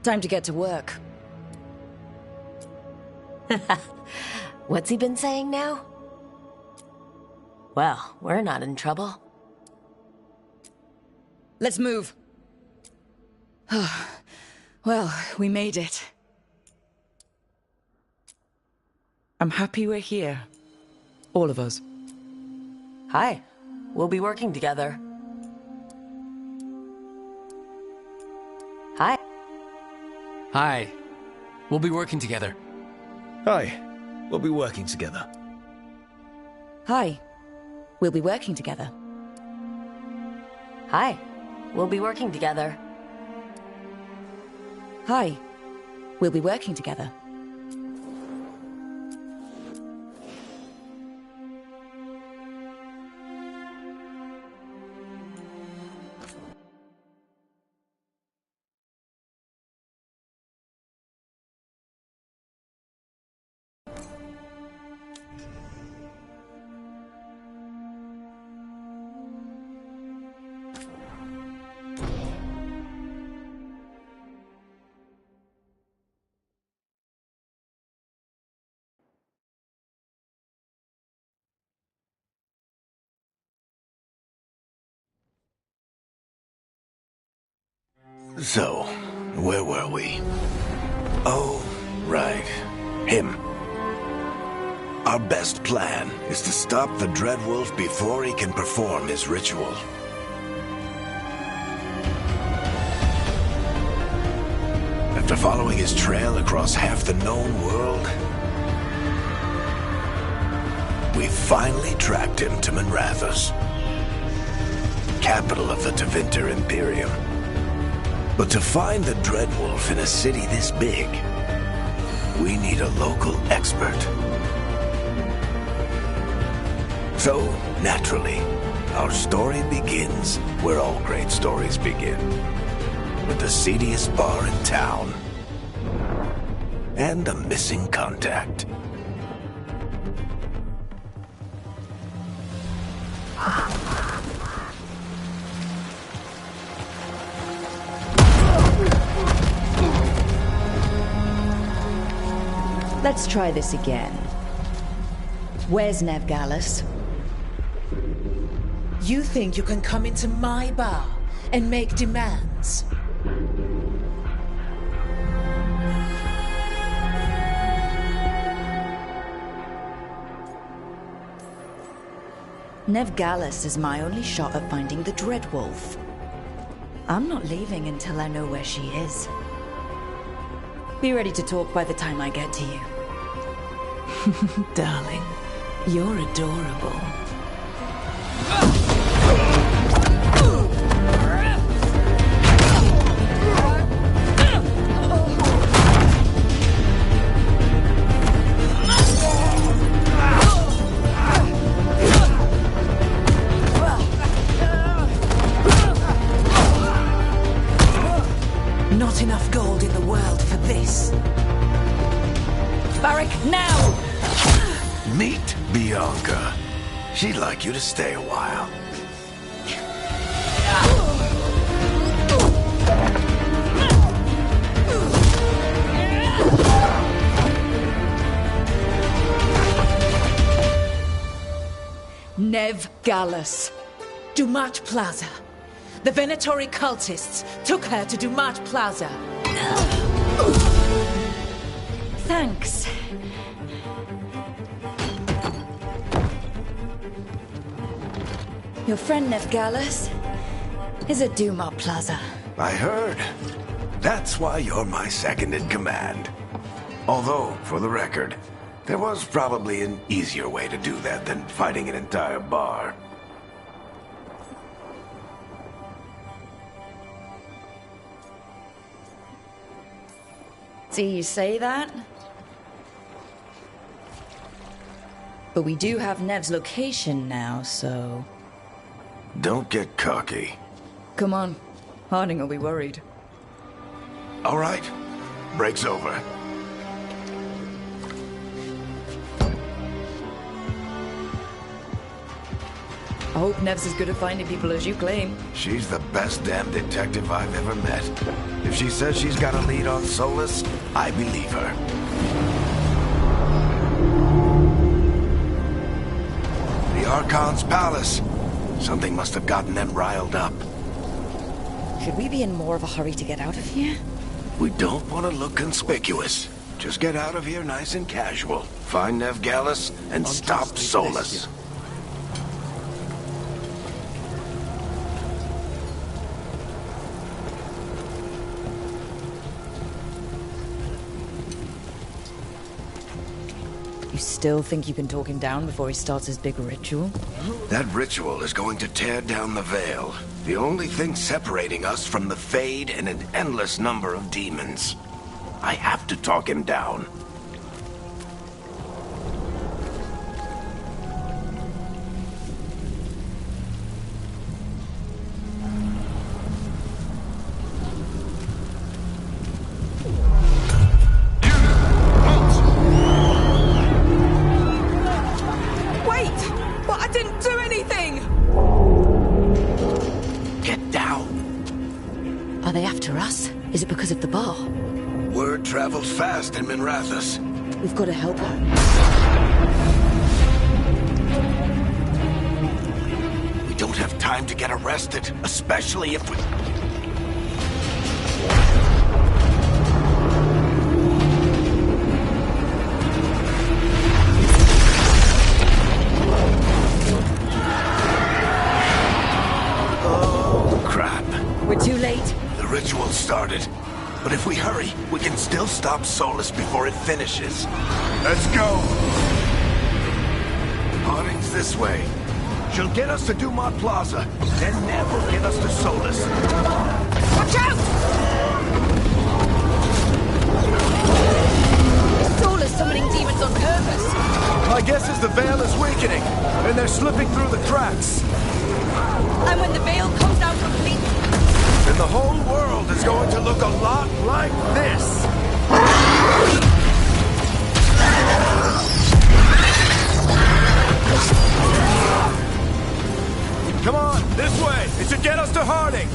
Time to get to work. What's he been saying now? Well, we're not in trouble. Let's move. Well, we made it. I'm happy we're here. All of us. Hi. We'll be working together. Hi. Hi. We'll be working together. Hi. We'll be working together. Hi. We'll be working together. Hi. We'll be working together. Hi. We'll be working together. So, where were we? Oh, right. Him. Our best plan is to stop the Dreadwolf before he can perform his ritual. After following his trail across half the known world, we finally tracked him to Manrathus, capital of the Tevinter Imperium. But to find the Dreadwolf in a city this big, we need a local expert. So, naturally, our story begins where all great stories begin. With the seediest bar in town. And a missing contact. Let's try this again. Where's Nev Gallus? You think you can come into my bar and make demands? Nev Gallus is my only shot at finding the Dreadwolf. I'm not leaving until I know where she is. Be ready to talk by the time I get to you. Darling, you're adorable. Not enough gold in the world for this. Varric, now! Meet Bianca. She'd like you to stay a while. Nev Gallus. Dumat Plaza. The Venatori cultists took her to Dumat Plaza. Thanks. Your friend Nev Gallus is at Dumat Plaza. I heard. That's why you're my second in command. Although, for the record, there was probably an easier way to do that than fighting an entire bar. See, you say that? But we do have Nev's location now, so... Don't get cocky. Come on. Harding will be worried. All right. Break's over. I hope Nev's as good at finding people as you claim. She's the best damn detective I've ever met. If she says she's got a lead on Solus, I believe her. The Archon's palace. Something must have gotten them riled up. Should we be in more of a hurry to get out of here? We don't want to look conspicuous. Just get out of here nice and casual. Find Nev Gallus and stop Solus. You still think you can talk him down before he starts his big ritual? That ritual is going to tear down the veil. The only thing separating us from the Fade and an endless number of demons. I have to talk him down. Is it because of the bar? Word travels fast in Minrathous. We've got to help her. We don't have time to get arrested, especially if we... Oh, crap. We're too late. The ritual started, but if we hurry, we can still stop Solus before it finishes. Let's go! Harding's this way. She'll get us to Dumont Plaza, then Nev will get us to Solus. Watch out! Solus summoning demons on purpose. My guess is the veil is weakening, and they're slipping through the cracks. And when the veil comes out completely, And the whole world is going to look a lot like this. Come on, this way. It should get us to Harding.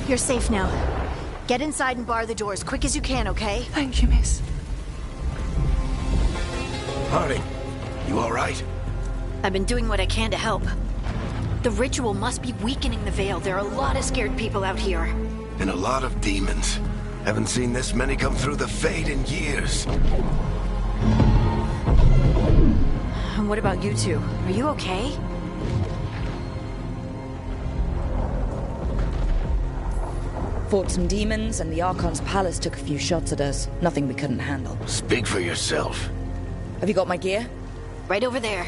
You're safe now. Get inside and bar the door as quick as you can, okay? Thank you, miss. Harding, you all right? I've been doing what I can to help. The ritual must be weakening the veil. There are a lot of scared people out here. And a lot of demons. Haven't seen this many come through the Fade in years. And what about you two? Are you okay? Fought some demons, and the Archon's palace took a few shots at us. Nothing we couldn't handle. Speak for yourself. Have you got my gear? Right over there.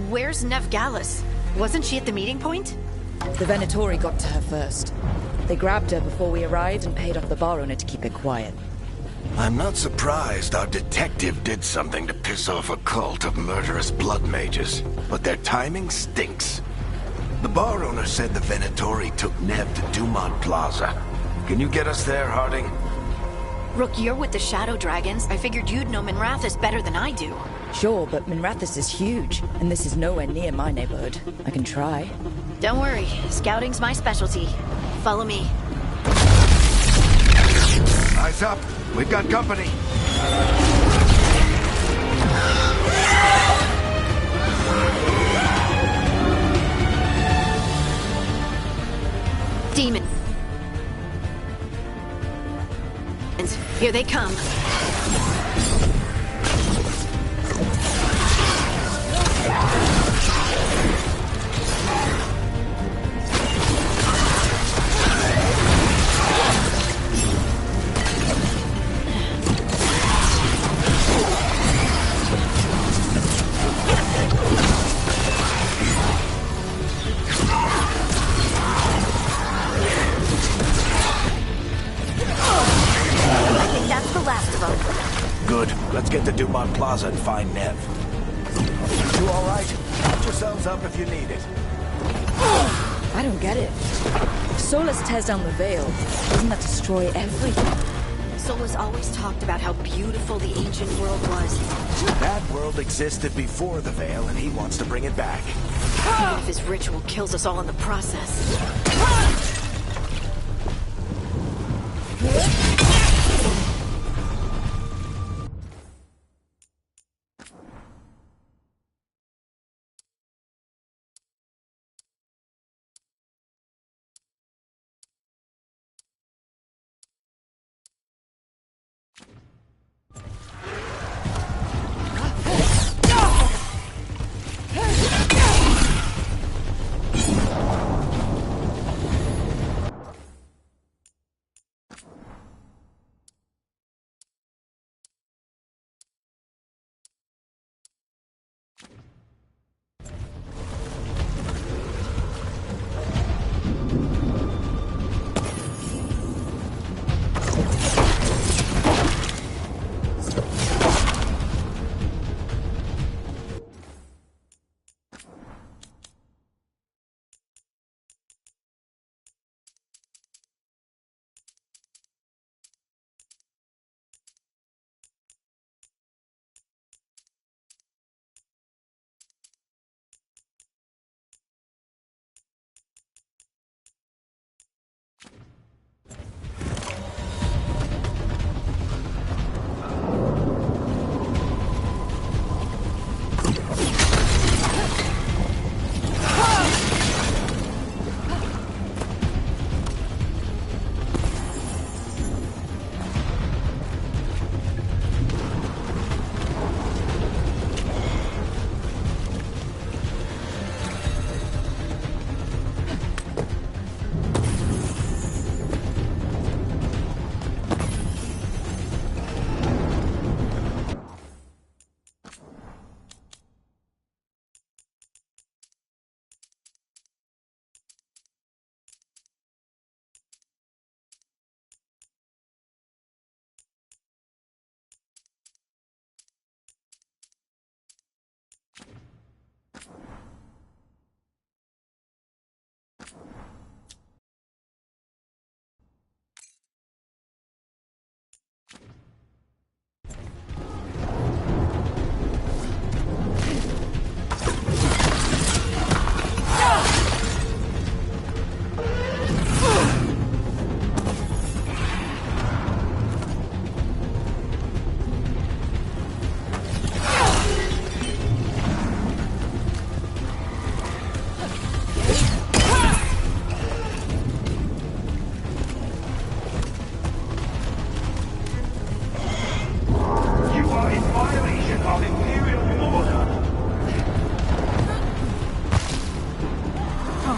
Where's Nev Gallus? Wasn't she at the meeting point? The Venatori got to her first. They grabbed her before we arrived and paid off the bar owner to keep it quiet. I'm not surprised our detective did something to piss off a cult of murderous blood mages, but their timing stinks. The bar owner said the Venatori took Nev to Dumont Plaza. Can you get us there, Harding? Rook, you're with the Shadow Dragons. I figured you'd know Minrathous better than I do. Sure, but Minrathous is huge, and this is nowhere near my neighborhood. I can try. Don't worry, scouting's my specialty. Follow me. Eyes up. We've got company. Demon. Here they come. Good. Let's get to Dumont Plaza and find Nev. two all right? Patch yourselves up if you need it. I don't get it. If Solus tears down the Veil, doesn't that destroy everything? Solus always talked about how beautiful the ancient world was. That world existed before the Veil, and he wants to bring it back. Even if his ritual kills us all in the process.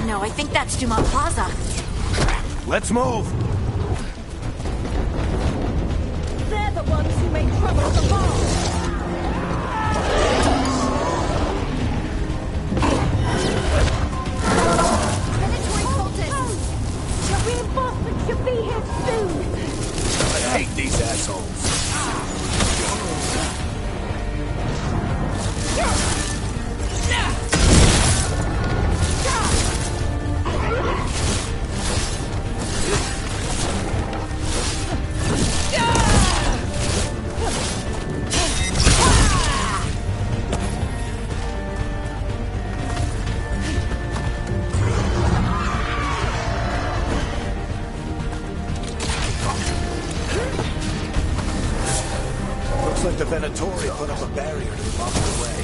No, I think that's Dumont Plaza. Let's move! They're the ones who make trouble at the bar. Predatory cultists! The reinforcements should be here soon. I hate these assholes. Looks like the Venatori put up a barrier to block the way.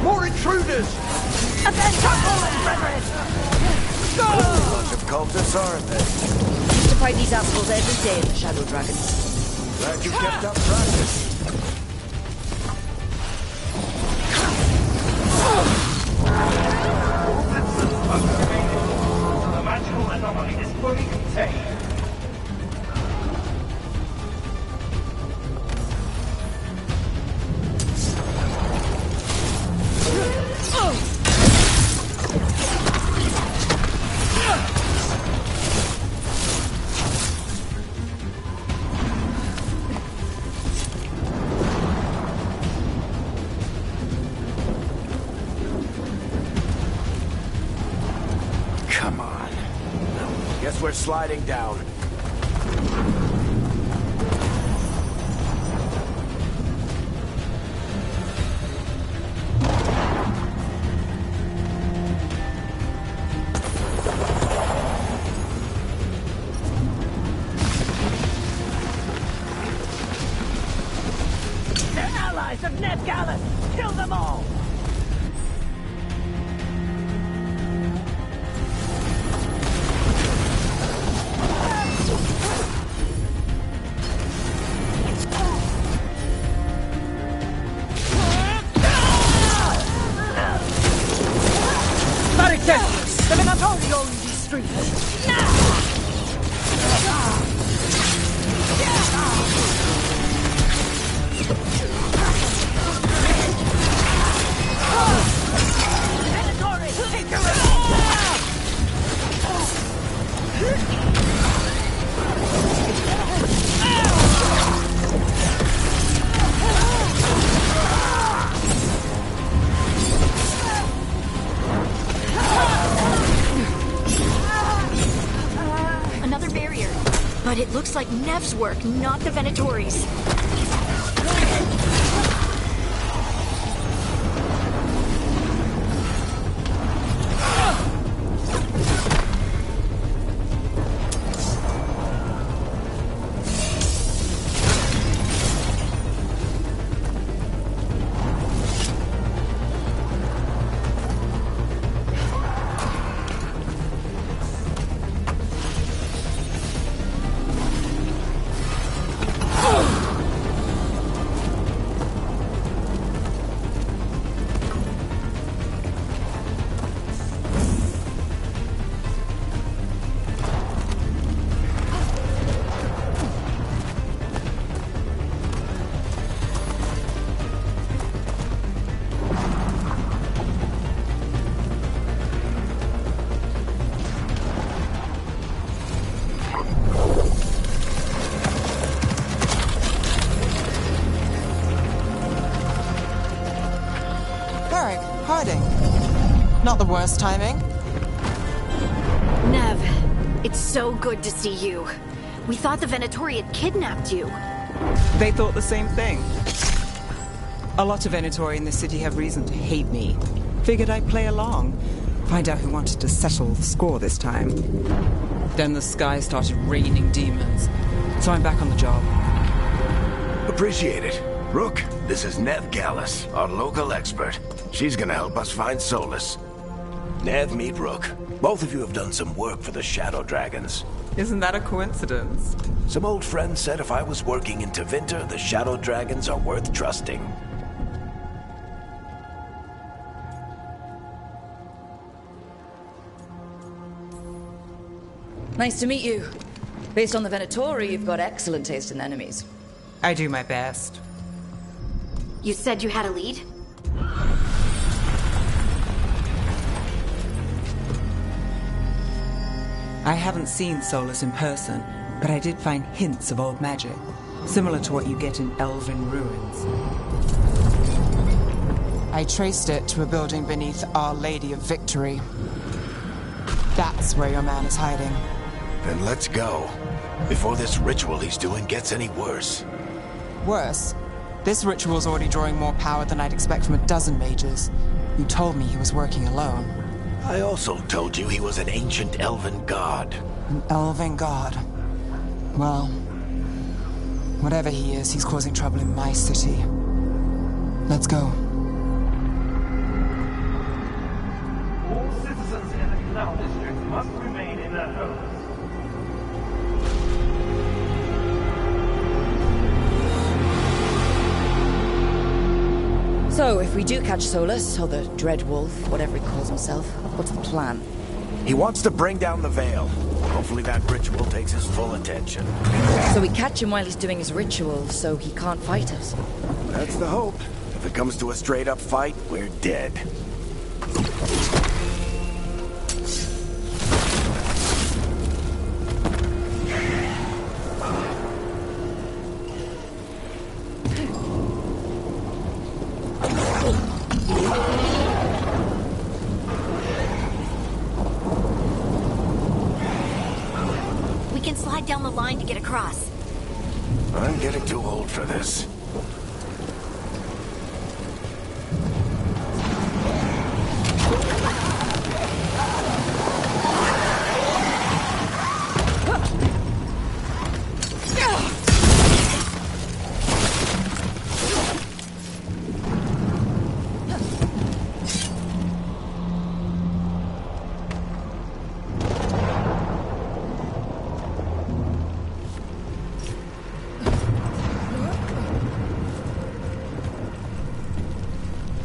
More intruders! A bunch of cultists, aren't they? To fight these assholes every day in the Shadow Dragons. Glad you kept up practice. Guess we're sliding down. Of Ned Gallus! Kill them all! Barricade! The Venatori own these streets! Another barrier. But it looks like Nev's work, not the Venatori's. Not the worst timing. Nev, it's so good to see you. We thought the Venatori had kidnapped you. They thought the same thing. A lot of Venatori in the city have reason to hate me. Figured I'd play along. Find out who wanted to settle the score this time. Then the sky started raining demons. So I'm back on the job. Appreciate it. Rook, this is Nev Gallus, our local expert. She's gonna help us find Solus. Nev, meet Rook. Both of you have done some work for the Shadow Dragons. Isn't that a coincidence? Some old friend said if I was working in Tevinter, the Shadow Dragons are worth trusting. Nice to meet you. Based on the Venatori, you've got excellent taste in enemies. I do my best. You said you had a lead? I haven't seen Solus in person, but I did find hints of old magic, similar to what you get in elven ruins. I traced it to a building beneath Our Lady of Victory. That's where your man is hiding. Then let's go, before this ritual he's doing gets any worse. Worse? This ritual's already drawing more power than I'd expect from a dozen mages. You told me he was working alone. I also told you he was an ancient elven god. An elven god? Well, whatever he is, he's causing trouble in my city. Let's go. All citizens in the Canal District must remain in their homes. So, if we do catch Solus, or the Dread Wolf, whatever he calls himself, what's the plan? He wants to bring down the Veil. Hopefully that ritual takes his full attention. So we catch him while he's doing his ritual, so he can't fight us? That's the hope. If it comes to a straight-up fight, we're dead. can slide down the line to get across. I'm getting too old for this.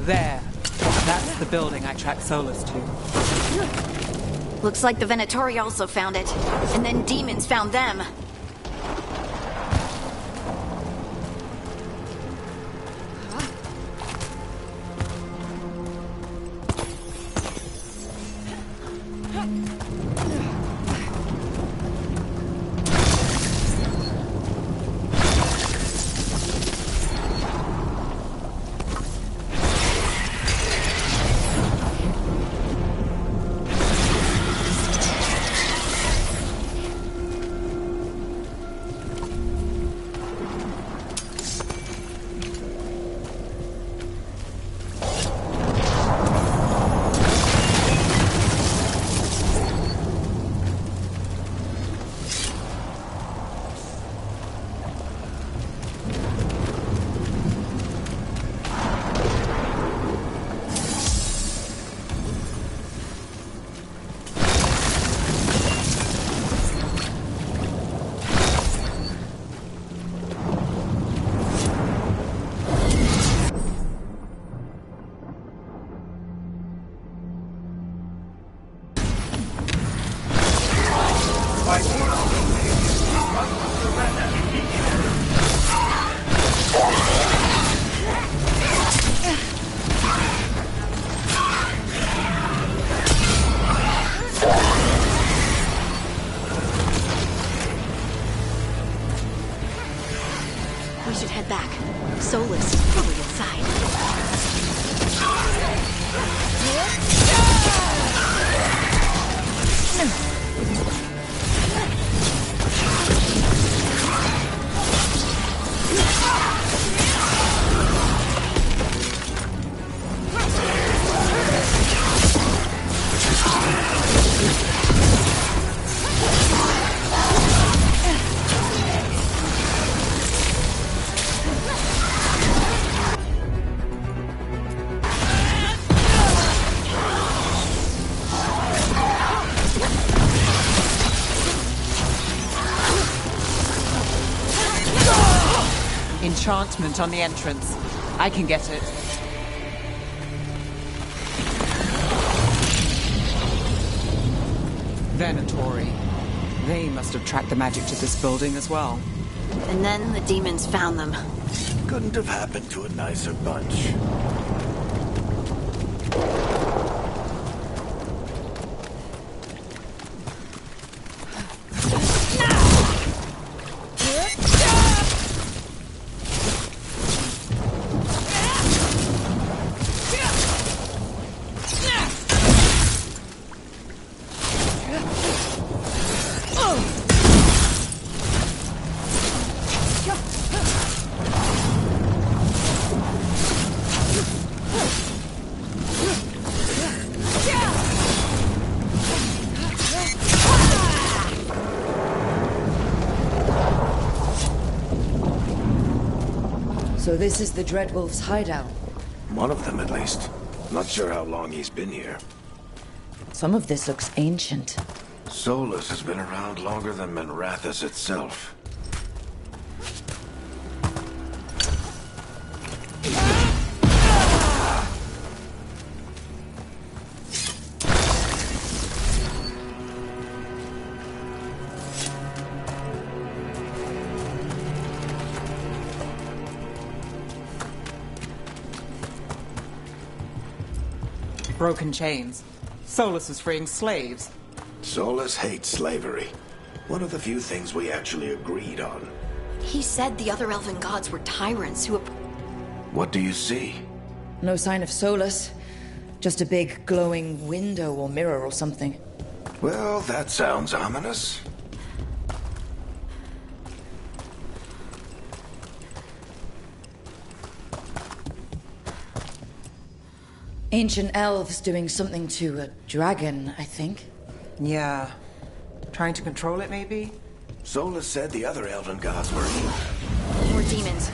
There. That's the building I tracked Solus to. Looks like the Venatori also found it. And then demons found them. We should head back. Solus is probably inside. Enchantment on the entrance. I can get it. Venatori. They must have tracked the magic to this building as well. And then the demons found them. Couldn't have happened to a nicer bunch. So this is the Dreadwolf's hideout. One of them, at least. Not sure how long he's been here. Some of this looks ancient. Solus has been around longer than Manrathus itself. Broken chains. Solus is freeing slaves. Solus hates slavery. One of the few things we actually agreed on. He said the other elven gods were tyrants who... What do you see? No sign of Solus. Just a big glowing window or mirror or something. Well, that sounds ominous. Ancient elves doing something to a dragon, I think. Yeah. Trying to control it, maybe? Solus said the other elven gods were... More demons.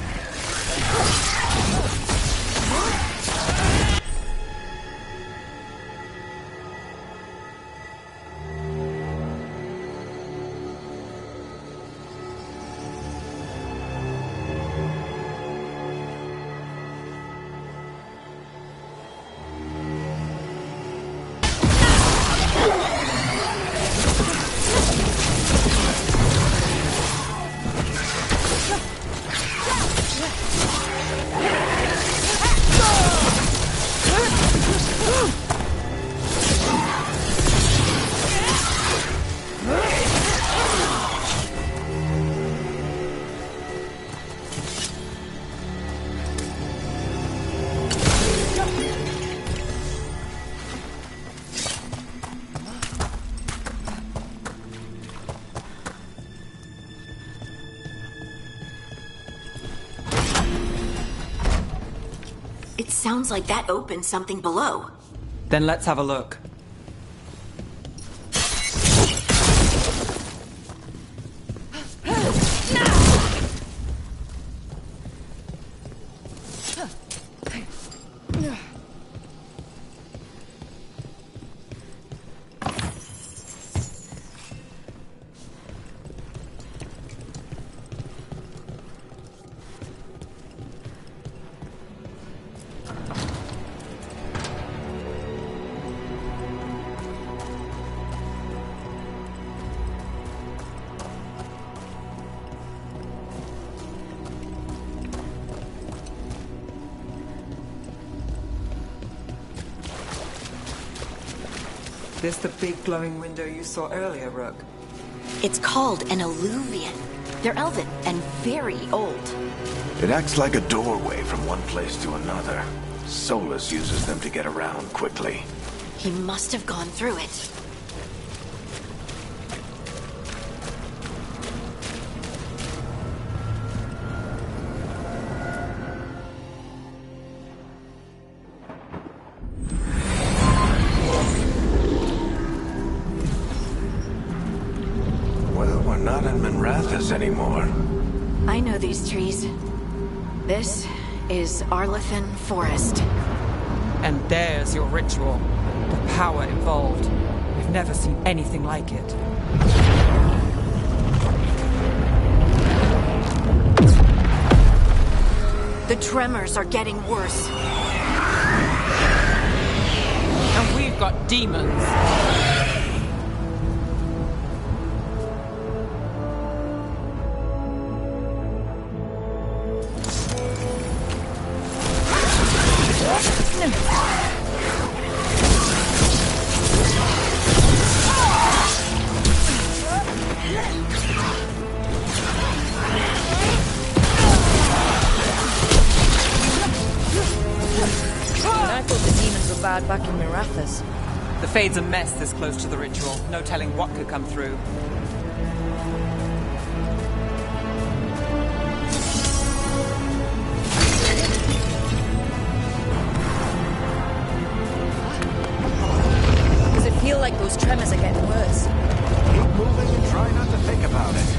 It sounds like that opened something below. Then let's have a look. This the big glowing window you saw earlier, Rook? It's called an alluvian. They're elven and very old. It acts like a doorway from one place to another. Solus uses them to get around quickly. He must have gone through it. Anymore. I know these trees. This is Arlethan Forest. And there's your ritual. The power involved. We've never seen anything like it. The tremors are getting worse. And we've got demons. Back in Mirathas. The Fade's a mess this close to the ritual. No telling what could come through. Does it feel like those tremors are getting worse? Keep moving and try not to think about it.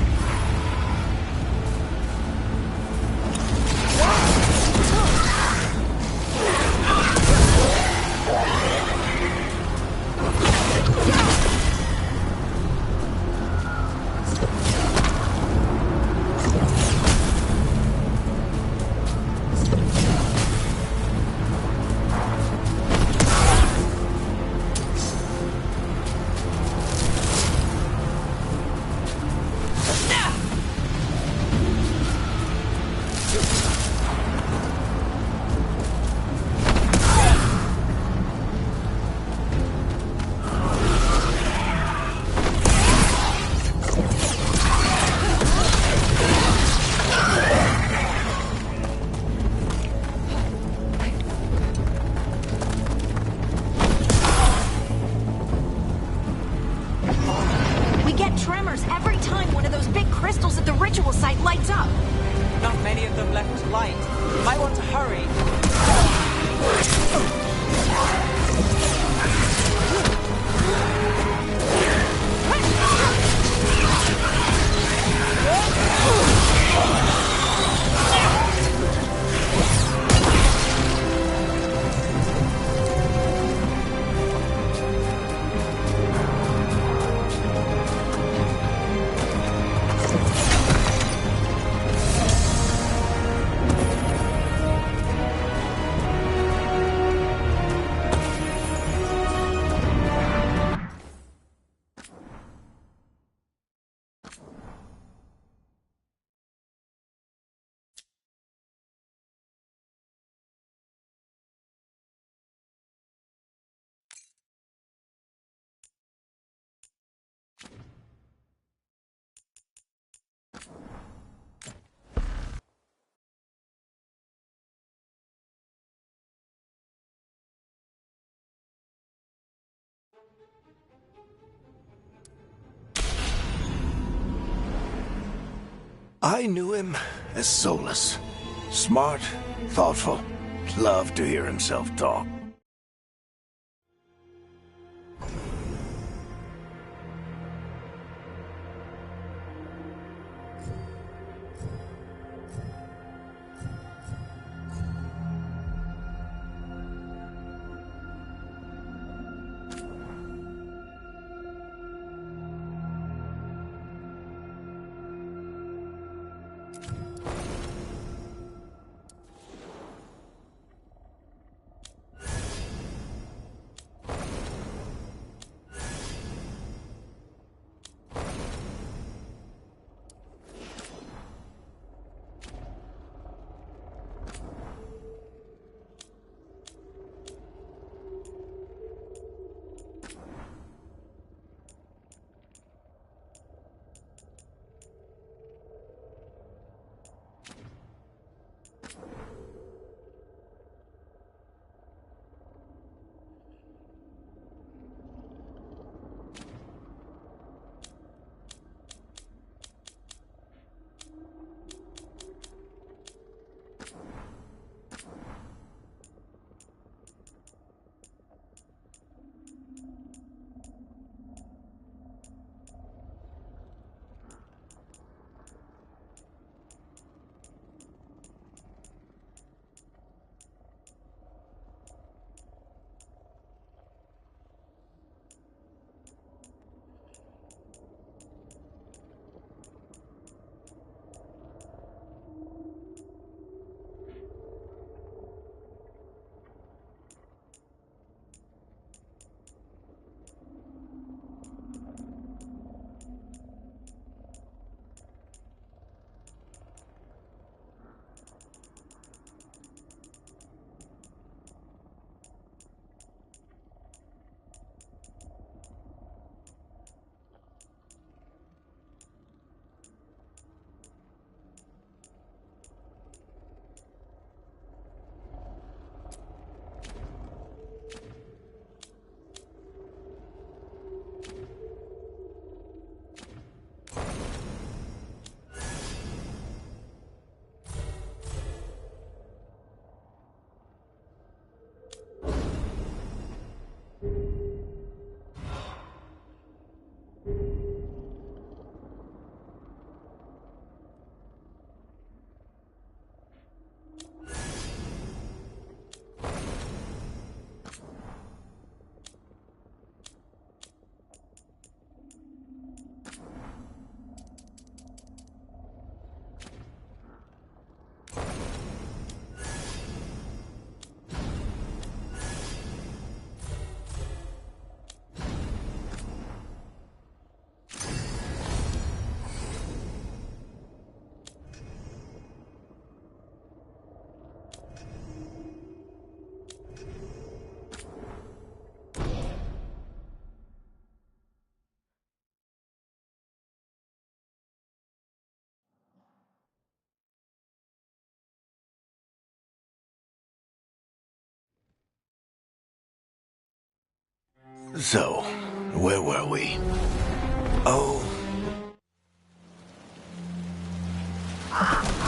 Tremors every time one of those big crystals at the ritual site lights up. Not many of them left to light. Might want to hurry. I knew him as Solus. Smart, thoughtful, loved to hear himself talk. So, where were we? Oh.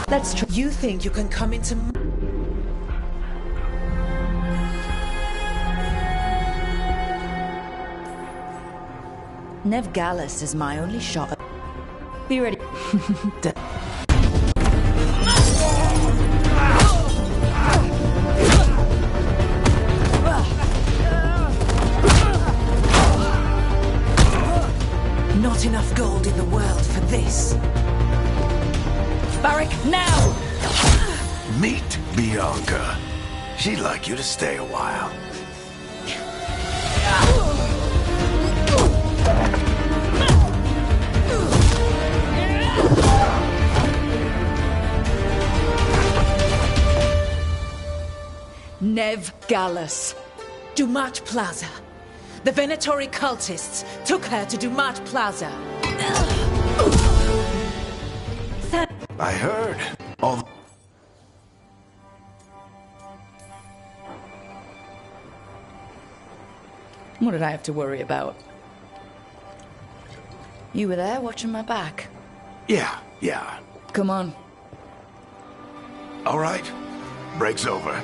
Let's try. You think you can come into... Nev Gallus is my only shot. Be ready. Not enough gold in the world for this. Barrack, now! Meet Bianca. She'd like you to stay a while. Nev Gallus. Dumat Plaza. The Venatori cultists took her to Dumat Plaza. I heard. All What did I have to worry about? You were there watching my back. Yeah. Come on. All right. Break's over.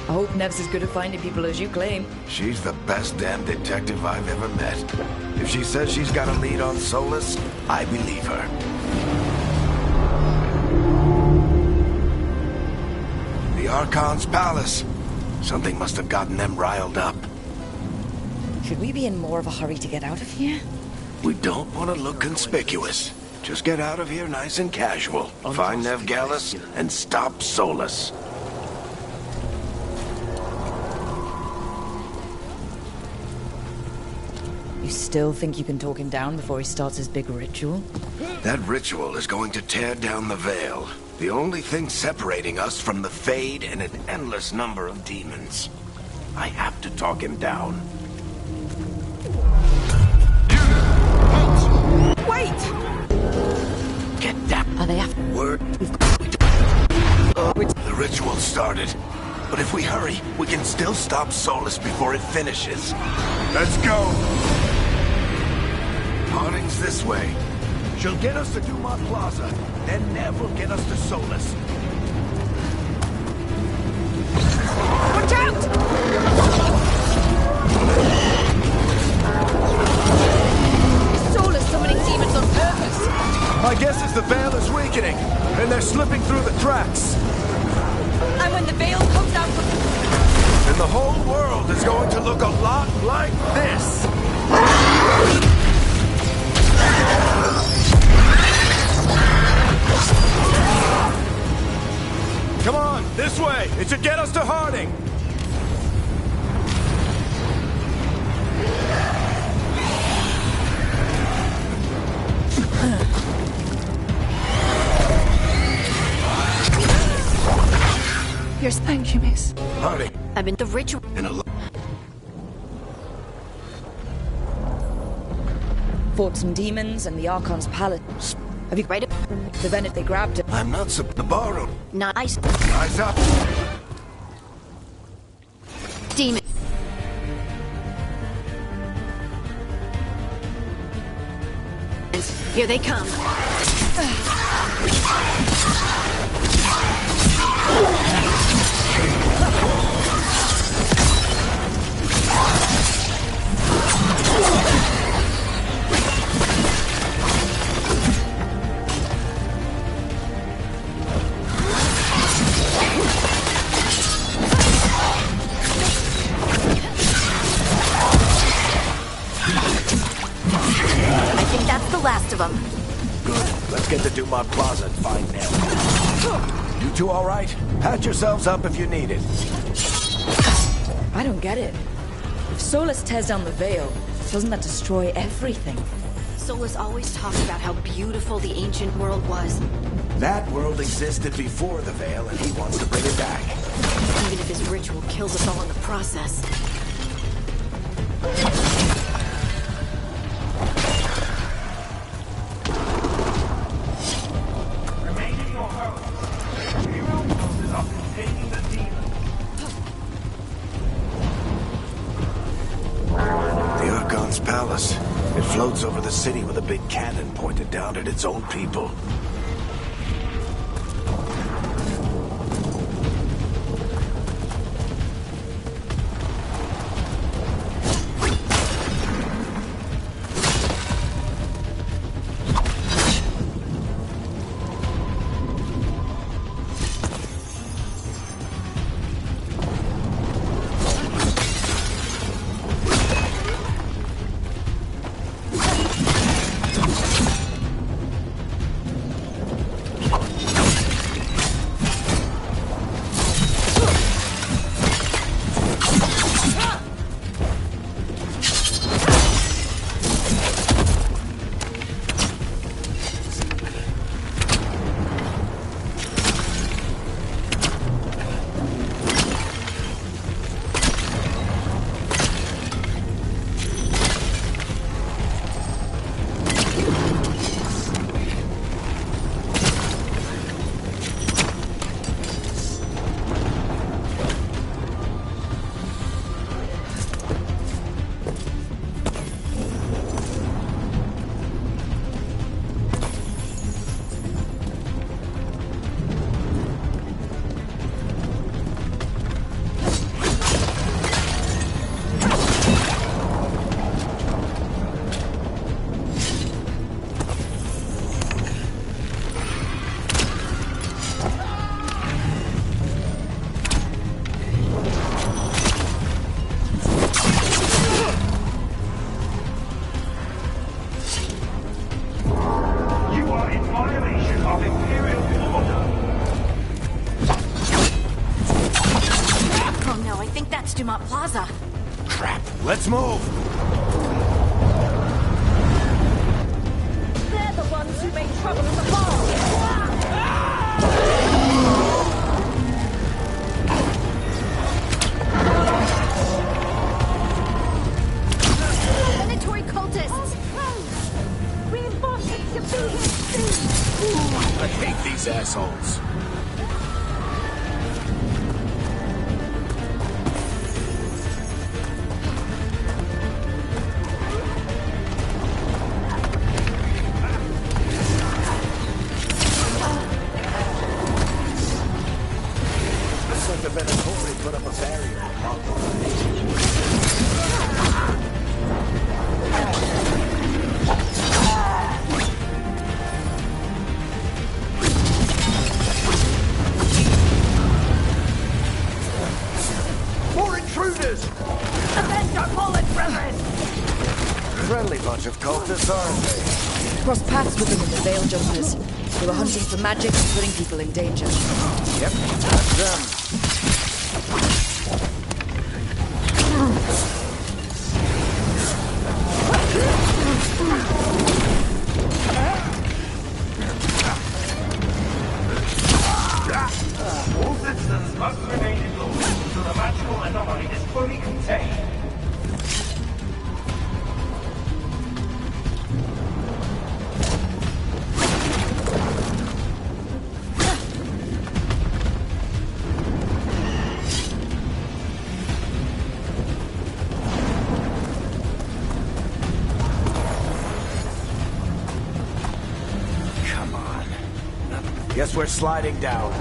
I hope Nev's as good at finding people as you claim. She's the best damn detective I've ever met. If she says she's got a lead on Solus, I believe her. The Archon's palace. Something must have gotten them riled up. Should we be in more of a hurry to get out of here? We don't want to look conspicuous. Just get out of here nice and casual. Find Nev Gallus and stop Solus. You still think you can talk him down before he starts his big ritual? That ritual is going to tear down the veil. The only thing separating us from the Fade and an endless number of demons. I have to talk him down. Wait! Get down. Are they after? Word. The ritual started. But if we hurry, we can still stop Solus before it finishes. Let's go! Harding's this way. She'll get us to Dumat Plaza, then Nev will get us to Solus. Watch out! Is Solus summoning demons on purpose? My guess is the veil is weakening, and they're slipping through the cracks. And when the veil comes out from And the whole world is going to look a lot like this. Come on, this way. It should get us to Harding. Here's thank you, miss. Harding, I've been the ritual. in a Fought some demons and the Archon's palace. Have you Right up. the Venet they grabbed it? I'm not the borrow. Not ice. Eyes up. Demon. Here they come. I think that's the last of them. Good. Let's get to Dumat Plaza and find Nev. You two all right? Patch yourselves up if you need it. I don't get it. If Solus tears down the veil, doesn't that destroy everything? Solus always talks about how beautiful the ancient world was. That world existed before the veil, and he wants to bring it back. Even if his ritual kills us all in the process. Remain in your house. Hero forces are containing the demon. The Archon's palace. It floats over the city with a big cannon pointed down at its own people. Let's move! They're the ones who made trouble in the fall! Predatory cultists! Reinforcements should be here soon! I hate these assholes. Looks like the Venatori put up a barrier to block the More intruders! Avenge our fallen brethren! friendly bunch of cultists, aren't they? Crossed paths with them in the Veil Jumpers. They were hunting for magic and putting people in danger. Yep, that's them. All citizens must remain indoors until the magical anomaly is fully contained. Come on. Guess we're sliding down.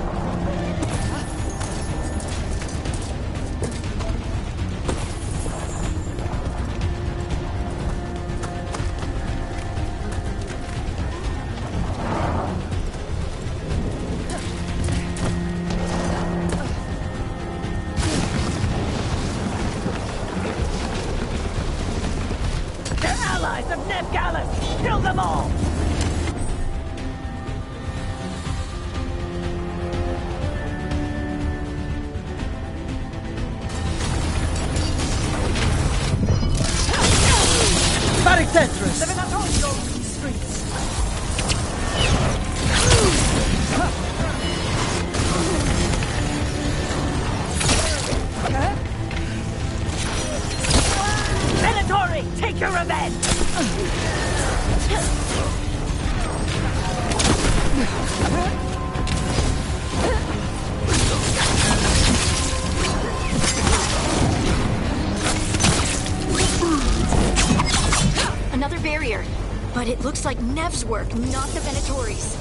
They're allies of Ned Gallus! Kill them all! Tetris! The Venatori go through these streets! Venatori, take your revenge! Another barrier. But it looks like Nev's work, not the Venatori's.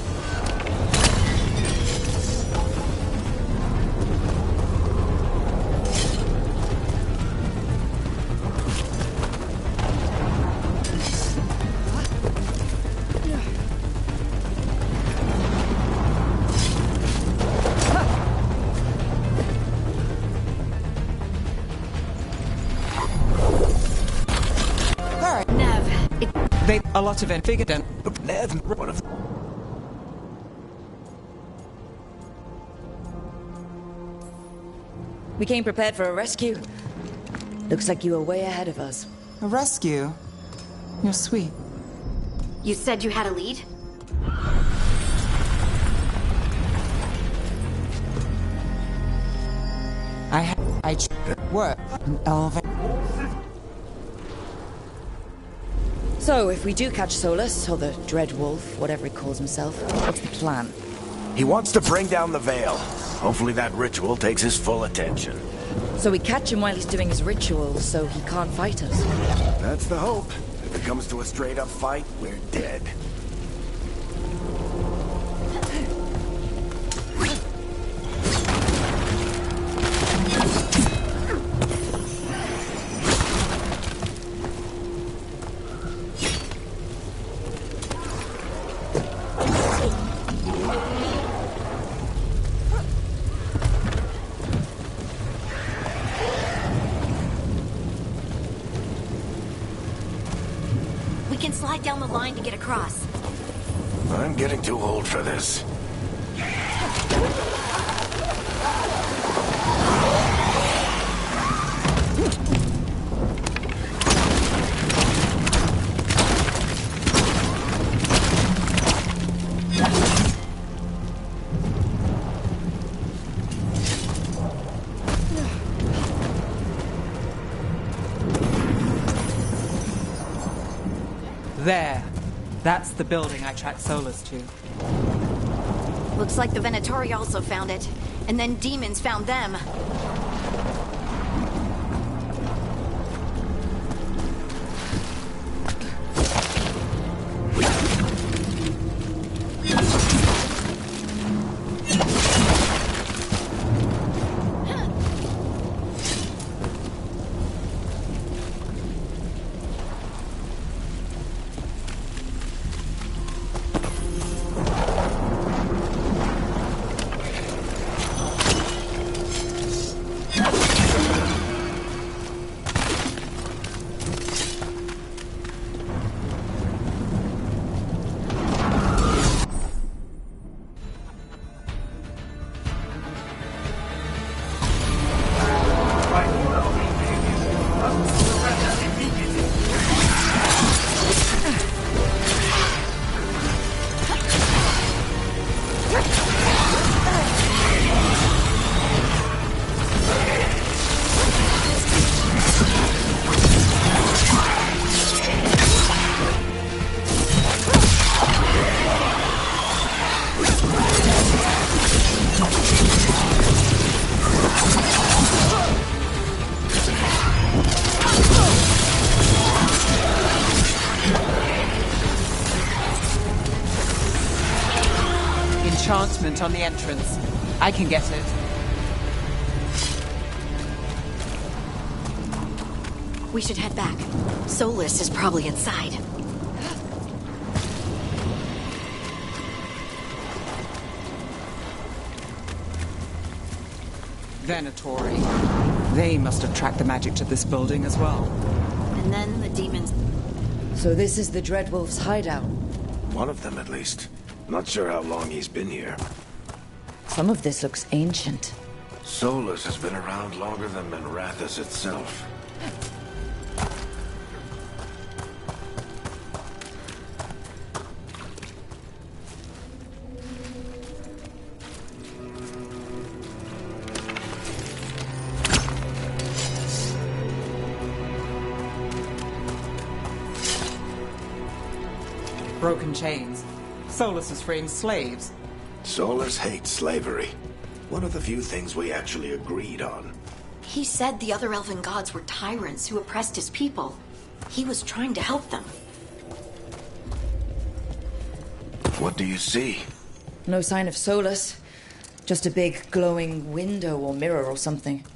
They a lot of it figured and One of We came prepared for a rescue. Looks like you were way ahead of us. a rescue. You're sweet. You said you had a lead? I work an elevator. So, if we do catch Solus, or the Dread Wolf, whatever he calls himself, what's the plan? He wants to bring down the Veil. Hopefully that ritual takes his full attention. So we catch him while he's doing his ritual, so he can't fight us. That's the hope. If it comes to a straight-up fight, we're dead. We can slide down the line to get across. I'm getting too old for this. There. That's the building I tracked Solus to. Looks like the Venatori also found it. And then demons found them. Enchantment on the entrance. I can get it. We should head back. Solus is probably inside. Venatori. They must have tracked the magic to this building as well. And then the demons... So this is the Dreadwolf's hideout. One of them, at least. Not sure how long he's been here. Some of this looks ancient. Solus has been around longer than Minrathous itself. Broken chains. Solus is freeing slaves. Solus hates slavery. One of the few things we actually agreed on. He said the other elven gods were tyrants who oppressed his people. He was trying to help them. What do you see? No sign of Solus. Just a big glowing window or mirror or something.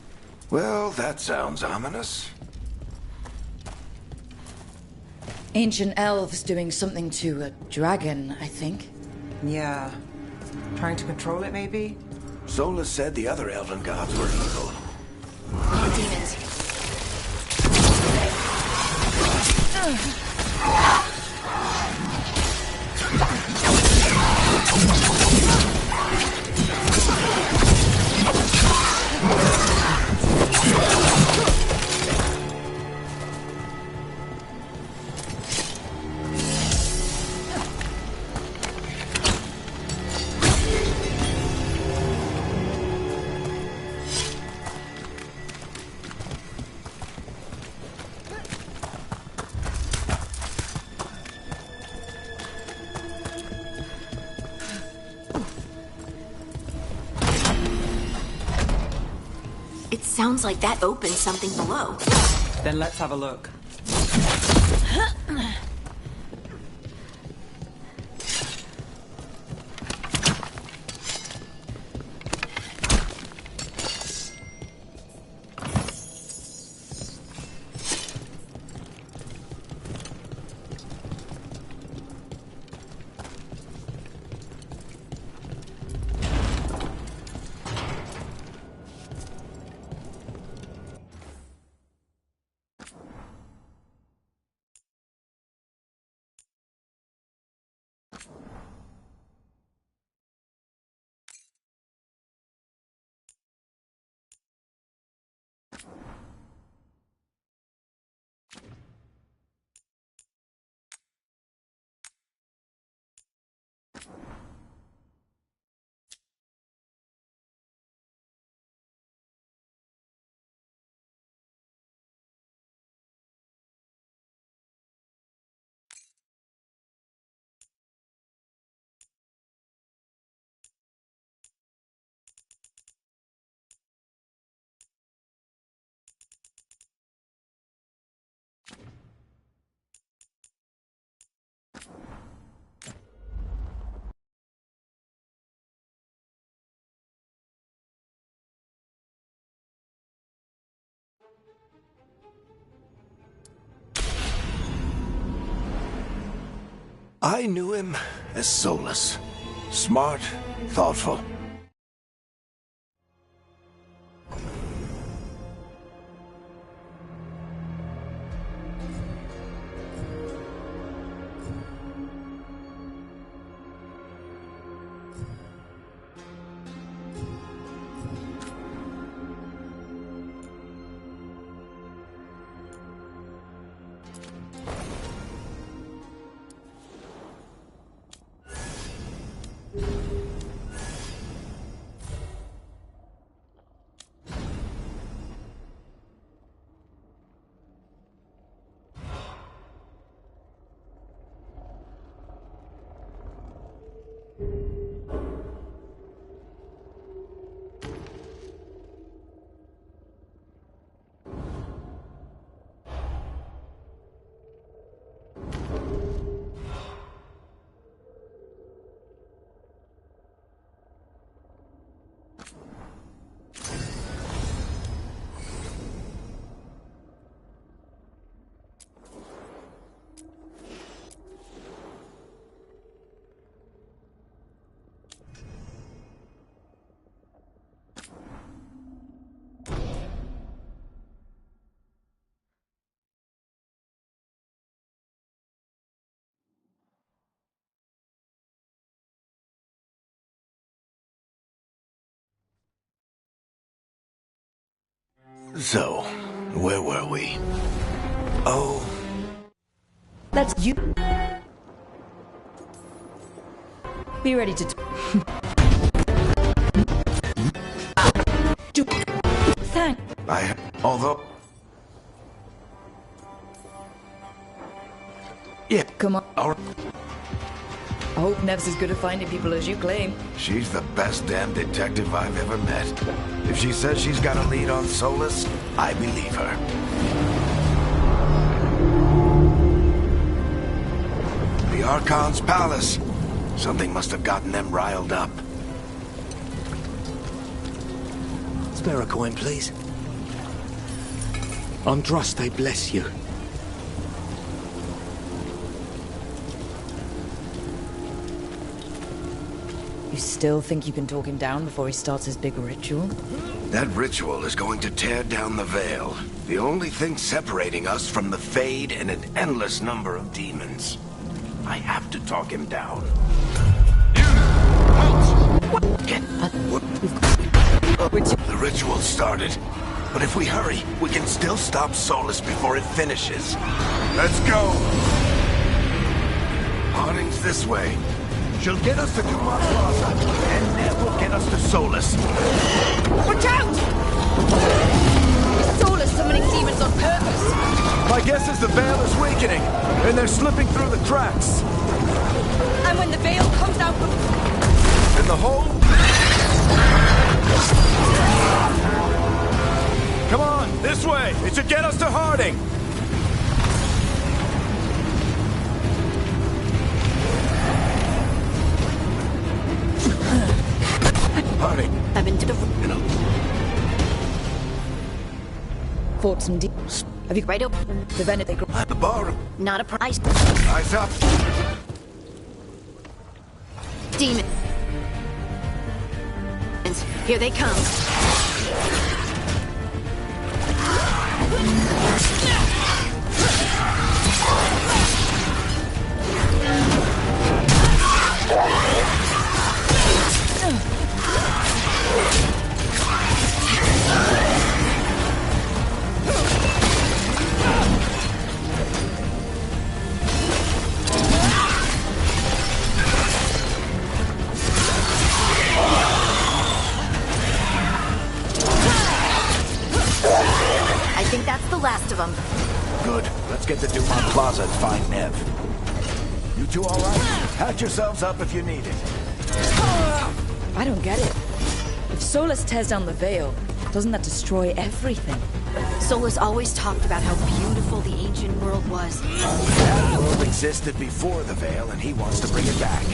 Well, that sounds ominous. Ancient elves doing something to a dragon, I think. Yeah. Trying to control it, maybe? Solus said the other elven gods were evil. The demons. It sounds like that opened something below. Then let's have a look. I knew him as Solus. Smart, thoughtful. So, where were we? Oh. That's you. Be ready to Thank. Although... Yeah. Come on. All right. I hope Nev's as good at finding people as you claim. She's the best damn detective I've ever met. If she says she's got a lead on Solus, I believe her. The Archon's palace. Something must have gotten them riled up. Spare a coin, please. Andraste bless you. You still think you can talk him down before he starts his big ritual? That ritual is going to tear down the veil. The only thing separating us from the Fade and an endless number of demons. I have to talk him down. The ritual started. But if we hurry, we can still stop Solus before it finishes. Let's go! Harding's this way. She'll get us to Dumont Plaza, and Nev will get us to Solus. Watch out! Is Solus summoning demons on purpose? My guess is the veil is weakening, and they're slipping through the cracks. And when the veil comes out... In the hole? Come on, this way! It should get us to Harding! Harding. I've been to the... Fought some deep. Have you right up? The Venet they At the bar. Not a price. Eyes up. Demons. Here they come. I think that's the last of them. Good. Let's get to Dumont Plaza and find Nev. You two all right? Patch yourselves up if you need it. I don't get it. If Solus tears down the veil, doesn't that destroy everything? Solus always talked about how beautiful the ancient world was. That world existed before the veil, and he wants to bring it back.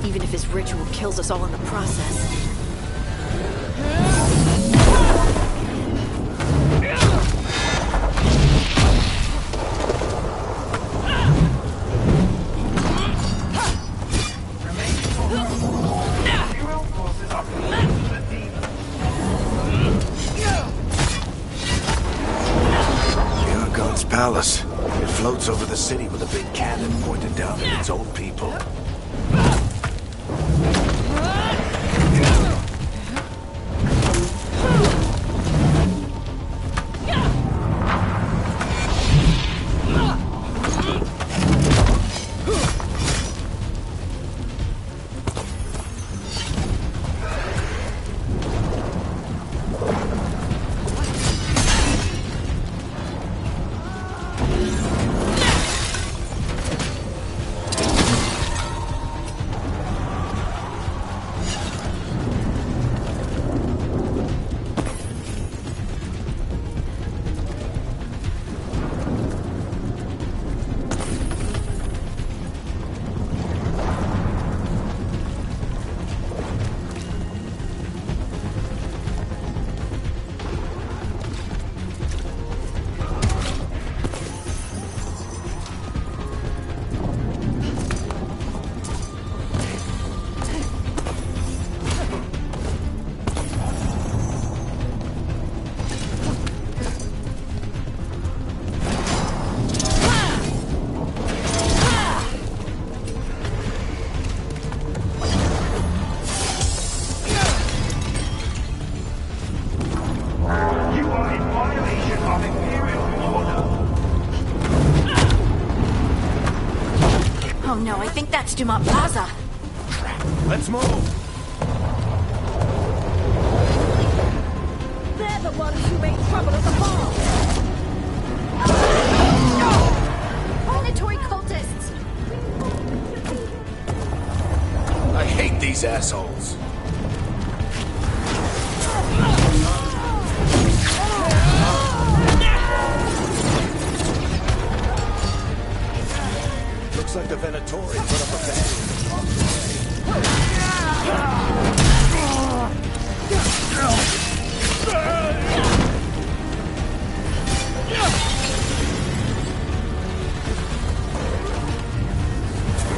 Even if his ritual kills us all in the process. floats over the city with a big cannon pointed down at its own people. Oh no, I think that's Dumont Plaza. Let's move! They're the ones who made trouble at the farm! Planetary cultists! I hate these assholes. Looks like the Venatori put up a barrier.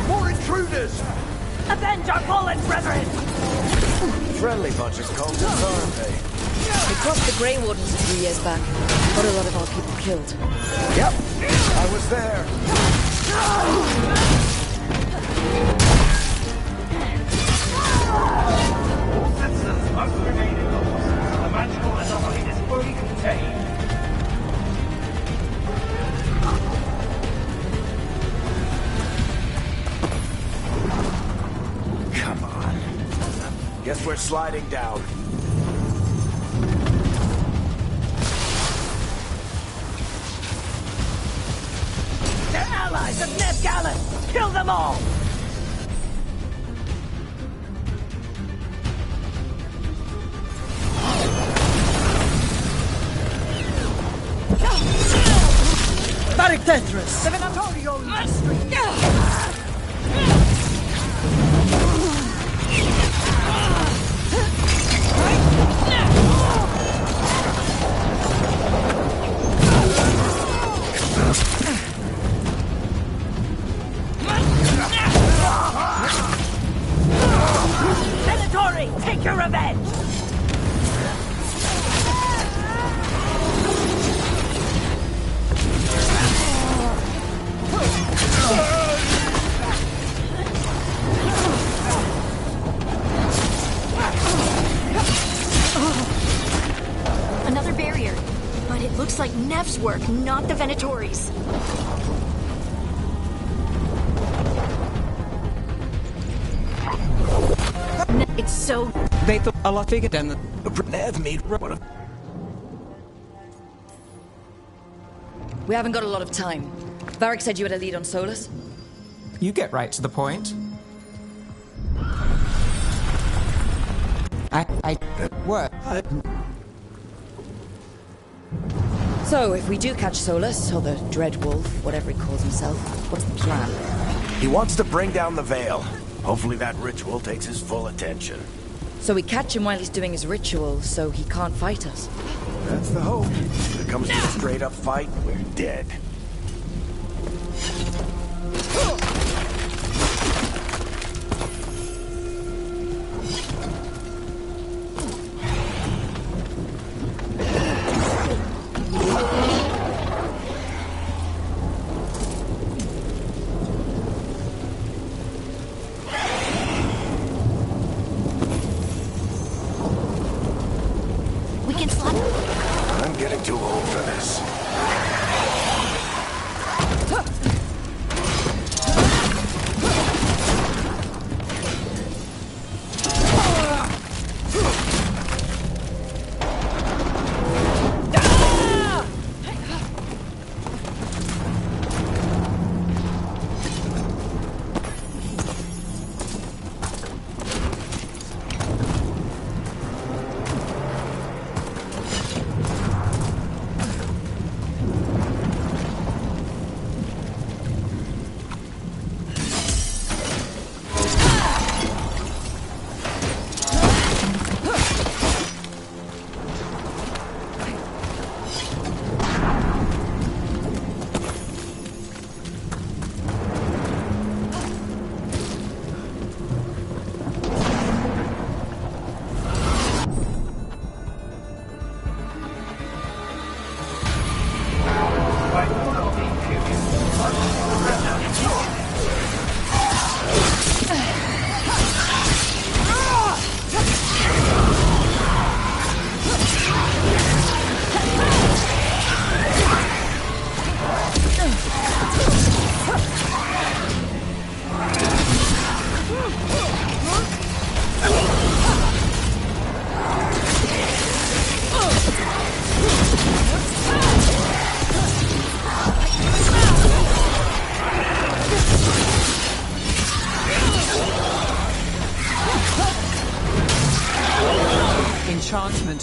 More intruders! Avenge our fallen brethren! Friendly bunch of cultists, aren't they? We crossed the Grey Wardens a few years back. Got a lot of our people killed. Yep, I was there. All citizens must remain indoors. The magical anomaly is fully contained. Come on. Guess we're sliding down. They're allies of Ned Gallus! Kill them all! Varic Tetris! The Venatorio Mastery! Venatori, take your revenge! Another barrier. But it looks like Neff's work, not the Venatori's. It's so... They thought a lot bigger than the... Nev made one of... We haven't got a lot of time. Varric said you had a lead on Solus. You get right to the point. What? So, if we do catch Solus, or the Dread Wolf, whatever he calls himself, what's the plan? He wants to bring down the Veil. Hopefully that ritual takes his full attention. So we catch him while he's doing his ritual, so he can't fight us. That's the hope. If it comes to a straight-up fight, we're dead.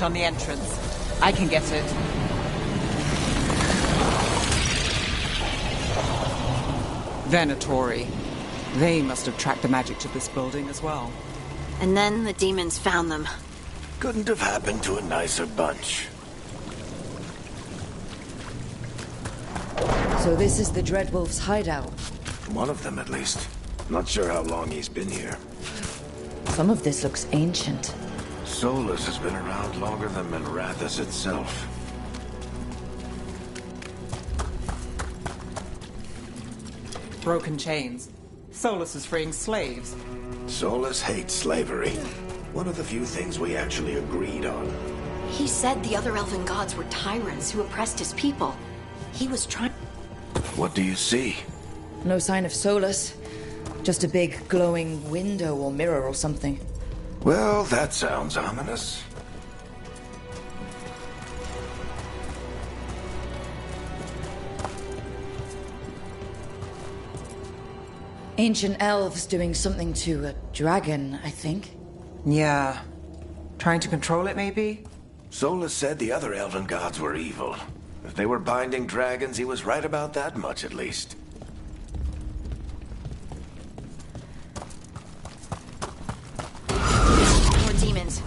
switch on the entrance. I can get it. Venatori. They must have tracked the magic to this building as well. And then the demons found them. Couldn't have happened to a nicer bunch. So this is the Dreadwolf's hideout. One of them, at least. Not sure how long he's been here. Some of this looks ancient. Solus has been around longer than Minrathous itself. Broken chains. Solus is freeing slaves. Solus hates slavery. One of the few things we actually agreed on. He said the other elven gods were tyrants who oppressed his people. He was trying... What do you see? No sign of Solus. Just a big glowing window or mirror or something. Well, that sounds ominous. Ancient elves doing something to a dragon, I think. Yeah. Trying to control it, maybe? Solus said the other elven gods were evil. If they were binding dragons, he was right about that much, at least. More demons.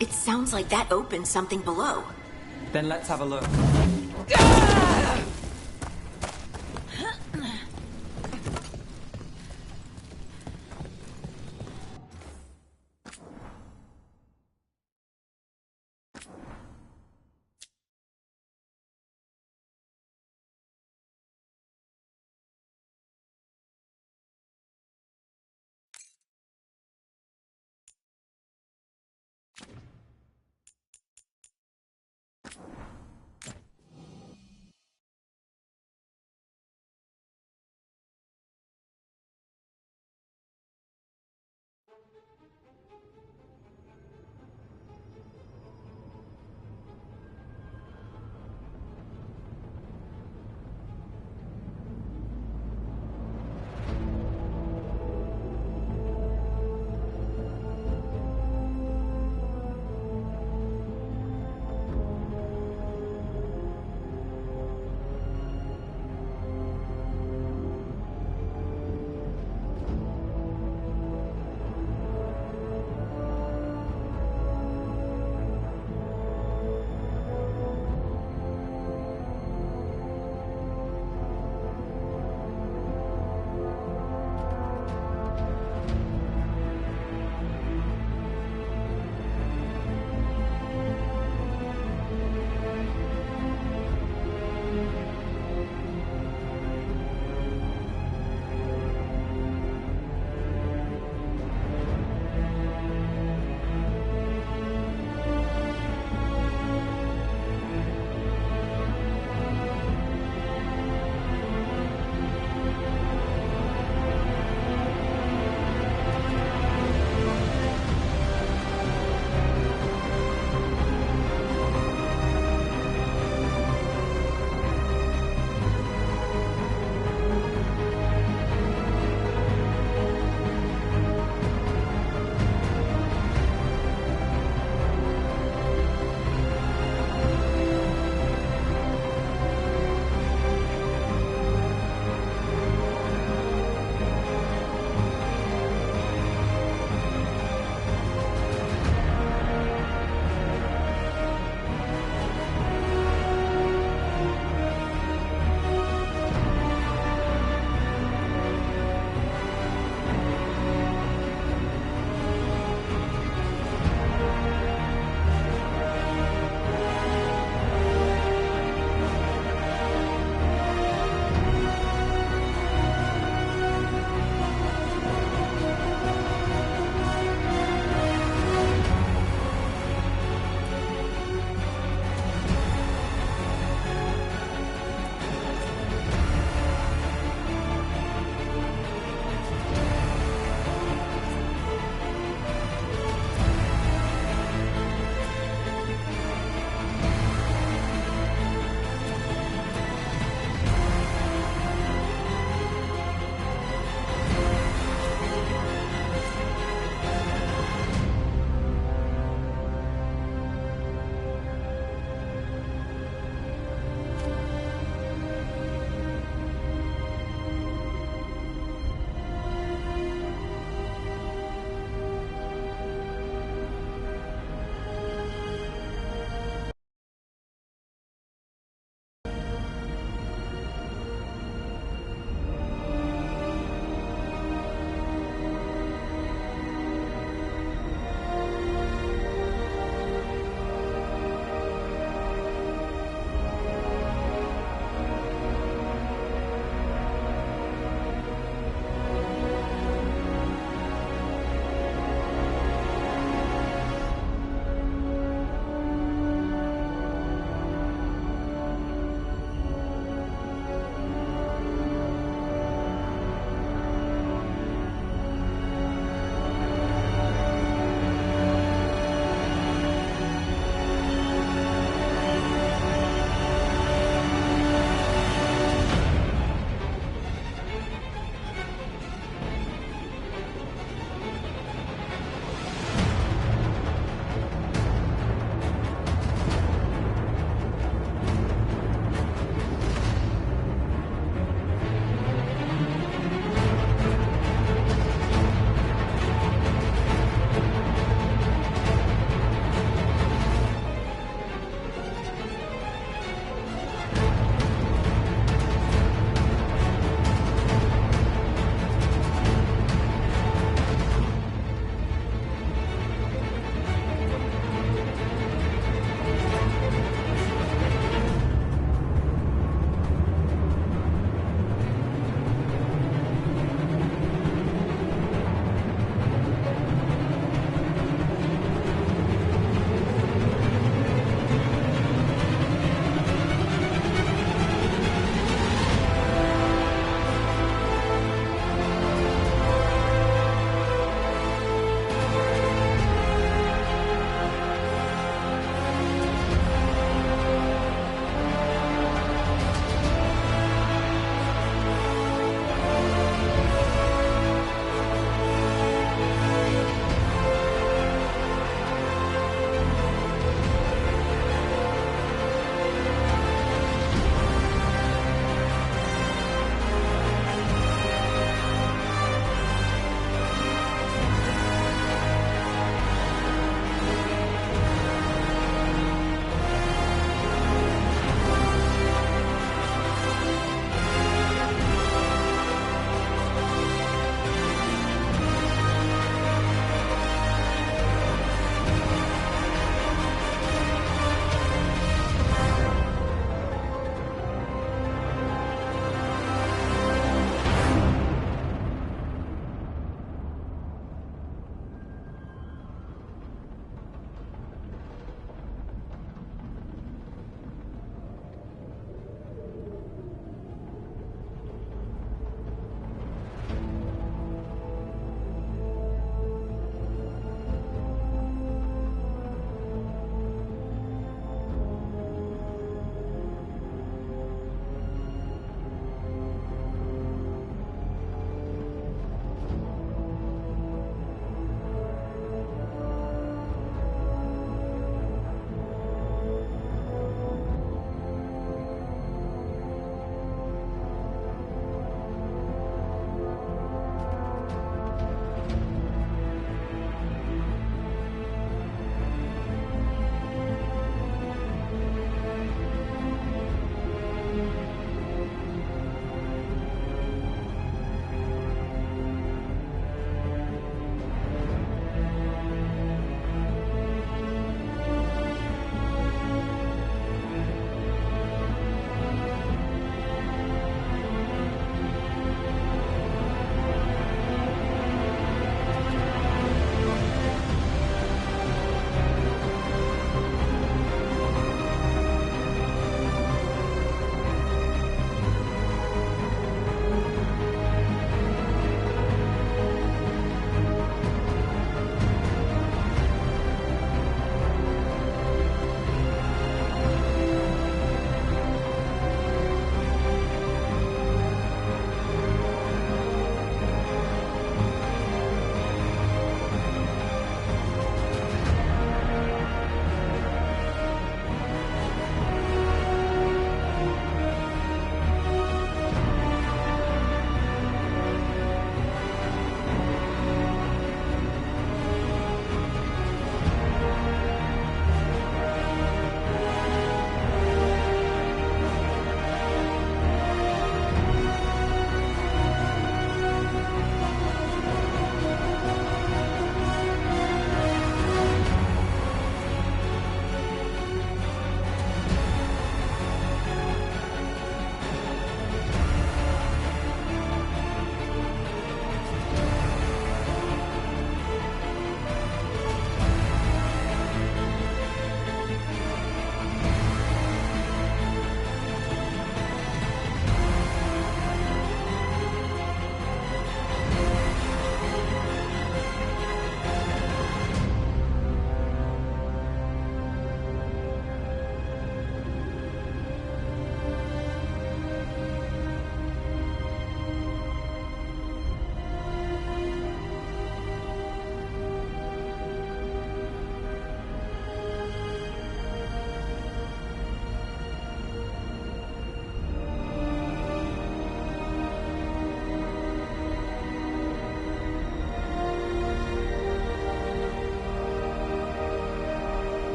It sounds like that opened something below. Then let's have a look.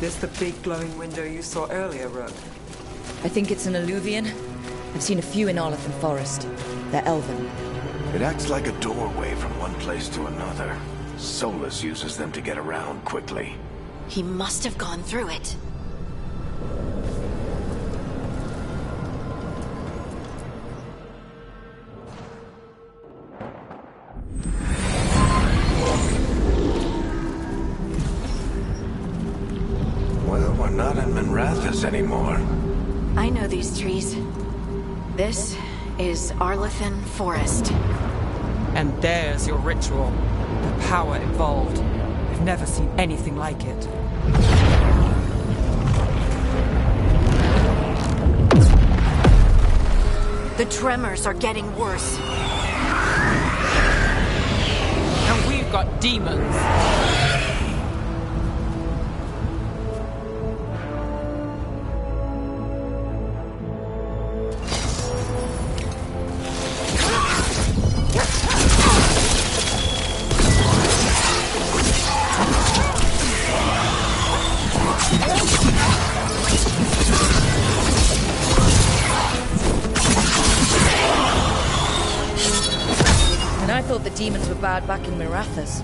this the big glowing window you saw earlier, Rook? I think it's an alluvian. I've seen a few in Arlethan Forest. They're elven. It acts like a doorway from one place to another. Solus uses them to get around quickly. He must have gone through it. Well, we're not in Minrathous anymore. I know these trees. This is Arlethan Forest. And there's your ritual. The power involved. I've never seen anything like it. The tremors are getting worse. And we've got demons. Demons were bad back in Minrathous.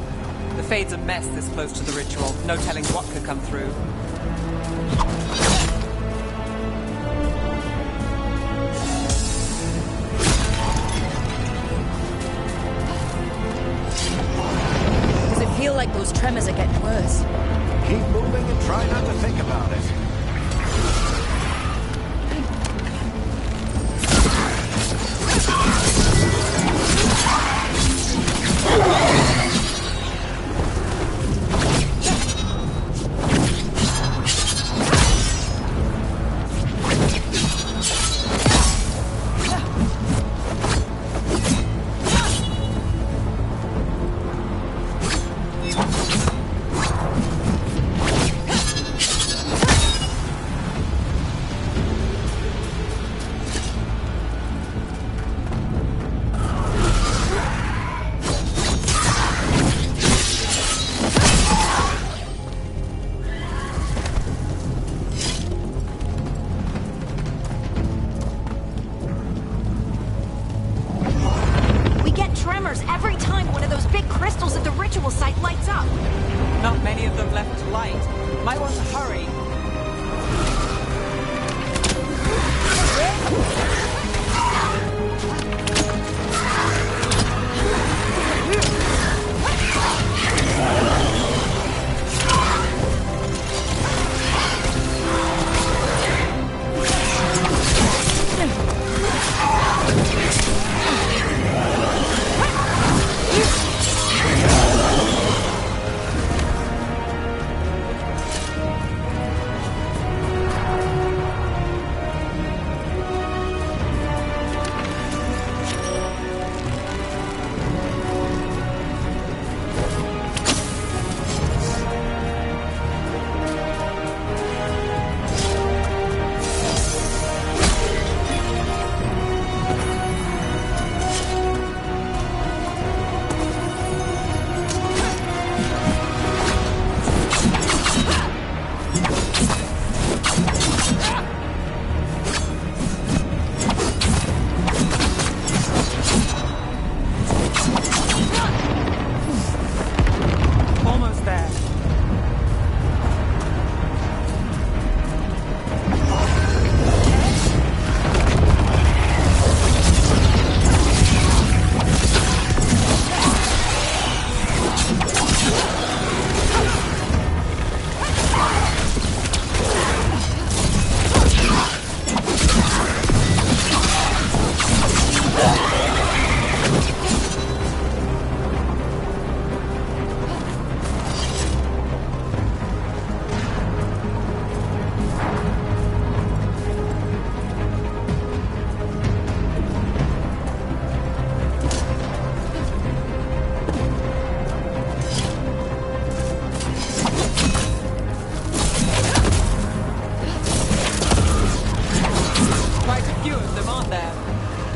The Fade's a mess this close to the ritual. No telling what could come through. Does it feel like those tremors are getting worse? Keep moving and try not to think about it. Every time one of those big crystals at the ritual site lights up. Not many of them left to light. Might want to hurry.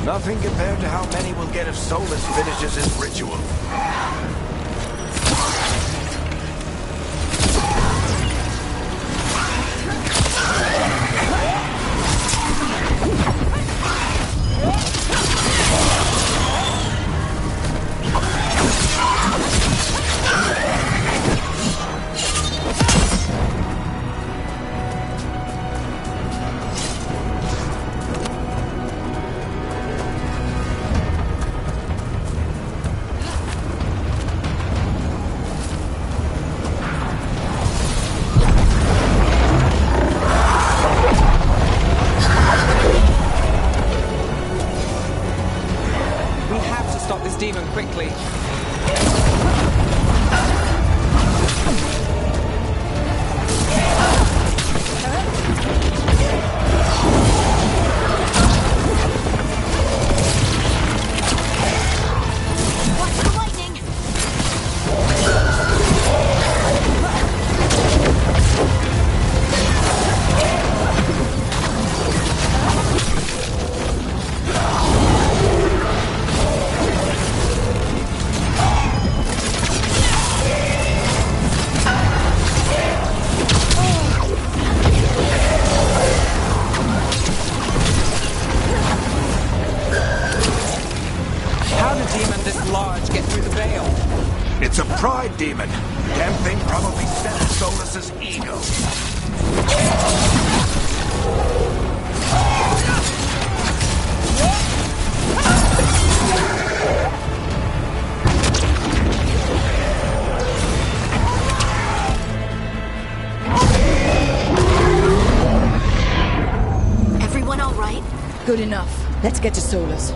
Nothing compared to how many we'll get if Solus finishes his ritual. It's a pride demon. Damn thing probably set Solus's ego. Everyone all right? Good enough. Let's get to Solus.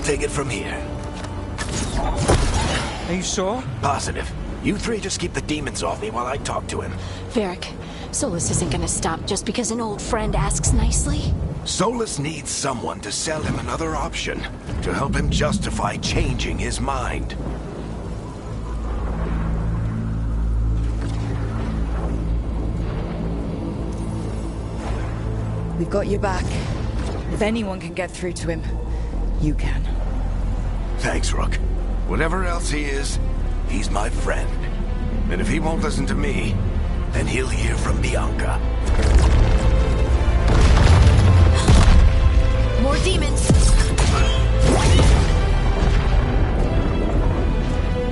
Take it from here. Are you sure? Positive. You three just keep the demons off me while I talk to him. Varric, Solus isn't gonna stop just because an old friend asks nicely. Solus needs someone to sell him another option, to help him justify changing his mind. We've got your back. If anyone can get through to him, you can. Thanks, Rook. Whatever else he is, he's my friend. And if he won't listen to me, then he'll hear from Bianca. More demons!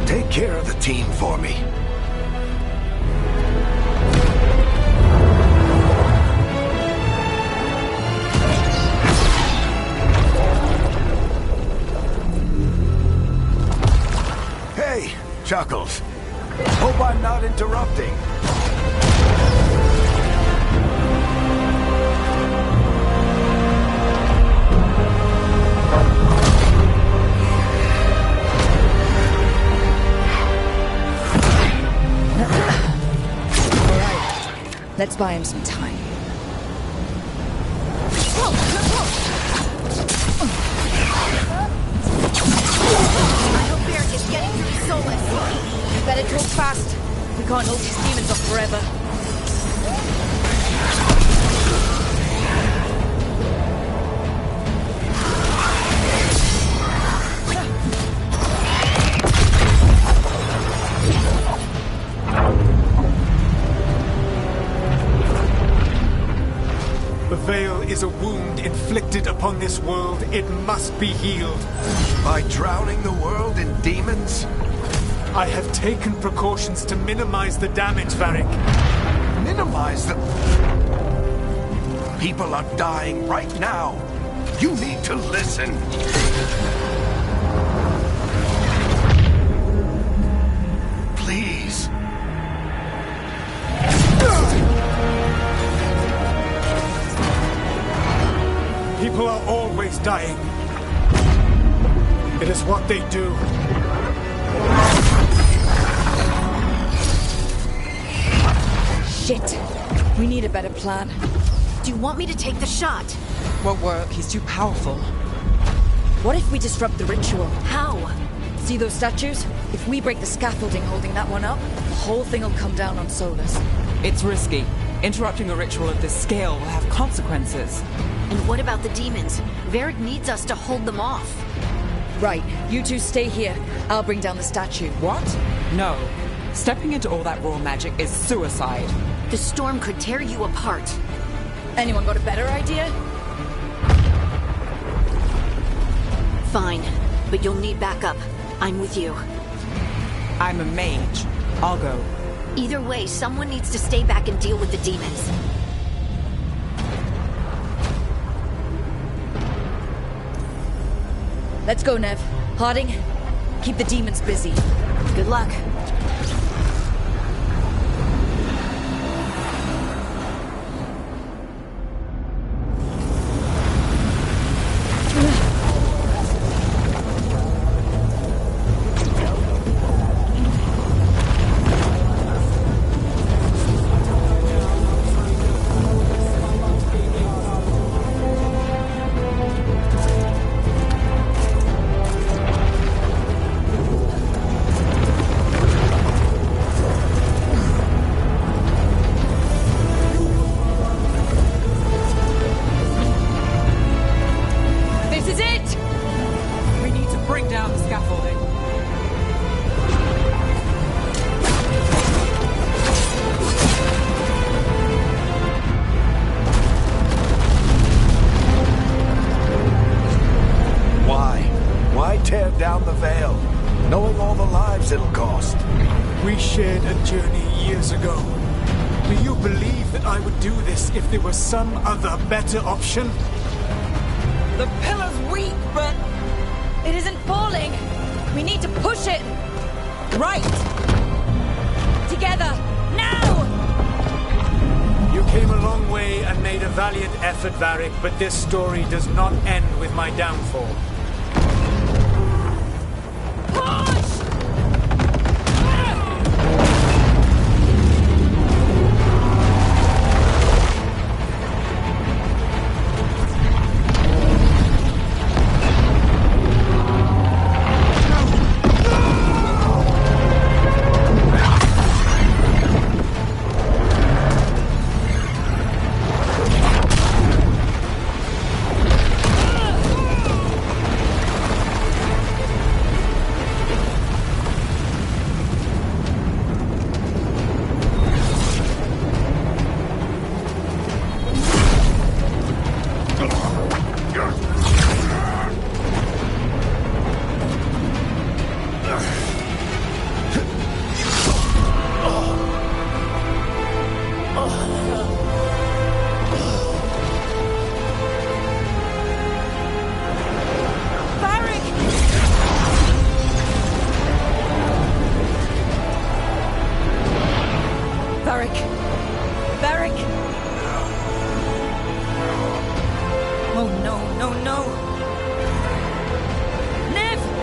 Take care of the team for me. Chuckles. Hope I'm not interrupting. All right. Let's buy him some time. Better talk fast. We can't hold these demons off forever. The veil is a wound inflicted upon this world. It must be healed. By drowning the world in demons? I have taken precautions to minimize the damage, Varric. Minimize the... People are dying right now. You need to listen. Please. People are always dying. It is what they do. Shit. We need a better plan. Do you want me to take the shot? Won't work. He's too powerful. What if we disrupt the ritual? How? See those statues? If we break the scaffolding holding that one up, the whole thing will come down on Solus. It's risky. Interrupting a ritual of this scale will have consequences. And what about the demons? Varric needs us to hold them off. Right. You two stay here. I'll bring down the statue. What? No. Stepping into all that raw magic is suicide. The storm could tear you apart. Anyone got a better idea? Fine, but you'll need backup. I'm with you. I'm a mage. I'll go. Either way, someone needs to stay back and deal with the demons. Let's go, Nev. Harding, keep the demons busy. Good luck. lives it'll cost. We shared a journey years ago. Do you believe that I would do this if there was some other better option? The pillar's weak, but It isn't falling. We need to push it. right. Together. Now! You came a long way and made a valiant effort, Varric, but this story does not end with my downfall. Varric! Oh no, no, no! Niv!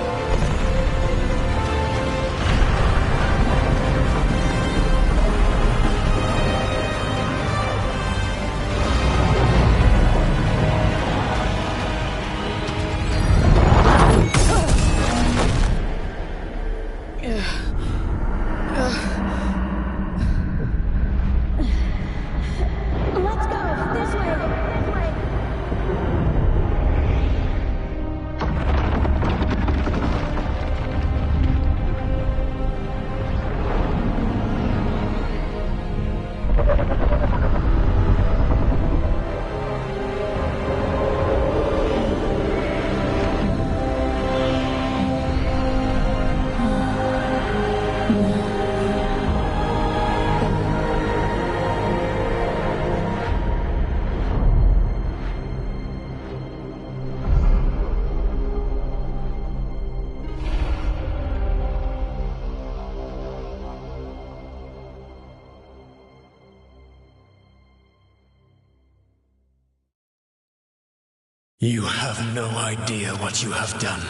You have no idea what you have done.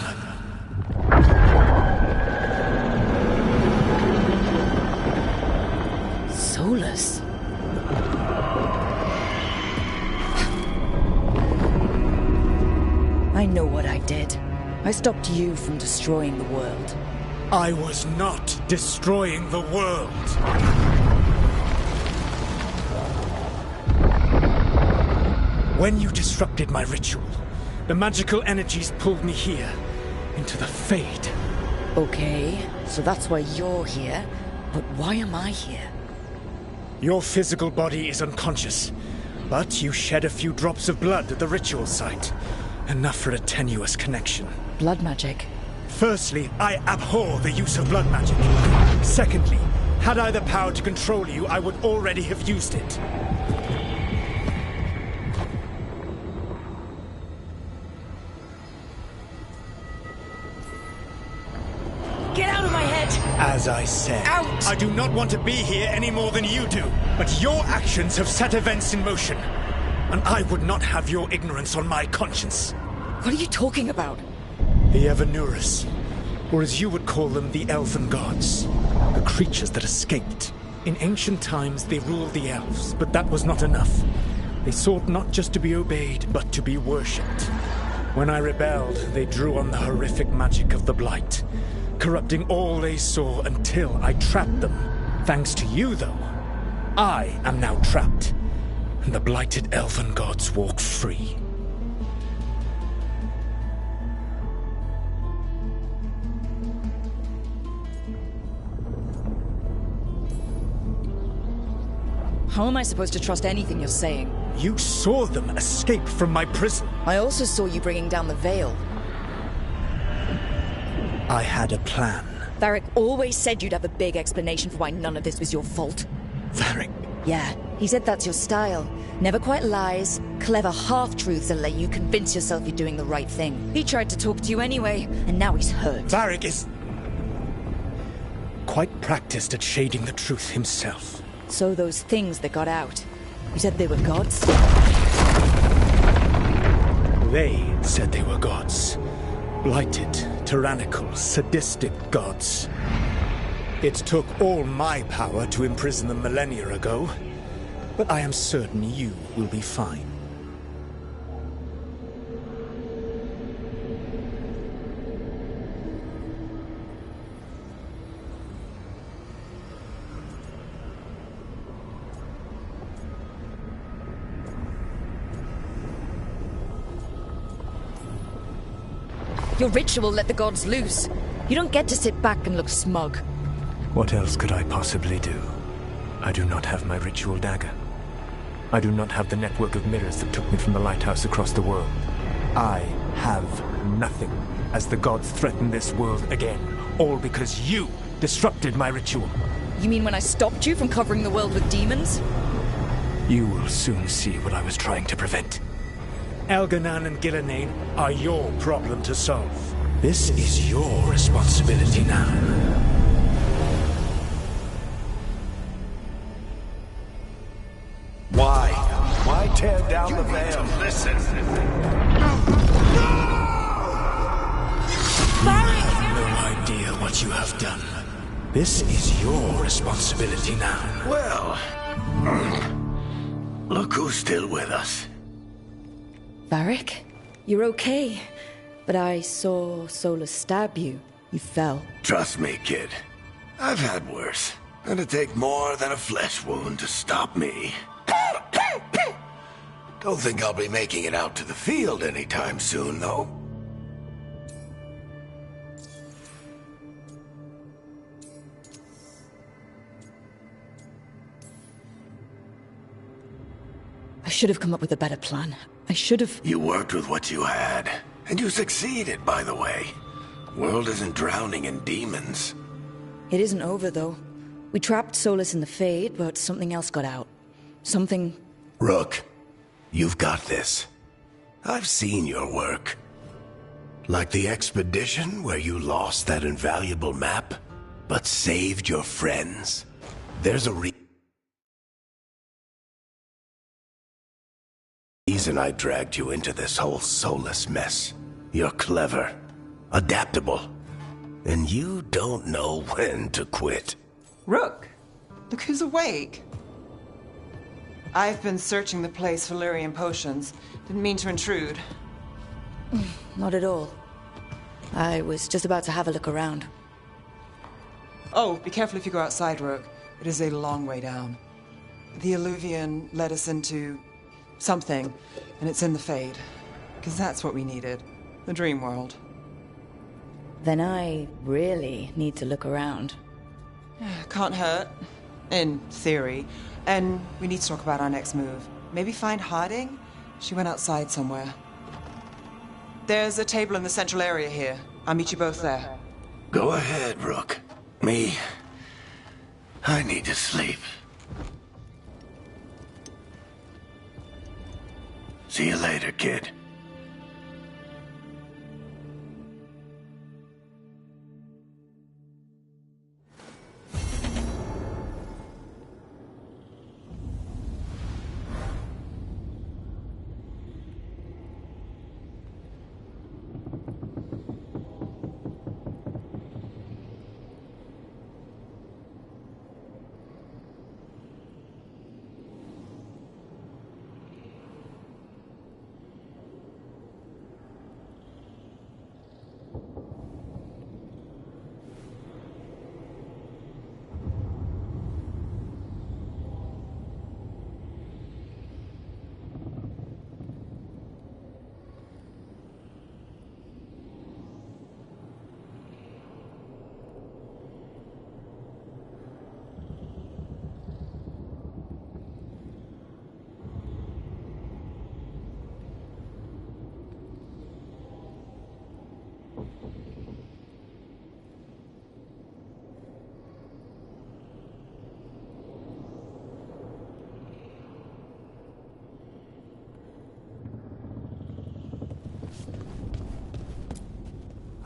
Solus? I know what I did. I stopped you from destroying the world. I was not destroying the world. When you disrupted my ritual, the magical energies pulled me here, into the Fade. Okay, so that's why you're here. But why am I here? Your physical body is unconscious, but you shed a few drops of blood at the ritual site. Enough for a tenuous connection. Blood magic? Firstly, I abhor the use of blood magic. Secondly, had I the power to control you, I would already have used it. Get out of my head! As I said, Out! I do not want to be here any more than you do. But your actions have set events in motion. And I would not have your ignorance on my conscience. What are you talking about? The Evanurus, or as you would call them, the Elven Gods. The creatures that escaped. In ancient times, they ruled the elves, but that was not enough. They sought not just to be obeyed, but to be worshipped. When I rebelled, they drew on the horrific magic of the Blight, corrupting all they saw until I trapped them. Thanks to you, though, I am now trapped, and the blighted Elven Gods walk free. How am I supposed to trust anything you're saying? You saw them escape from my prison. I also saw you bringing down the veil. I had a plan. Varric always said you'd have a big explanation for why none of this was your fault. Varric? Yeah, he said that's your style. Never quite lies, clever half-truths that let you convince yourself you're doing the right thing. He tried to talk to you anyway, and now he's hurt. Varric is quite practiced at shading the truth himself. So those things that got out, you said they were gods? They said they were gods. Blighted, tyrannical, sadistic gods. It took all my power to imprison them millennia ago, but I am certain you will be fine. Your ritual let the gods loose. You don't get to sit back and look smug. What else could I possibly do? I do not have my ritual dagger. I do not have the network of mirrors that took me from the lighthouse across the world. I have nothing as the gods threaten this world again, all because you disrupted my ritual. You mean when I stopped you from covering the world with demons? You will soon see what I was trying to prevent. Elganan and Gillenane are your problem to solve. This is your responsibility now. Why tear down the veil? Listen. No idea what you have done. This is your responsibility now. Well, look who's still with us. Varric, you're okay. But I saw Solus stab you. You fell. Trust me, kid. I've had worse. It'd take more than a flesh wound to stop me. Don't think I'll be making it out to the field anytime soon, though. I should have come up with a better plan. I should have... You worked with what you had. And you succeeded, by the way. World isn't drowning in demons. It isn't over, though. We trapped Solus in the Fade, but something else got out. Something... Rook, you've got this. I've seen your work. Like the expedition where you lost that invaluable map, but saved your friends. There's a reason I dragged you into this whole Solus mess. You're clever, adaptable, and you don't know when to quit. Rook, look who's awake. I've been searching the place for Lyrian potions. Didn't mean to intrude. Not at all. I was just about to have a look around. Oh, be careful if you go outside, Rook. It is a long way down. The Illuvian led us into something, and it's in the Fade. Because that's what we needed. The dream world. Then I really need to look around. Can't hurt. In theory. And we need to talk about our next move. Maybe find Harding? She went outside somewhere. There's a table in the central area here. I'll meet you both there. Go ahead, Rook. Me, I need to sleep. See you later, kid.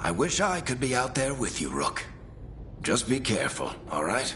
I wish I could be out there with you, Rook. Just be careful, all right?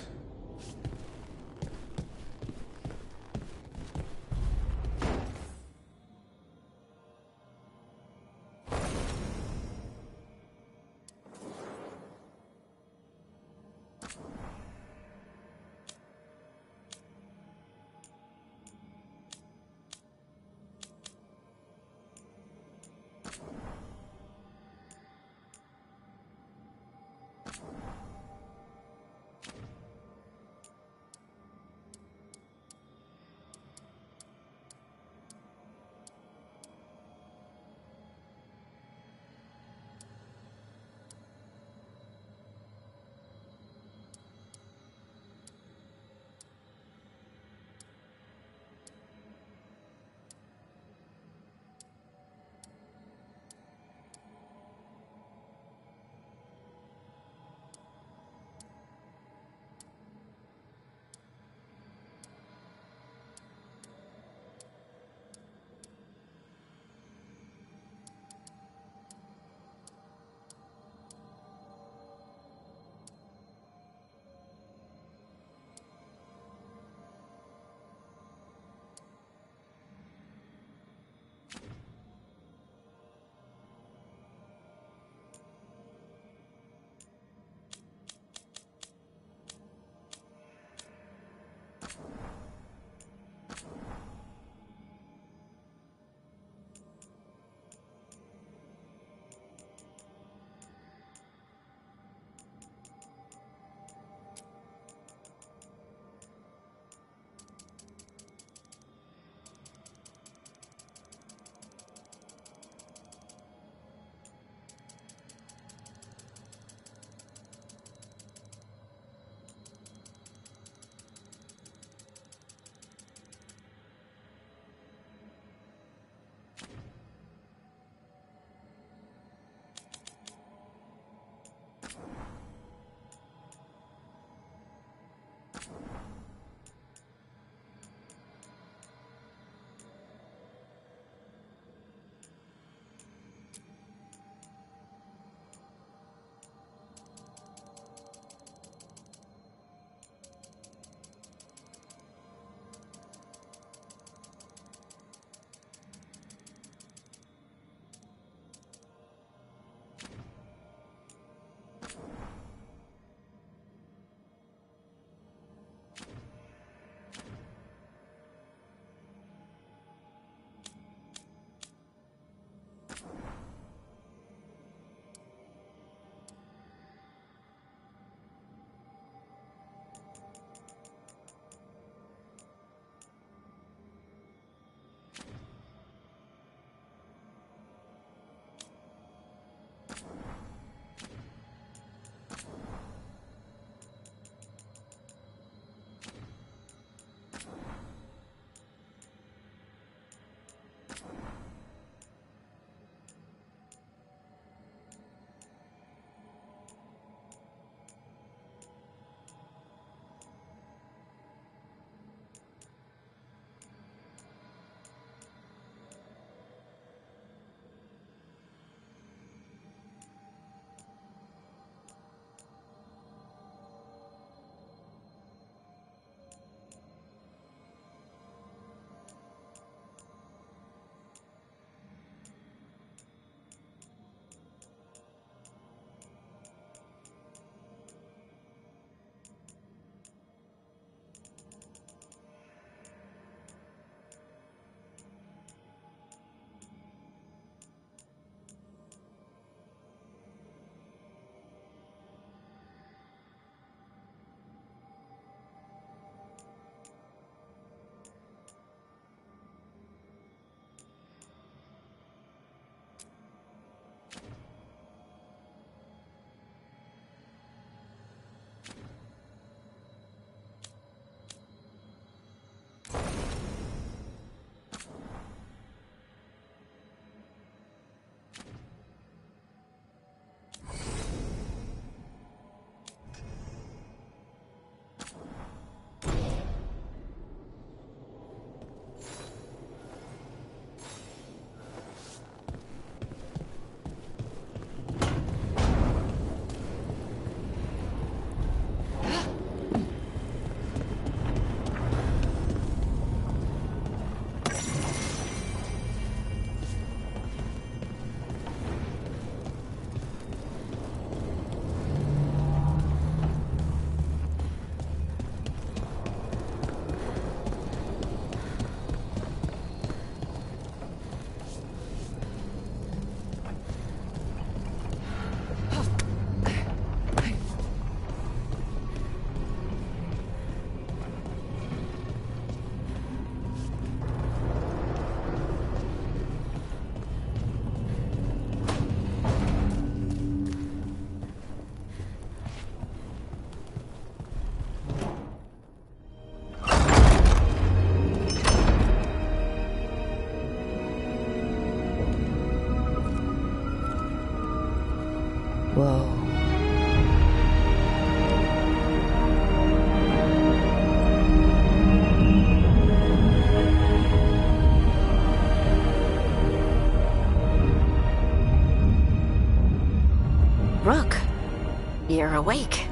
are awake.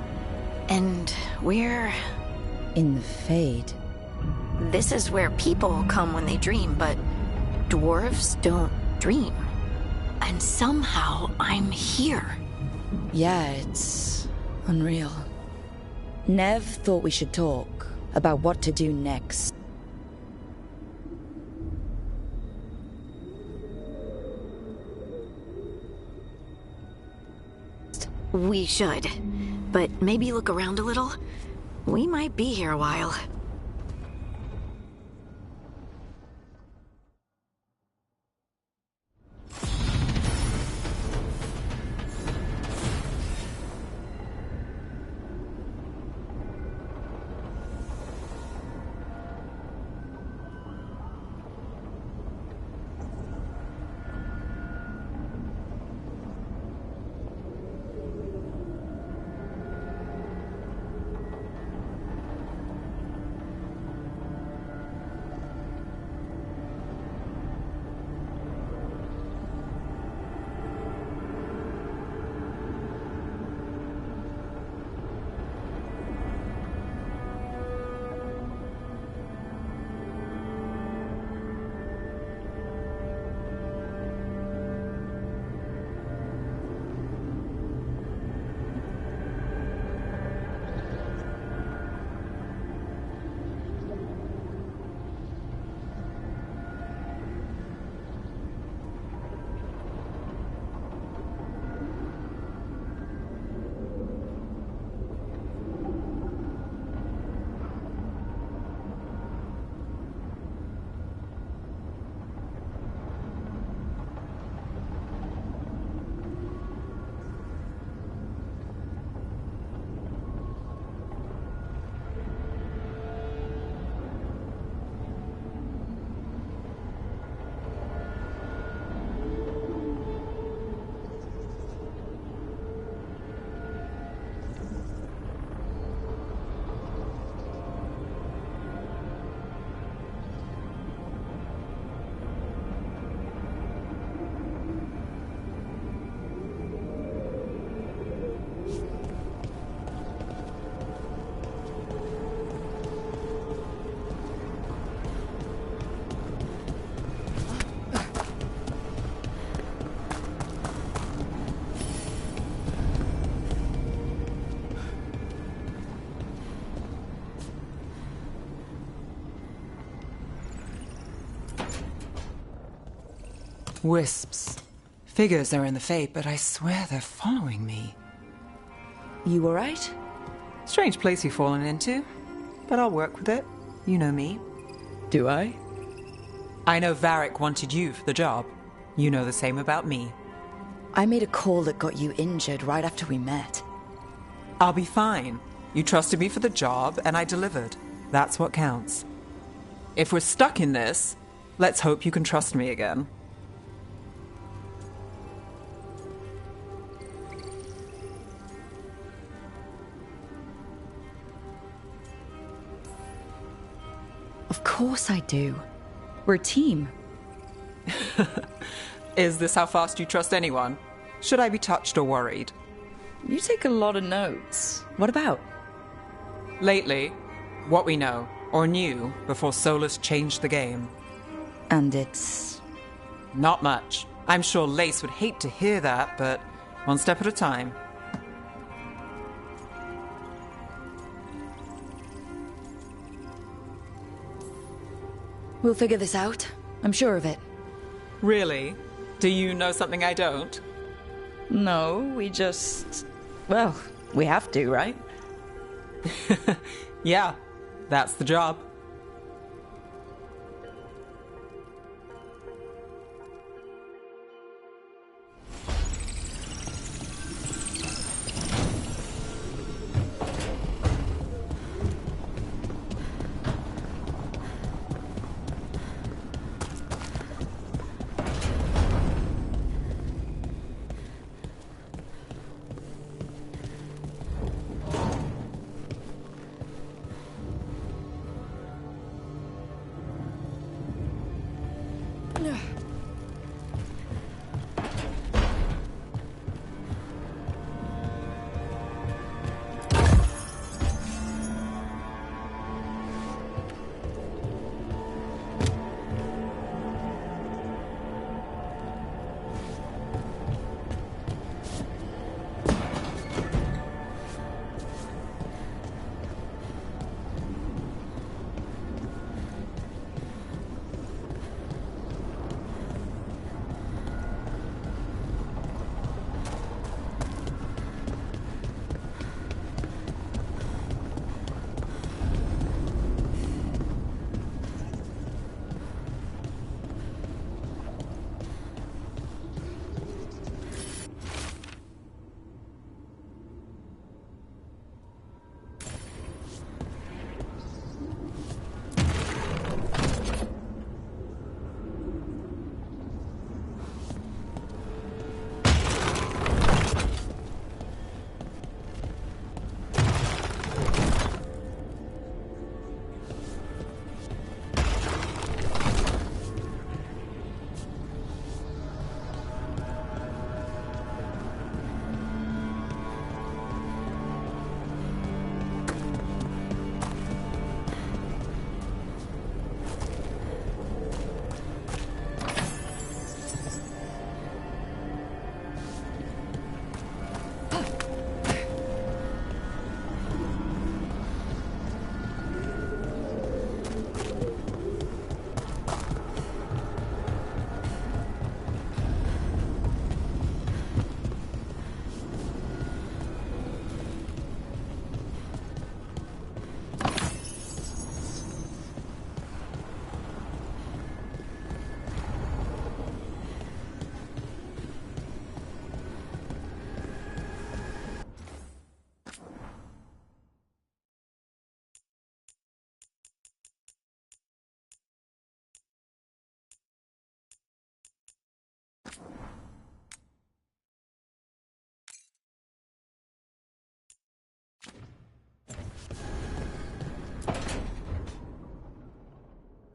And we're... In the Fade. This is where people come when they dream, but dwarves don't dream. And somehow I'm here. Yeah, it's unreal. Nev thought we should talk about what to do next. We should. But maybe look around a little. We might be here a while. Wisps. Figures are in the Fate, but I swear they're following me. You alright? Strange place you've fallen into, but I'll work with it. You know me. Do I? I know Varric wanted you for the job. You know the same about me. I made a call that got you injured right after we met. I'll be fine. You trusted me for the job, and I delivered. That's what counts. If we're stuck in this, let's hope you can trust me again. Of course I do. We're a team. Is this how fast you trust anyone? Should I be touched or worried? You take a lot of notes. What about? Lately, what we know, or knew, before Solus changed the game. And it's... Not much. I'm sure Lace would hate to hear that, but one step at a time. We'll figure this out. I'm sure of it. Really? Do you know something I don't? No, we just... Well, we have to, right? Yeah, that's the job.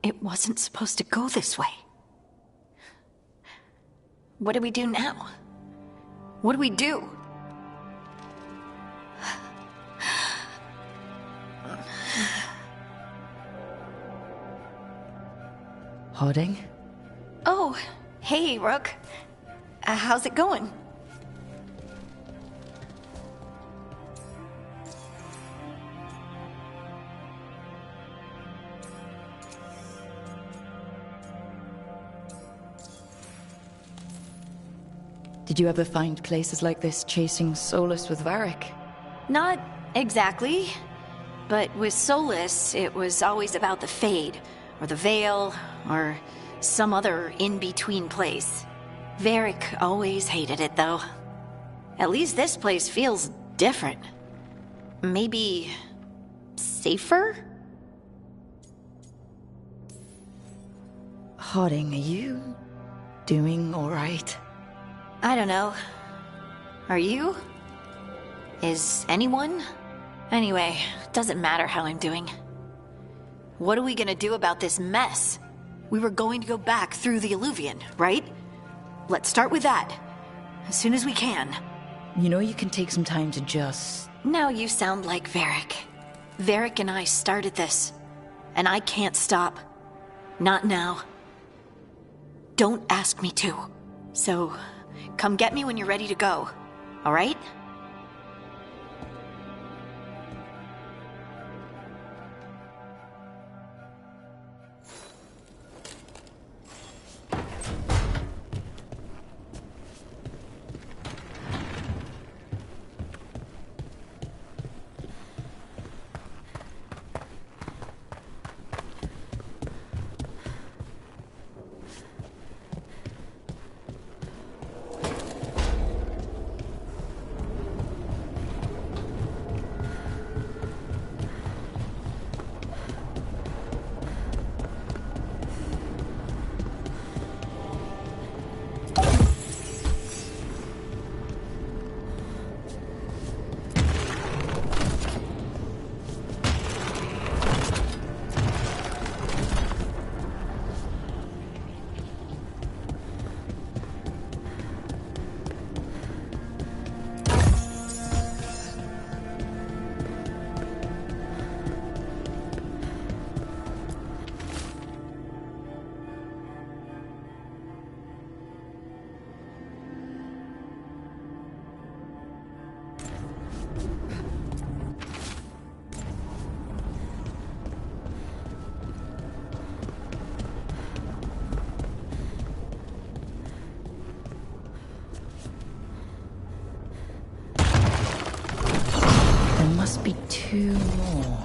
It wasn't supposed to go this way. What do we do now? What do we do? Harding? Oh, hey, Rook. How's it going? Did you ever find places like this chasing Solus with Varric? Not exactly. But with Solus, it was always about the Fade, or the Veil, or some other in-between place. Varric always hated it, though. At least this place feels different. Maybe safer? Harding, are you doing all right? I don't know. Are you? Is anyone? Anyway, doesn't matter how I'm doing. What are we gonna do about this mess? We were going to go back through the Illuvian, right? Let's start with that. As soon as we can. You know you can take some time to just... Now you sound like Varric. Varric and I started this. And I can't stop. Not now. Don't ask me to. So, come get me when you're ready to go. Alright? Must be two more.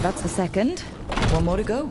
That's the second. One more to go.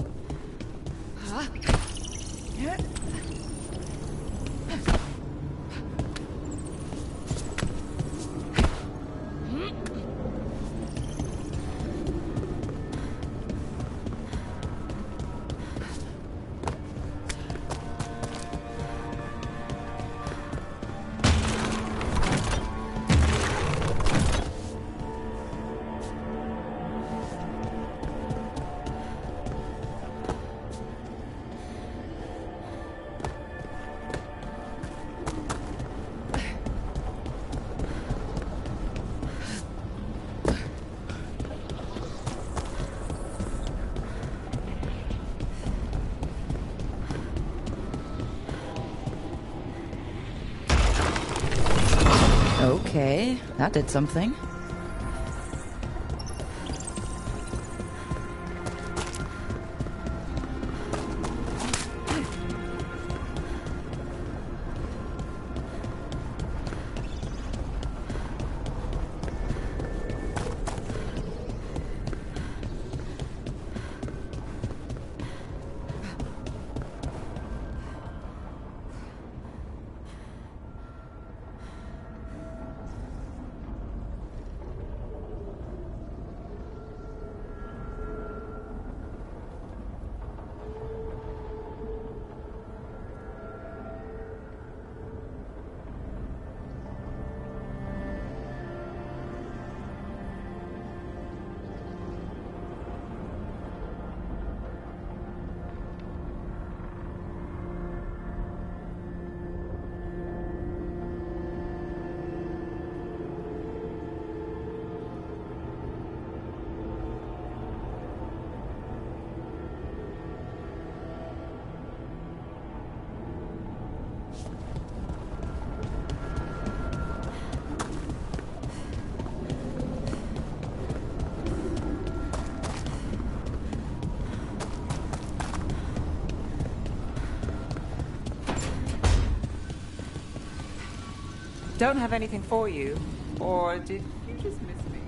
Okay, that did something. Don't have anything for you. Or did you just miss me?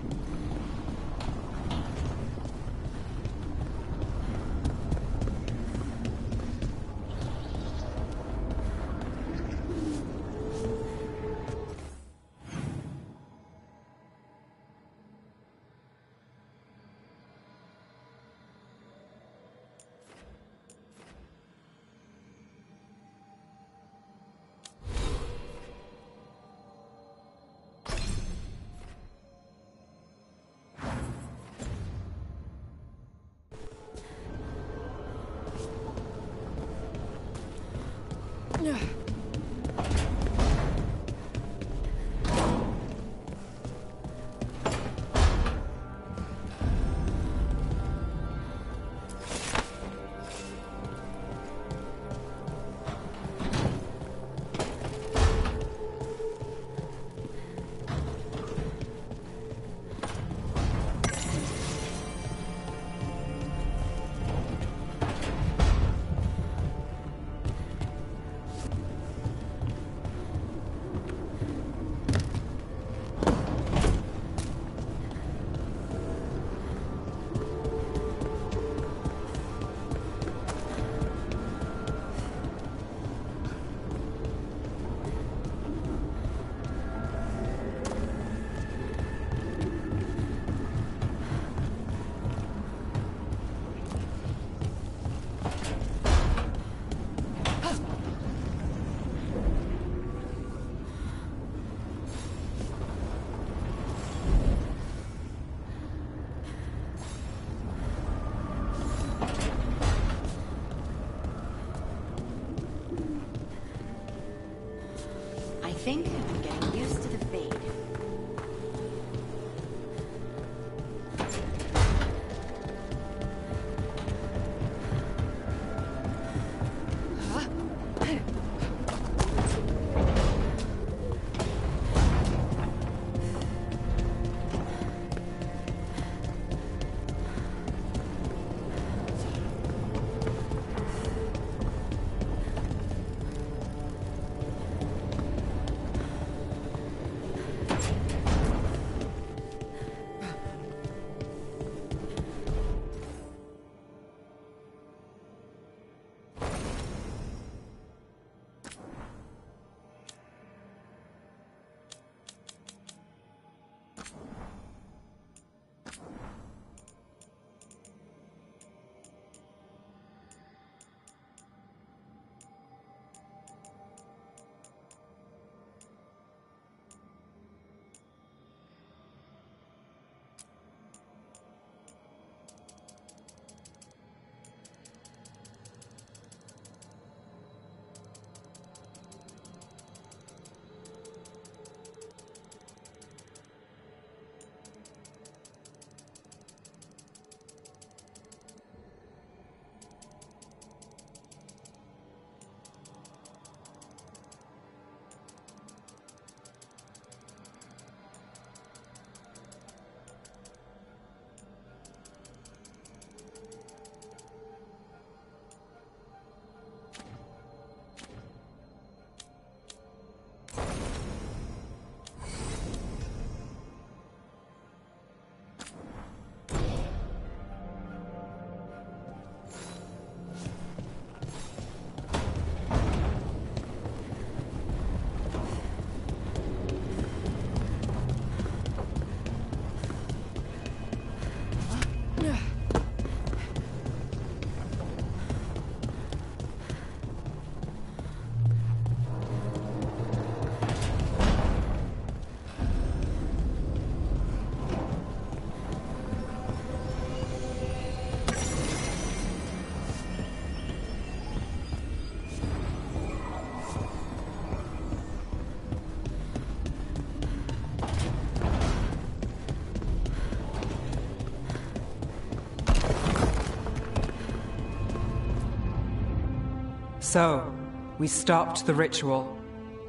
So, we stopped the ritual.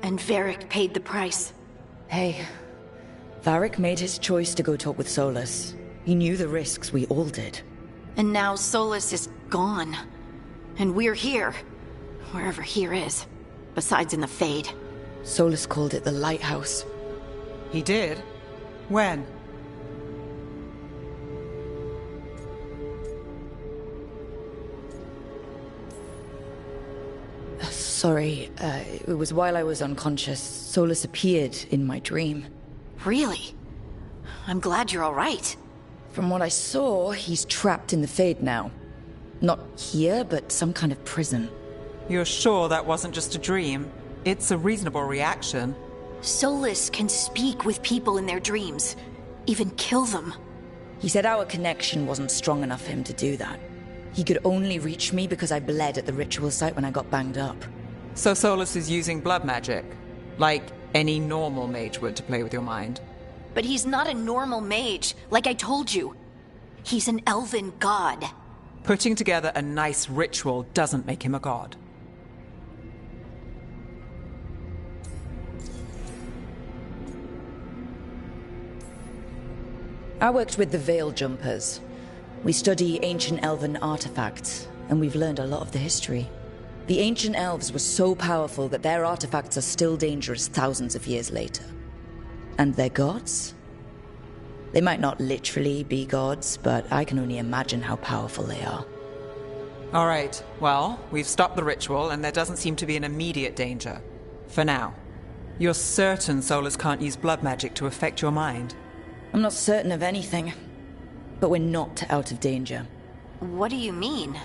And Varric paid the price. Hey, Varric made his choice to go talk with Solus. He knew the risks, we all did. And now Solus is gone. And we're here. Wherever here is. Besides in the Fade. Solus called it the Lighthouse. He did? When? Sorry, it was while I was unconscious. Solus appeared in my dream. Really? I'm glad you're all right. From what I saw, he's trapped in the Fade now. Not here, but some kind of prison. You're sure that wasn't just a dream? It's a reasonable reaction. Solus can speak with people in their dreams. Even kill them. He said our connection wasn't strong enough for him to do that. He could only reach me because I bled at the ritual site when I got banged up. So Solus is using blood magic? Like any normal mage would to play with your mind? But he's not a normal mage, like I told you. He's an elven god. Putting together a nice ritual doesn't make him a god. I worked with the Veil Jumpers. We study ancient elven artifacts, and we've learned a lot of the history. The ancient elves were so powerful that their artifacts are still dangerous thousands of years later. And their gods? They might not literally be gods, but I can only imagine how powerful they are. All right, well, we've stopped the ritual, and there doesn't seem to be an immediate danger. For now. You're certain Solus can't use blood magic to affect your mind? I'm not certain of anything, but we're not out of danger. What do you mean?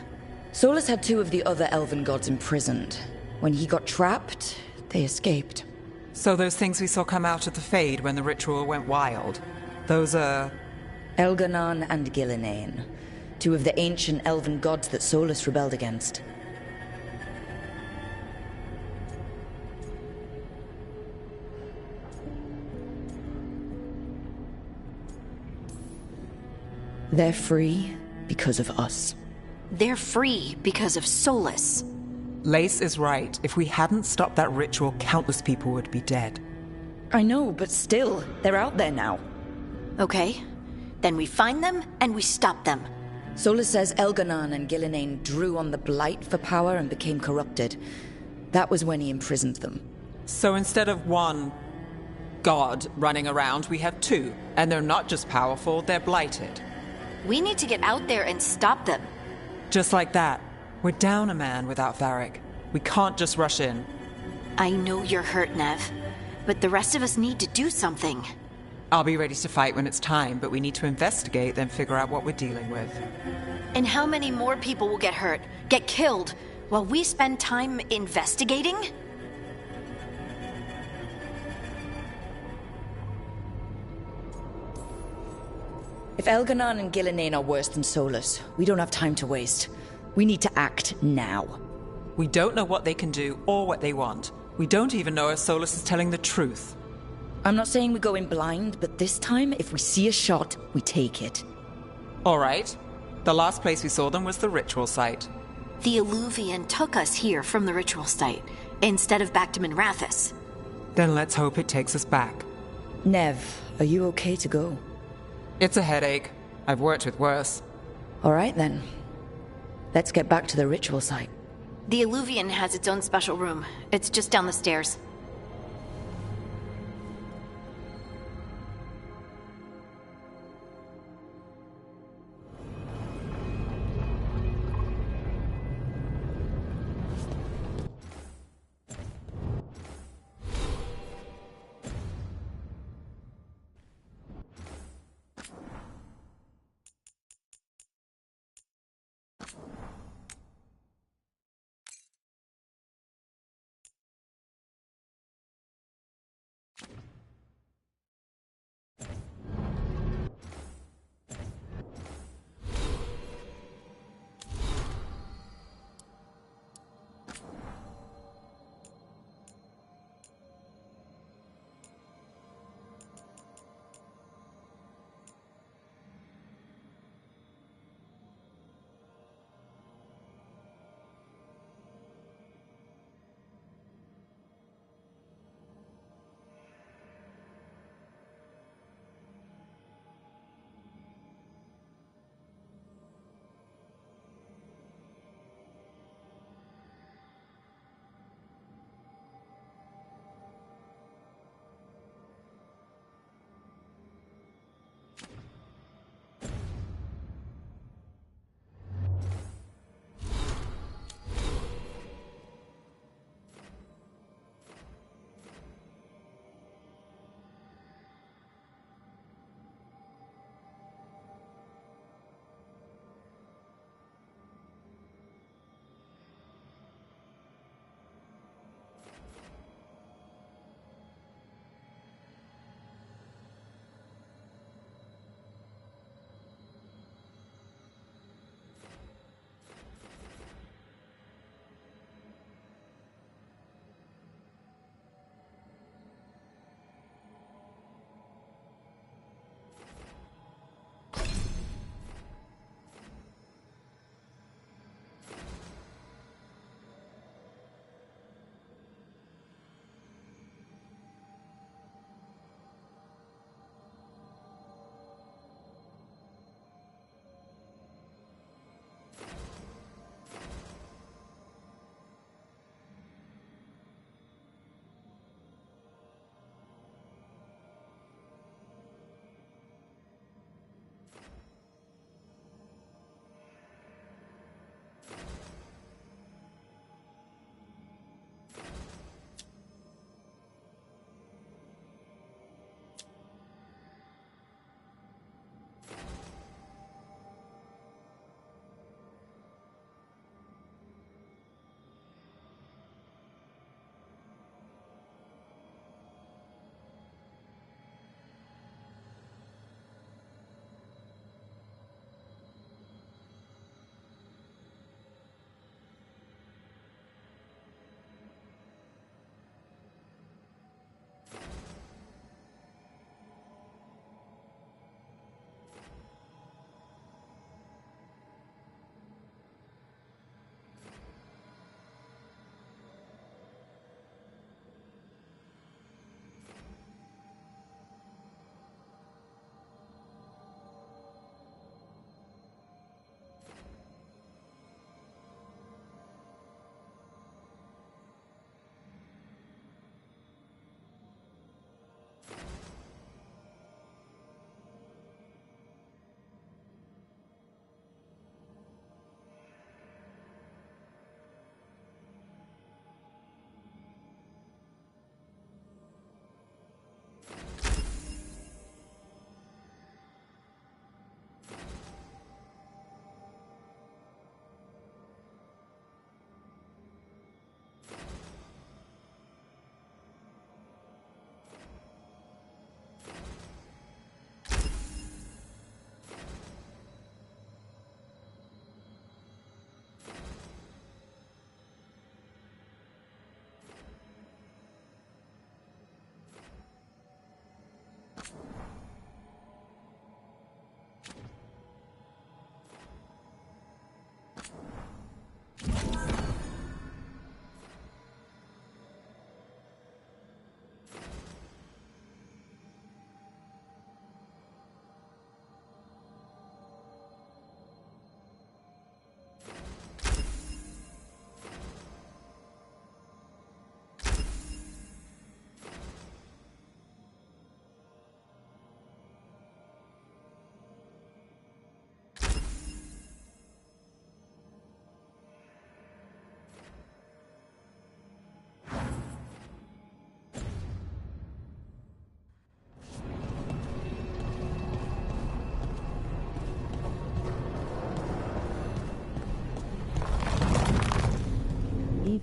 Solus had two of the other elven gods imprisoned. When he got trapped, they escaped. So those things we saw come out of the Fade when the ritual went wild, those are... Elganon and Gillinane, two of the ancient elven gods that Solus rebelled against. They're free because of us. They're free because of Solus. Lace is right. If we hadn't stopped that ritual, countless people would be dead. I know, but still, they're out there now. Okay. Then we find them, and we stop them. Solus says Elganon and Gillinane drew on the Blight for power and became corrupted. That was when he imprisoned them. So instead of one god running around, we have two. And they're not just powerful, they're blighted. We need to get out there and stop them. Just like that. We're down a man without Varric. We can't just rush in. I know you're hurt, Nev. But the rest of us need to do something. I'll be ready to fight when it's time, but we need to investigate, then figure out what we're dealing with. And how many more people will get hurt, get killed, while we spend time investigating? If Elganon and Gillinane are worse than Solus, we don't have time to waste. We need to act now. We don't know what they can do or what they want. We don't even know if Solus is telling the truth. I'm not saying we go in blind, but this time, if we see a shot, we take it. All right. The last place we saw them was the ritual site. The Illuvian took us here from the ritual site, instead of back to Minrathous. Then let's hope it takes us back. Nev, are you okay to go? It's a headache. I've worked with worse. All right, then. Let's get back to the ritual site. The Illuvian has its own special room. It's just down the stairs.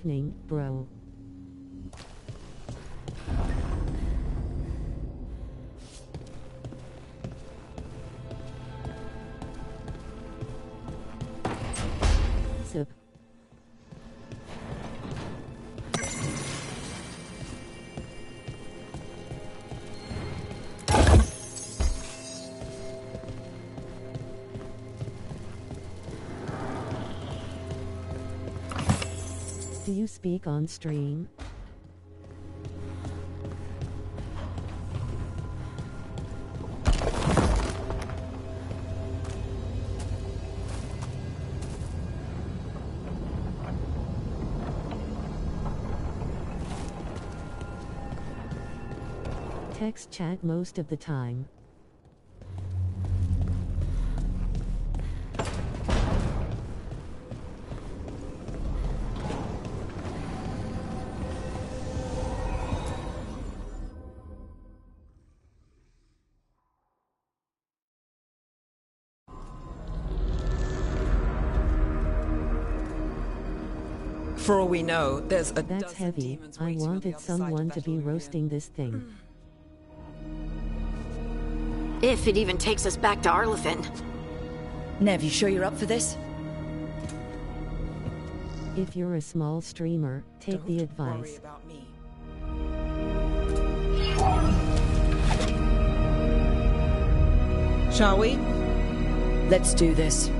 evening, bro. Sup. Do you speak on stream? Text chat most of the time. For all we know, there's a That's heavy. I wanted someone to be roasting this thing. If it even takes us back to Arlethan. Nev, you sure you're up for this? If you're a small streamer, take the advice. About me. Shall we? Let's do this.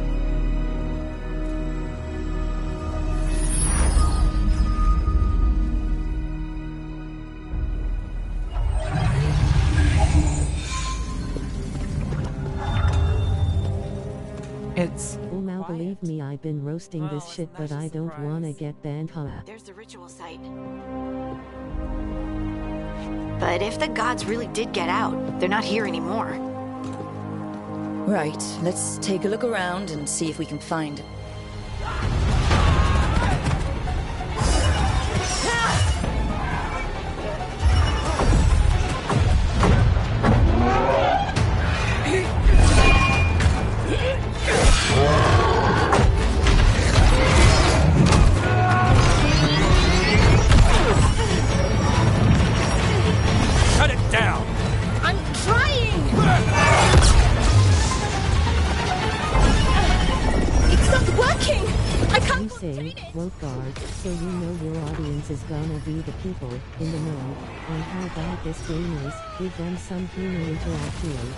Now believe me, I've been roasting this shit, but I don't wanna get banned, huh? There's the ritual site. But if the gods really did get out, they're not here anymore. Right, let's take a look around and see if we can find... WokeGuard, so you know your audience is gonna be the people in the know on how bad this game is. Give them some human interaction.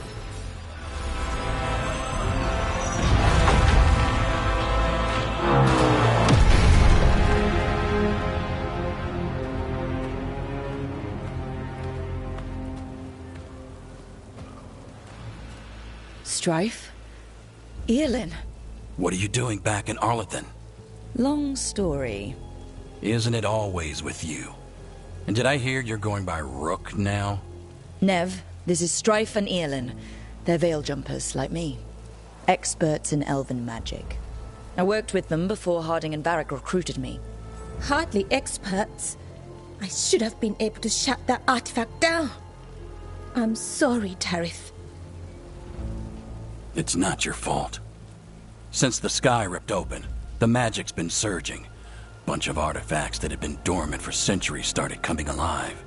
Strife? Earlin? What are you doing back in Arlethan? Long story. Isn't it always with you? And did I hear you're going by Rook now? Nev, this is Strife and Earlin. They're veil jumpers, like me. Experts in elven magic. I worked with them before Harding and Varric recruited me. Hardly experts. I should have been able to shut that artifact down. I'm sorry, Tarith. It's not your fault. Since the sky ripped open, the magic's been surging. Bunch of artifacts that had been dormant for centuries started coming alive.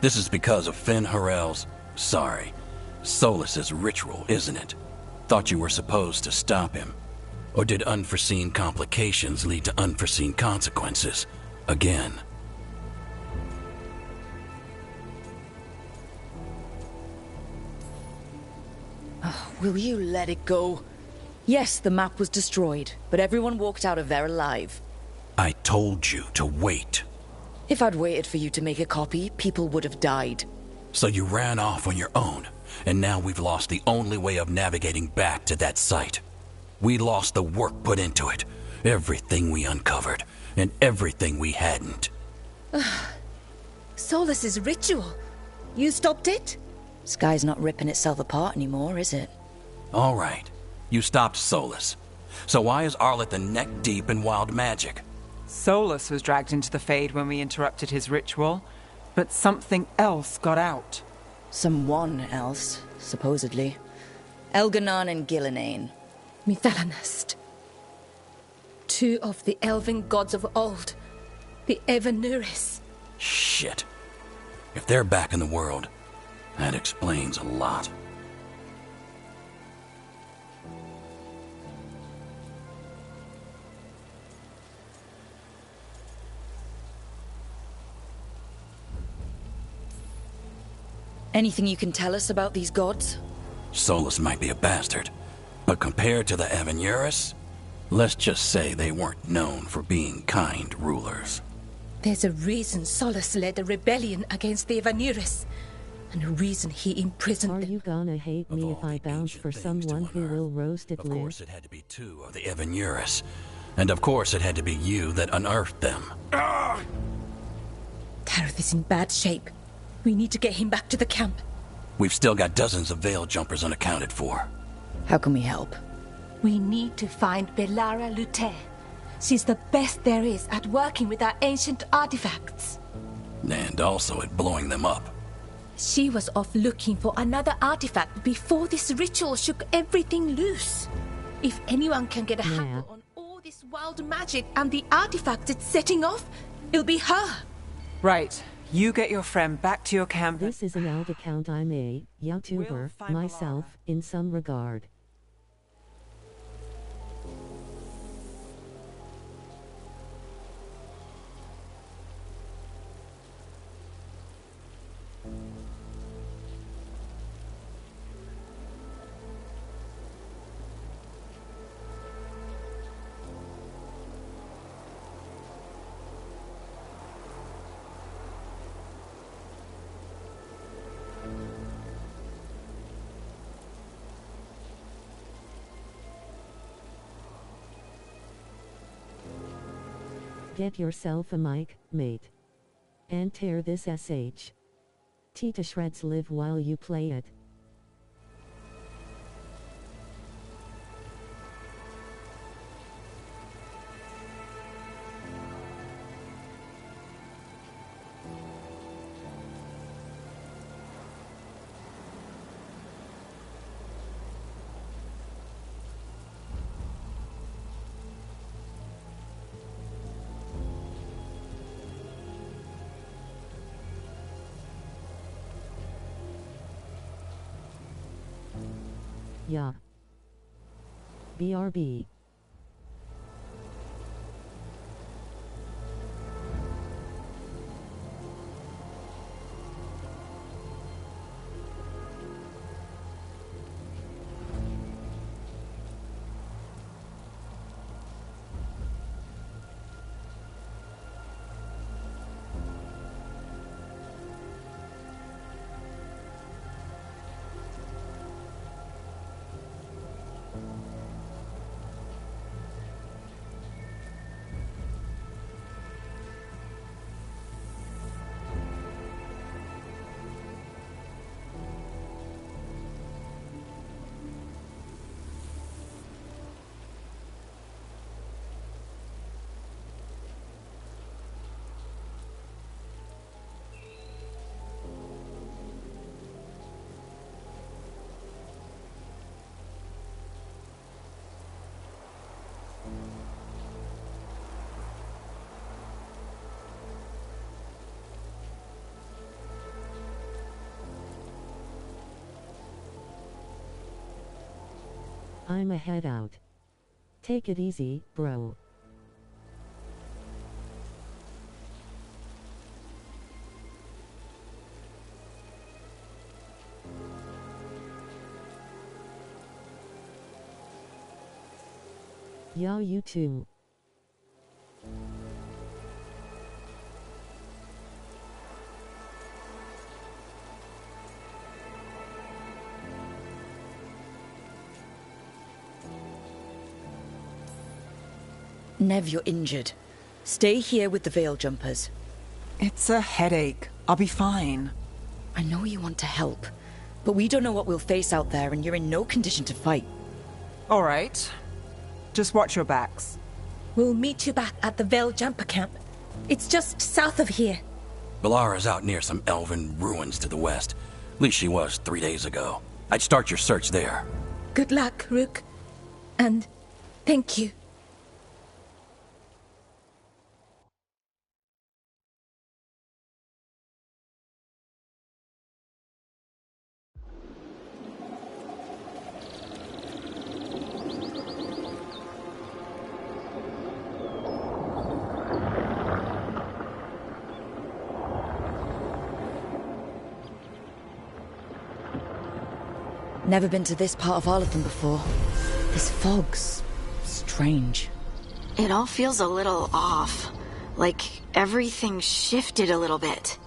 This is because of Finn Harel's... Solus's ritual, isn't it? Thought you were supposed to stop him. Or did unforeseen complications lead to unforeseen consequences? Again. Oh, will you let it go? Yes, the map was destroyed, but everyone walked out of there alive. I told you to wait. If I'd waited for you to make a copy, people would have died. So you ran off on your own, and now we've lost the only way of navigating back to that site. We lost the work put into it, everything we uncovered, and everything we hadn't. Solus's ritual. You stopped it? Sky's not ripping itself apart anymore, is it? All right. You stopped Solus. So why is Arlethan neck deep in wild magic? Solus was dragged into the Fade when we interrupted his ritual, but something else got out. Someone else, supposedly. Elganon and Gillinane. Mithalanast. Two of the elven gods of old. The Evanuris. Shit. If they're back in the world, that explains a lot. Anything you can tell us about these gods? Solus might be a bastard, but compared to the Evanuris, let's just say they weren't known for being kind rulers. There's a reason Solus led a rebellion against the Evanuris, and a reason he imprisoned them. Are you gonna hate me if I bounce for someone who will roast it, Of course it had to be two of the Evanuris, and of course it had to be you that unearthed them. Tareth is in bad shape. We need to get him back to the camp. We've still got dozens of veil jumpers unaccounted for. How can we help? We need to find Belara Lute. She's the best there is at working with our ancient artifacts. And also at blowing them up. She was off looking for another artifact before this ritual shook everything loose. If anyone can get a handle on all this wild magic and the artifacts it's setting off, it'll be her. Right. You get your friend back to your camp. This is an old account. I'm a YouTuber myself, in some regard. Get yourself a mic, mate. And tear this SH. T to shreds. Live while you play it. Yeah. BRB. I'm a head out. Take it easy, bro. Yo, you too. Nev, you're injured. Stay here with the veil jumpers. It's a headache. I'll be fine. I know you want to help, but we don't know what we'll face out there, and you're in no condition to fight. All right. Just watch your backs. We'll meet you back at the Veil Jumper camp. It's just south of here. Belara's out near some elven ruins to the west. At least she was 3 days ago. I'd start your search there. Good luck, Rook. And thank you. Never been to this part of Arlathan before. This fog's strange. It all feels a little off. Like everything shifted a little bit.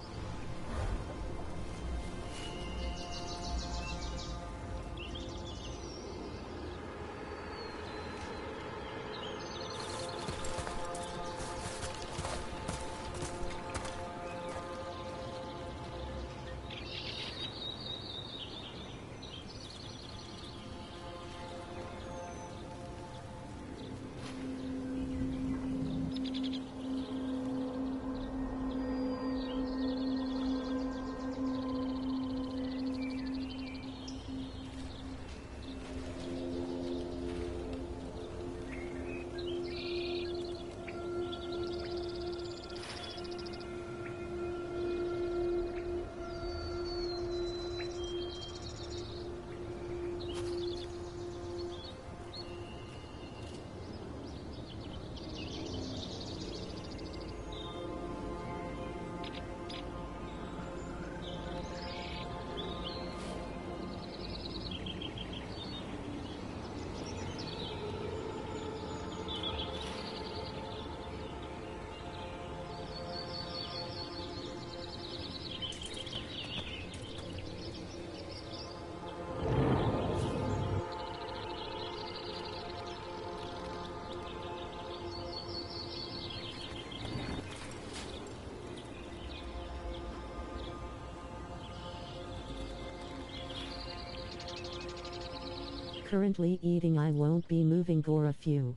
Currently eating. I won't be moving for a few.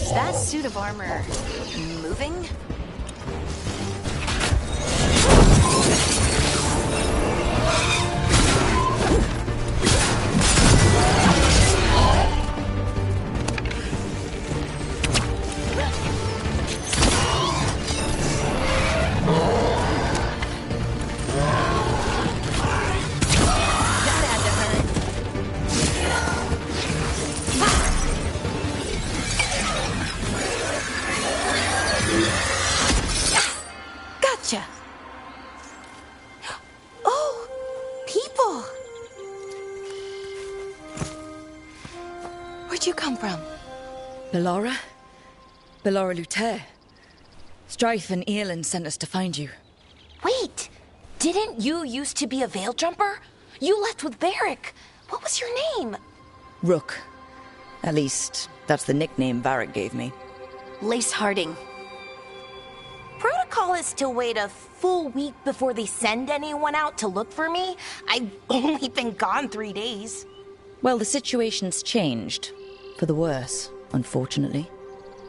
Is that suit of armor moving? Gotcha. Oh, people. Where'd you come from? Bellora? Bellora Luther. Strife and Earlin sent us to find you. Wait, didn't you used to be a veil jumper? You left with Varric. What was your name? Rook. At least, that's the nickname Varric gave me. Lace Harding. Protocol is to wait a full week before they send anyone out to look for me. I've only been gone 3 days. Well, the situation's changed. For the worse, unfortunately.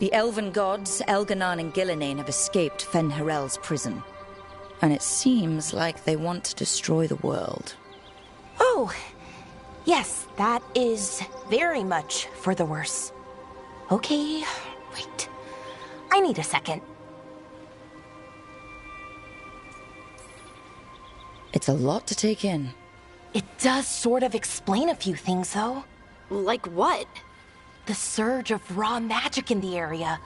The elven gods, Elganon and Gillinane, have escaped Fen'Harel's prison. And it seems like they want to destroy the world. Oh, yes, that is very much for the worse. Okay, wait. I need a second. It's a lot to take in. It does sort of explain a few things, though. Like what? The surge of raw magic in the area.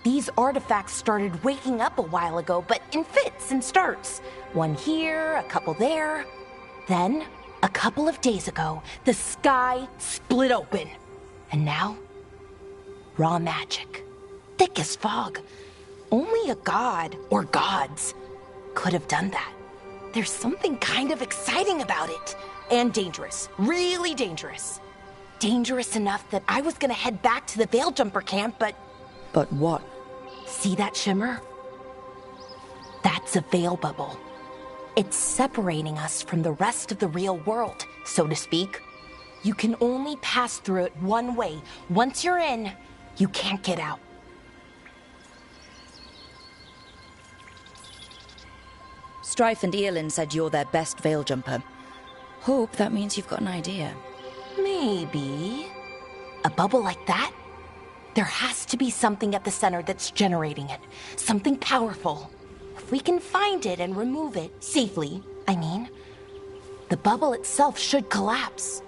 These artifacts started waking up a while ago, but in fits and starts. One here, a couple there. Then, a couple of days ago, the sky split open. And now, raw magic. Thick as fog. Only a god, or gods, could have done that. There's something kind of exciting about it. And dangerous. Really dangerous. Dangerous enough that I was gonna head back to the Veil Jumper camp, but... But what? See that shimmer? That's a veil bubble. It's separating us from the rest of the real world, so to speak. You can only pass through it one way. Once you're in, you can't get out. Strife and Earlin said you're their best veil jumper. Hope that means you've got an idea. Maybe. A bubble like that? There has to be something at the center that's generating it. Something powerful. If we can find it and remove it, safely, I mean, the bubble itself should collapse.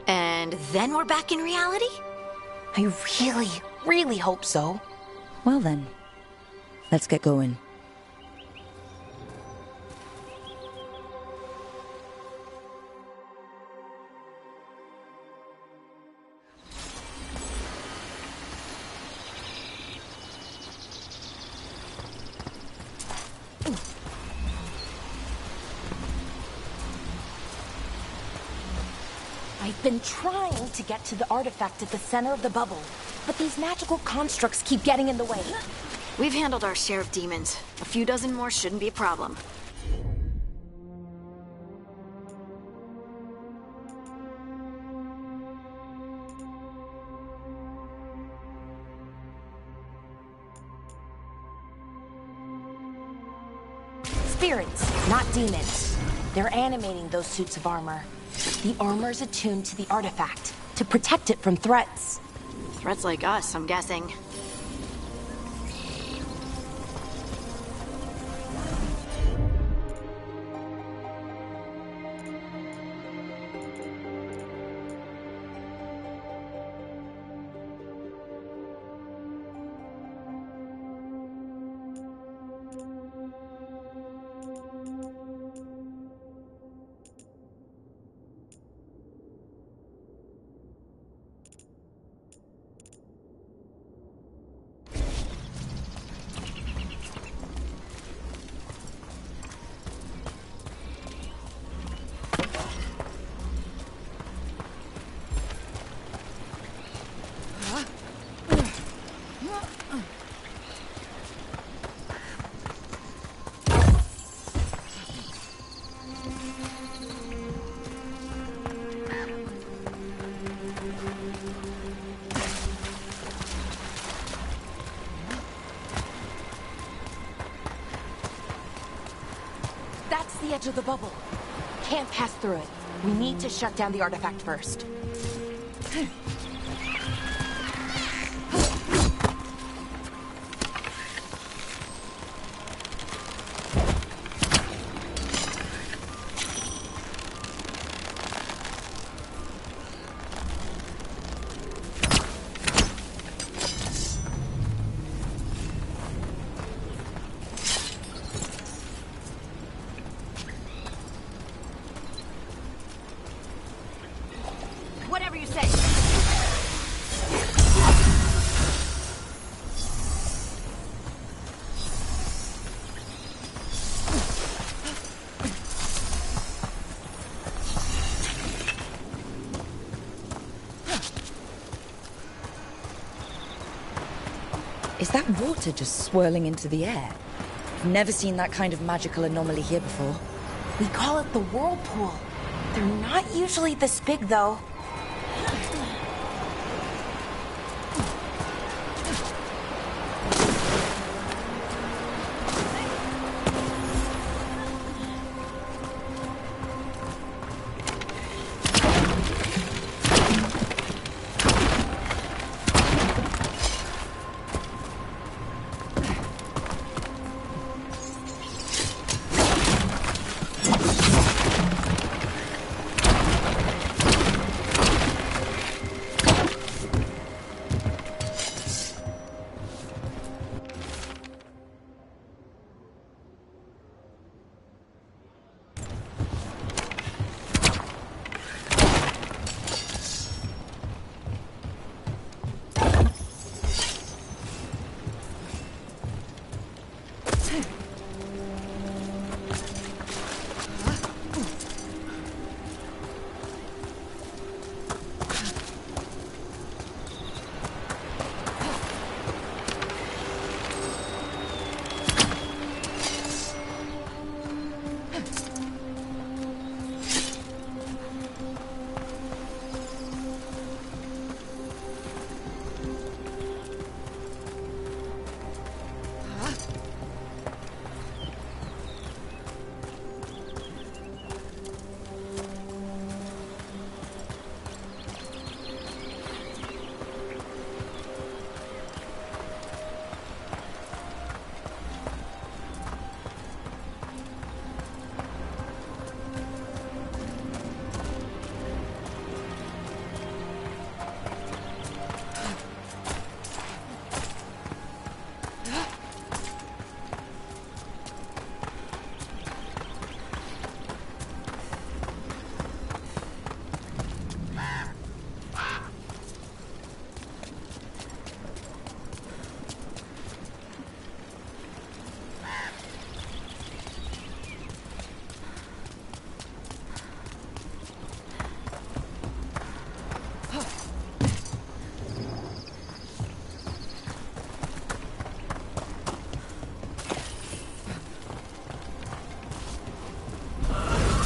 And then we're back in reality? I really, really hope so. Well then, let's get going. I've been trying to get to the artifact at the center of the bubble, but these magical constructs keep getting in the way. We've handled our share of demons. A few dozen more shouldn't be a problem. Spirits, not demons. They're animating those suits of armor. The armor's attuned to the artifact to protect it from threats. Threats like us, I'm guessing. That's the edge of the bubble. Can't pass through it. We need to shut down the artifact first. Whatever you say. Is that water just swirling into the air? I've never seen that kind of magical anomaly here before. We call it the whirlpool. They're not usually this big, though.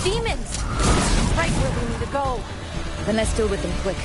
Demons! Right where we need to go. Then let's deal with them quick.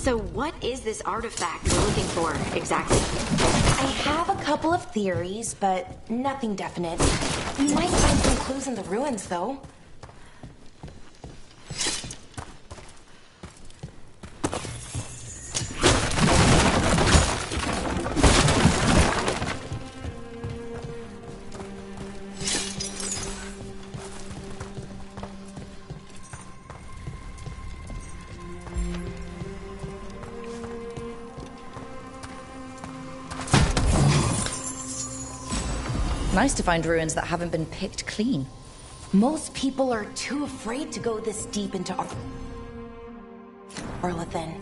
So what is this artifact we're looking for, exactly? I have a couple of theories, but nothing definite. You might find some clues in the ruins, though. Nice to find ruins that haven't been picked clean. Most people are too afraid to go this deep into Arlathan.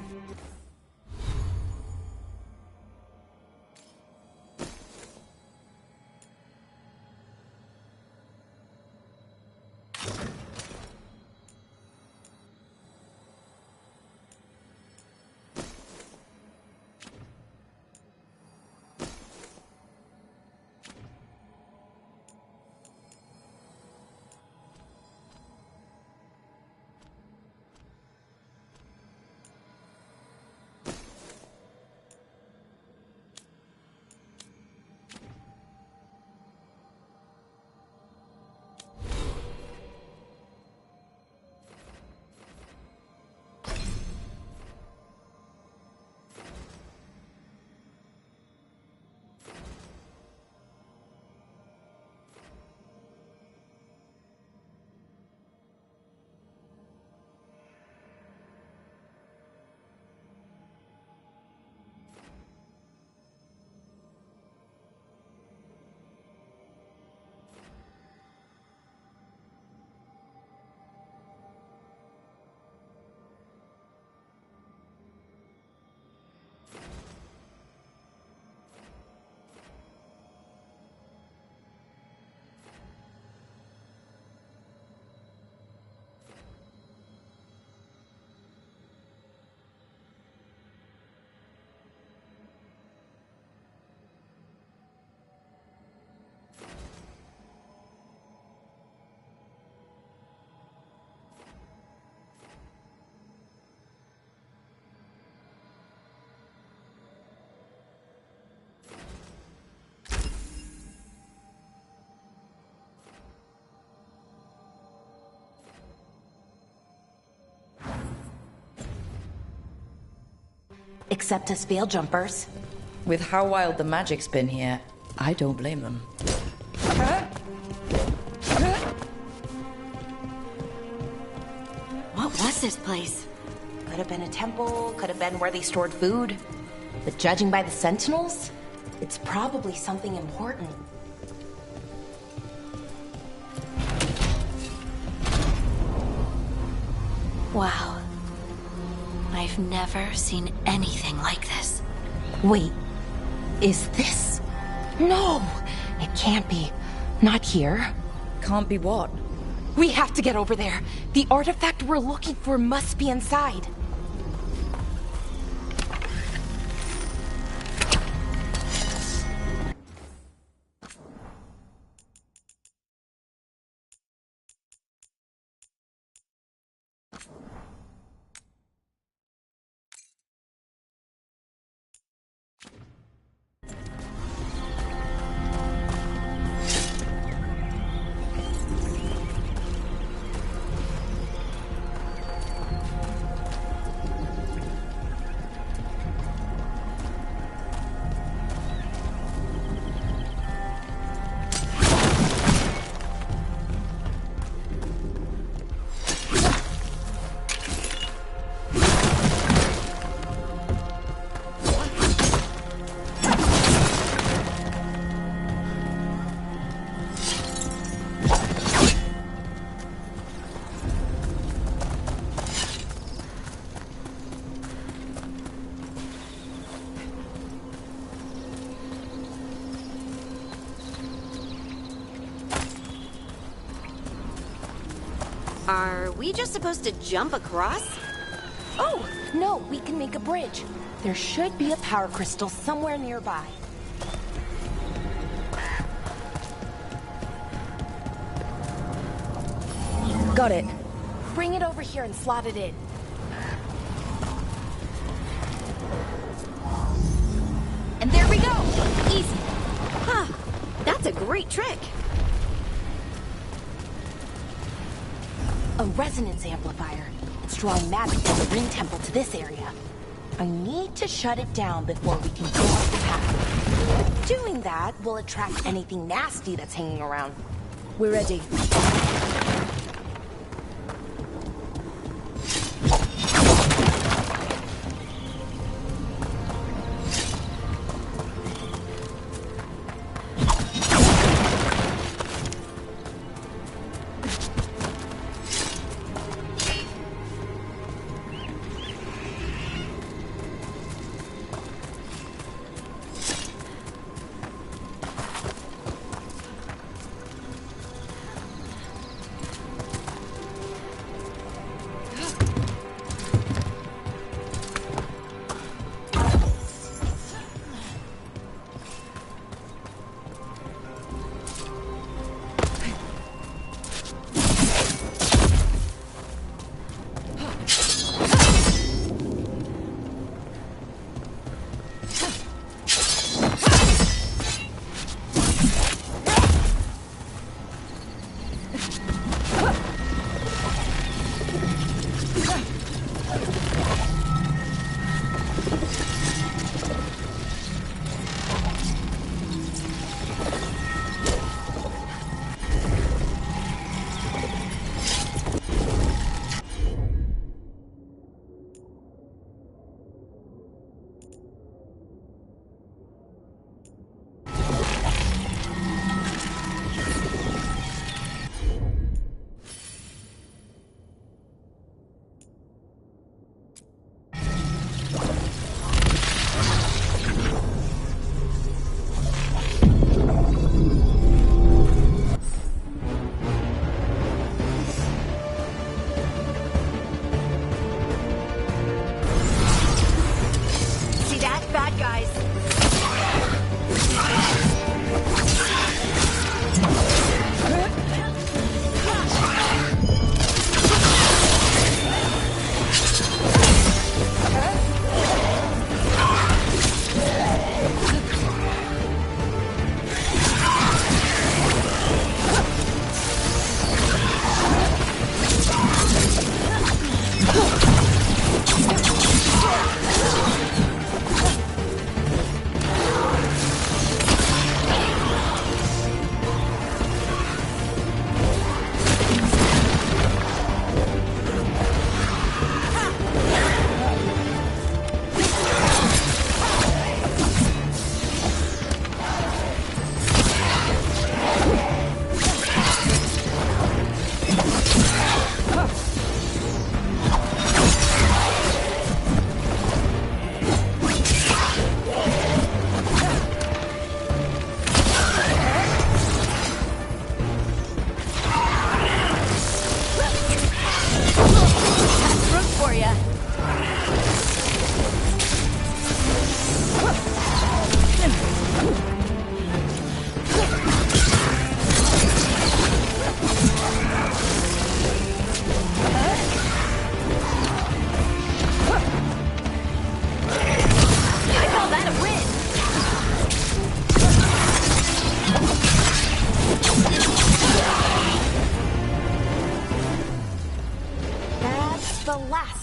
Except as veil jumpers. With how wild the magic's been here, I don't blame them. What was this place? Could have been a temple, could have been where they stored food. But judging by the sentinels, it's probably something important. Wow. I've never seen anything like this. Wait, is this? No, it can't be. Not here. Can't be what? We have to get over there. The artifact we're looking for must be inside. Are we just supposed to jump across? Oh, no, we can make a bridge. There should be a power crystal somewhere nearby. Got it. Bring it over here and slot it in. And there we go! Easy. Huh. That's a great trick. A resonance amplifier. It's drawing magic from the ring temple to this area. I need to shut it down before we can go up the path. Doing that will attract anything nasty that's hanging around. We're ready.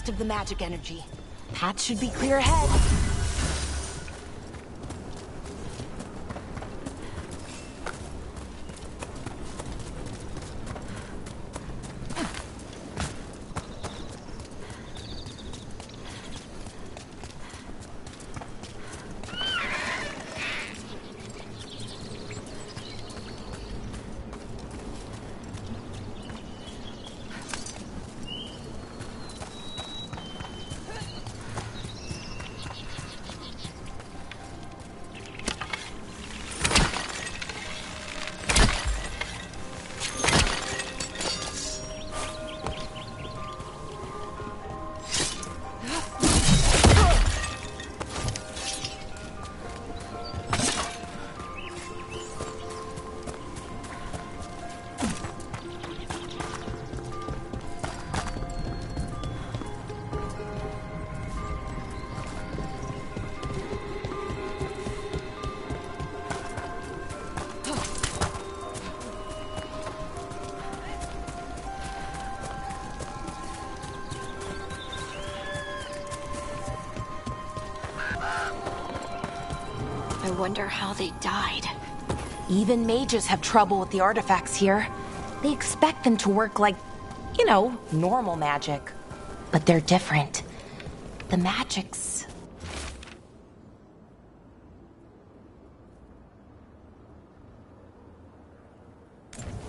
Of the magic energy. Path should be clear ahead. I wonder how they died. Even mages have trouble with the artifacts here. They expect them to work like, you know, normal magic. But they're different. The magic's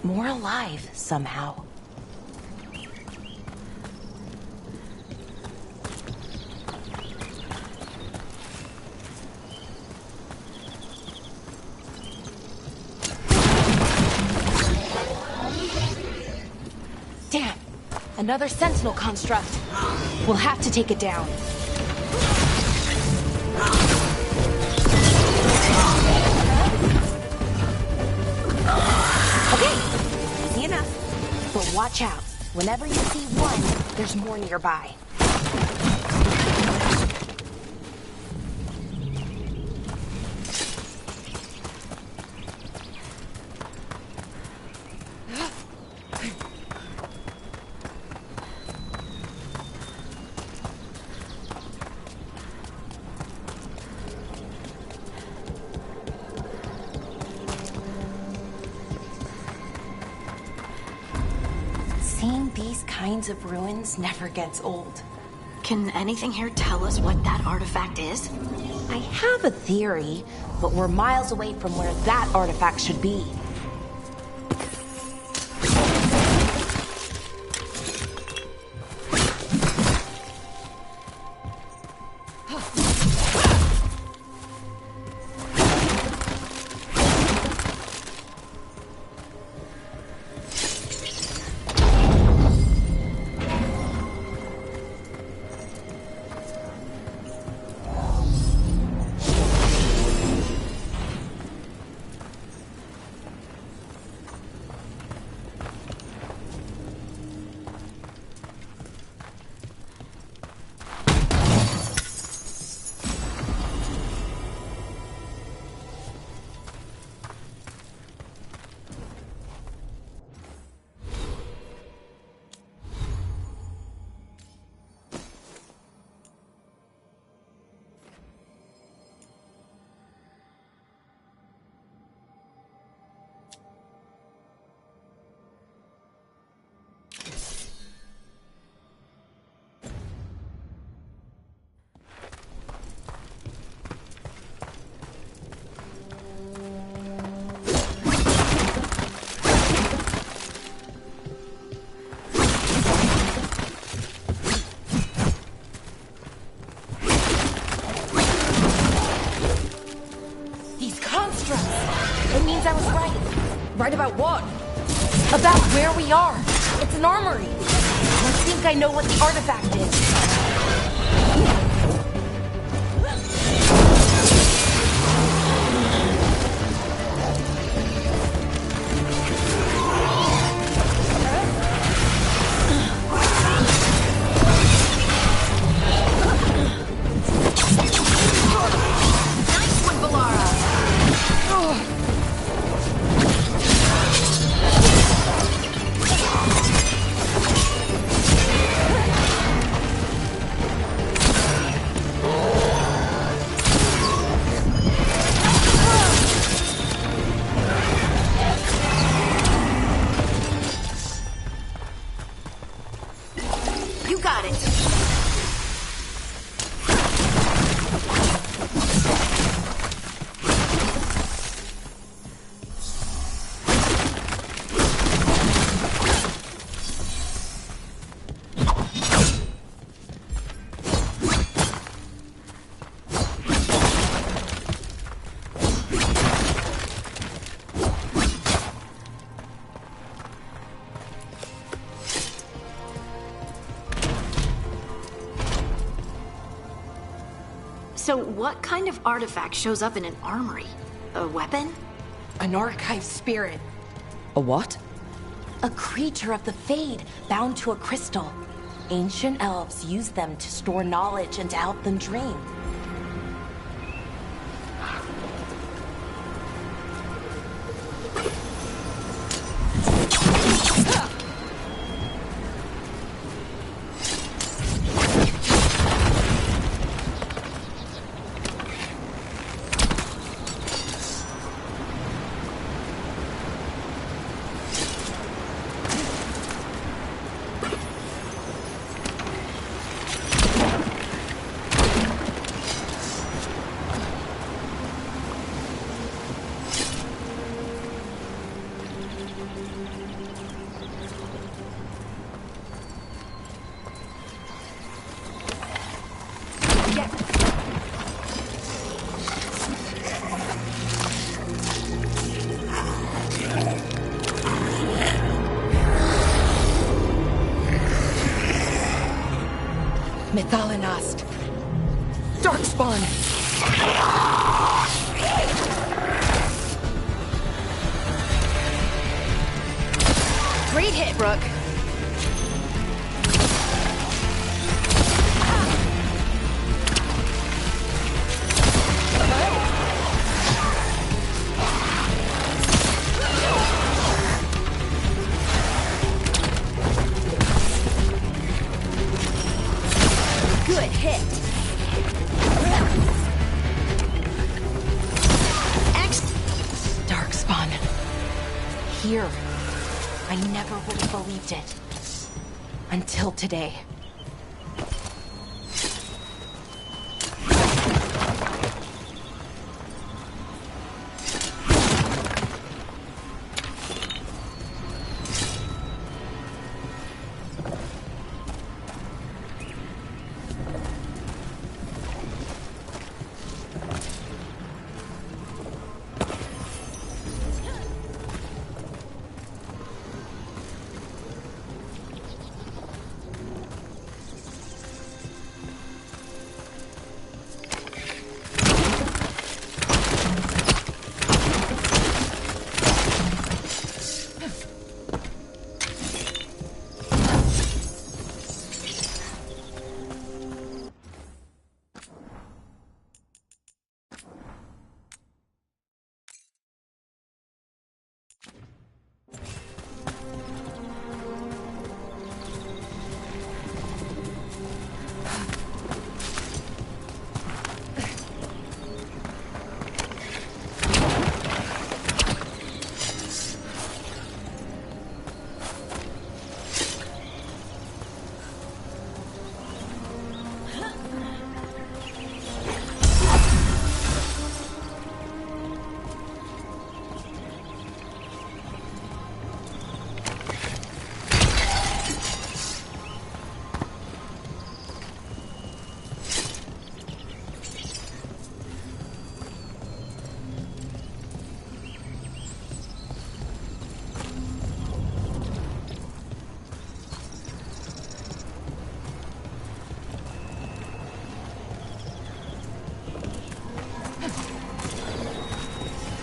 more alive somehow. Damn! Another sentinel construct. We'll have to take it down. Okay, easy enough. But watch out. Whenever you see one, there's more nearby. Seeing these kinds of ruins never gets old. Can anything here tell us what that artifact is? I have a theory, but we're miles away from where that artifact should be. Right about what? About where we are. It's an armory. I think I know what the artifact is. So what kind of artifact shows up in an armory? A weapon? An archive spirit. A what? A creature of the Fade, bound to a crystal. Ancient elves use them to store knowledge and to help them dream. again. Methalinast. Darkspawn. Great hit, Rook. Good hit. Darkspawn. Here. I never would have believed it. Until today.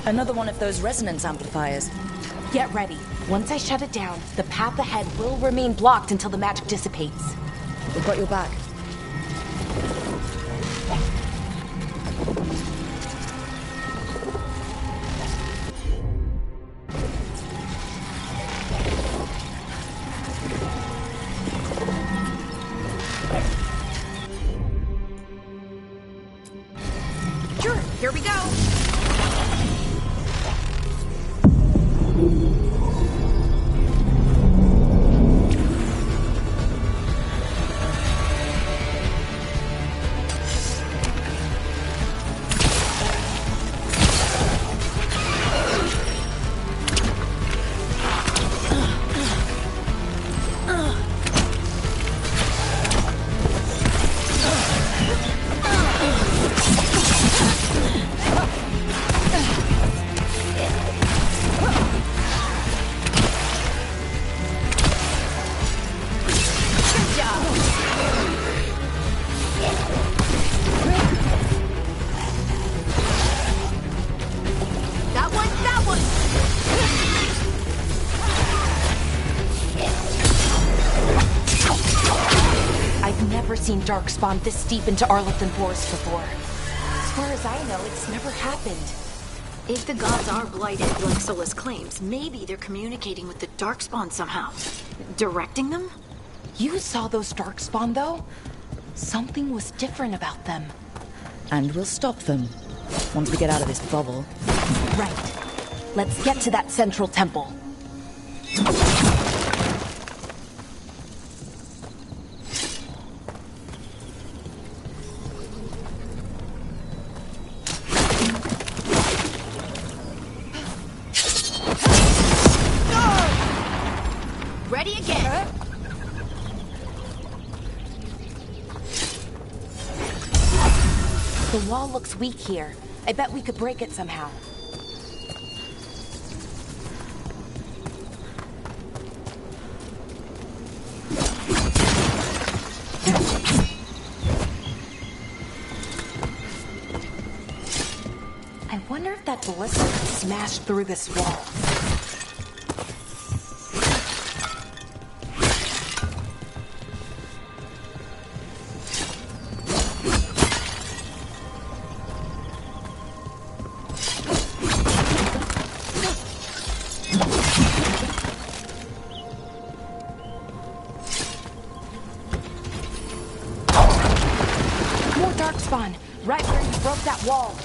Another one of those resonance amplifiers. Get ready. Once I shut it down, the path ahead will remain blocked until the magic dissipates. We've got your back. Sure, here we go. Seen Darkspawn this deep into Arlathan Forest before. As far as I know, it's never happened. If the gods are blighted, like Solus claims, maybe they're communicating with the Darkspawn somehow. Directing them? You saw those Darkspawn, though? Something was different about them. And we'll stop them, once we get out of this bubble. Right. Let's get to that central temple. Ready again. The wall looks weak here. I bet we could break it somehow. I wonder if that ballista could smash through this wall. More darkspawn, right where you broke that wall.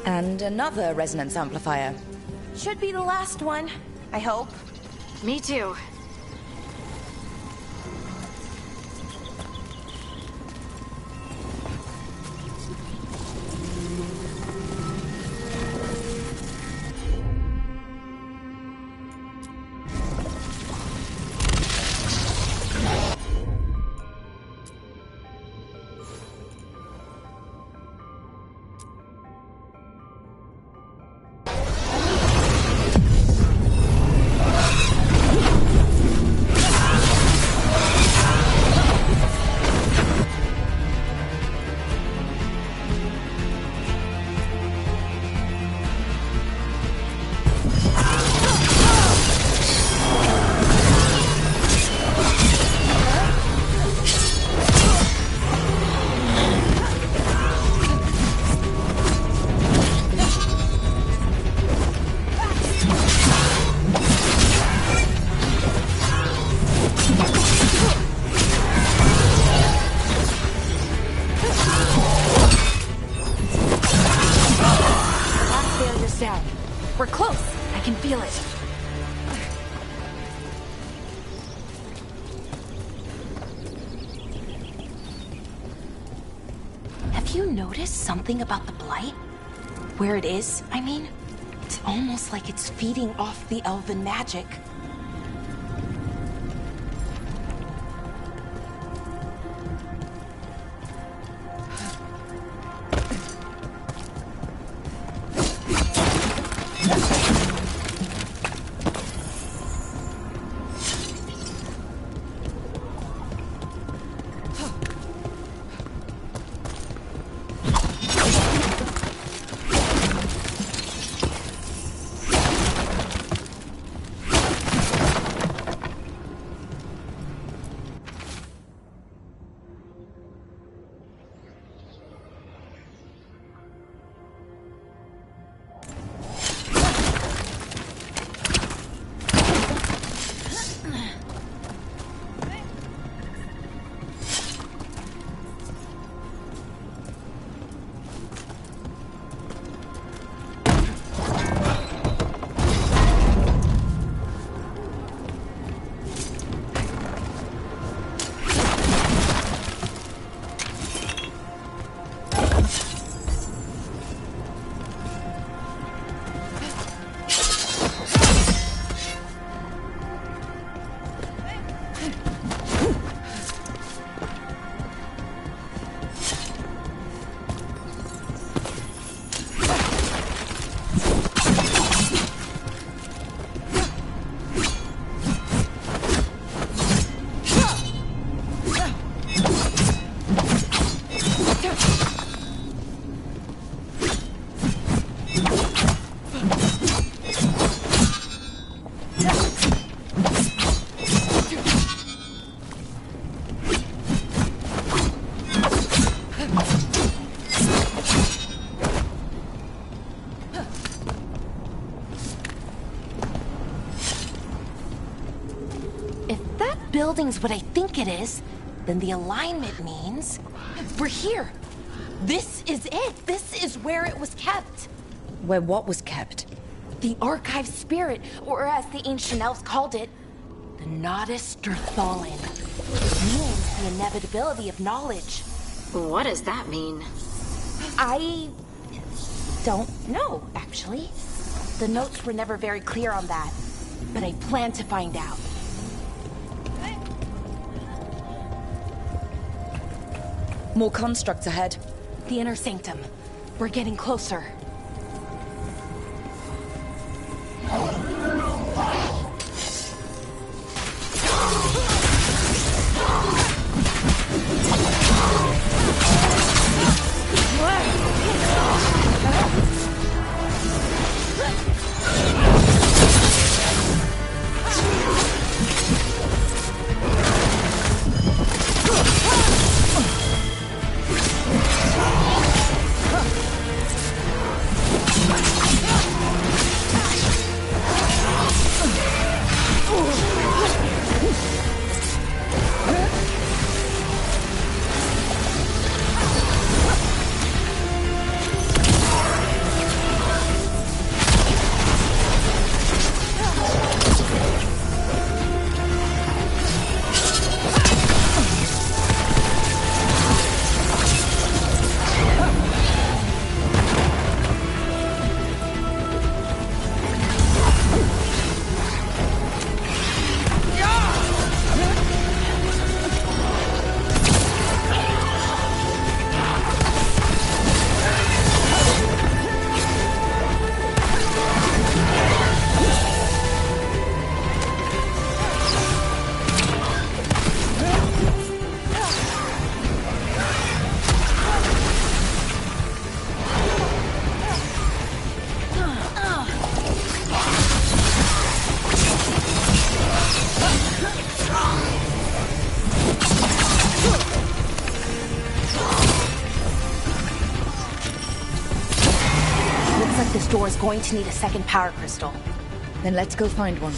And another resonance amplifier. Should be the last one, I hope. Me too. We're close. I can feel it. Have you noticed something about the blight? Where it is, I mean? It's almost like it's feeding off the elven magic. If that building's what I think it is, then the alignment means we're here. This is it. This is where it was kept. Where what was kept? The archive spirit, or as the ancient elves called it, the Nodus Durthalin. It means the inevitability of knowledge. What does that mean? I don't know, actually. The notes were never very clear on that, but I plan to find out. More constructs ahead. The inner sanctum. We're getting closer. This door is going to need a second power crystal. Then let's go find one.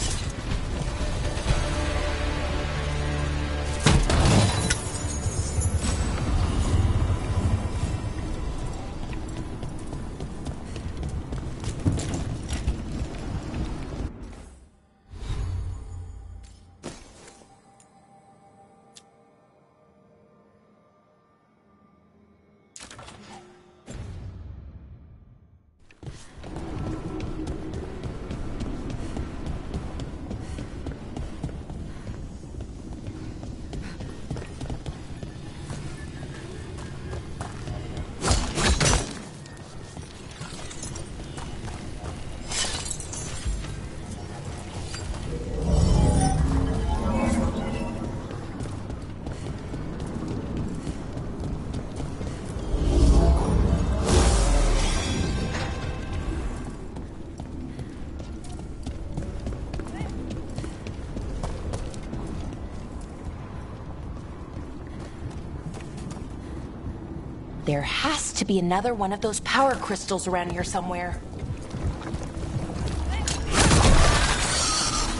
There has to be another one of those power crystals around here somewhere.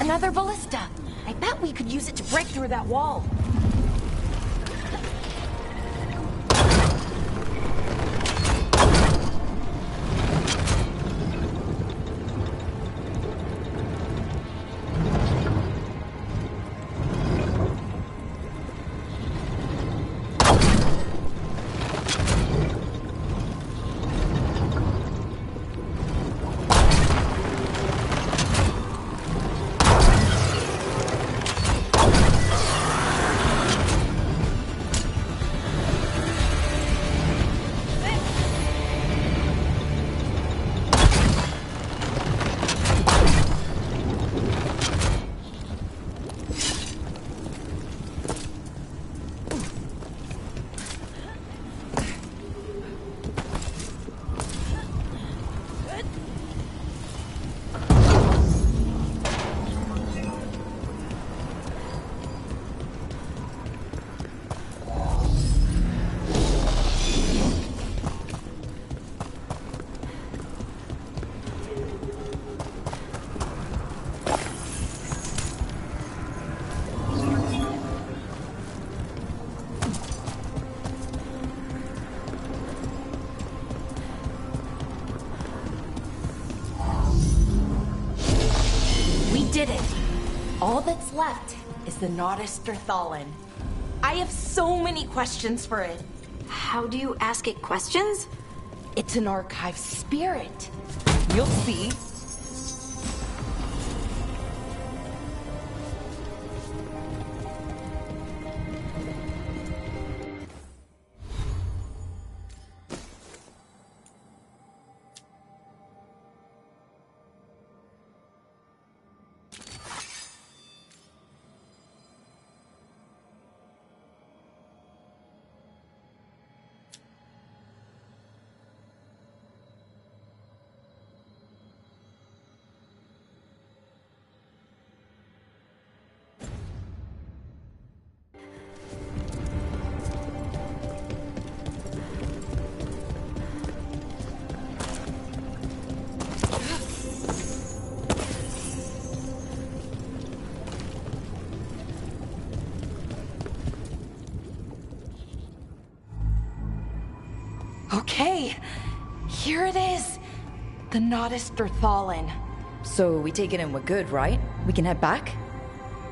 Another ballista. I bet we could use it to break through that wall. All that's left is the Notisterthallen. I have so many questions for it. How do you ask it questions? It's an archive spirit. You'll see. Okay, here it is. The Notisterthallen. So we take it and we're good, right? We can head back?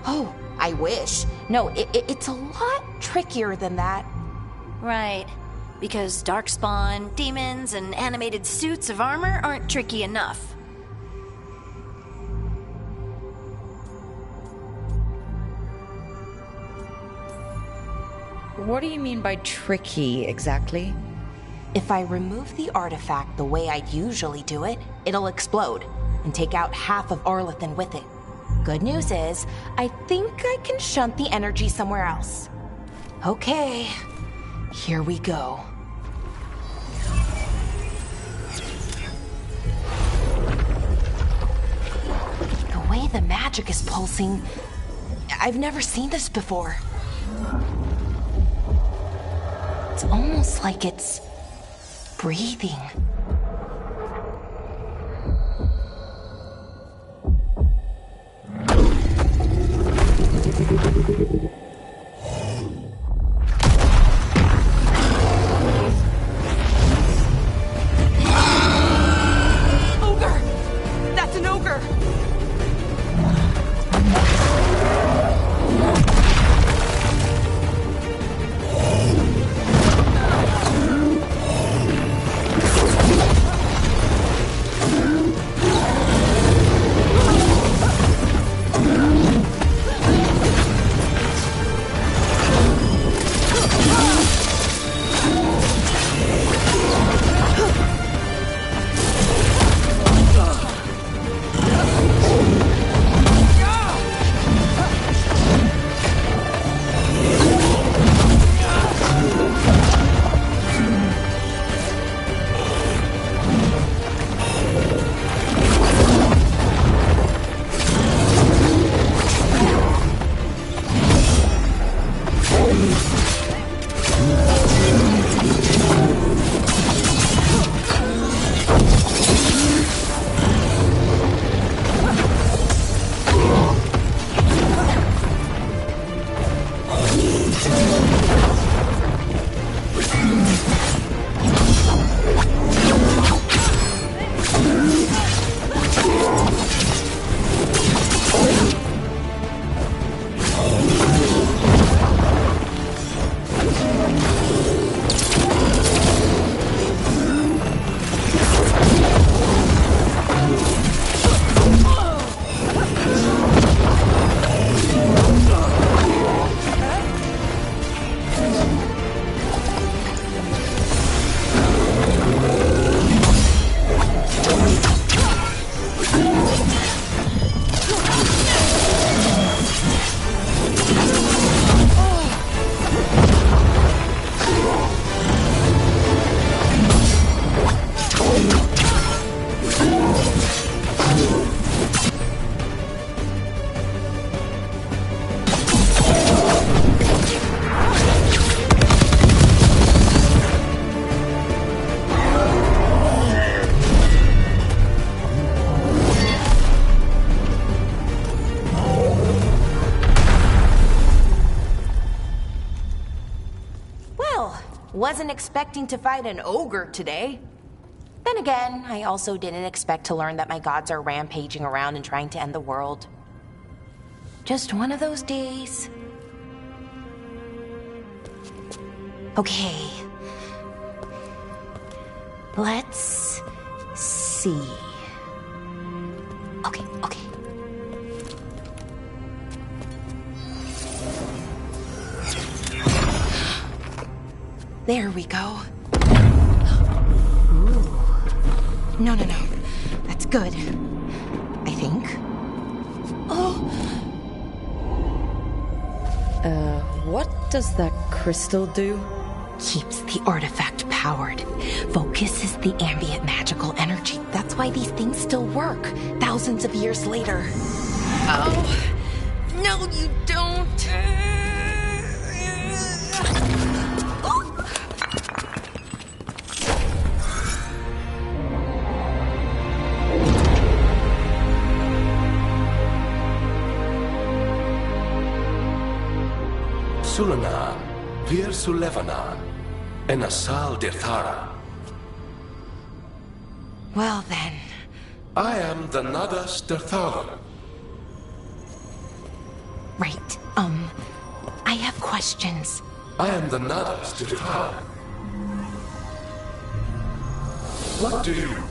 Oh, I wish. No, it's a lot trickier than that. Right. Because darkspawn, demons, and animated suits of armor aren't tricky enough. What do you mean by tricky, exactly? If I remove the artifact the way I'd usually do it, it'll explode and take out half of Arlethan with it. Good news is, I think I can shunt the energy somewhere else. Okay, here we go. The way the magic is pulsing, I've never seen this before. It's almost like it's breathing. Ogre! That's an ogre! Wasn't expecting to fight an ogre today. Then again, I also didn't expect to learn that my gods are rampaging around and trying to end the world. Just one of those days. Okay. Let's see. Okay. There we go. Ooh. No. That's good. I think. Oh. What does that crystal do? Keeps the artifact powered. Focuses the ambient magical energy. That's why these things still work, thousands of years later. Oh. No, you don't. Sulanan, Vir Sulevanan, and Asal Dirthara. Well then. I am the Nadas Dirthalan. Right, I have questions. I am the Nadas Dirthalan. What do you...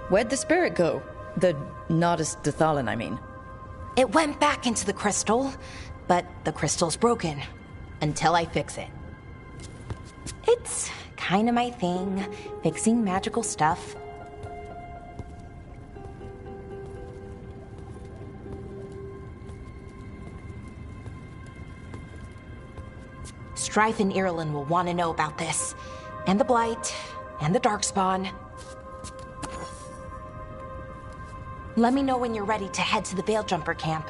Where'd the spirit go? The Nodus Dathalan, I mean. It went back into the crystal, but the crystal's broken. Until I fix it. It's kinda my thing, fixing magical stuff. Strife and Irulan will want to know about this. And the Blight, and the Darkspawn. Let me know when you're ready to head to the Veil Jumper camp.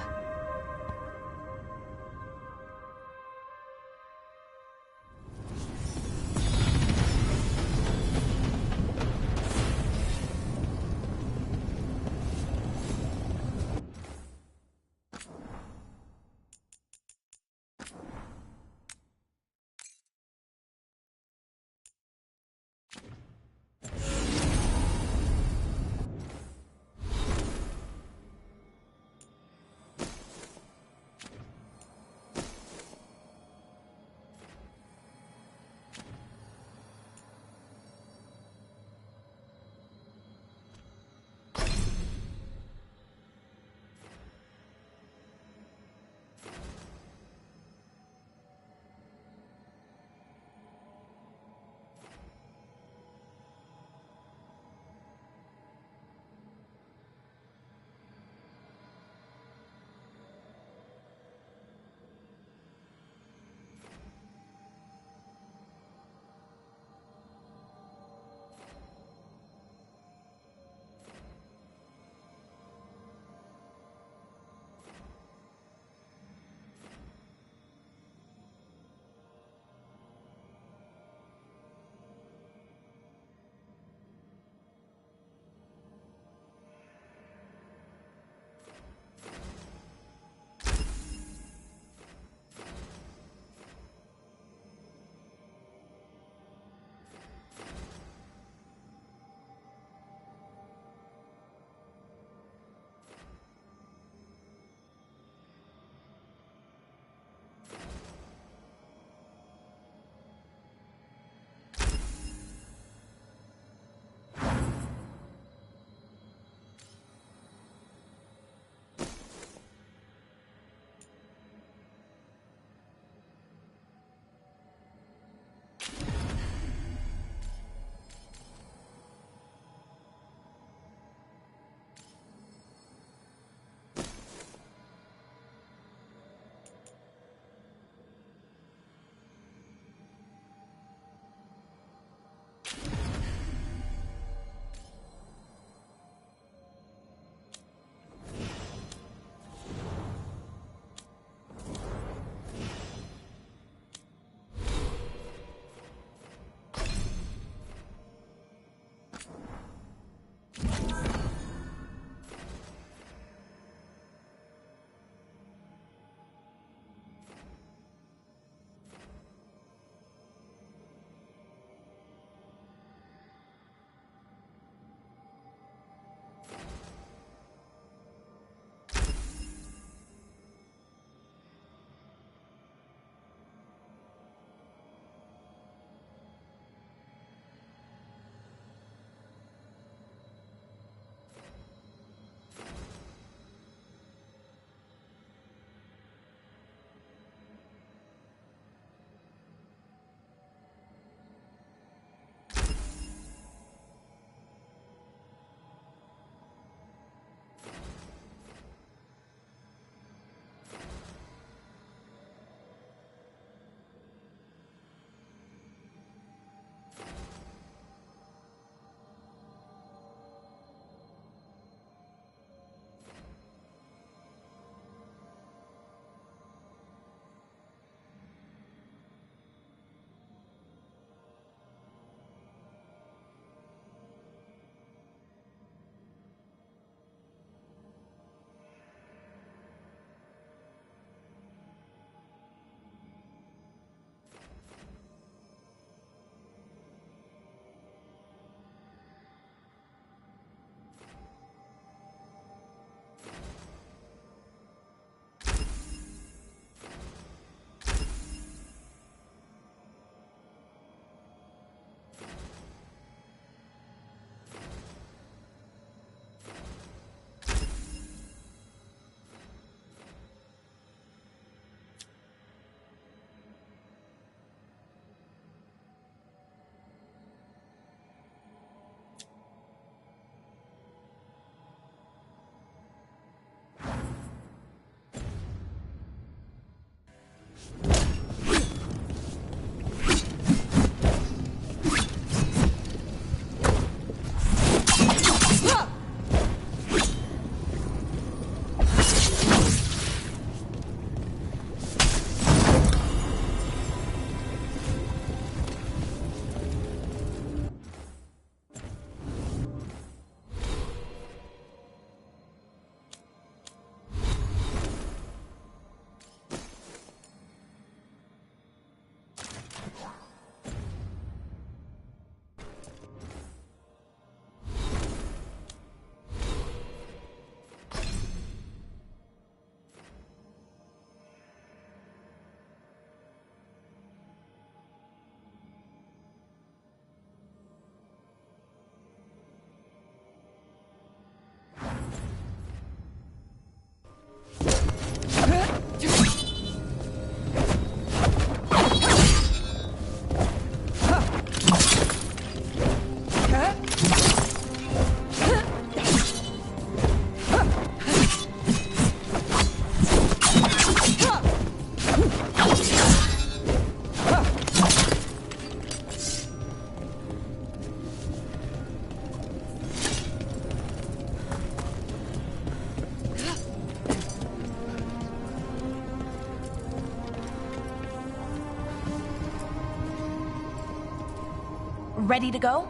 ready to go?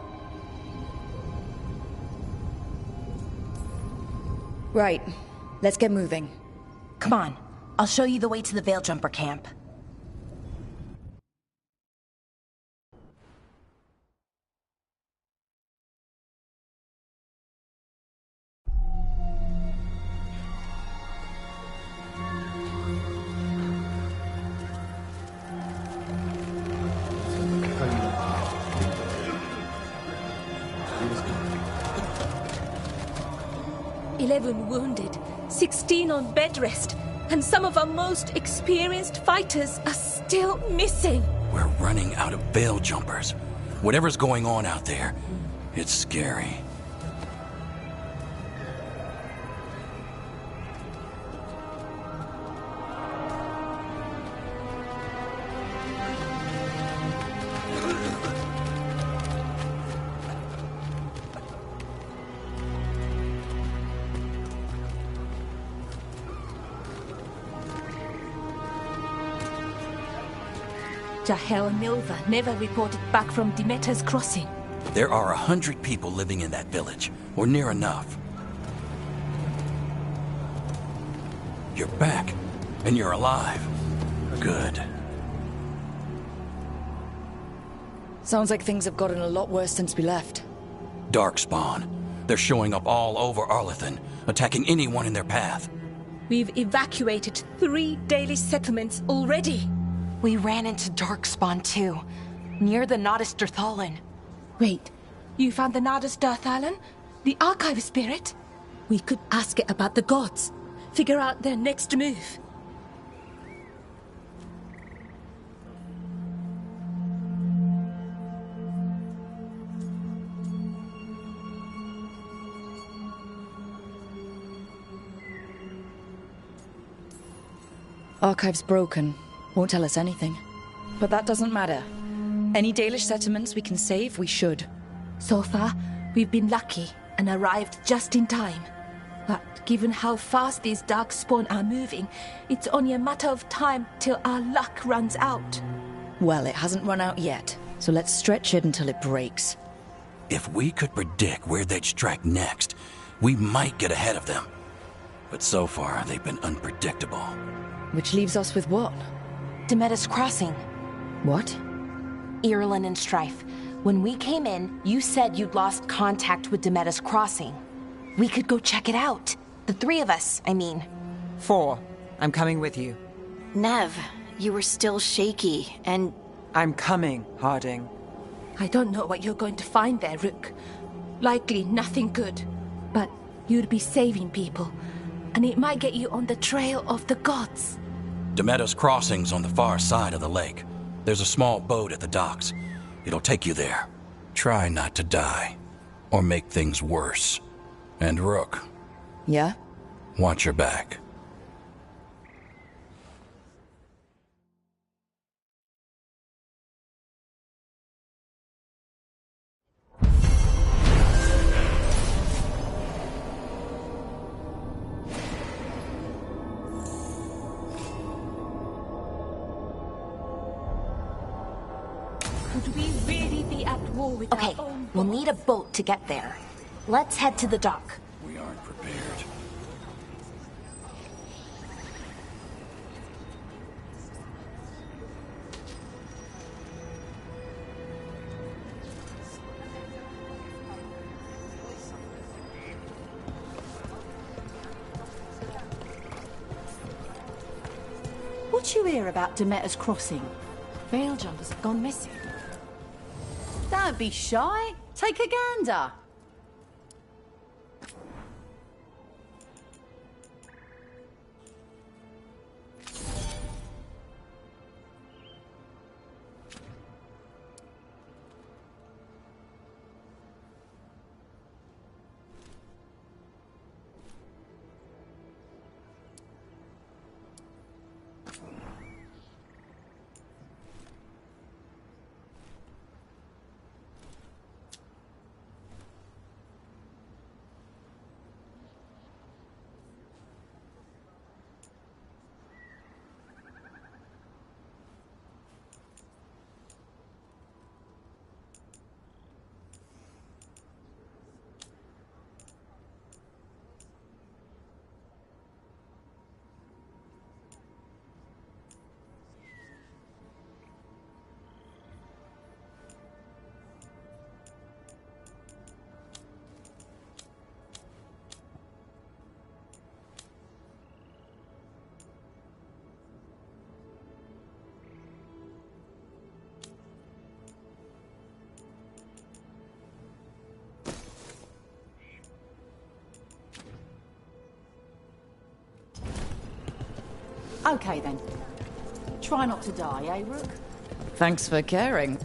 Right. Let's get moving. Come on. I'll show you the way to the Veil Jumper camp. Wounded, 16 on bed rest, and some of our most experienced fighters are still missing. We're running out of veil jumpers. Whatever's going on out there, it's scary. Jahel and Milva never reported back from Demeter's crossing. There are 100 people living in that village, or near enough. You're back, and you're alive. Good. Sounds like things have gotten a lot worse since we left. Darkspawn. They're showing up all over Arlethan, attacking anyone in their path. We've evacuated 3 daily settlements already. We ran into Darkspawn too, near the Nodus Dirthalan. Wait, you found the Nodus Dirthalan? The Archive Spirit? We could ask it about the gods. Figure out their next move. Archive's broken. Won't tell us anything. But that doesn't matter. Any Dalish settlements we can save, we should. So far, we've been lucky and arrived just in time. But given how fast these Darkspawn are moving, it's only a matter of time till our luck runs out. Well, it hasn't run out yet, so let's stretch it until it breaks. If we could predict where they'd strike next, we might get ahead of them. But so far, they've been unpredictable. Which leaves us with what? Demeter's crossing. What? Irulan and Strife. When we came in, you said you'd lost contact with Demeter's crossing. We could go check it out. The 3 of us, I mean. 4. I'm coming with you. Nev, you were still shaky, and... I'm coming, Harding. I don't know what you're going to find there, Rook. Likely nothing good. But you'd be saving people, and it might get you on the trail of the gods. Demeter's crossing's on the far side of the lake. There's a small boat at the docks. It'll take you there. Try not to die, or make things worse. And Rook. Yeah? Watch your back. Could we really be at war with Okay, our own we'll need a boat to get there. Let's head to the dock. We aren't prepared. What you hear about Demeter's crossing? Veil jumpers have gone missing. Don't be shy. Take a gander. Okay then. Try not to die, eh, Rook? Thanks for caring.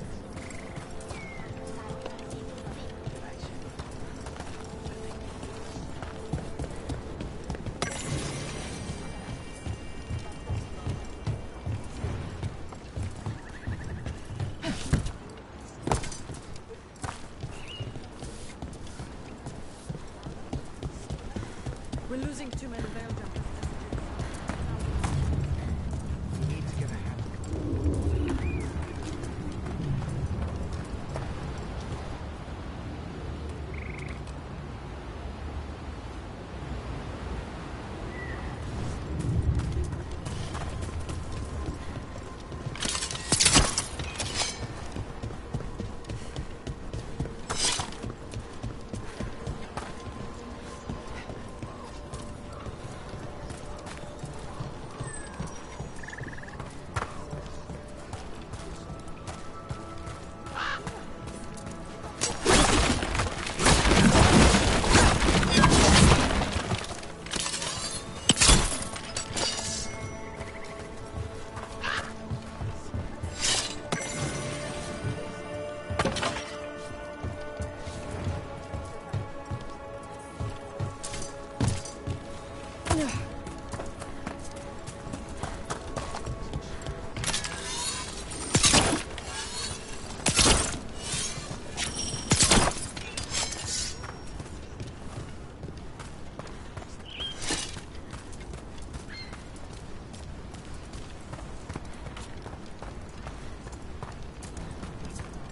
We're losing too many veil jumpers. We need to get ahead.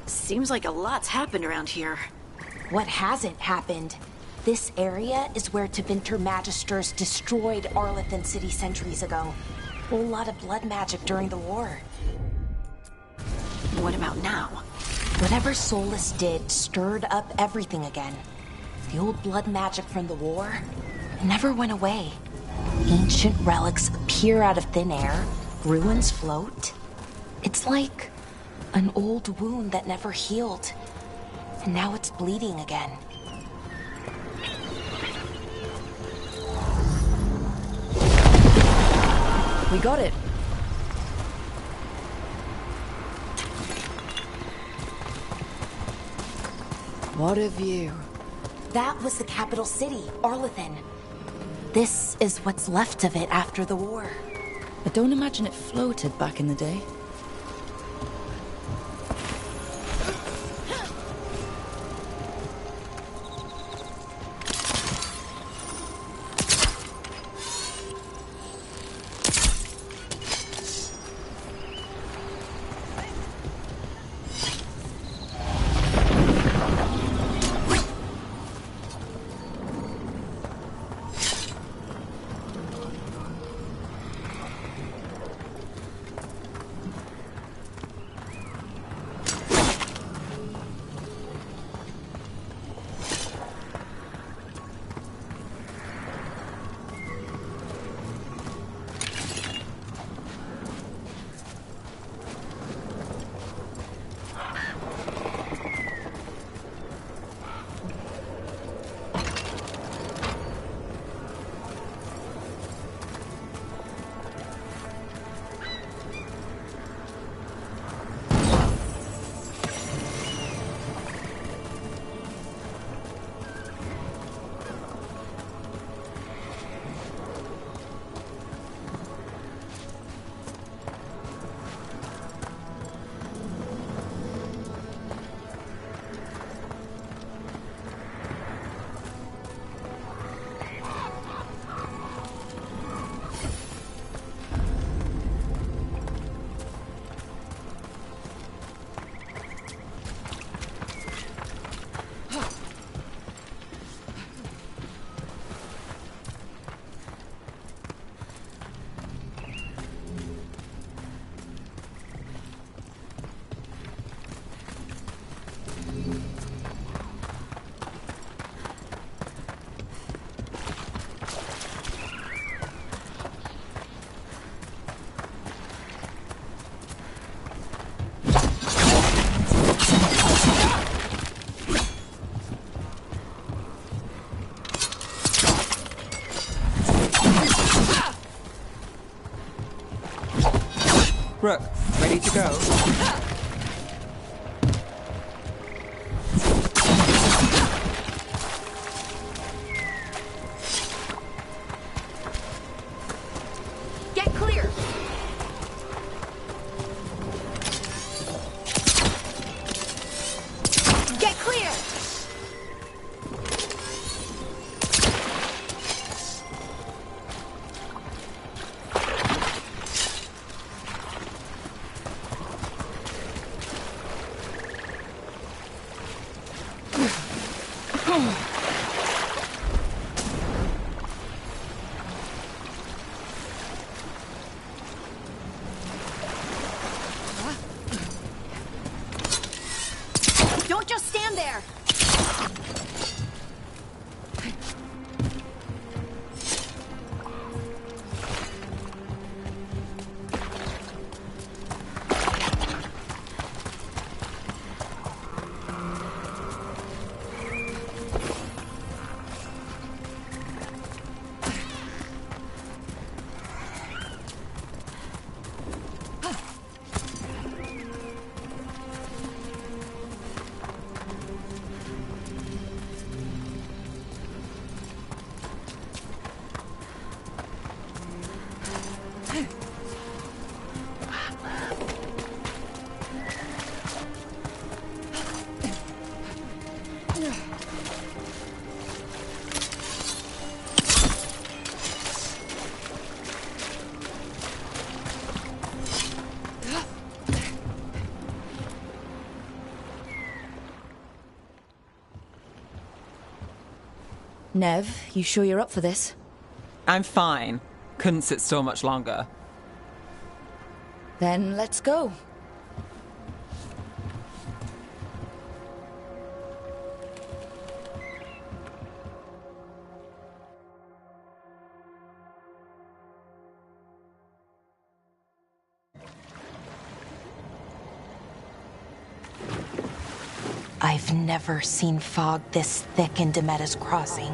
Seems like a lot's happened around here. What hasn't happened? This area is where Tevinter Magisters destroyed Arlethan City centuries ago. A whole lot of blood magic during the war. What about now? Whatever Solus did stirred up everything again. The old blood magic from the war never went away. Ancient relics appear out of thin air, ruins float. It's like an old wound that never healed, and now it's bleeding again. We got it. What a view. That was the capital city, Arlethan. This is what's left of it after the war. I don't imagine it floated back in the day. Rook, ready to go. Get clear! Get clear! Don't just stand there! Nev, you sure you're up for this? I'm fine. Couldn't sit still much longer. Then let's go. I've never seen fog this thick in Demetta's Crossing.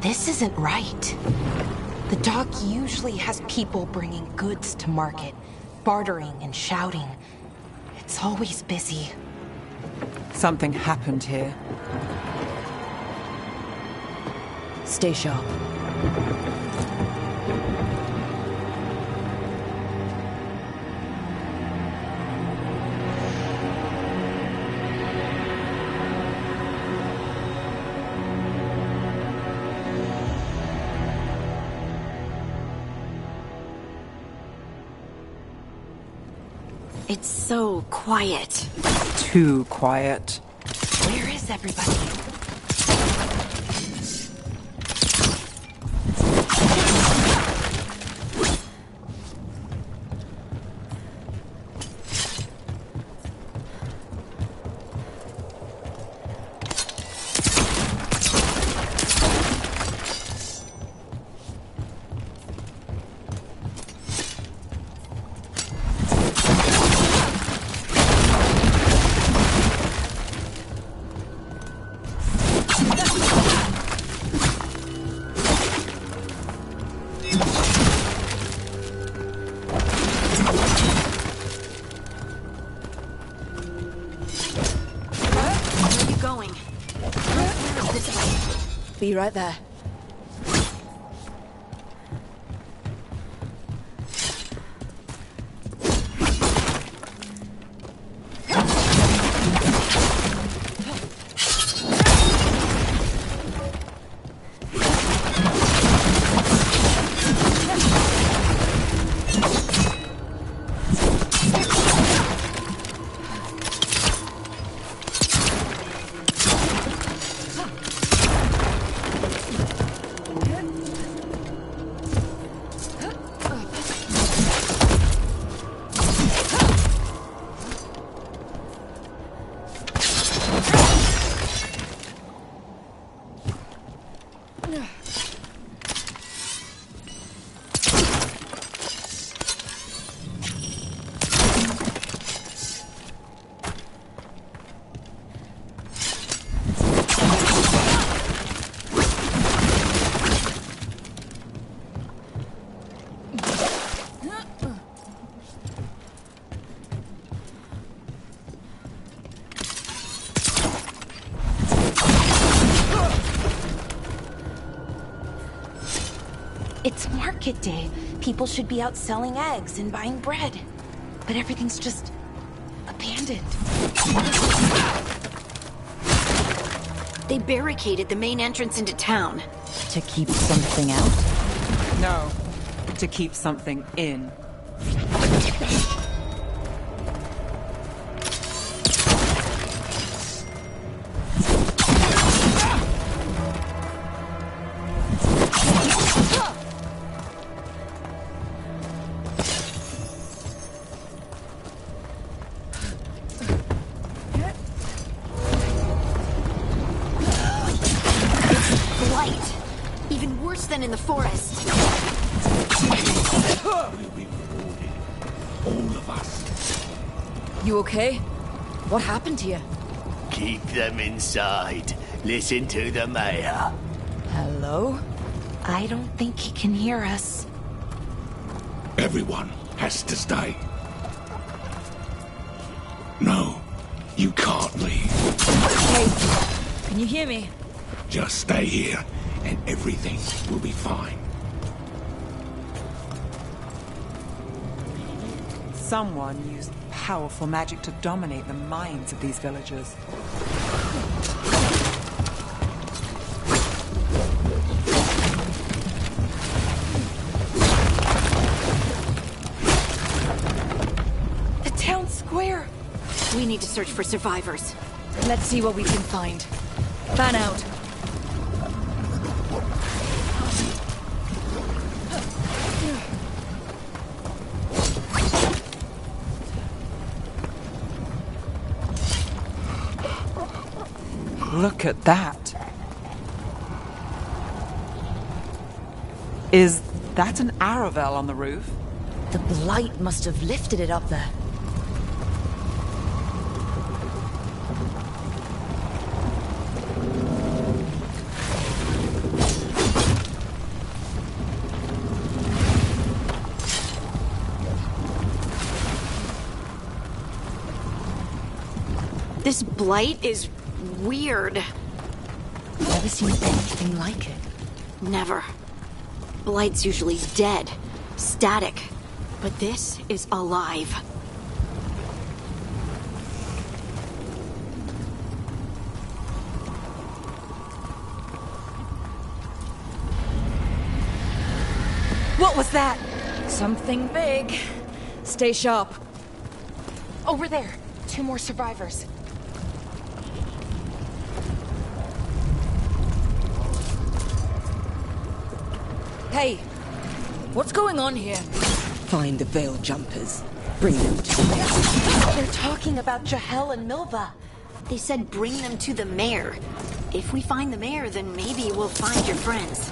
This isn't right. The dock usually has people bringing goods to market, bartering and shouting. It's always busy. Something happened here. Stay sharp. It's so quiet. Too quiet. Where is everybody? Be right there. It's market day. People should be out selling eggs and buying bread. But everything's just abandoned. They barricaded the main entrance into town. To keep something out? No, to keep something in. Blight. Even worse than in the forest. All of us. You okay? What happened here? Keep them inside. Listen to the mayor. Hello? I don't think he can hear us. Everyone has to stay. No, you can't leave. Hey, can you hear me? Just stay here, and everything will be fine. Someone used powerful magic to dominate the minds of these villagers. The town square! We need to search for survivors. Let's see what we can find. Fan out. Look at that. Is that an Aravel on the roof? The blight must have lifted it up there. This blight is weird. Never seen anything like it. Never. Blight's usually dead, static. But this is alive. What was that? Something big. Stay sharp. Over there. 2 more survivors. Hey, what's going on here? Find the veil jumpers. Bring them to me. They're talking about Jahel and Milva. They said bring them to the mayor. If we find the mayor, then maybe we'll find your friends.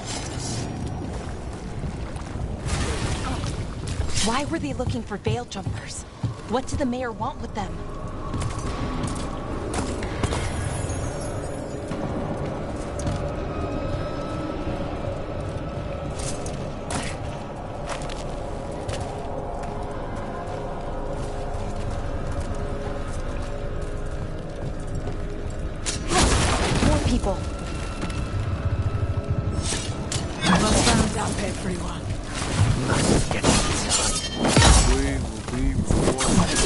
Why were they looking for veil jumpers? What did the mayor want with them? People. Well found out there, everyone. Let's get inside. We will be rewarded.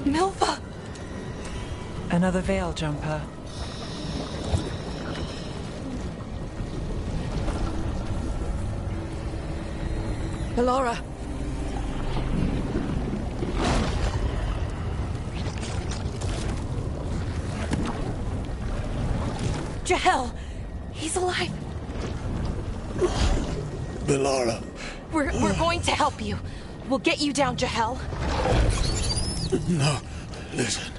Milva! Another veil jumper. Ballora. Jahel! He's alive! Ballora. We're going to help you. We'll get you down, Jahel. No, listen.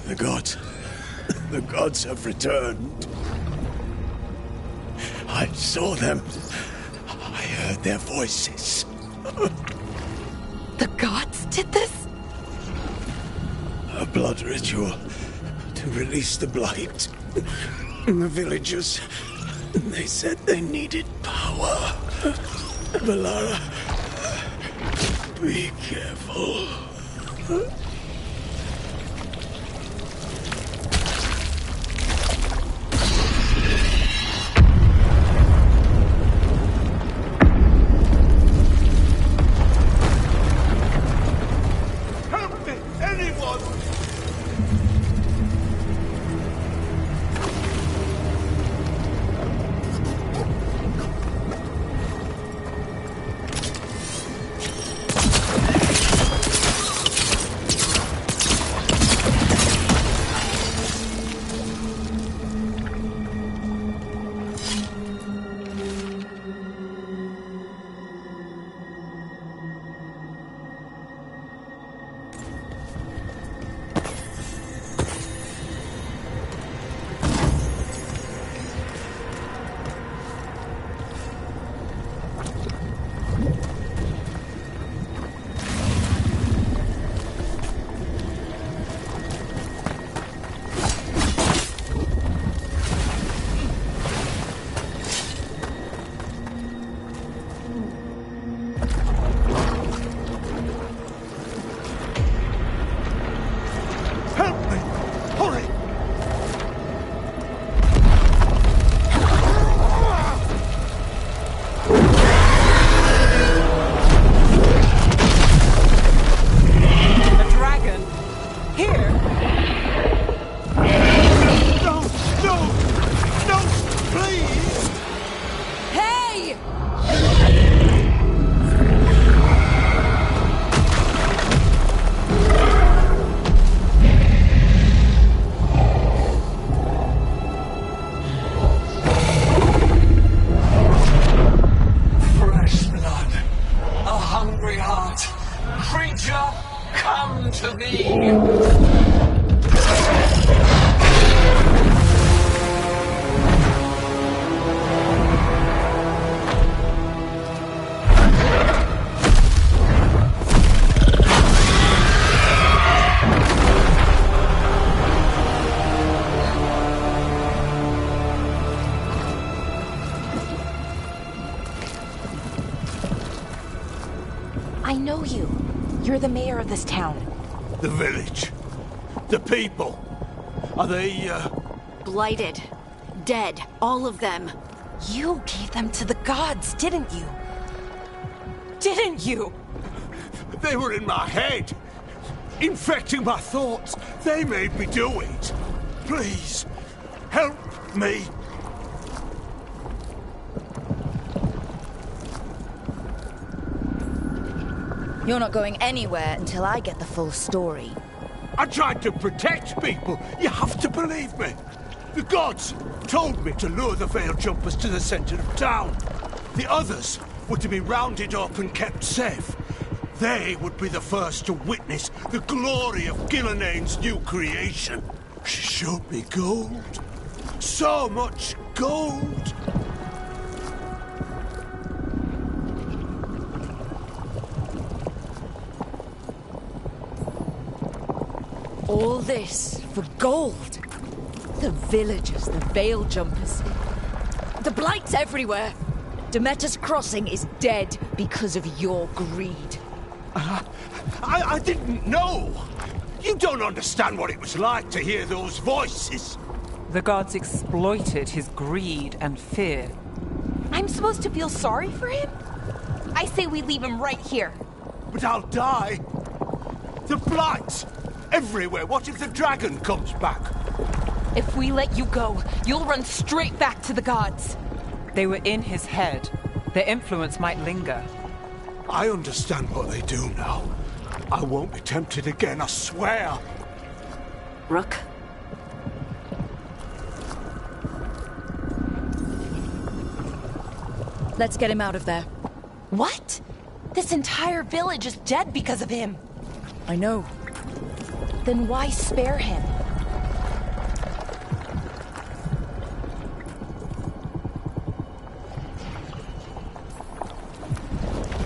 The gods have returned. I saw them. I heard their voices. The gods did this? A blood ritual to release the blight. And the villagers, they said they needed power. Valara, be careful. Help me! Anyone! I know you. You're the mayor of this town. The village. The people. Are they, Blighted. Dead. All of them. You gave them to the gods, didn't you? Didn't you? They were in my head. Infecting my thoughts. They made me do it. Please, help me. You're not going anywhere until I get the full story. I tried to protect people. You have to believe me. The gods told me to lure the Veil Jumpers to the center of town. The others were to be rounded up and kept safe. They would be the first to witness the glory of Gilneain's new creation. She showed me gold. So much gold. All this for gold. The villagers, the Veil Jumpers. The blight's everywhere. Demeter's Crossing is dead because of your greed. I didn't know. You don't understand what it was like to hear those voices. The gods exploited his greed and fear. I'm supposed to feel sorry for him? I say we leave him right here. But I'll die. The blight. Everywhere. What if the dragon comes back? If we let you go, you'll run straight back to the gods. They were in his head. Their influence might linger. I understand what they do now. I won't be tempted again, I swear. Rook? Let's get him out of there. What? This entire village is dead because of him. I know. Then why spare him?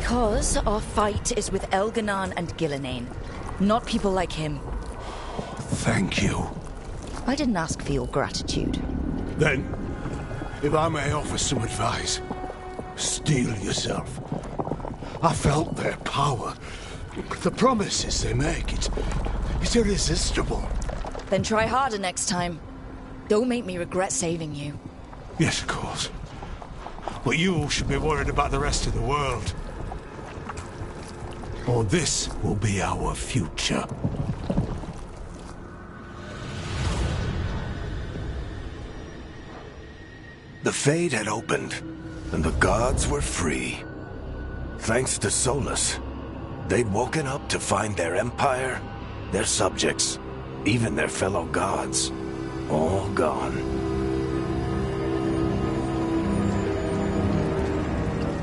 Because our fight is with Elganon and Gillenane, not people like him. Thank you. I didn't ask for your gratitude. Then, if I may offer some advice, steel yourself. I felt their power. The promises they make, it's irresistible. Then try harder next time. Don't make me regret saving you. Yes, of course. But you should be worried about the rest of the world. Or this will be our future. The Fade had opened, and the gods were free. Thanks to Solus, they'd woken up to find their empire, their subjects, even their fellow gods, all gone.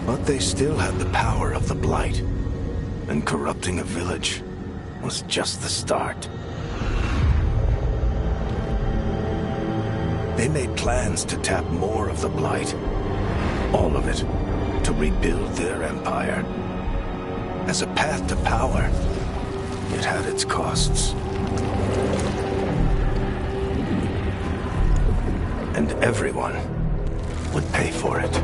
But they still had the power of the Blight, and corrupting a village was just the start. They made plans to tap more of the Blight, all of it, to rebuild their empire. As a path to power, it had its costs. And everyone would pay for it.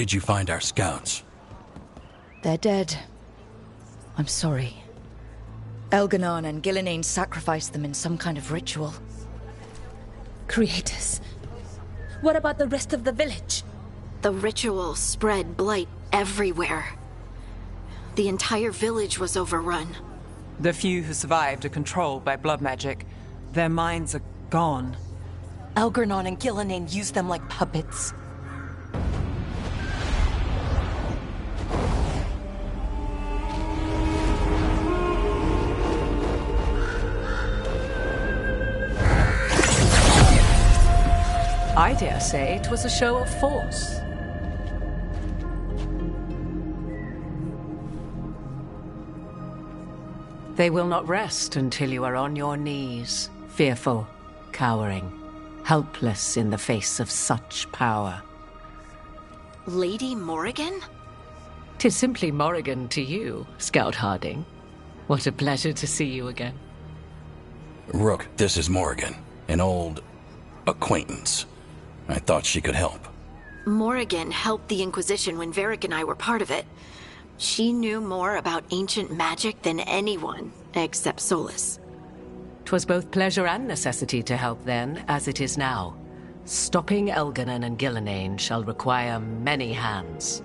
did you find our scouts? They're dead. I'm sorry. Elganon and Gillenane sacrificed them in some kind of ritual. Creators. What about the rest of the village? The ritual spread blight everywhere. The entire village was overrun. The few who survived are controlled by blood magic. Their minds are gone. Elganon and Gillenane used them like puppets. I dare say it was a show of force. They will not rest until you are on your knees, fearful, cowering, helpless in the face of such power. Lady Morrigan? 'Tis simply Morrigan to you, Scout Harding. What a pleasure to see you again. Rook, this is Morrigan, an old acquaintance. I thought she could help. Morrigan helped the Inquisition when Varric and I were part of it. She knew more about ancient magic than anyone, except Solus. 'Twas both pleasure and necessity to help then, as it is now. Stopping Elganon and Gillenane shall require many hands.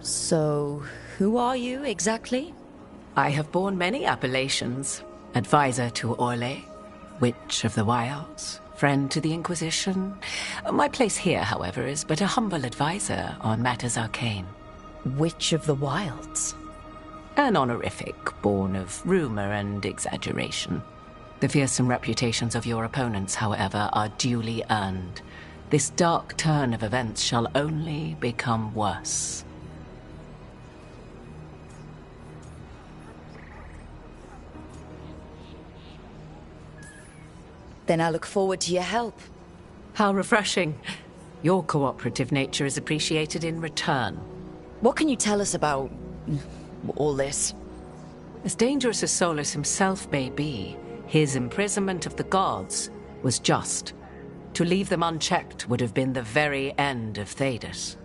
So, who are you exactly? I have borne many appellations. Advisor to Orlais, Witch of the Wilds, friend to the Inquisition. My place here, however, is but a humble advisor on matters arcane. Witch of the Wilds? An honorific born of rumor and exaggeration. The fearsome reputations of your opponents, however, are duly earned. This dark turn of events shall only become worse. Then I look forward to your help. How refreshing. Your cooperative nature is appreciated in return. What can you tell us about all this? As dangerous as Solus himself may be, his imprisonment of the gods was just. To leave them unchecked would have been the very end of Thedas.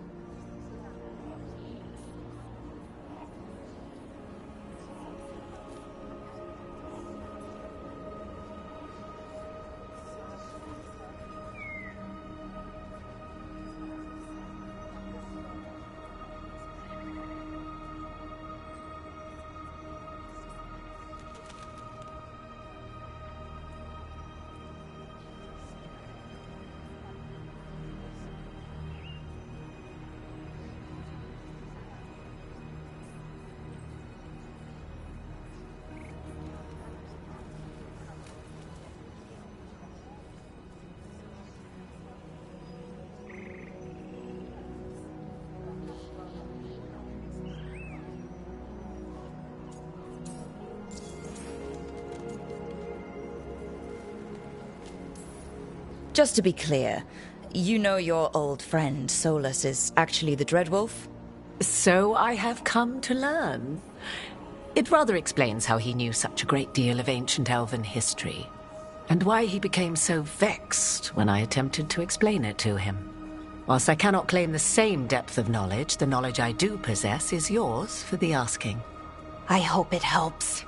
Just to be clear, you know your old friend Solus is actually the Dreadwolf? So I have come to learn. It rather explains how he knew such a great deal of ancient elven history, and why he became so vexed when I attempted to explain it to him. Whilst I cannot claim the same depth of knowledge, the knowledge I do possess is yours for the asking. I hope it helps.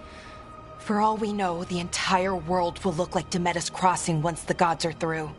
For all we know, the entire world will look like Demetus Crossing once the gods are through.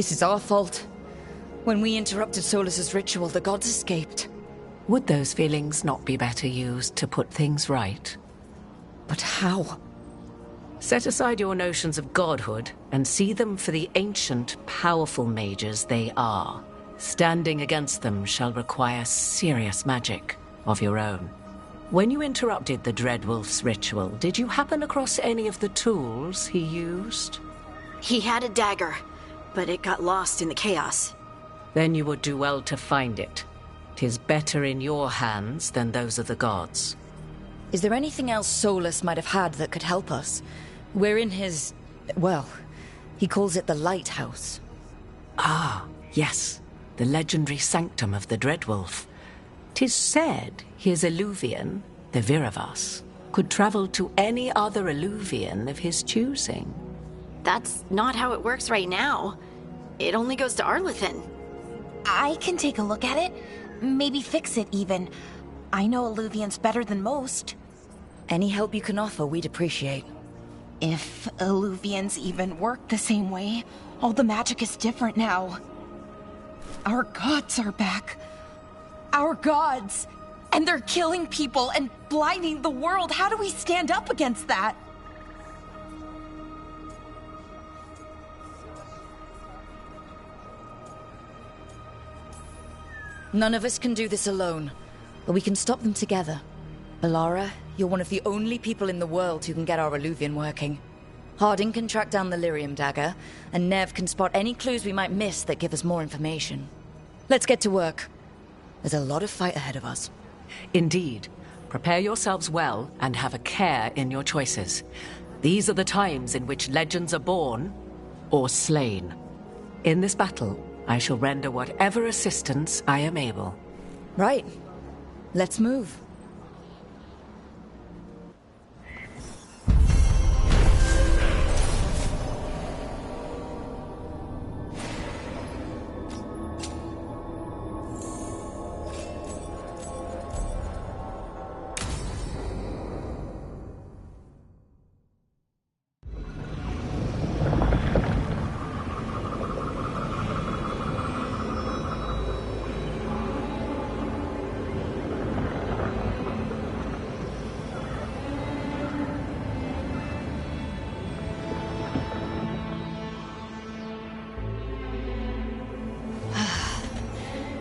This is our fault. When we interrupted Solus's ritual, the gods escaped. Would those feelings not be better used to put things right? But how? Set aside your notions of godhood and see them for the ancient, powerful mages they are. Standing against them shall require serious magic of your own. When you interrupted the Dreadwolf's ritual, did you happen across any of the tools he used? He had a dagger, but it got lost in the chaos. Then you would do well to find it. 'Tis better in your hands than those of the gods. Is there anything else Solus might have had that could help us? We're in his... well, he calls it the Lighthouse. Ah, yes. The legendary sanctum of the Dreadwolf. 'Tis said his Illuvian, the Viravas, could travel to any other Illuvian of his choosing. That's not how it works right now. It only goes to Arlethan. I can take a look at it. Maybe fix it, even. I know Illuvians better than most. Any help you can offer, we'd appreciate. If Illuvians even work the same way, all the magic is different now. Our gods are back. Our gods! And they're killing people and blinding the world. How do we stand up against that? None of us can do this alone, but we can stop them together. Alara, you're one of the only people in the world who can get our Illuvian working. Harding can track down the Lyrium dagger, and Nev can spot any clues we might miss that give us more information. Let's get to work. There's a lot of fight ahead of us. Indeed. Prepare yourselves well and have a care in your choices. These are the times in which legends are born or slain. In this battle, I shall render whatever assistance I am able. Right. Let's move.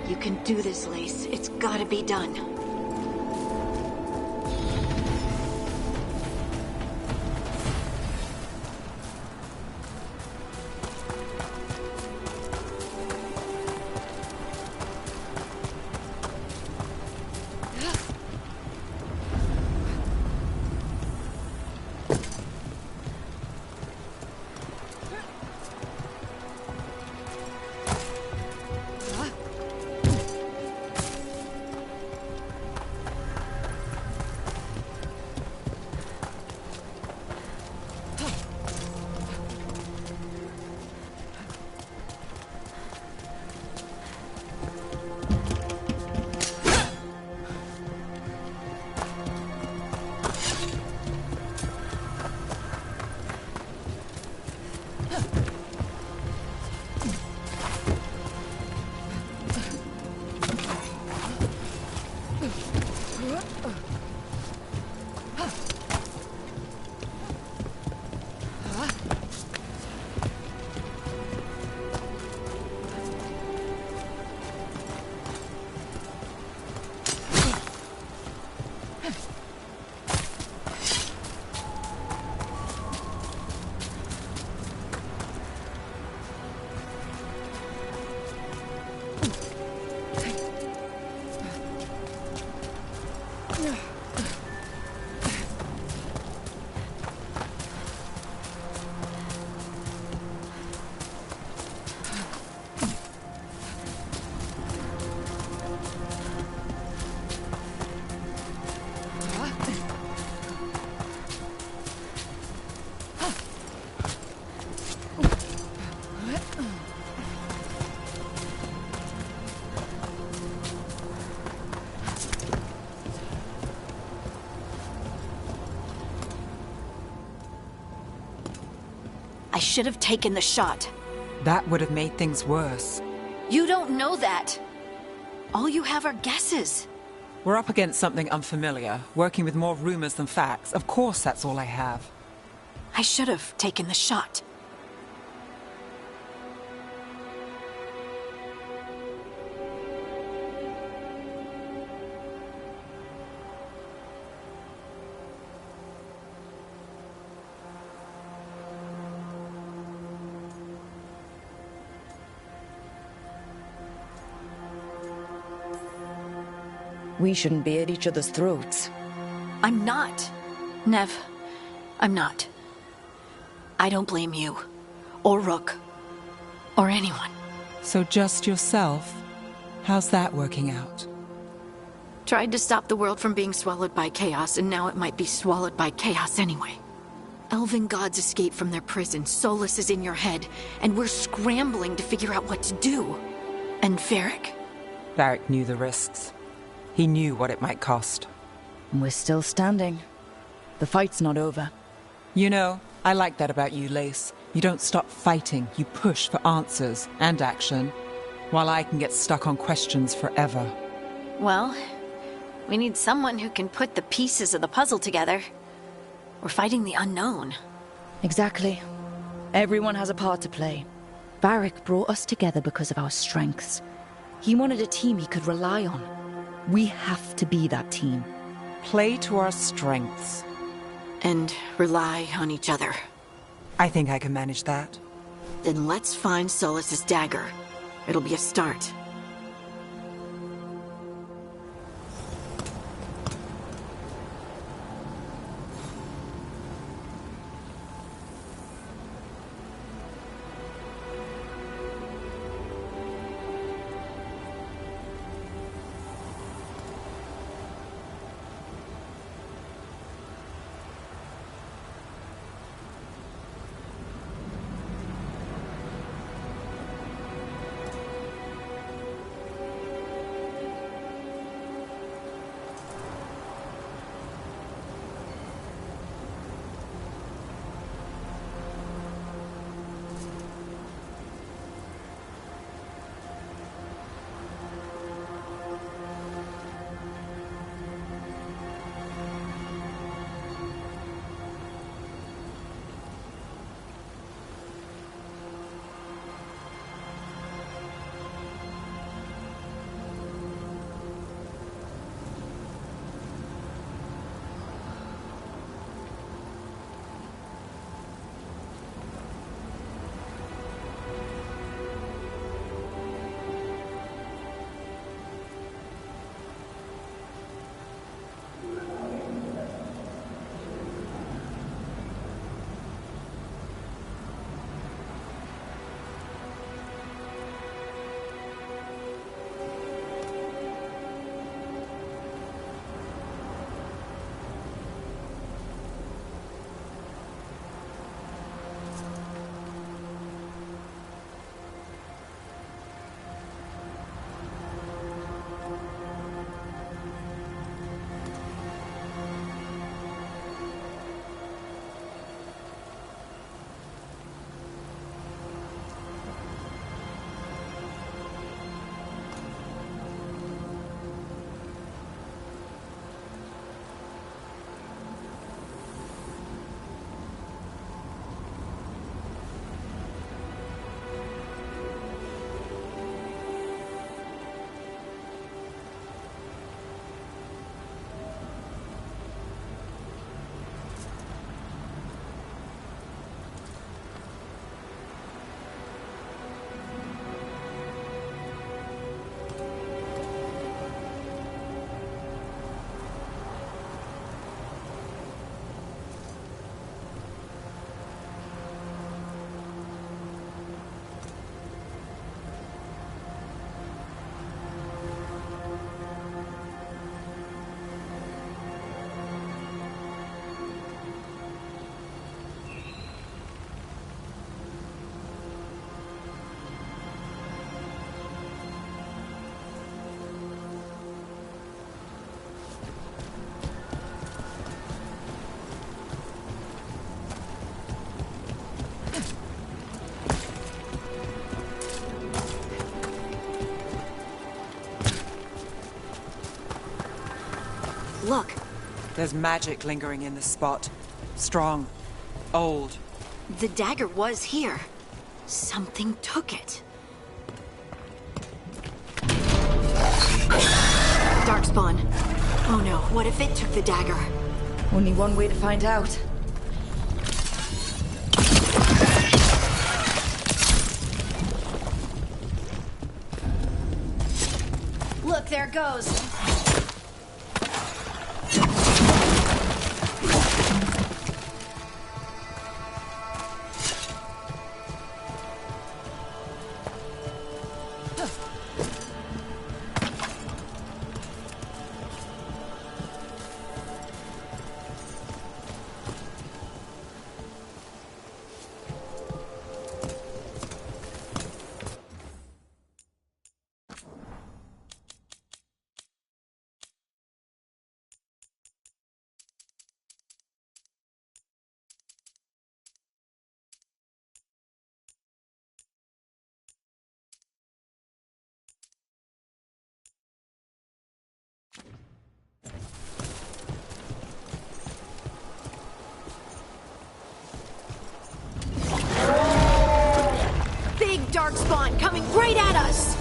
You can do this, Lace. It's gotta be done. I should have taken the shot. That would have made things worse. You don't know that. All you have are guesses. We're up against something unfamiliar, working with more rumors than facts. Of course that's all I have. I should have taken the shot. We shouldn't be at each other's throats. I'm not. Nev, I'm not. I don't blame you, or Rook, or anyone. So just yourself? How's that working out? Tried to stop the world from being swallowed by chaos, and now it might be swallowed by chaos anyway. Elven gods escaped from their prison, Solus is in your head, and we're scrambling to figure out what to do. And Varric? Varric knew the risks. He knew what it might cost. We're still standing. The fight's not over. You know, I like that about you, Lace. You don't stop fighting, you push for answers and action, while I can get stuck on questions forever. Well, we need someone who can put the pieces of the puzzle together. We're fighting the unknown. Exactly. Everyone has a part to play. Varric brought us together because of our strengths. He wanted a team he could rely on. We have to be that team. Play to our strengths. And rely on each other. I think I can manage that. Then let's find Solus's dagger. It'll be a start. There's magic lingering in this spot. Strong. Old. The dagger was here. Something took it. Darkspawn. Oh no, what if it took the dagger? Only one way to find out. Look, there it goes. Big Darkspawn coming right at us!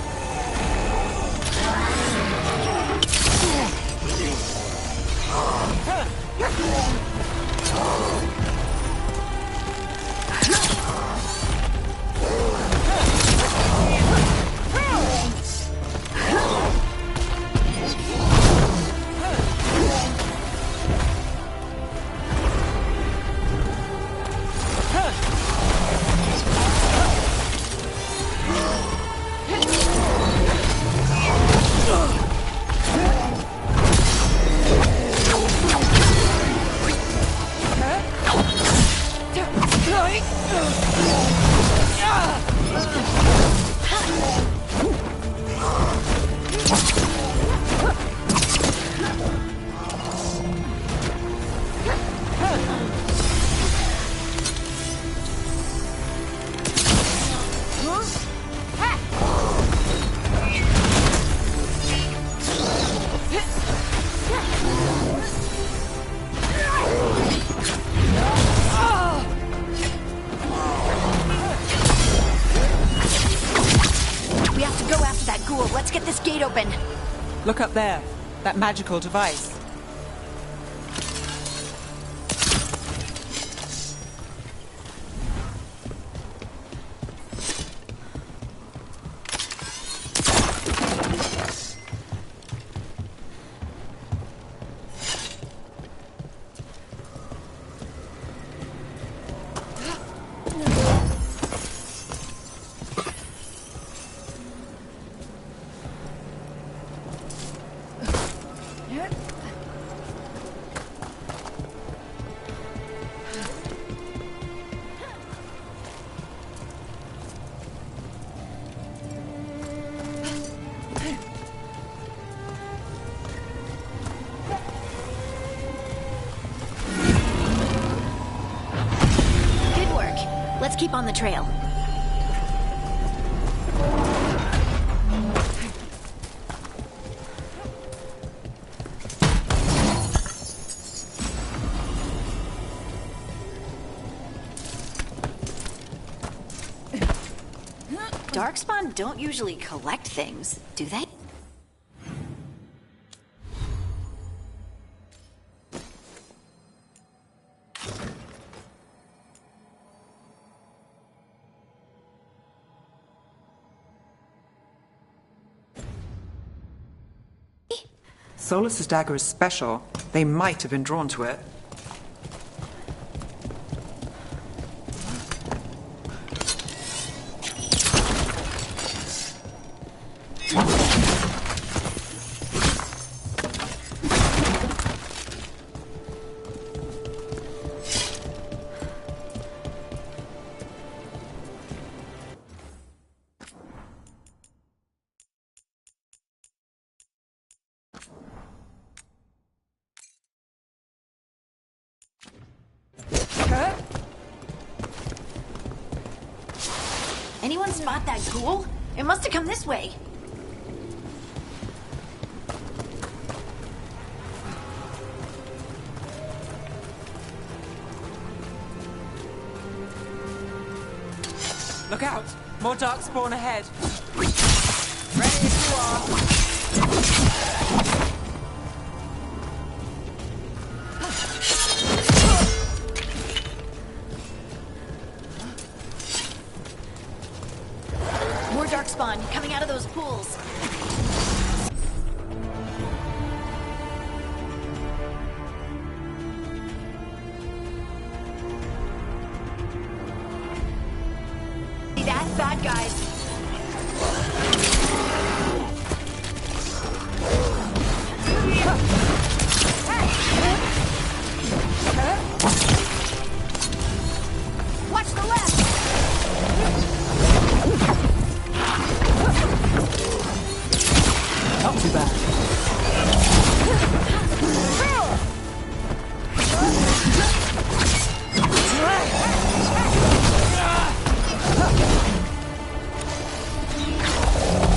Let's get this gate open. Look up there. That magical device. Let's keep on the trail. Darkspawn don't usually collect things, do they? Solus's dagger is special. They might have been drawn to it. Anyone spot that ghoul? It must have come this way. Look out! More darkspawn ahead. Ready as you are. More darkspawn coming out of those pools. See that? Bad guys. Watch the left! Not too bad.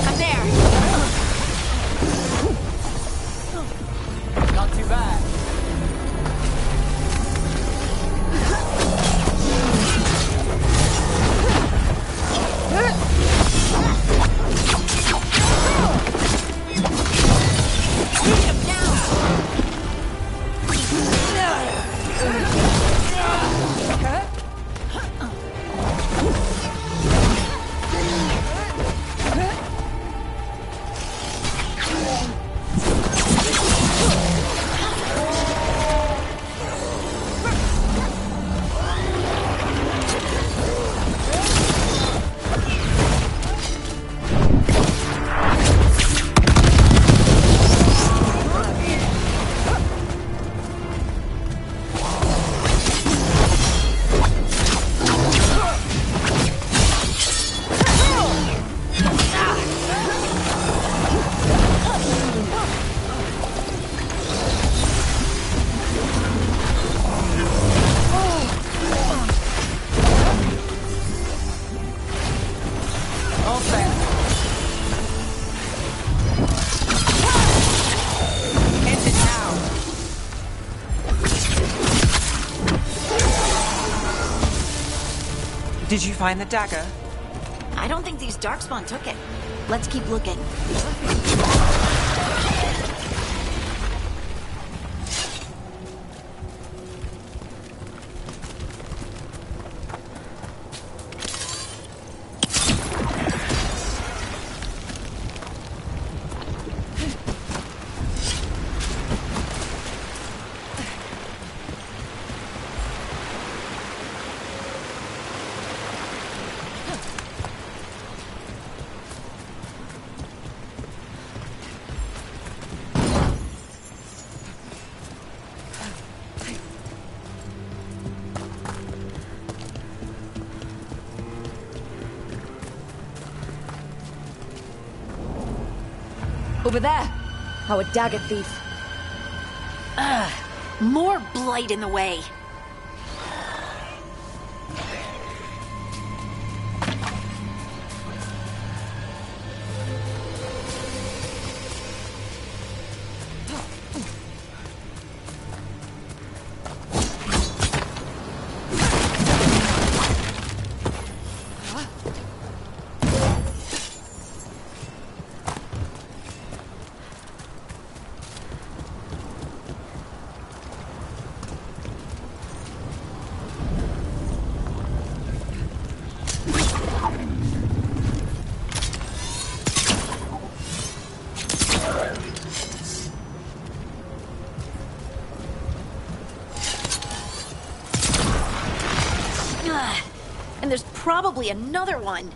I'm there. Not too bad. Did you find the dagger? I don't think these darkspawn took it. Let's keep looking. Over there! Our dagger thief. Ugh. More blight in the way. And there's probably another one.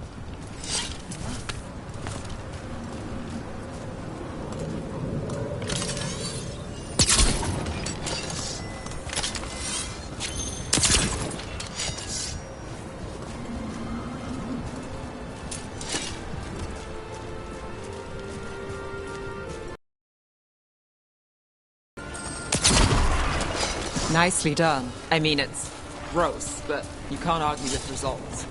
Nicely done. I mean, it's gross, but you can't argue with results.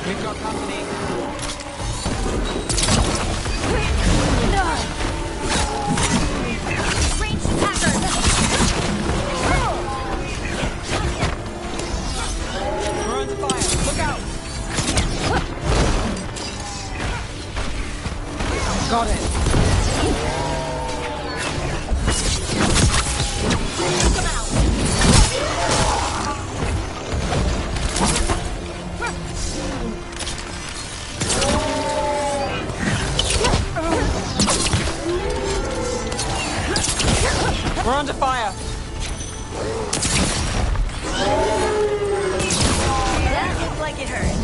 We've got company. Ranged attackers! We're under fire. Look out! Got it. We're under fire. That looked like it hurt.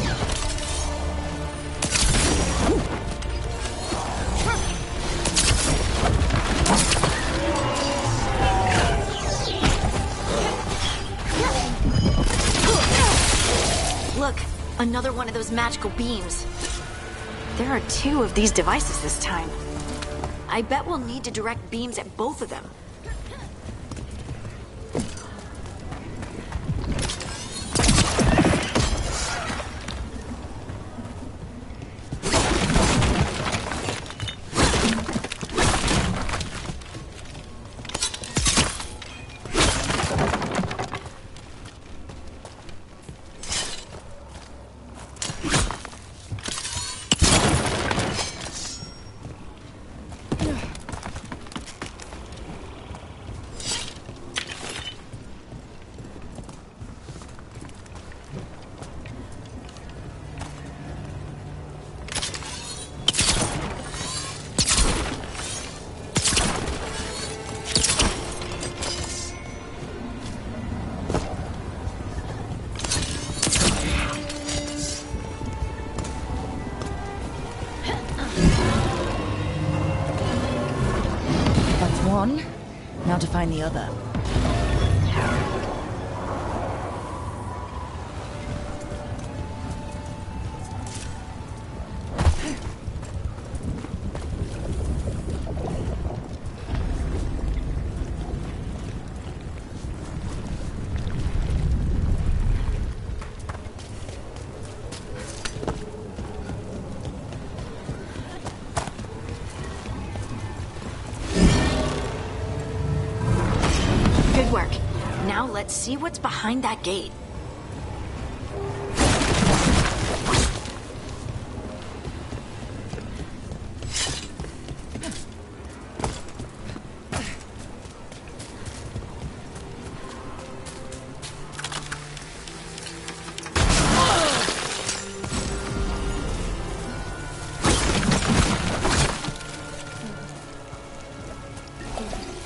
Look, another one of those magical beams. There are 2 of these devices this time. I bet we'll need to direct beams at both of them. One. Now to find the other. Now let's see what's behind that gate.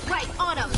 Right on him.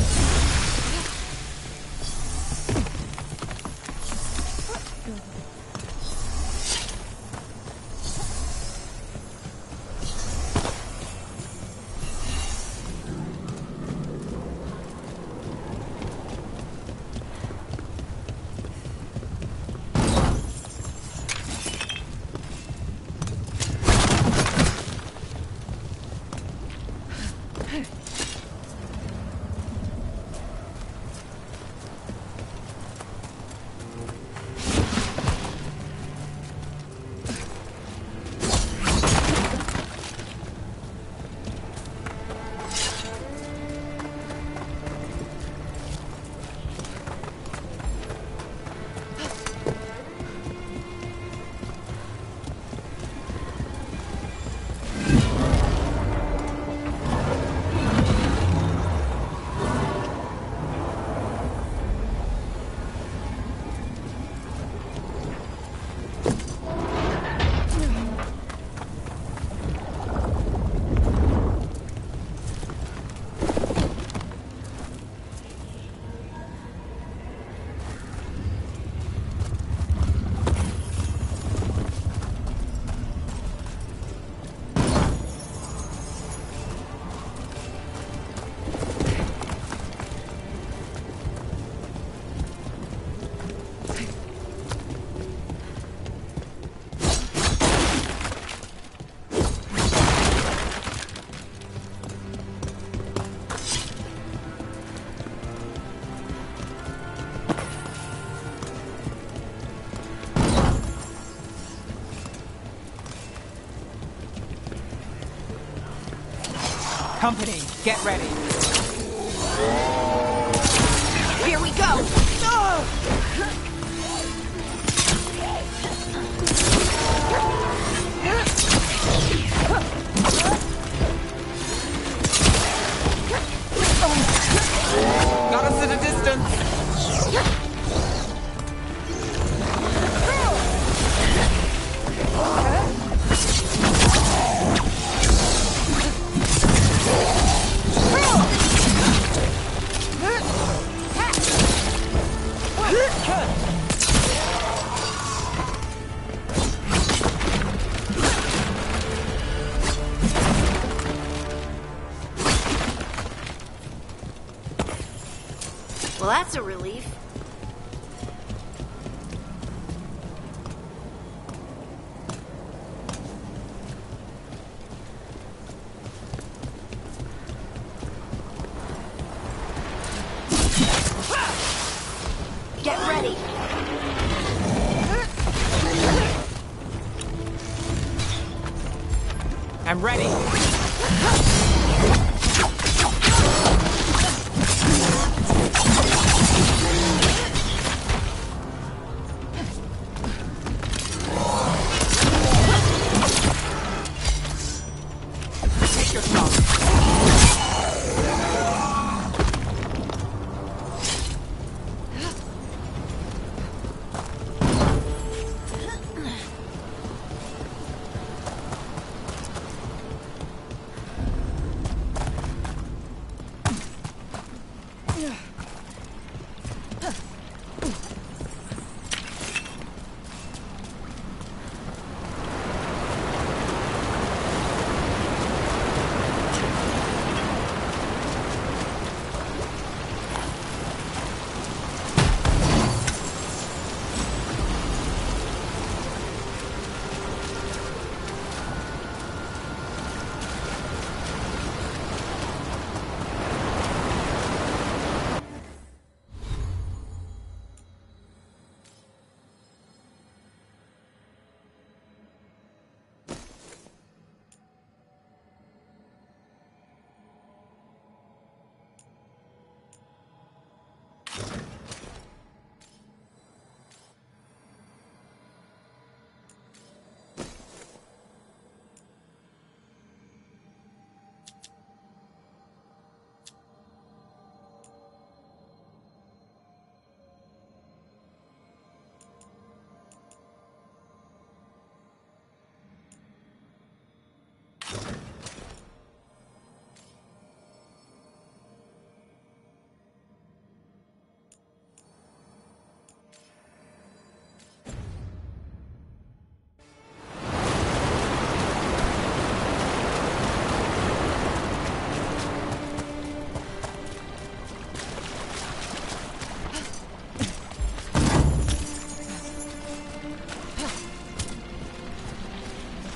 Company, get ready. Here we go! Got us at a distance. Well, that's a relief. Get ready. I'm ready. Take your shot.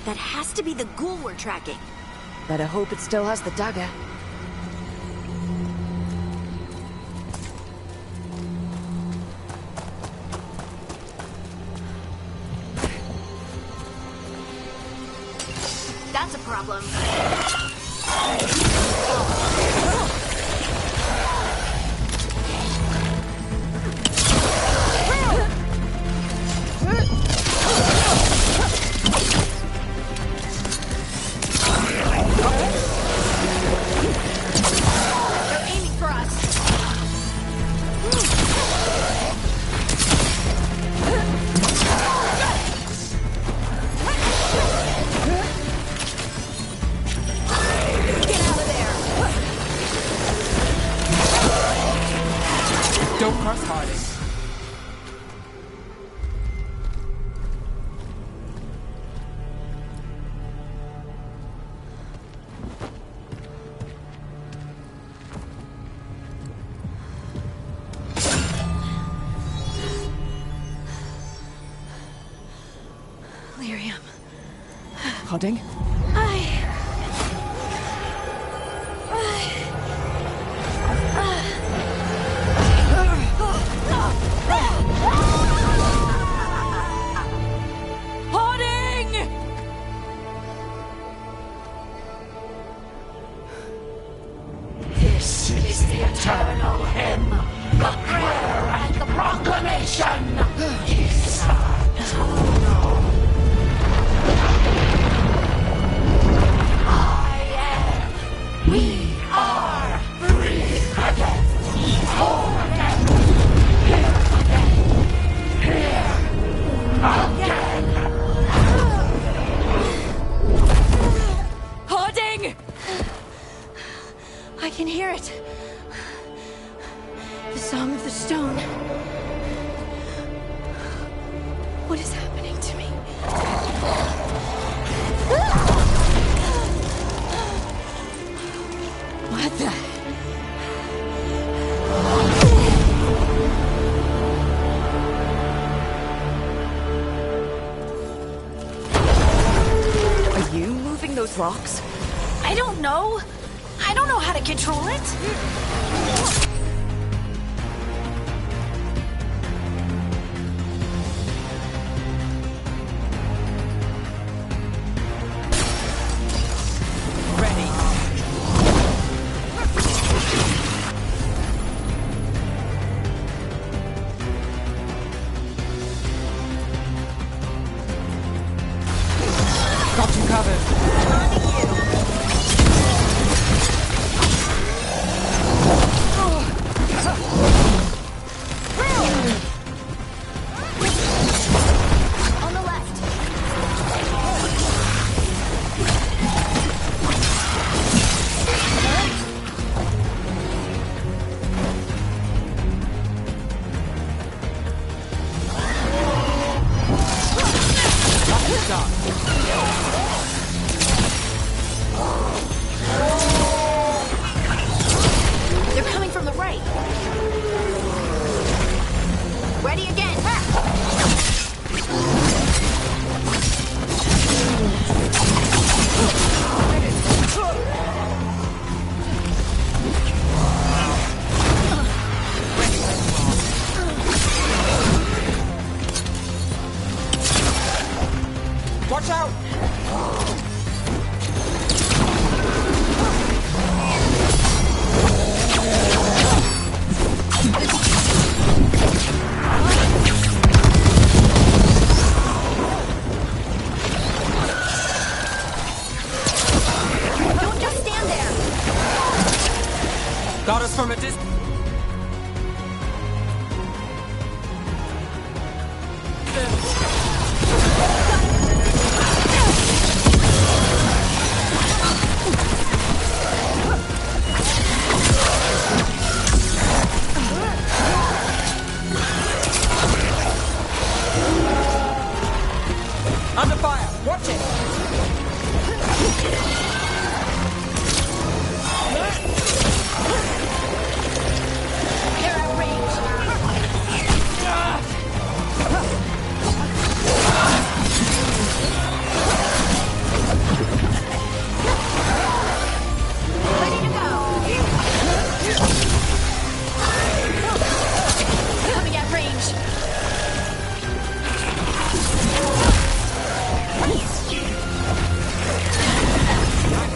That has to be the ghoul we're tracking. Better hope it still has the dagger. That's a problem. They're aiming for us. Get out of there. Don't cross Harding. Lyrium. Harding? What is happening to me? What the? Are you moving those rocks? I don't know. I don't know how to control it. Got you covered. On the left. They're coming from the right. Ready again. Watch out! Don't just stand there. Got us from a distance. Under fire! Watch it! They're out range. Ready to go. Coming at range.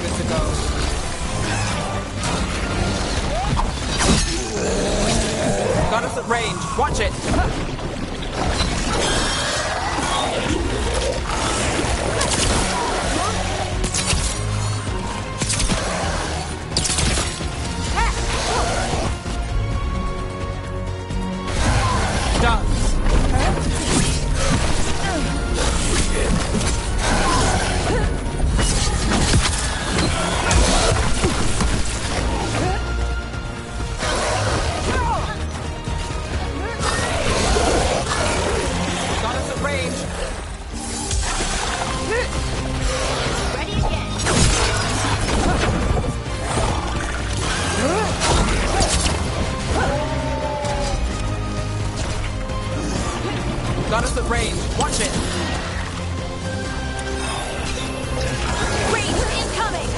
Good to go. Got us at range. Watch it! Done. Got us at range. Ready again. Got us at range. Watch it. Range incoming.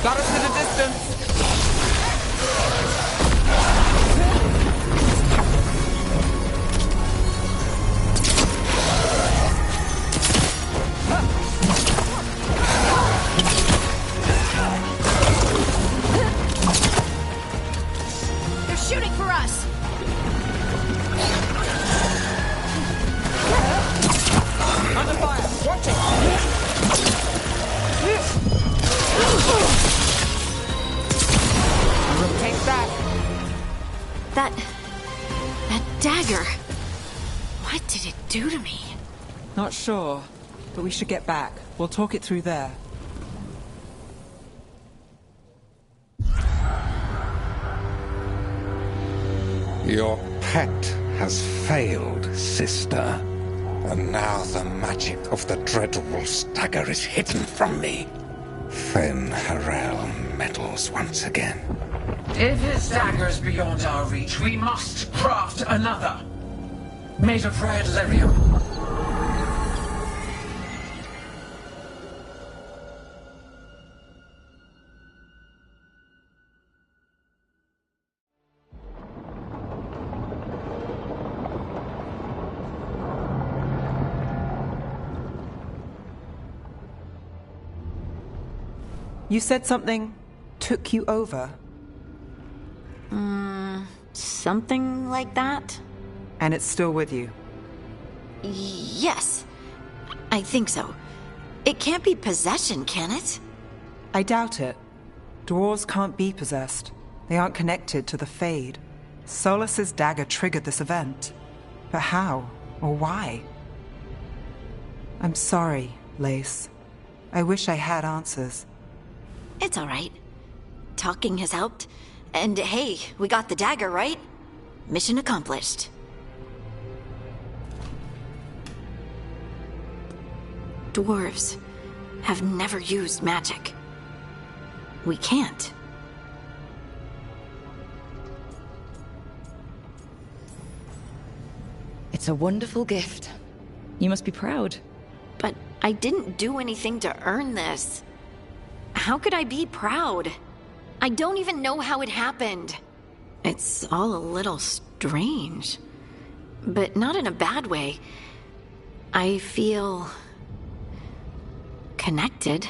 Got us at a distance. They're shooting for us. Under fire. Watch it. Rotate back. That dagger. What did it do to me? Not sure, but we should get back. We'll talk it through there. Your pet has failed, sister. And now the magic of the Dreadwolf's dagger is hidden from me. Fen Harel meddles once again. If his dagger's beyond our reach, we must craft another. Made of red lyrium. You said something took you over. Something like that? And it's still with you? Yes. I think so. It can't be possession, can it? I doubt it. Dwarves can't be possessed. They aren't connected to the Fade. Solus's dagger triggered this event. But how? Or why? I'm sorry, Lace. I wish I had answers. It's all right. Talking has helped. And hey, we got the dagger, right? Mission accomplished. Dwarves have never used magic. We can't. It's a wonderful gift. You must be proud. But I didn't do anything to earn this. How could I be proud? I don't even know how it happened. It's all a little strange. But not in a bad way. I feel... connected.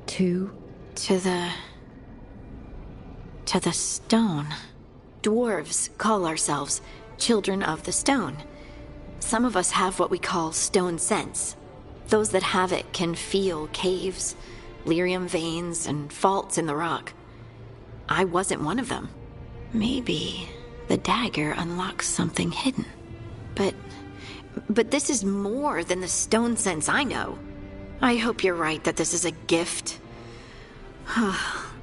To the stone. Dwarves call ourselves children of the stone. Some of us have what we call stone sense. Those that have it can feel caves, lyrium veins, and faults in the rock. I wasn't one of them. Maybe the dagger unlocks something hidden. But this is more than the stone sense I know. I hope you're right that this is a gift.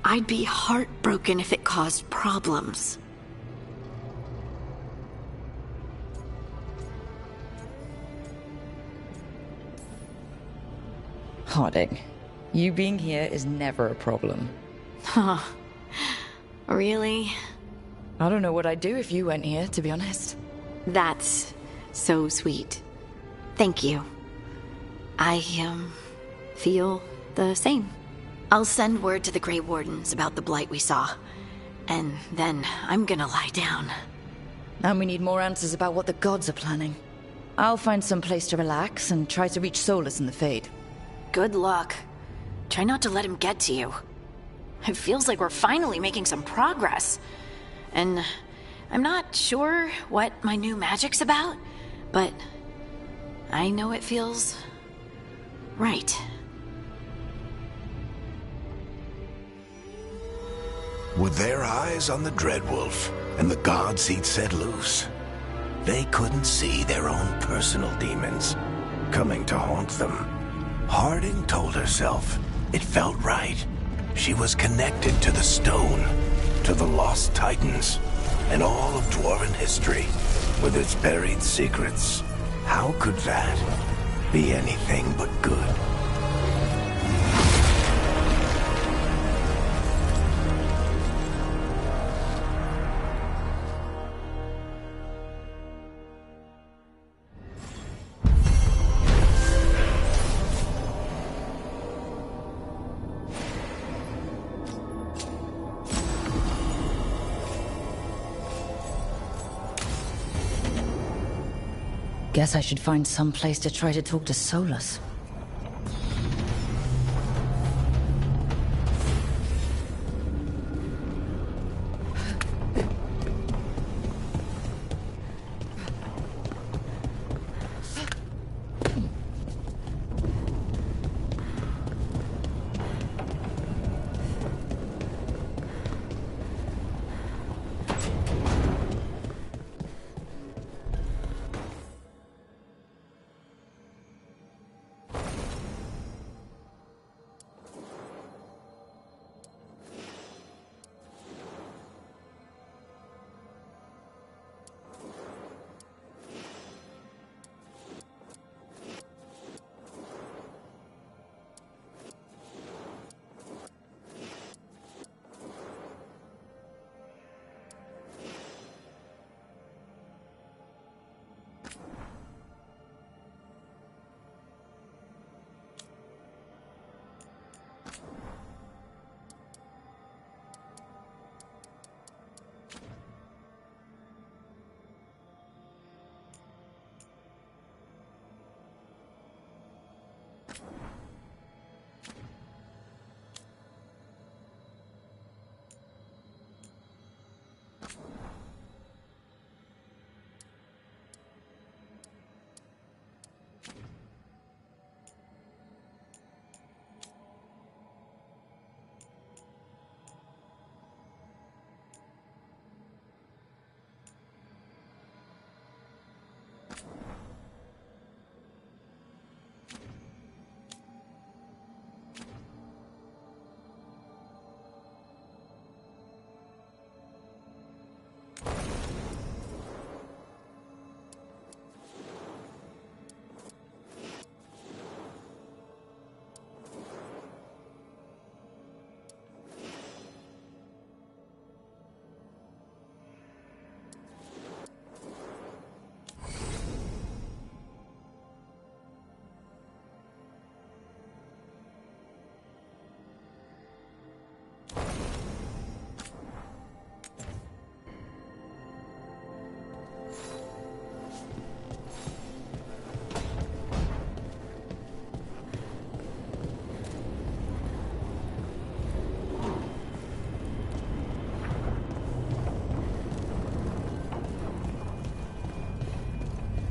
I'd be heartbroken if it caused problems. Harding, you being here is never a problem. Huh. Really? I don't know what I'd do if you went here, to be honest. That's so sweet. Thank you. I, feel the same. I'll send word to the Grey Wardens about the blight we saw. And then I'm gonna lie down. And we need more answers about what the gods are planning. I'll find some place to relax and try to reach Solus in the Fade. Good luck. Try not to let him get to you. It feels like we're finally making some progress. And I'm not sure what my new magic's about, but I know it feels right. With their eyes on the Dreadwolf and the gods he'd set loose, they couldn't see their own personal demons coming to haunt them. Harding told herself it felt right. She was connected to the stone, to the lost titans, and all of Dwarven history, with its buried secrets. How could that be anything but good? Guess I should find some place to try to talk to Solus.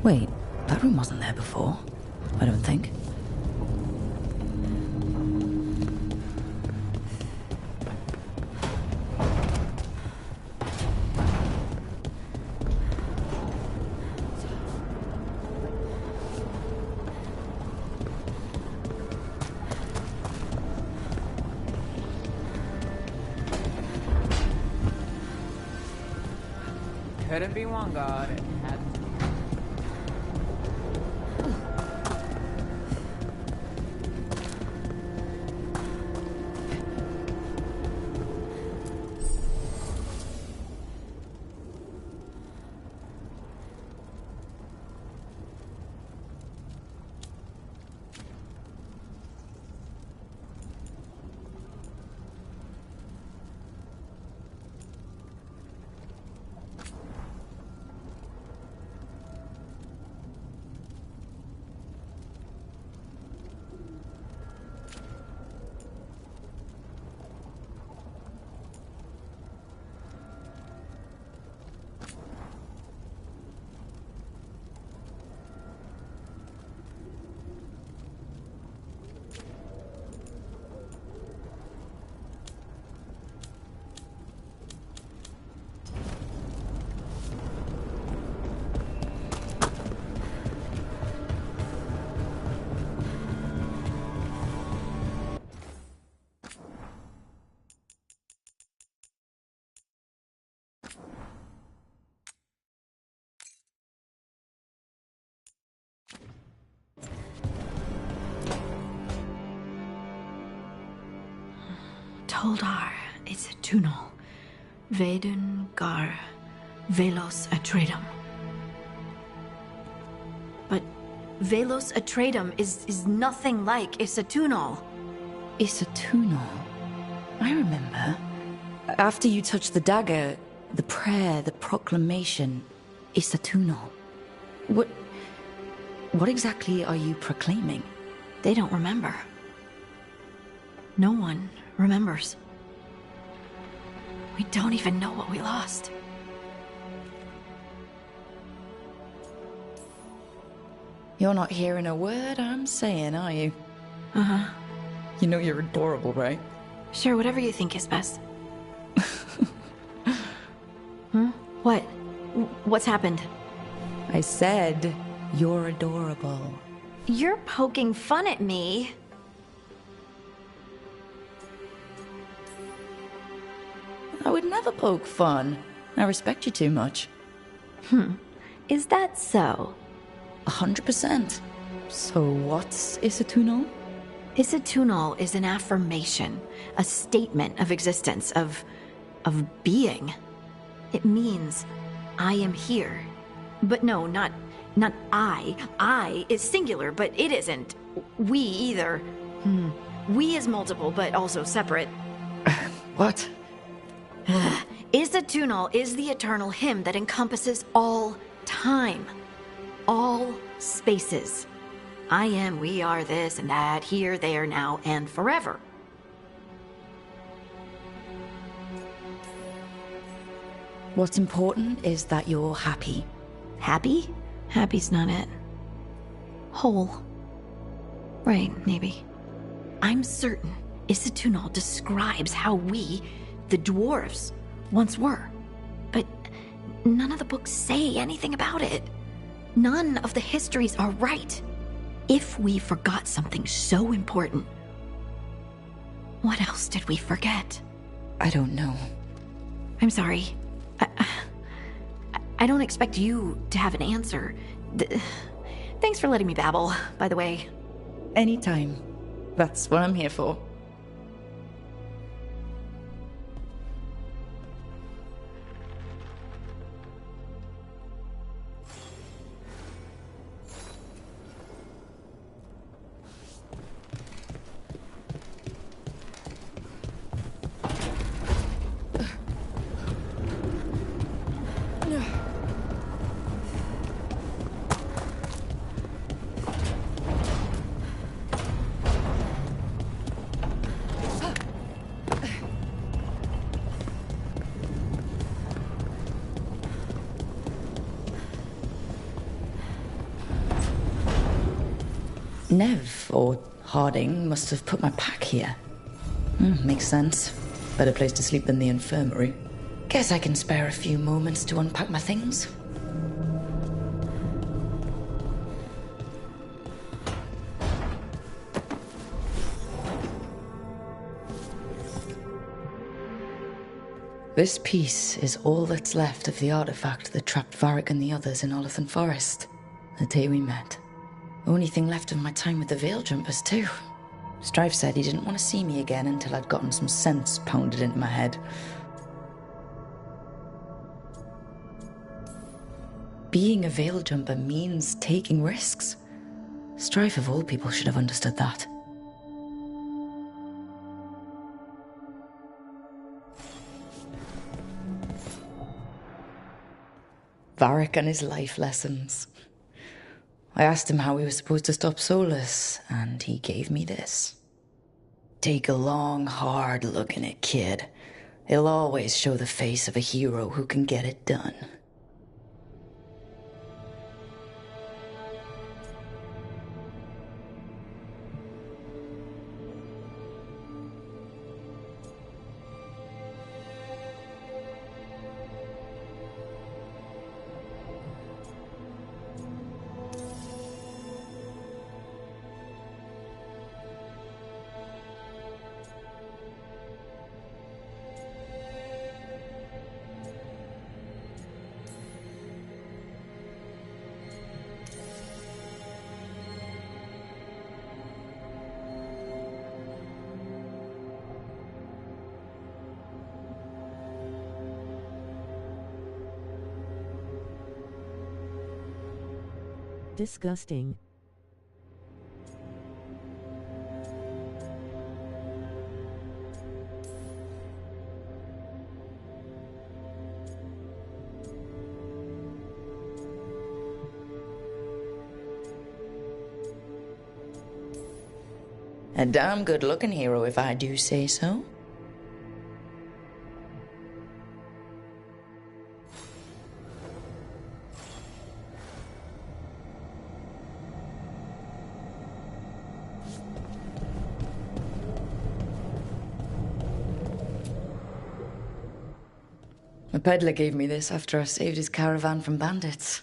Wait, that room wasn't there before. I don't think. Couldn't be WokeGuard. It had to be. Toldar, it's a tunnel. Vedun gar velos atredum. But velos atredum is nothing like Isatunal. Isatunal? I remember. After you touched the dagger, the prayer, the proclamation, Isatunal. What exactly are you proclaiming? They don't remember. No one remembers. We don't even know what we lost. You're not hearing a word I'm saying, are you? Uh-huh. You know you're adorable, right? Sure, whatever you think is best. Huh? What? What's happened? I said you're adorable. You're poking fun at me. I would never poke fun. I respect you too much. Is that so? 100%. So what's Isatunal? Isatunal is an affirmation, a statement of existence, of being. It means, I am here. But no, not I. I is singular, but it isn't. We either. We is multiple, but also separate. What? Isatunal is the eternal hymn that encompasses all time. All spaces. I am, we are, this and that, here, there, now, and forever. What's important is that you're happy. Happy? Happy's not it. Whole. Right, maybe. I'm certain Isatunal describes how we, the dwarves, once were. But none of the books say anything about it. None of the histories are right. If we forgot something so important, what else did we forget? I don't know. I'm sorry. I don't expect you to have an answer. Thanks for letting me babble, by the way. Anytime. That's what I'm here for. Nev, or Harding, must have put my pack here. Makes sense. Better place to sleep than the infirmary. Guess I can spare a few moments to unpack my things. This piece is all that's left of the artifact that trapped Varric and the others in Olithan Forest, the day we met. Only thing left of my time with the Veil Jumpers, too. Strife said he didn't want to see me again until I'd gotten some sense pounded into my head. Being a Veil Jumper means taking risks. Strife of all people should have understood that. Varric and his life lessons. I asked him how we were supposed to stop Solus, and he gave me this. Take a long, hard look in it, kid. It'll always show the face of a hero who can get it done. Disgusting. A damn good-looking hero, if I do say so. The peddler gave me this after I saved his caravan from bandits.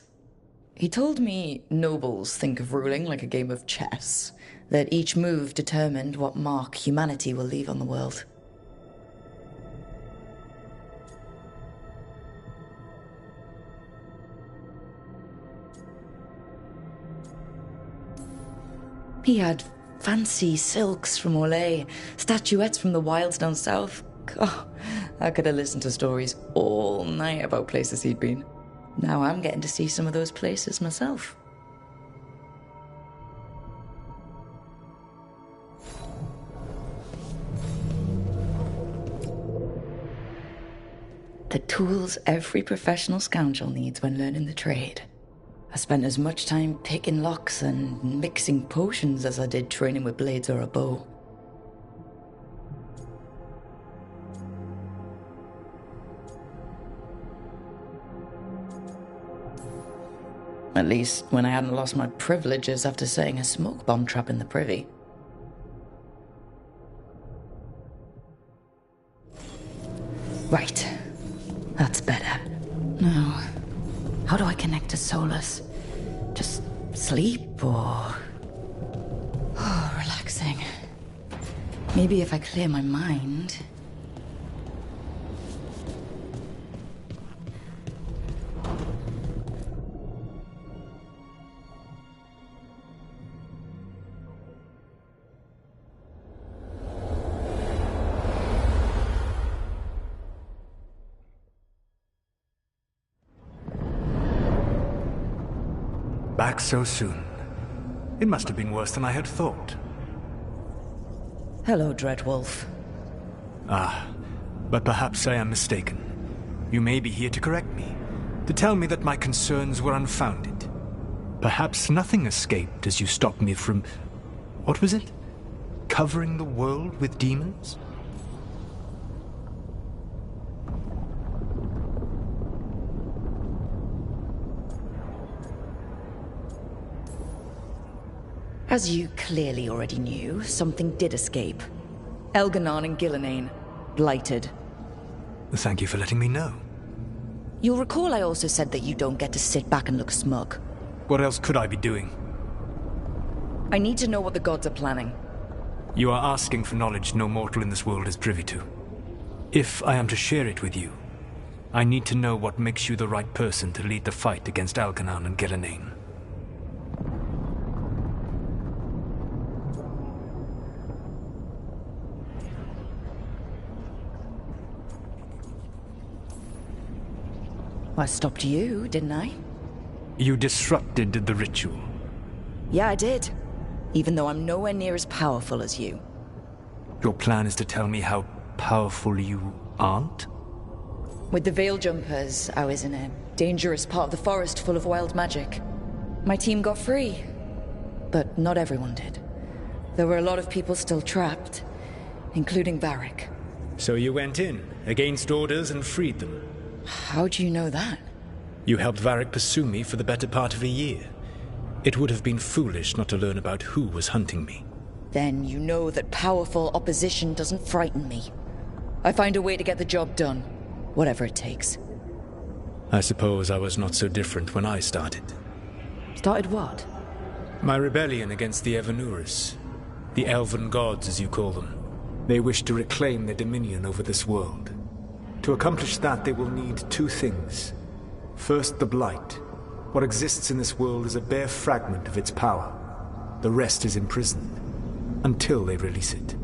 He told me nobles think of ruling like a game of chess, that each move determined what mark humanity will leave on the world. He had fancy silks from Olay, statuettes from the wilds down south. Oh, I could have listened to stories all night about places he'd been. Now I'm getting to see some of those places myself. The tools every professional scoundrel needs when learning the trade. I spent as much time picking locks and mixing potions as I did training with blades or a bow. At least when I hadn't lost my privileges after setting a smoke bomb trap in the privy. Right. That's better. Now, how do I connect to Solus? Just sleep or... Oh, relaxing. Maybe if I clear my mind... Back so soon. It must have been worse than I had thought. Hello, Dreadwolf. Ah, but perhaps I am mistaken. You may be here to correct me, to tell me that my concerns were unfounded. Perhaps nothing escaped as you stopped me from... what was it? Covering the world with demons? As you clearly already knew, something did escape. Elganon and Gillenane. Blighted. Thank you for letting me know. You'll recall I also said that you don't get to sit back and look smug. What else could I be doing? I need to know what the gods are planning. You are asking for knowledge no mortal in this world is privy to. If I am to share it with you, I need to know what makes you the right person to lead the fight against Elganon and Gillenane. I stopped you, didn't I? You disrupted the ritual. Yeah, I did. Even though I'm nowhere near as powerful as you. Your plan is to tell me how powerful you aren't? With the Veil Jumpers, I was in a dangerous part of the forest full of wild magic. My team got free, but not everyone did. There were a lot of people still trapped, including Varric. So you went in, against orders, and freed them? How do you know that? You helped Varric pursue me for the better part of a year. It would have been foolish not to learn about who was hunting me. Then you know that powerful opposition doesn't frighten me. I find a way to get the job done, whatever it takes. I suppose I was not so different when I started. Started what? My rebellion against the Evanuris. The Elven Gods, as you call them. They wish to reclaim their dominion over this world. To accomplish that, they will need two things. First, the Blight. What exists in this world is a bare fragment of its power. The rest is imprisoned, until they release it.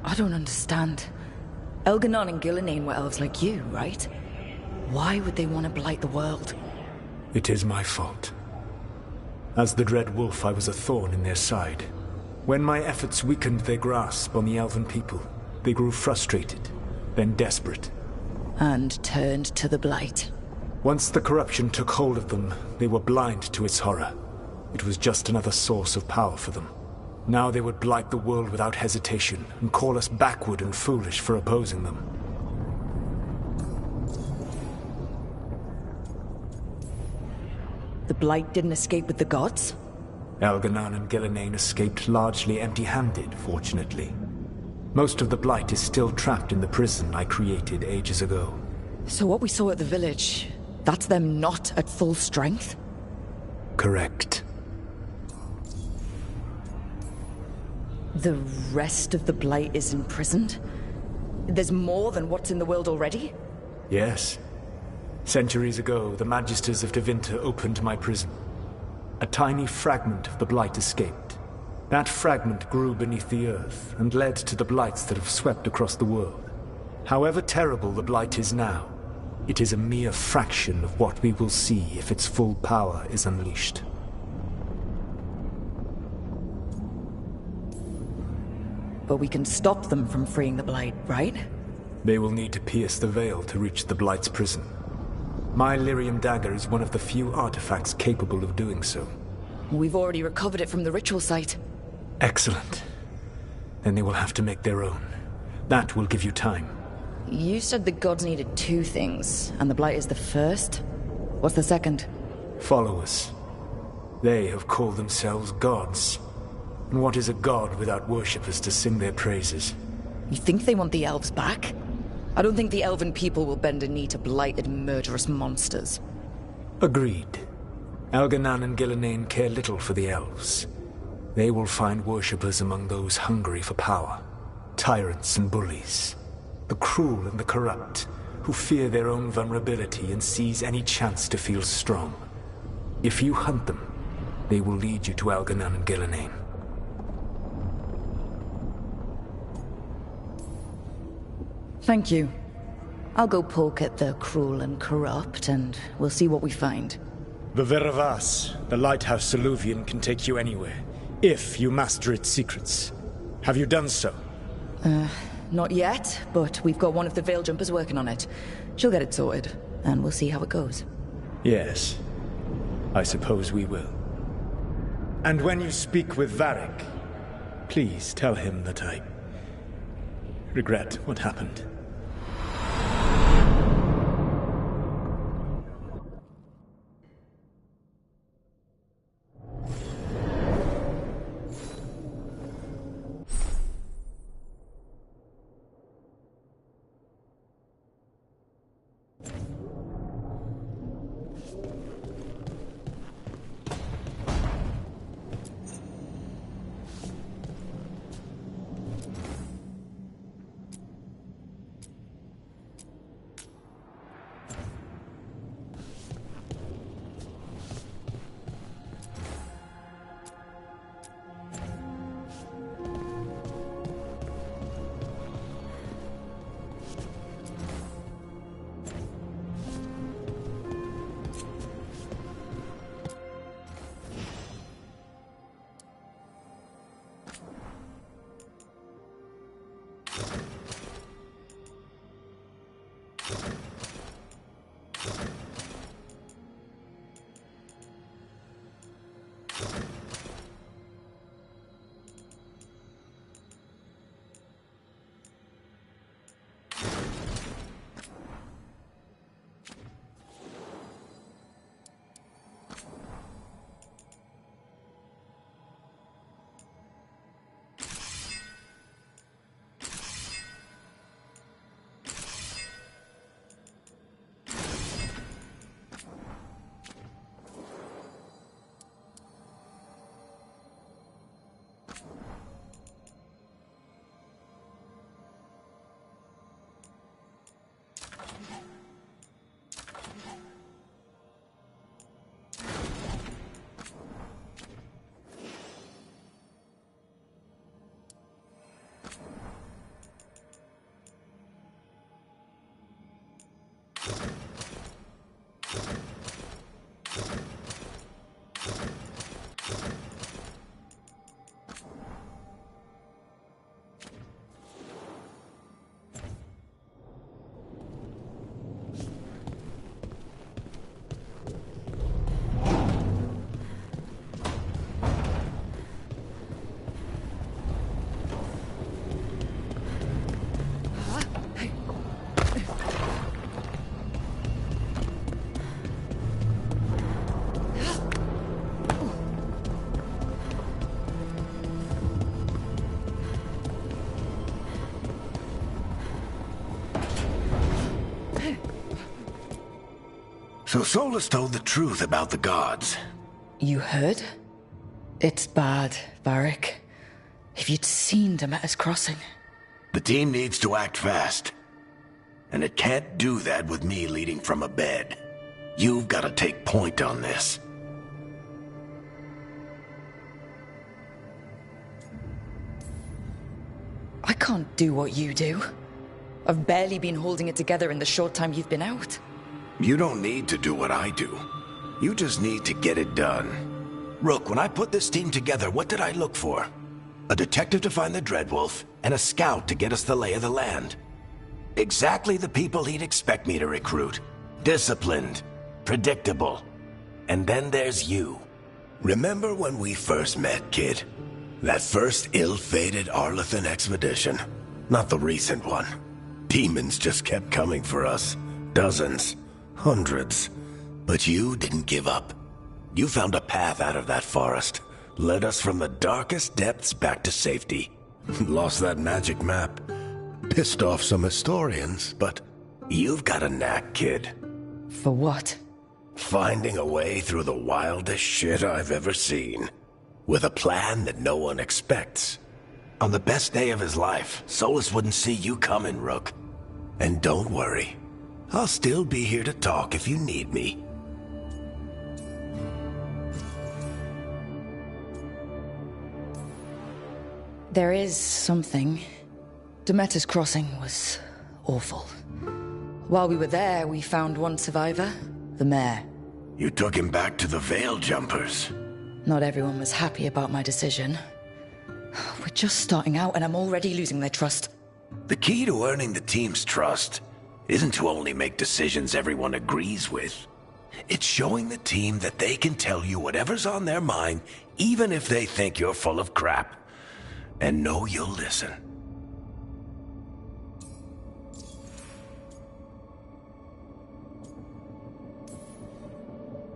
I don't understand. Elganon and Gillenane were elves like you, right? Why would they want to blight the world? It is my fault. As the Dread Wolf, I was a thorn in their side. When my efforts weakened their grasp on the Elven people, they grew frustrated, then desperate. And turned to the Blight. Once the corruption took hold of them, they were blind to its horror. It was just another source of power for them. Now they would blight the world without hesitation, and call us backward and foolish for opposing them. The Blight didn't escape with the gods? Elganon and Gillenane escaped largely empty-handed, fortunately. Most of the Blight is still trapped in the prison I created ages ago. So what we saw at the village, that's them not at full strength? Correct. The rest of the Blight is imprisoned? There's more than what's in the world already? Yes. Centuries ago, the Magisters of Tevinter opened my prison. A tiny fragment of the Blight escaped. That fragment grew beneath the earth and led to the Blights that have swept across the world. However terrible the Blight is now, it is a mere fraction of what we will see if its full power is unleashed. But we can stop them from freeing the Blight, right? They will need to pierce the veil to reach the Blight's prison. My Lyrium dagger is one of the few artifacts capable of doing so. We've already recovered it from the ritual site. Excellent. Then they will have to make their own. That will give you time. You said the gods needed two things, and the Blight is the first? What's the second? Followers. They have called themselves gods. And what is a god without worshippers to sing their praises? You think they want the elves back? I don't think the elven people will bend a knee to blighted, murderous monsters. Agreed. Elganon and Gillenane care little for the elves. They will find worshippers among those hungry for power. Tyrants and bullies. The cruel and the corrupt, who fear their own vulnerability and seize any chance to feel strong. If you hunt them, they will lead you to Elganon and Gillenane. Thank you. I'll go poke at the cruel and corrupt, and we'll see what we find. The Veravas, the lighthouse Soluvian, can take you anywhere, if you master its secrets. Have you done so? Not yet, but we've got one of the Veil Jumpers working on it. She'll get it sorted, and we'll see how it goes. Yes. I suppose we will. And when you speak with Varric, please tell him that I regret what happened. So Solus told the truth about the gods. You heard? It's bad, Varric. If you'd seen Demeter's crossing. The team needs to act fast. And it can't do that with me leading from a bed. You've got to take point on this. I can't do what you do. I've barely been holding it together in the short time you've been out. You don't need to do what I do. You just need to get it done. Rook, when I put this team together, what did I look for? A detective to find the Dreadwolf, and a scout to get us the lay of the land. Exactly the people he'd expect me to recruit. Disciplined, predictable. And then there's you. Remember when we first met, kid? That first ill-fated Arlathan expedition. Not the recent one. Demons just kept coming for us. Dozens. Hundreds. But you didn't give up. You found a path out of that forest. Led us from the darkest depths back to safety. Lost that magic map. Pissed off some historians, but you've got a knack, kid. For what? Finding a way through the wildest shit I've ever seen. With a plan that no one expects. On the best day of his life, Solus wouldn't see you coming, Rook. And don't worry. I'll still be here to talk if you need me. There is something. Demeter's crossing was awful. While we were there, we found one survivor, the mayor. You took him back to the Veil Jumpers. Not everyone was happy about my decision. We're just starting out and I'm already losing their trust. The key to earning the team's trust isn't to only make decisions everyone agrees with. It's showing the team that they can tell you whatever's on their mind, even if they think you're full of crap. And know you'll listen.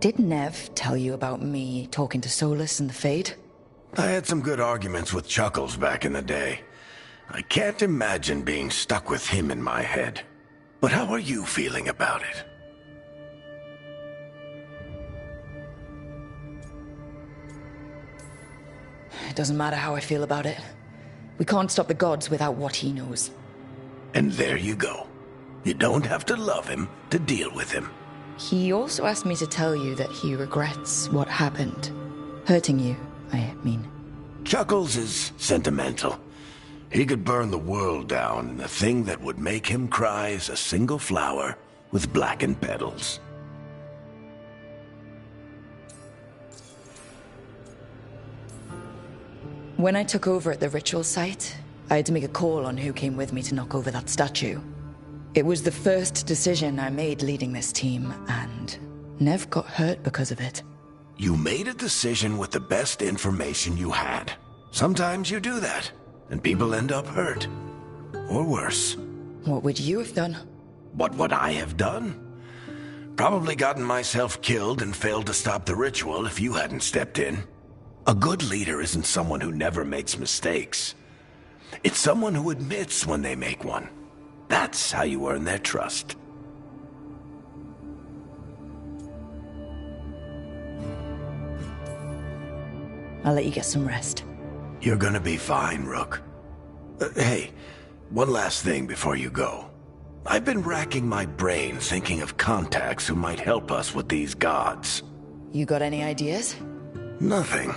Did Nev tell you about me talking to Solus and the Fade? I had some good arguments with Chuckles back in the day. I can't imagine being stuck with him in my head. But how are you feeling about it? It doesn't matter how I feel about it. We can't stop the gods without what he knows. And there you go. You don't have to love him to deal with him. He also asked me to tell you that he regrets what happened. Hurting you, I mean. Chuckles is sentimental. He could burn the world down, and the thing that would make him cry is a single flower with blackened petals. When I took over at the ritual site, I had to make a call on who came with me to knock over that statue. It was the first decision I made leading this team, and Nev got hurt because of it. You made a decision with the best information you had. Sometimes you do that, and people end up hurt. Or worse. What would you have done? What would I have done? Probably gotten myself killed and failed to stop the ritual if you hadn't stepped in. A good leader isn't someone who never makes mistakes. It's someone who admits when they make one. That's how you earn their trust. I'll let you get some rest. You're gonna be fine, Rook. Hey, one last thing before you go. I've been racking my brain thinking of contacts who might help us with these gods. You got any ideas? Nothing.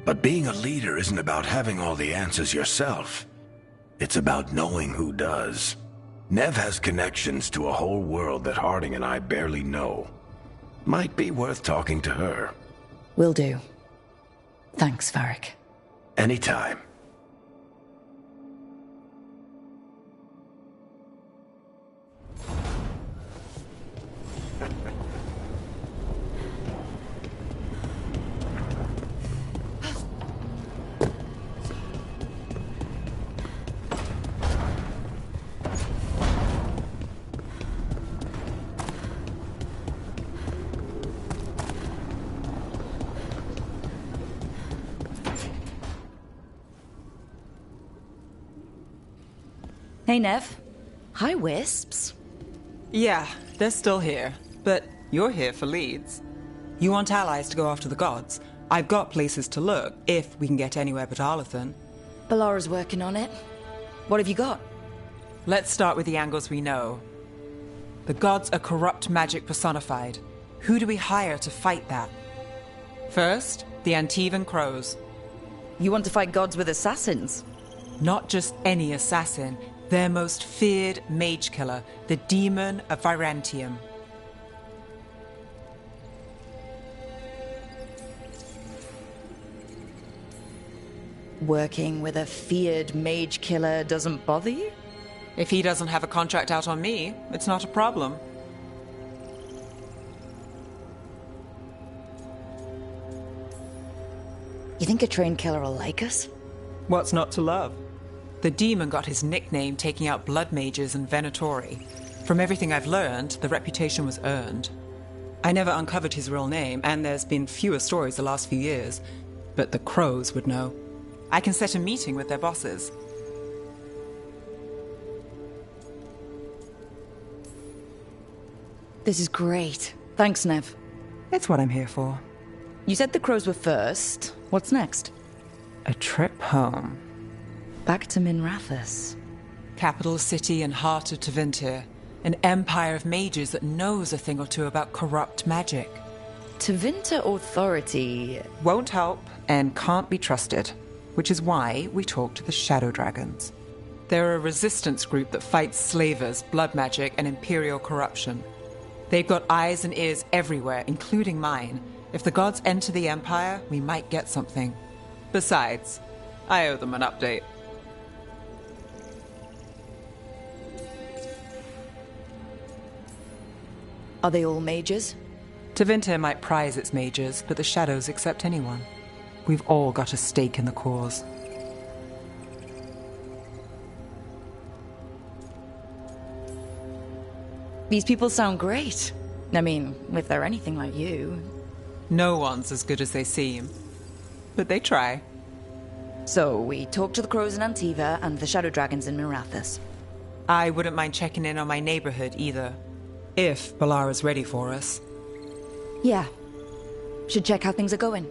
But being a leader isn't about having all the answers yourself. It's about knowing who does. Nev has connections to a whole world that Harding and I barely know. Might be worth talking to her. Will do. Thanks, Varric. Anytime. Hey, Nev. Hi, Wisps. Yeah, they're still here. But you're here for leads. You want allies to go after the gods. I've got places to look, if we can get anywhere but Arlathan. Ballara's working on it. What have you got? Let's start with the angles we know. The gods are corrupt magic personified. Who do we hire to fight that? First, the Antivan Crows. You want to fight gods with assassins? Not just any assassin. Their most feared mage killer, the Demon of Virantium. Working with a feared mage killer doesn't bother you? If he doesn't have a contract out on me, it's not a problem. You think a trained killer will like us? What's not to love? The demon got his nickname taking out blood mages and Venatori. From everything I've learned, the reputation was earned. I never uncovered his real name, and there's been fewer stories the last few years, but the Crows would know. I can set a meeting with their bosses. This is great. Thanks, Nev. It's what I'm here for. You said the Crows were first. What's next? A trip home. Back to Minrathous. Capital city and heart of Tevinter. An empire of mages that knows a thing or two about corrupt magic. Tevinter authority... won't help and can't be trusted. Which is why we talk to the Shadow Dragons. They're a resistance group that fights slavers, blood magic, and imperial corruption. They've got eyes and ears everywhere, including mine. If the gods enter the Empire, we might get something. Besides, I owe them an update. Are they all mages? Tevinter might prize its mages, but the Shadows accept anyone. We've all got a stake in the cause. These people sound great. I mean, if they're anything like you. No one's as good as they seem, but they try. So, we talked to the crows in Antiva and the shadow dragons in Mirathas. I wouldn't mind checking in on my neighborhood either, if Balara's ready for us. Yeah. Should check how things are going.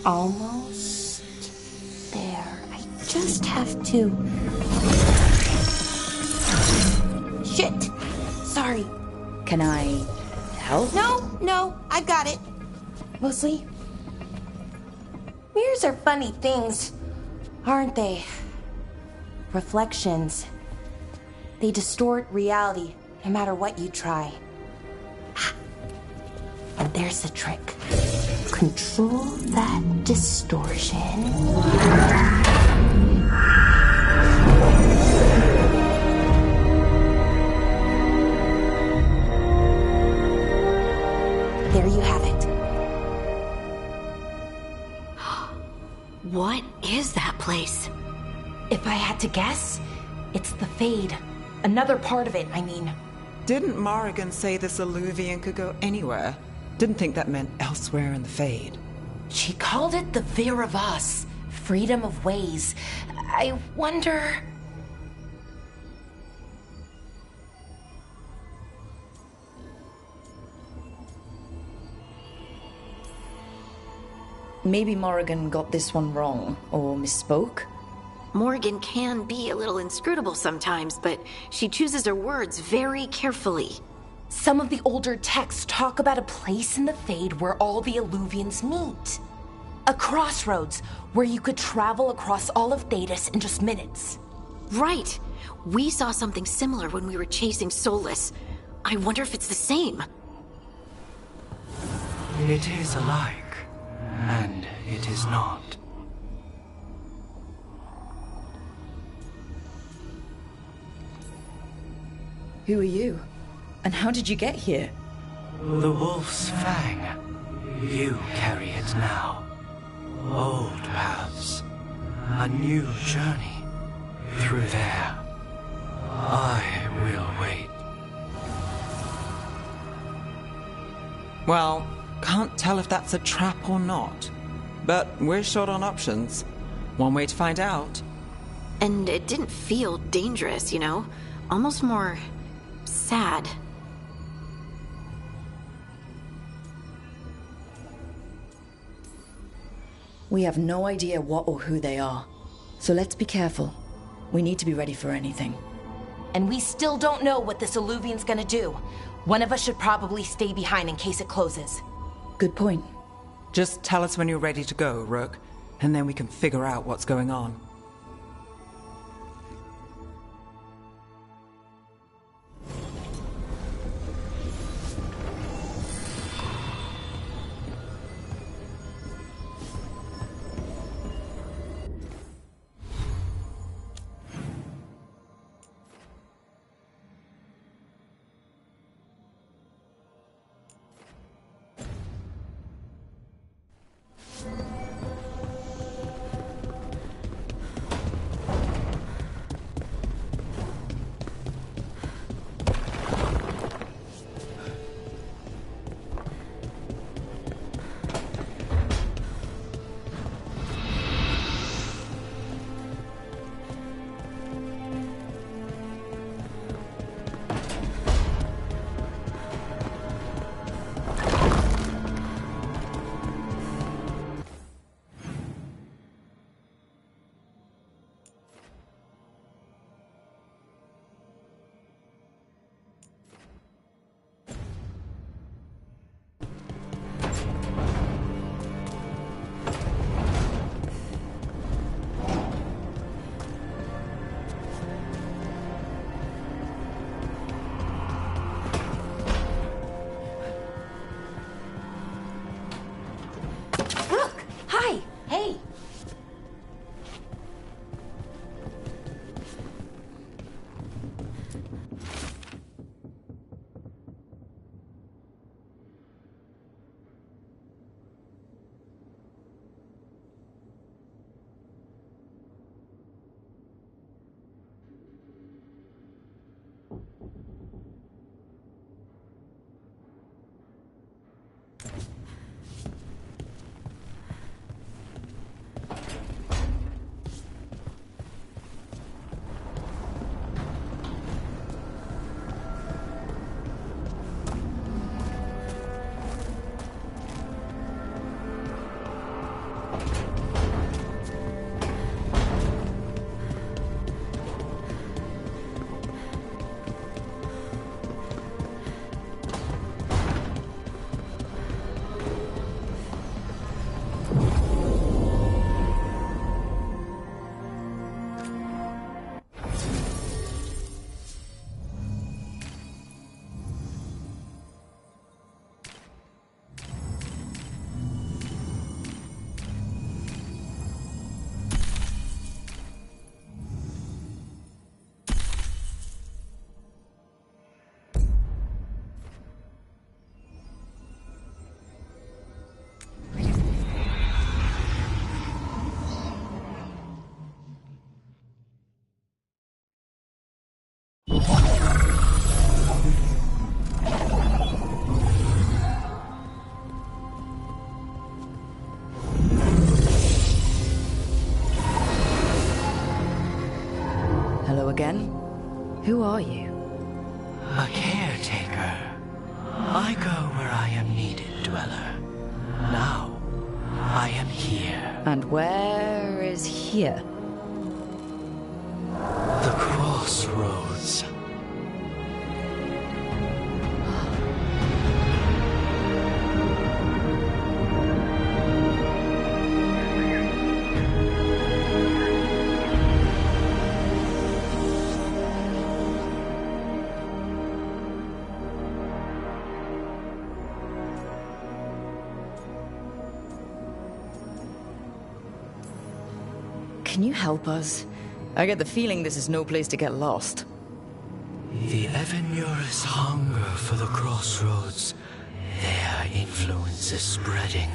Almost there. I just have to... Shit! Sorry. Can I help? No, I've got it. Mostly. Mirrors are funny things, aren't they? Reflections. They distort reality, no matter what you try. And there's the trick. Control that distortion. There you have it. What is that place? If I had to guess, it's the Fade. Another part of it, I mean. Didn't Morrigan say this Illuvian could go anywhere? Didn't think that meant elsewhere in the Fade. She called it the Vir of Us, freedom of ways. I wonder... Maybe Morrigan got this one wrong, or misspoke? Morrigan can be a little inscrutable sometimes, but she chooses her words very carefully. Some of the older texts talk about a place in the Fade where all the Illuvians meet. A crossroads where you could travel across all of Thedas in just minutes. Right. We saw something similar when we were chasing Solus. I wonder if it's the same. It is alike, and it is not. Who are you? And how did you get here? The Wolf's Fang. You carry it now. Old paths. A new journey. Through there. I will wait. Well, can't tell if that's a trap or not. But we're short on options. One way to find out. And it didn't feel dangerous, you know? Almost more... sad. We have no idea what or who they are. So let's be careful. We need to be ready for anything. And we still don't know what this Illuvian's gonna do. One of us should probably stay behind in case it closes. Good point. Just tell us when you're ready to go, Rook, and then we can figure out what's going on. Hello again. Who are you? A caretaker. I go where I am needed, Dweller. Now, I am here. And where is here? The crossroads. Can you help us? I get the feeling this is no place to get lost. The Evanurus hunger for the crossroads. Their influence is spreading.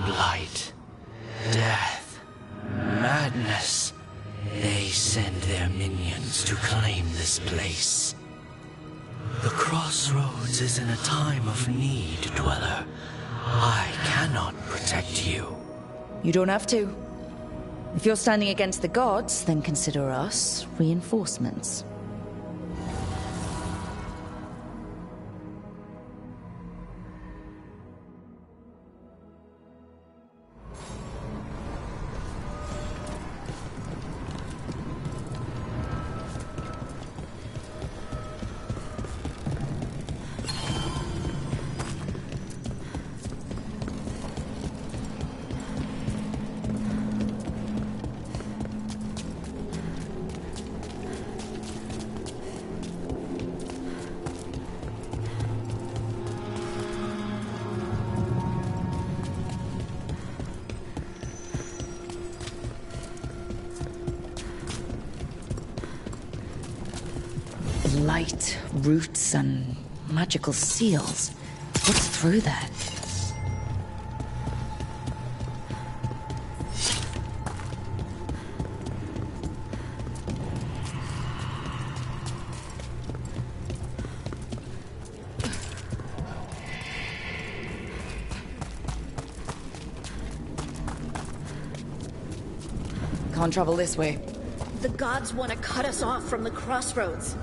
Blight, death, madness. They send their minions to claim this place. The crossroads is in a time of need, Dweller. I cannot protect you. You don't have to. If you're standing against the gods, then consider us reinforcements. Light, roots, and magical seals. What's through that? Can't travel this way. The gods want to cut us off from the crossroads.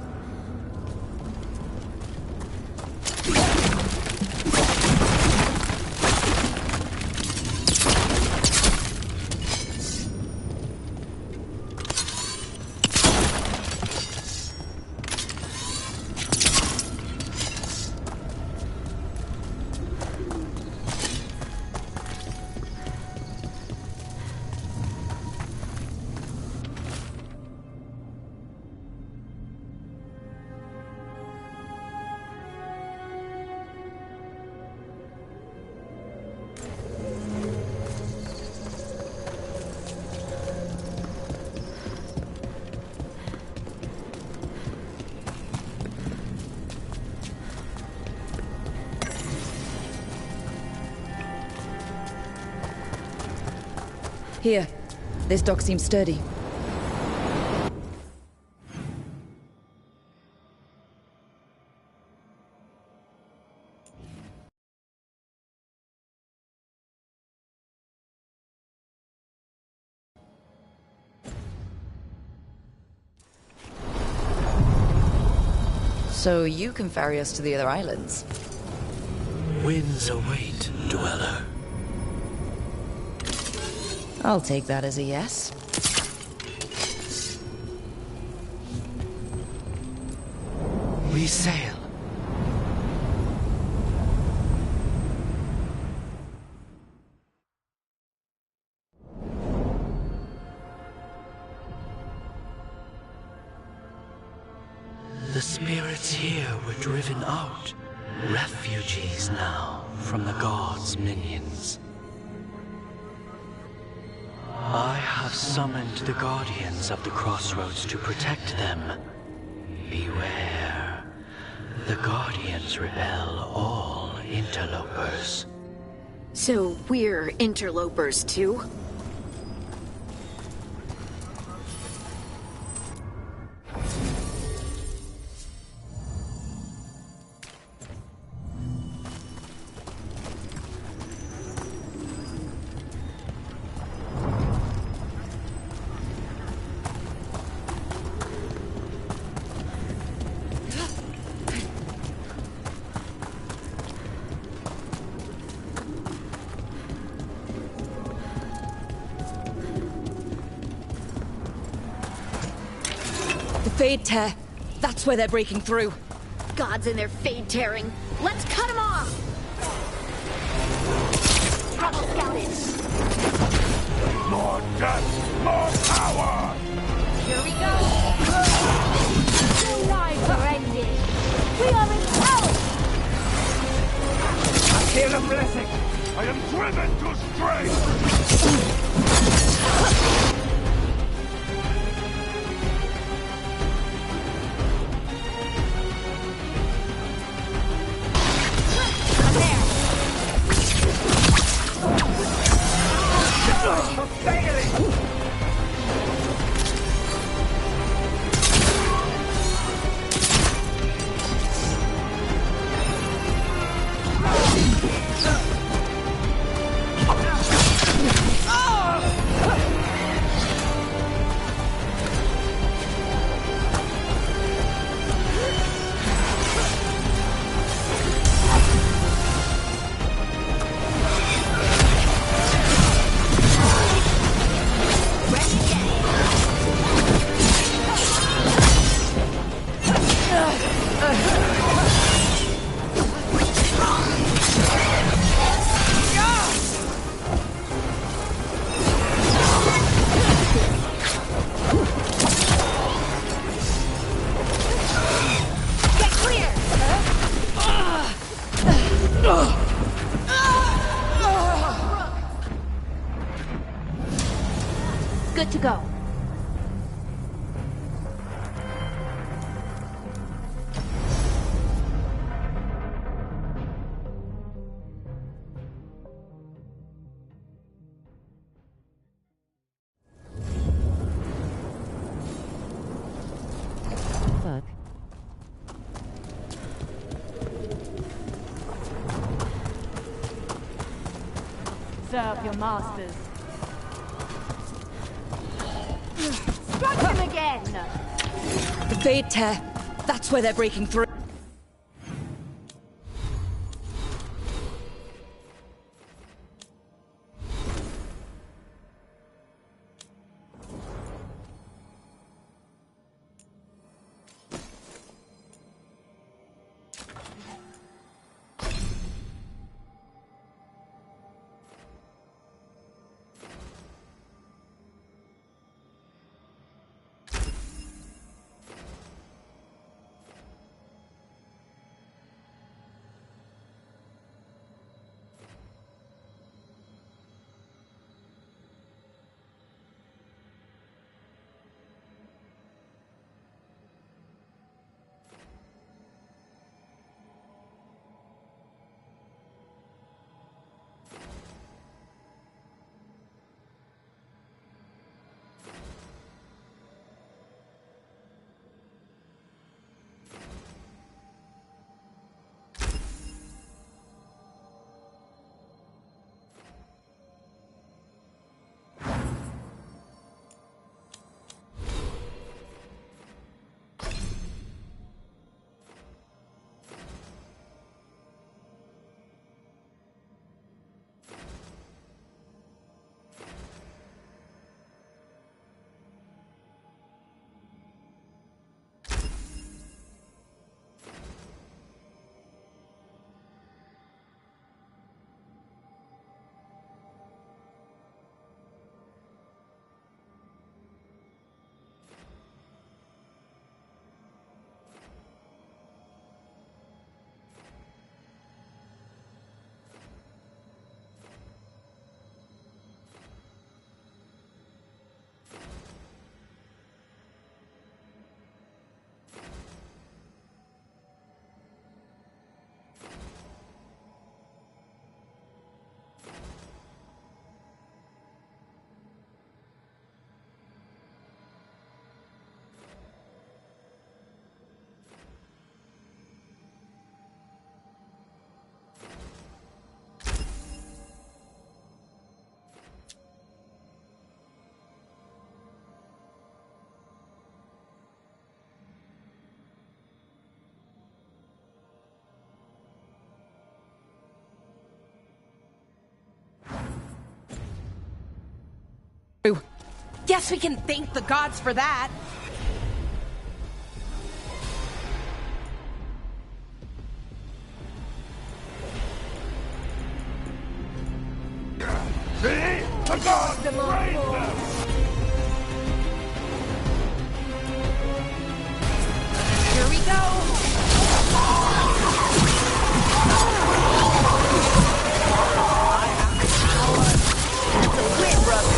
Here. This dock seems sturdy. So you can ferry us to the other islands? Winds await, Dweller. I'll take that as a yes. We sail. The spirits here were driven out. Refugees now from the gods' minions. I have summoned the guardians of the crossroads to protect them. Beware. The guardians repel all interlopers. So we're interlopers too? The Fade Tear. That's where they're breaking through. Gods and their fade tearing. Let's cut them off! Trouble scouted. More death, more power! Here we go! Your lives are ending! We are in hell! I feel a blessing! I am driven to strength! Good to go. Fuck. Serve your masters. Strike him again! The Fade Tear. That's where they're breaking through. Guess we can thank the gods for that. them all. Here we go! Wait, brother!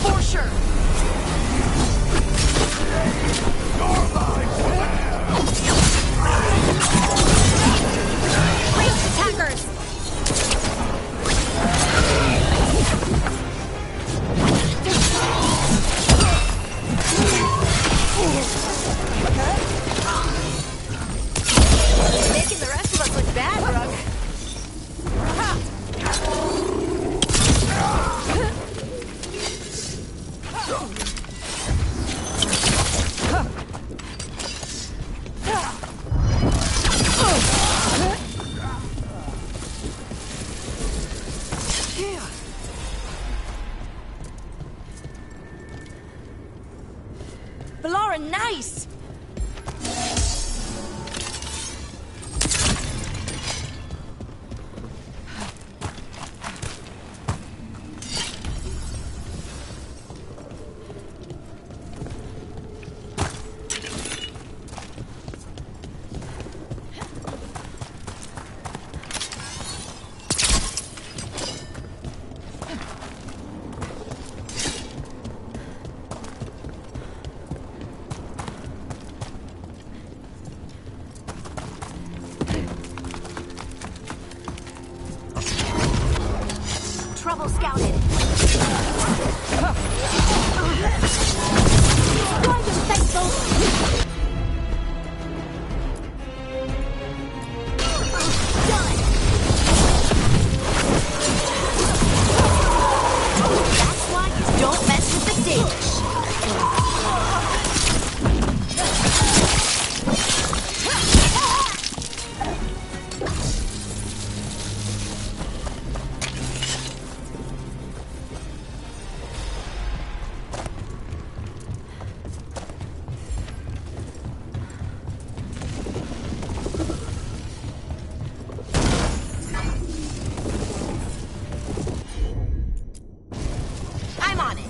For sure. Reach attackers. Making the rest of us look bad, Brooke. Valara, nice! Trouble scouted. Destroy them, faithful! Done! That's why you don't mess with the Danish. I'm on it.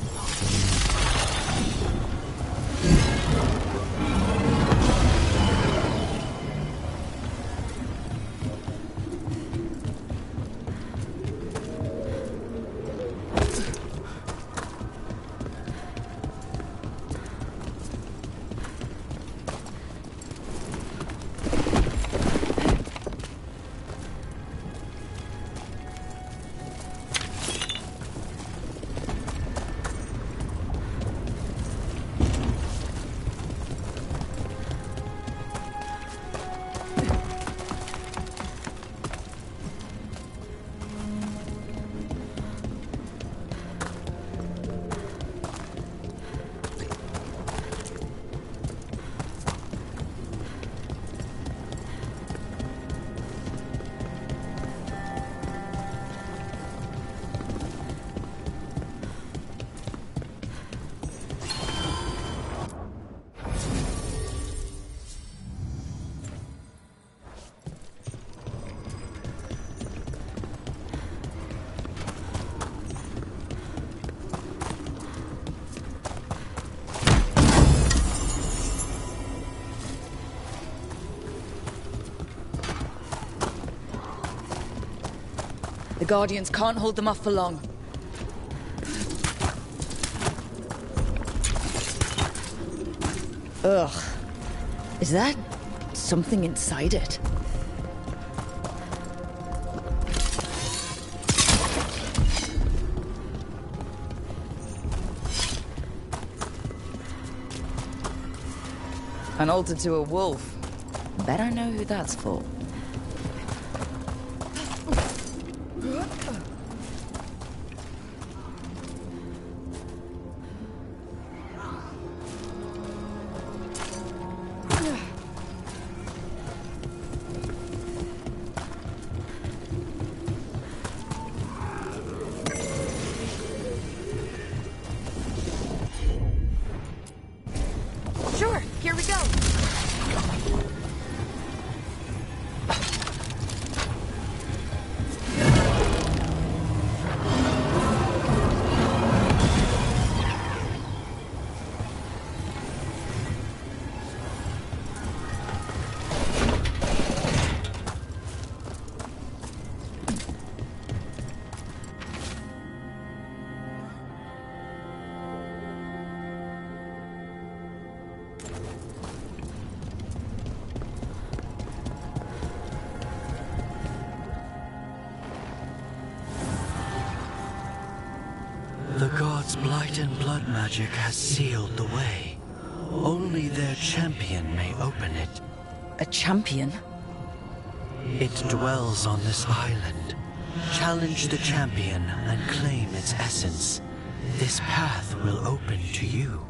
The Guardians can't hold them off for long. Ugh. Is that something inside it? And altered to a wolf. Bet I know who that's for. Sure, here we go. The gods' blight and blood magic has sealed the way. Only their champion may open it. A champion? It dwells on this island. Challenge the champion and claim its essence. This path will open to you.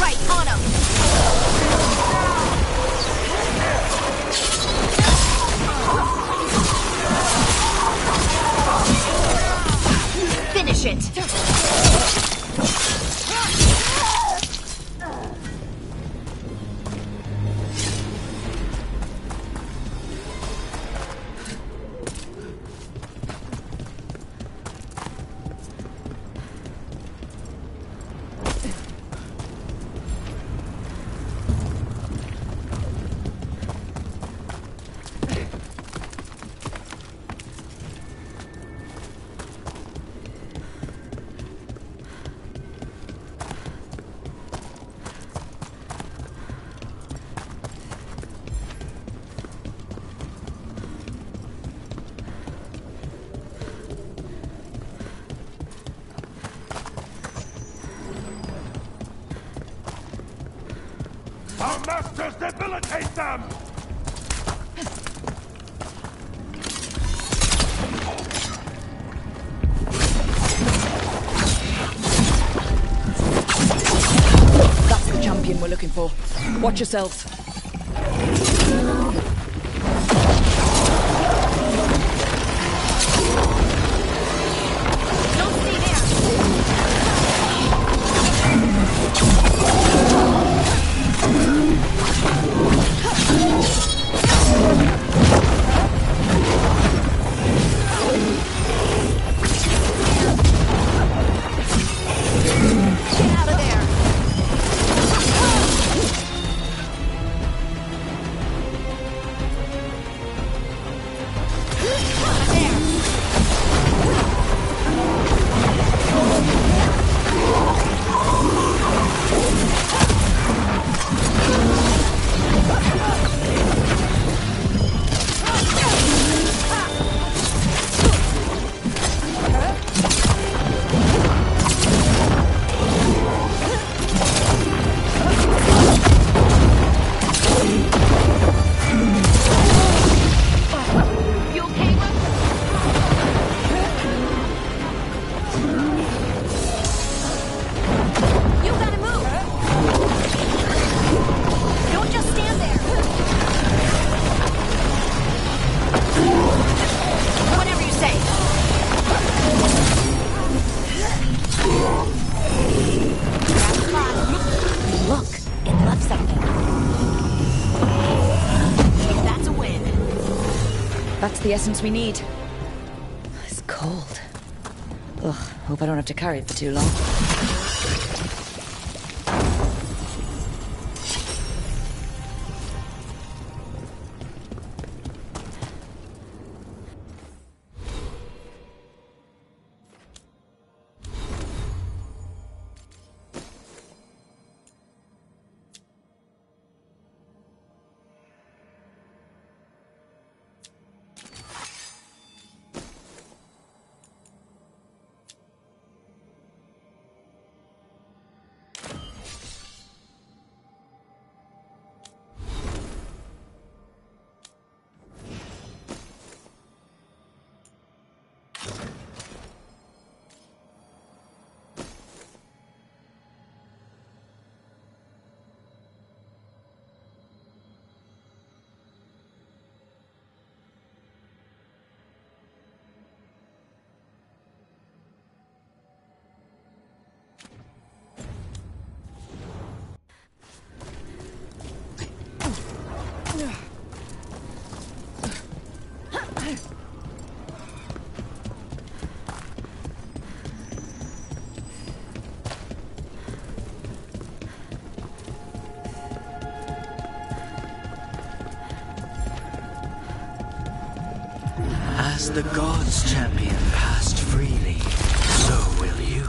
Right, on him! Finish it! Our masters debilitate them! That's the champion we're looking for. Watch yourselves. That's the essence we need. It's cold. Ugh, hope I don't have to carry it for too long. As the gods' champion passed freely, so will you.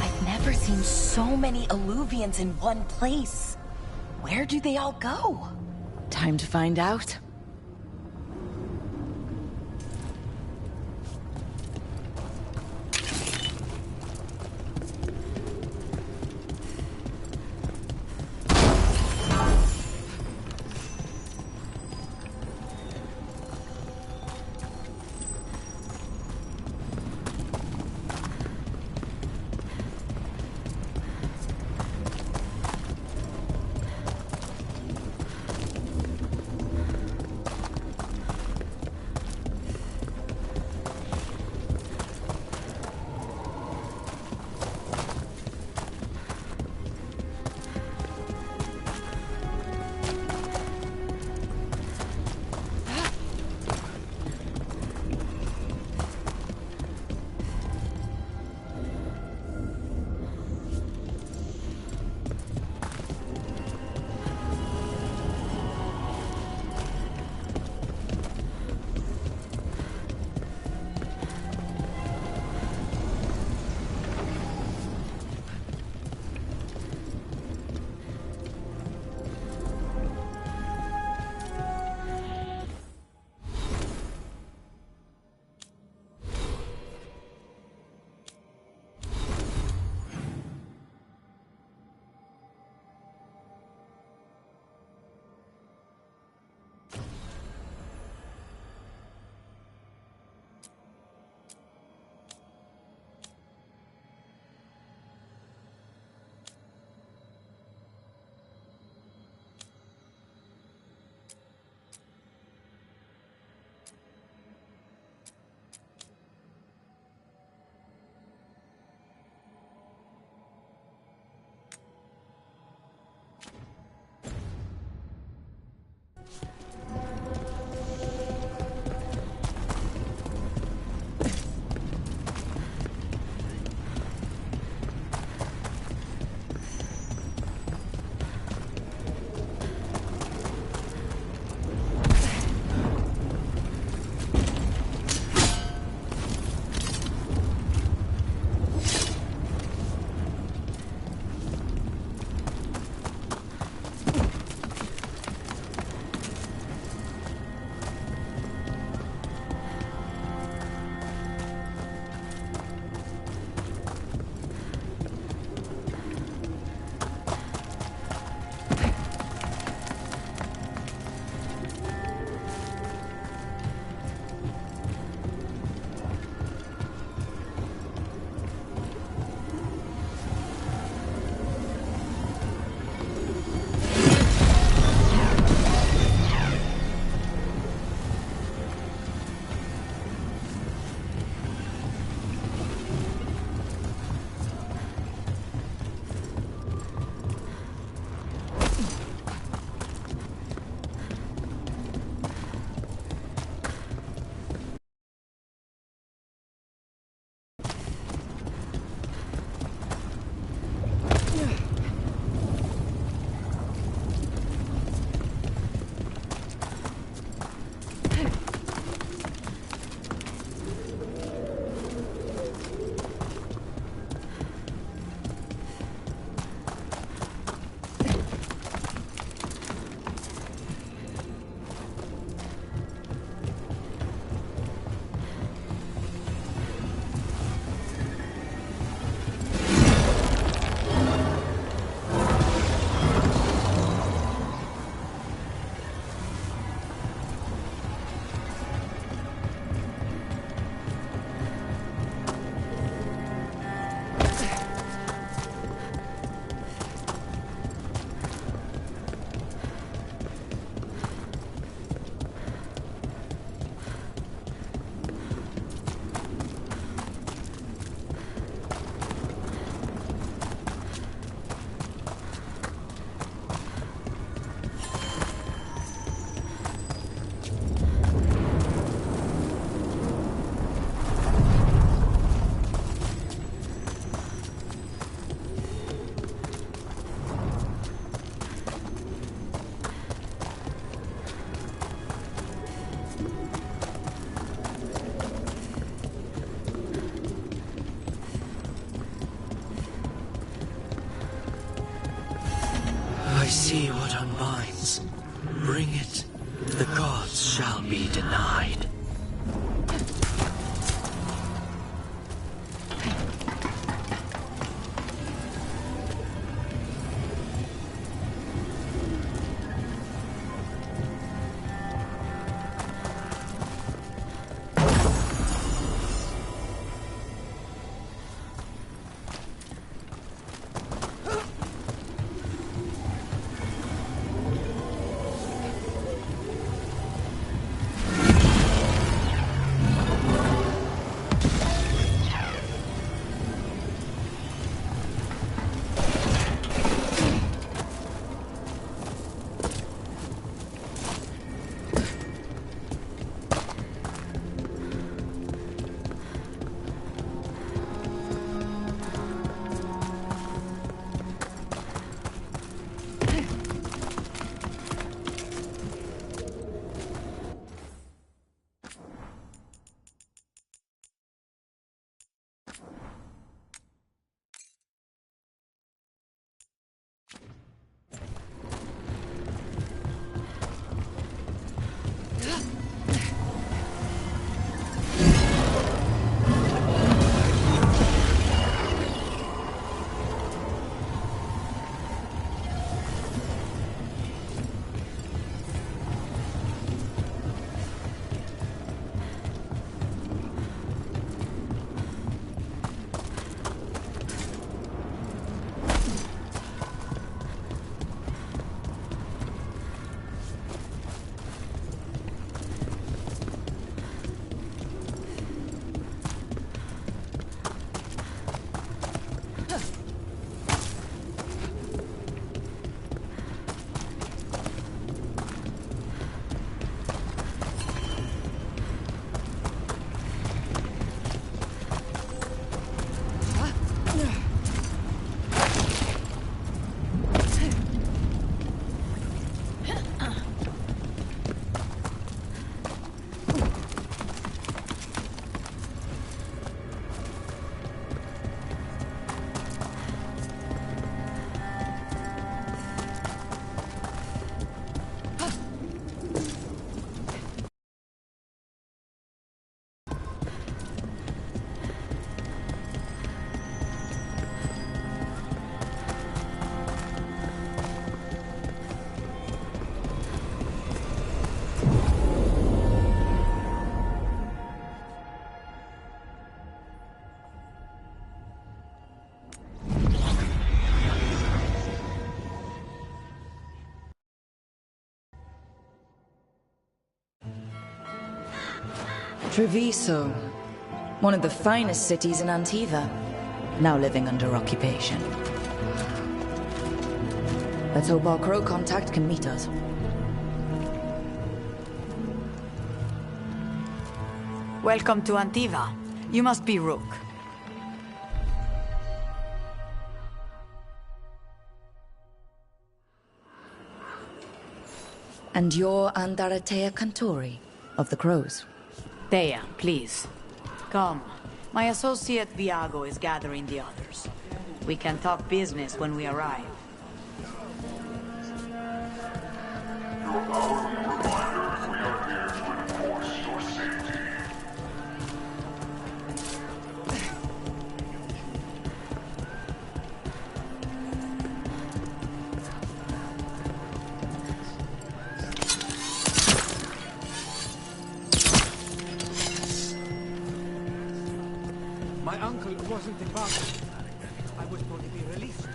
I've never seen so many Alluvians in one place. Where do they all go? Time to find out. see what unbinds. Bring it. The gods shall be denied. Treviso, one of the finest cities in Antiva, now living under occupation. Let's hope our crow contact can meet us. Welcome to Antiva. You must be Rook. And you're Andaratea Cantori, of the Crows. Thea, please. Come. My associate Viago is gathering the others. We can talk business when we arrive. My uncle wasn't departed. I was going to be released.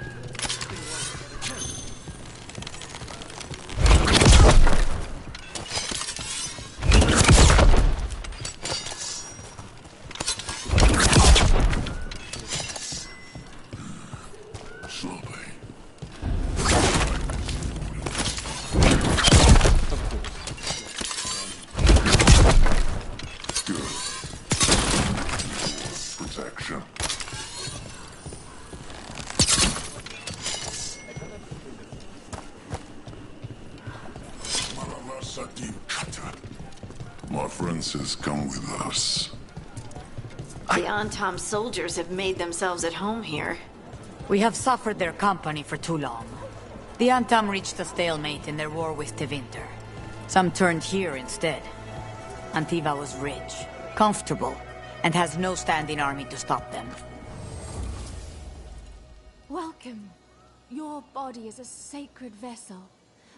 My friend says come with us. The Antom soldiers have made themselves at home here. We have suffered their company for too long. The Antam reached a stalemate in their war with Tevinter. Some turned here instead. Antiva was rich, comfortable, and has no standing army to stop them. Welcome. Your body is a sacred vessel,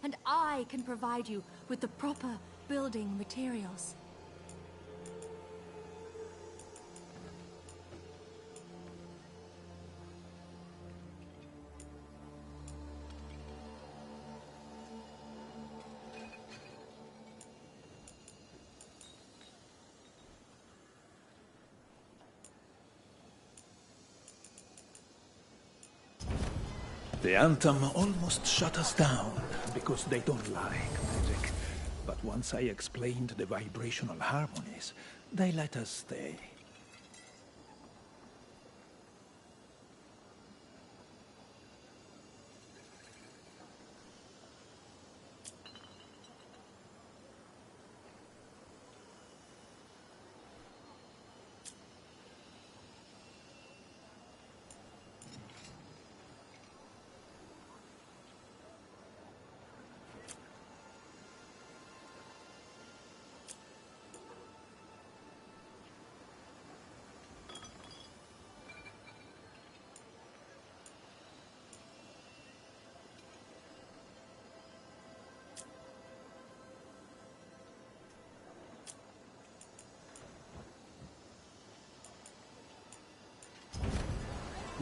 and I can provide you with the proper building materials. The Anthem almost shut us down because they don't like magic. But once I explained the vibrational harmonies, they let us stay.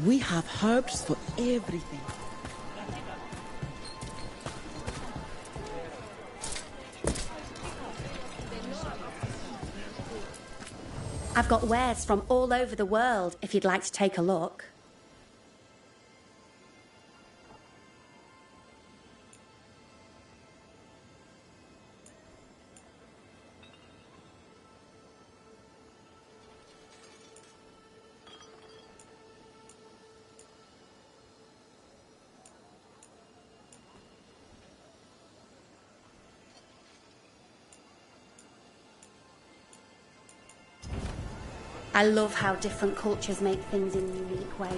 We have herbs for everything. I've got wares from all over the world, if you'd like to take a look. I love how different cultures make things in unique ways.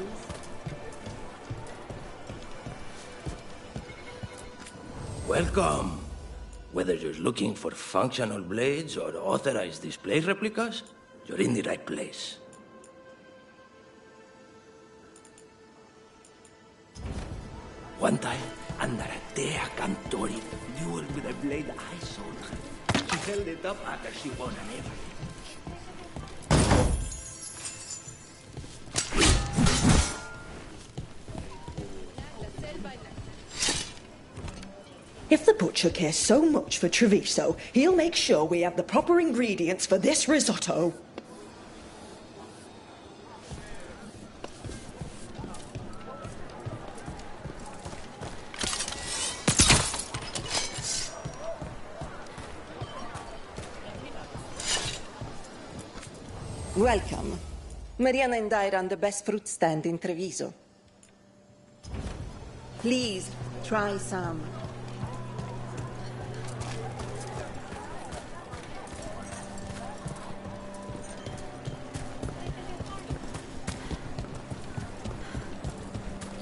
Welcome. Whether you're looking for functional blades or authorized display replicas, you're in the right place. One time, Andaratea Cantori fueled with a blade I sold her. She held it up after she won an effort. If the butcher cares so much for Treviso, he'll make sure we have the proper ingredients for this risotto. Welcome. Mariana and I run the best fruit stand in Treviso. Please, try some.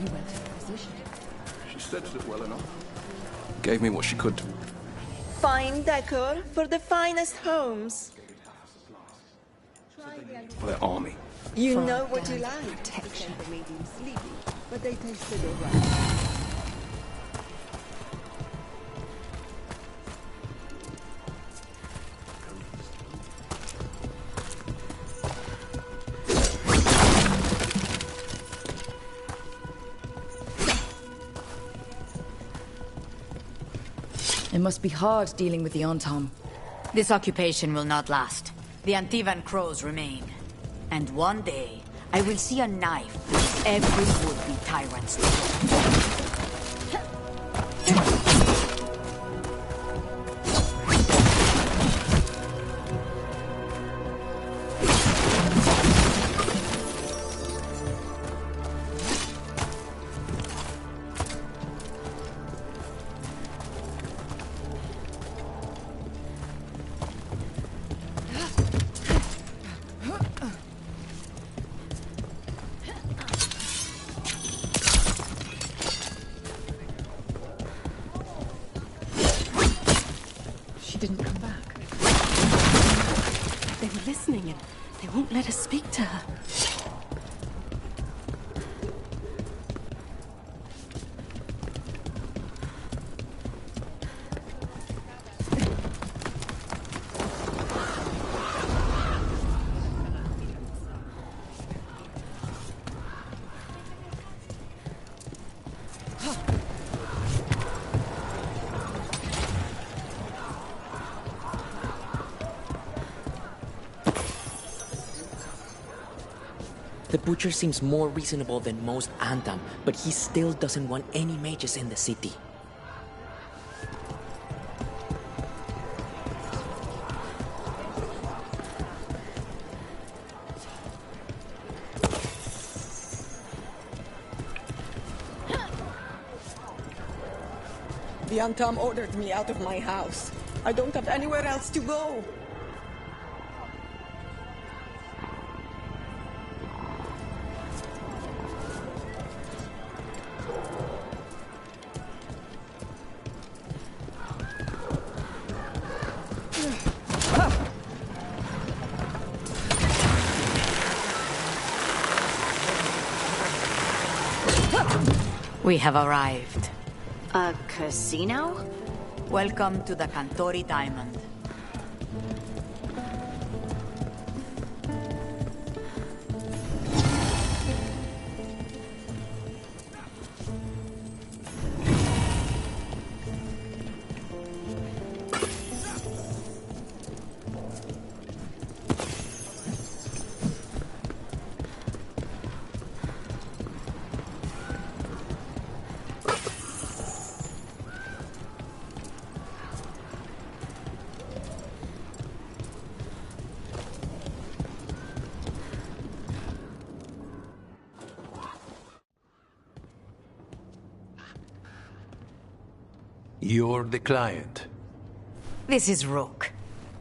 You went to the physician. She stitched it well enough. Gave me what she could. Fine decor for the finest homes. For their army. You know what you like. Protection. They made him sleepy, but they tasted all right. It must be hard dealing with the Antam. This occupation will not last. The Antivan crows remain. And one day, I will see a knife which every would-be tyrant's throat. didn't come back. They were listening and they won't let us speak to her. The Butcher seems more reasonable than most Antam, but he still doesn't want any mages in the city. The Antam ordered me out of my house. I don't have anywhere else to go. We have arrived. A casino? Welcome to the Cantori Diamond. You're the client. This is Rook.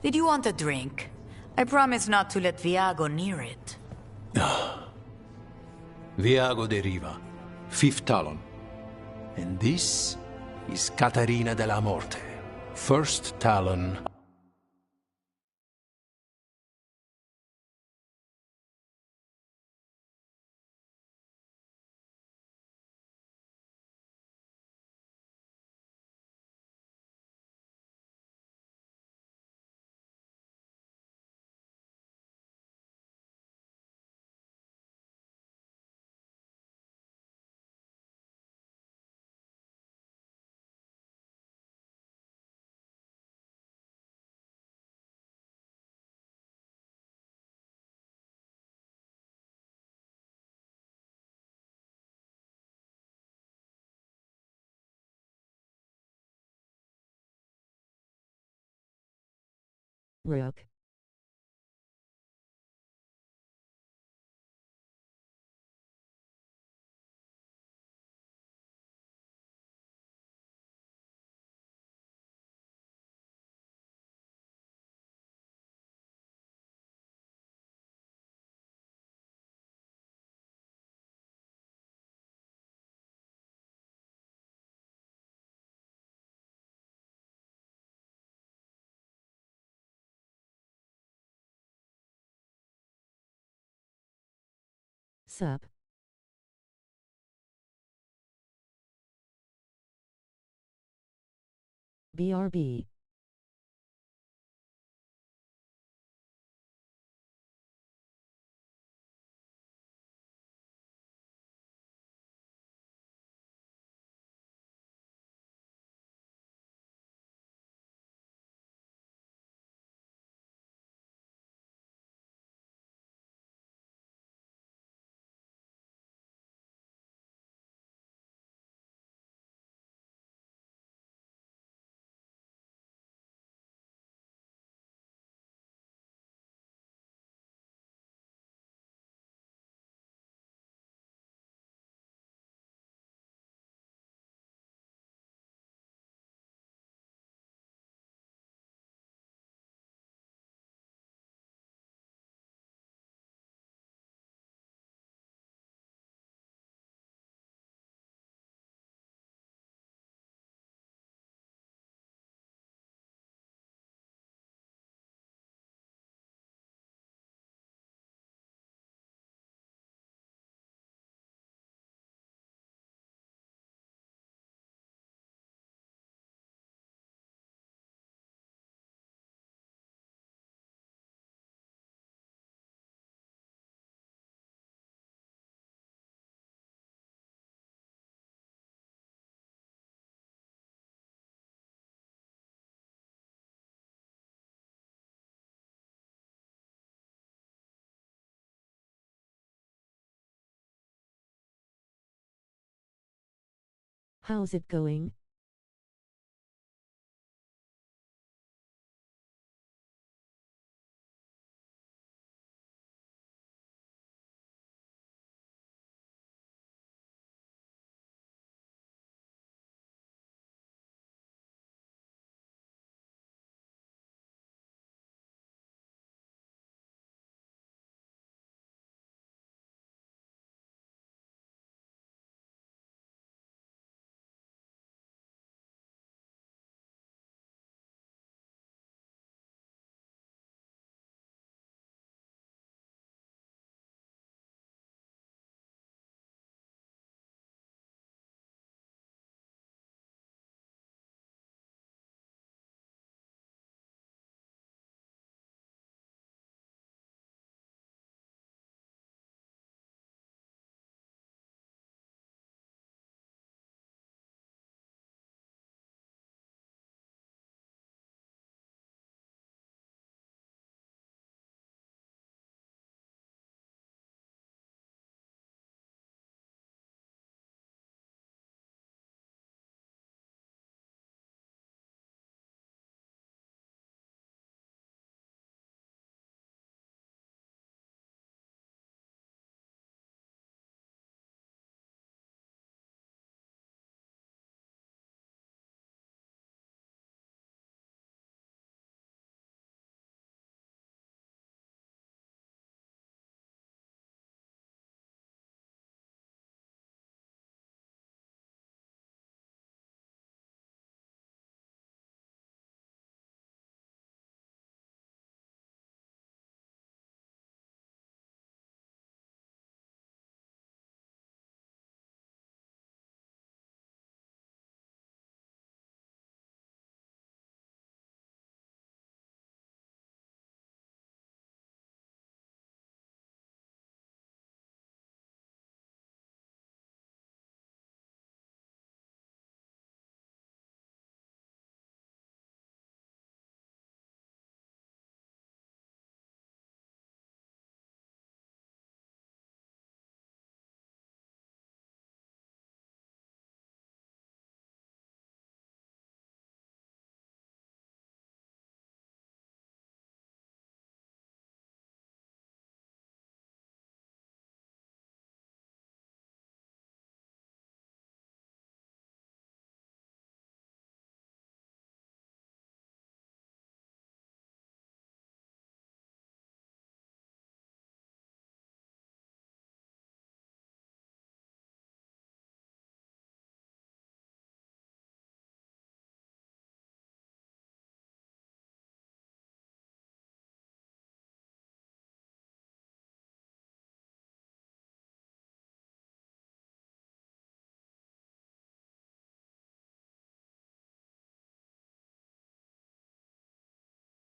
Did you want a drink? I promise not to let Viago near it. Viago de Riva, fifth Talon. And this is Catarina de la Morte, first Talon. Rook. Sup? BRB. How's it going?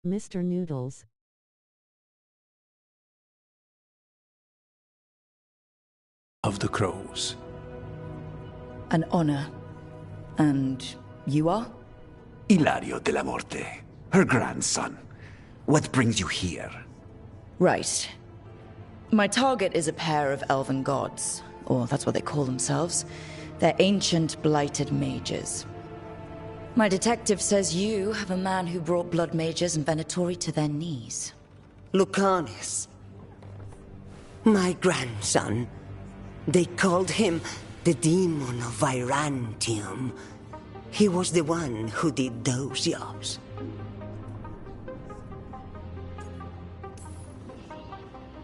Mr. Noodles. Of the crows. An honor. And you are? Hilario de la Morte, her grandson. What brings you here? Right. My target is a pair of elven gods, or that's what they call themselves. They're ancient, blighted mages. My detective says you have a man who brought blood mages and Venatori to their knees. Lucanis. My grandson. They called him the Demon of Virantium. He was the one who did those jobs.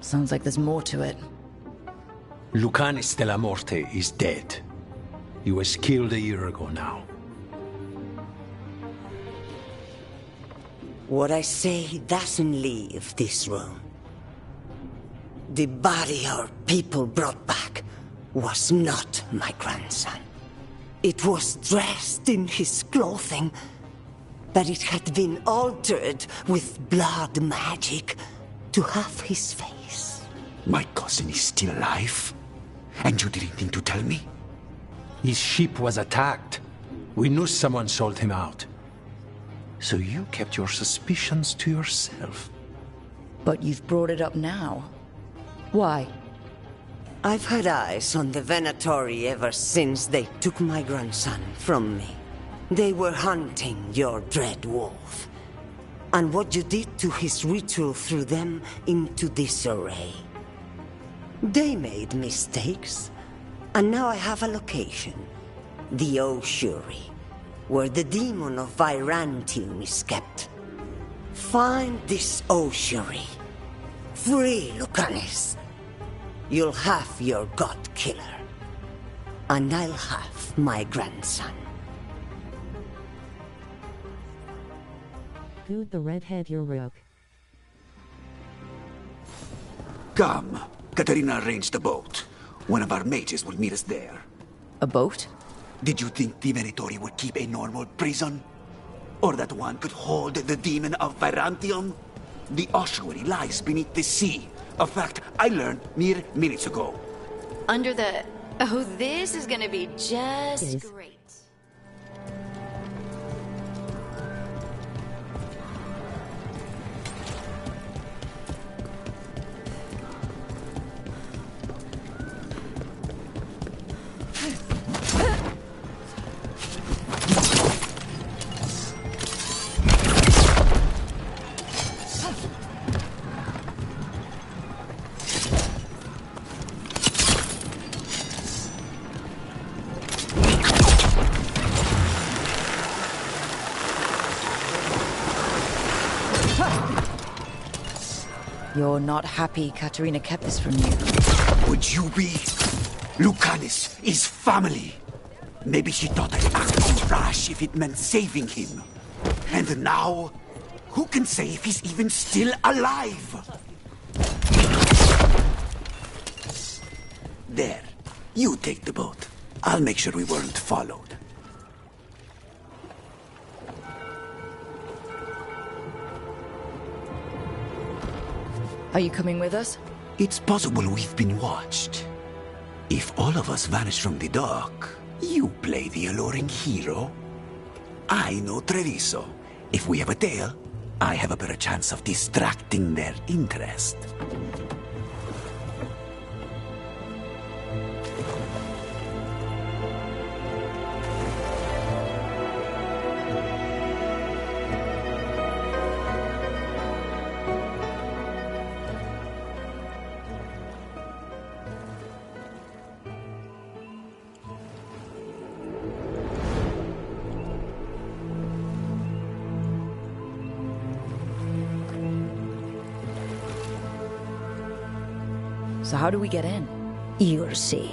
Sounds like there's more to it. Lucanis de la Morte is dead. He was killed a year ago now. What I say doesn't leave this room. The body our people brought back was not my grandson. It was dressed in his clothing, but it had been altered with blood magic to have his face. My cousin is still alive? And you didn't think to tell me? His ship was attacked. We knew someone sold him out. So you kept your suspicions to yourself. But you've brought it up now. Why? I've had eyes on the Venatori ever since they took my grandson from me. They were hunting your dread wolf. And what you did to his ritual threw them into disarray. They made mistakes, and now I have a location. The Ossuary, where the demon of Virantium is kept. Find this Ossuary. Free Lucanis. You'll have your god killer. And I'll have my grandson. Who'd the redhead your rook? Come. Katarina arranged a boat. One of our mages will meet us there. A boat? Did you think the Venatori would keep a normal prison? Or that one could hold the demon of Virantium? The ossuary lies beneath the sea. A fact I learned mere minutes ago. Under the... Oh, this is gonna be just great. You're not happy Katarina kept this from you. Would you be? Lucanis is family. Maybe she thought I'd act rash if it meant saving him. And now, who can say if he's even still alive? There. You take the boat. I'll make sure we weren't followed. Are you coming with us? It's possible we've been watched. If all of us vanish from the dock, you play the alluring hero. I know Treviso. If we have a tail, I have a better chance of distracting their interest. So how do we get in? You'll see.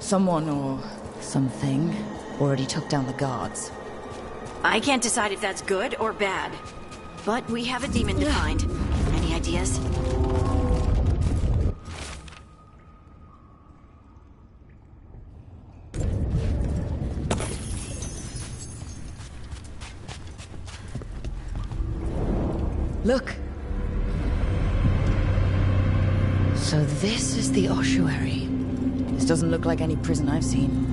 Someone or something already took down the guards. I can't decide if that's good or bad. But we have a demon to find. Any ideas? Look. So this is the ossuary. This doesn't look like any prison I've seen.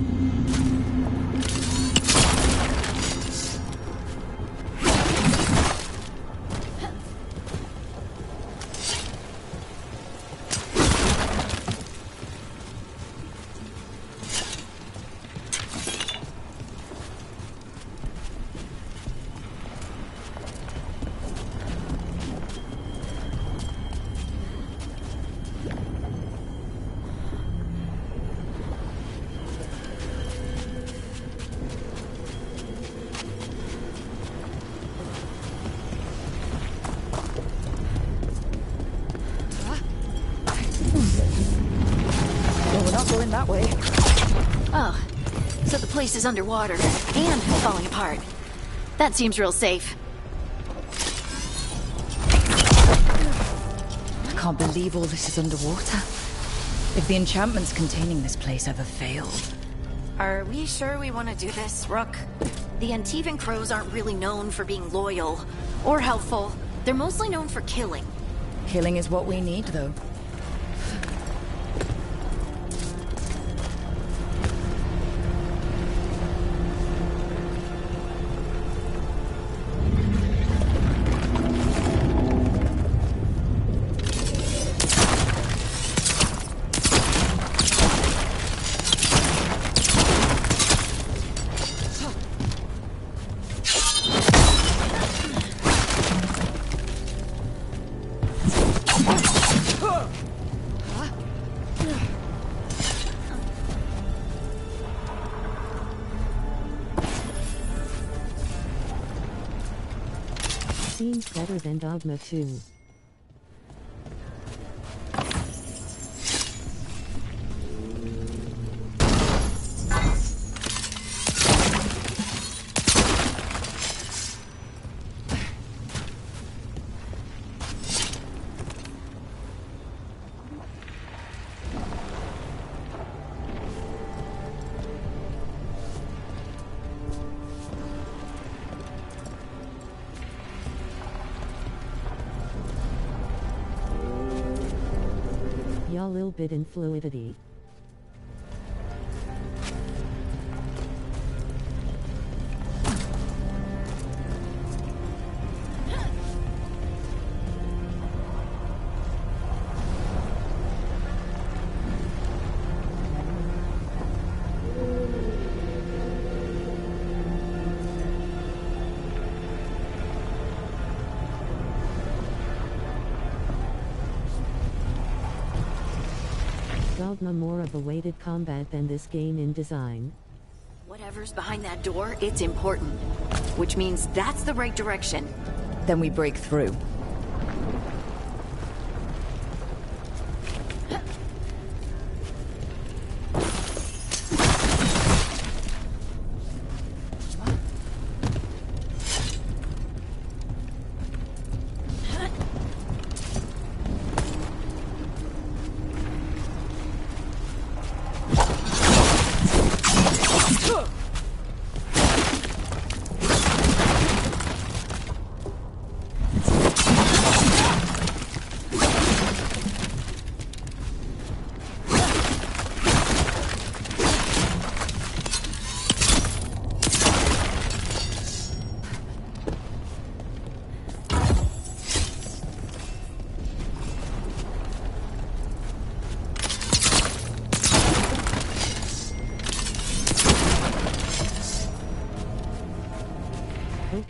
Going that way. Oh, so the place is underwater and falling apart. That seems real safe. I can't believe all this is underwater. If the enchantments containing this place ever failed, Are we sure we want to do this, Rook? The Antivan Crows aren't really known for being loyal or helpful. They're mostly known for killing. Killing is what we need, though. Seems better than Dogma 2. A little bit in fluidity. Dogma more of a weighted combat than this game in design. Whatever's behind that door, it's important. Which means that's the right direction. Then we break through.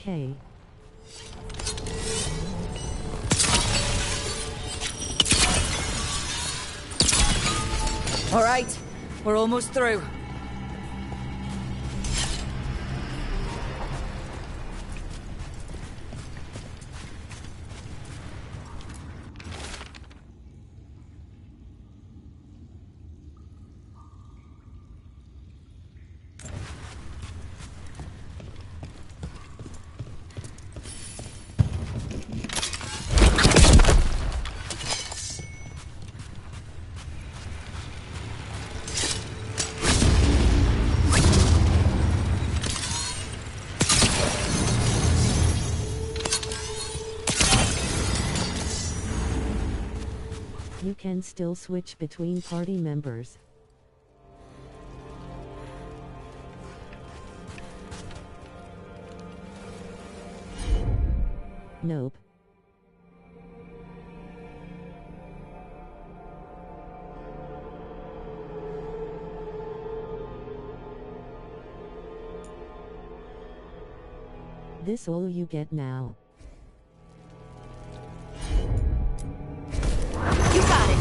Okay. All right, we're almost through. You can still switch between party members. Nope. This all you get now. You got it.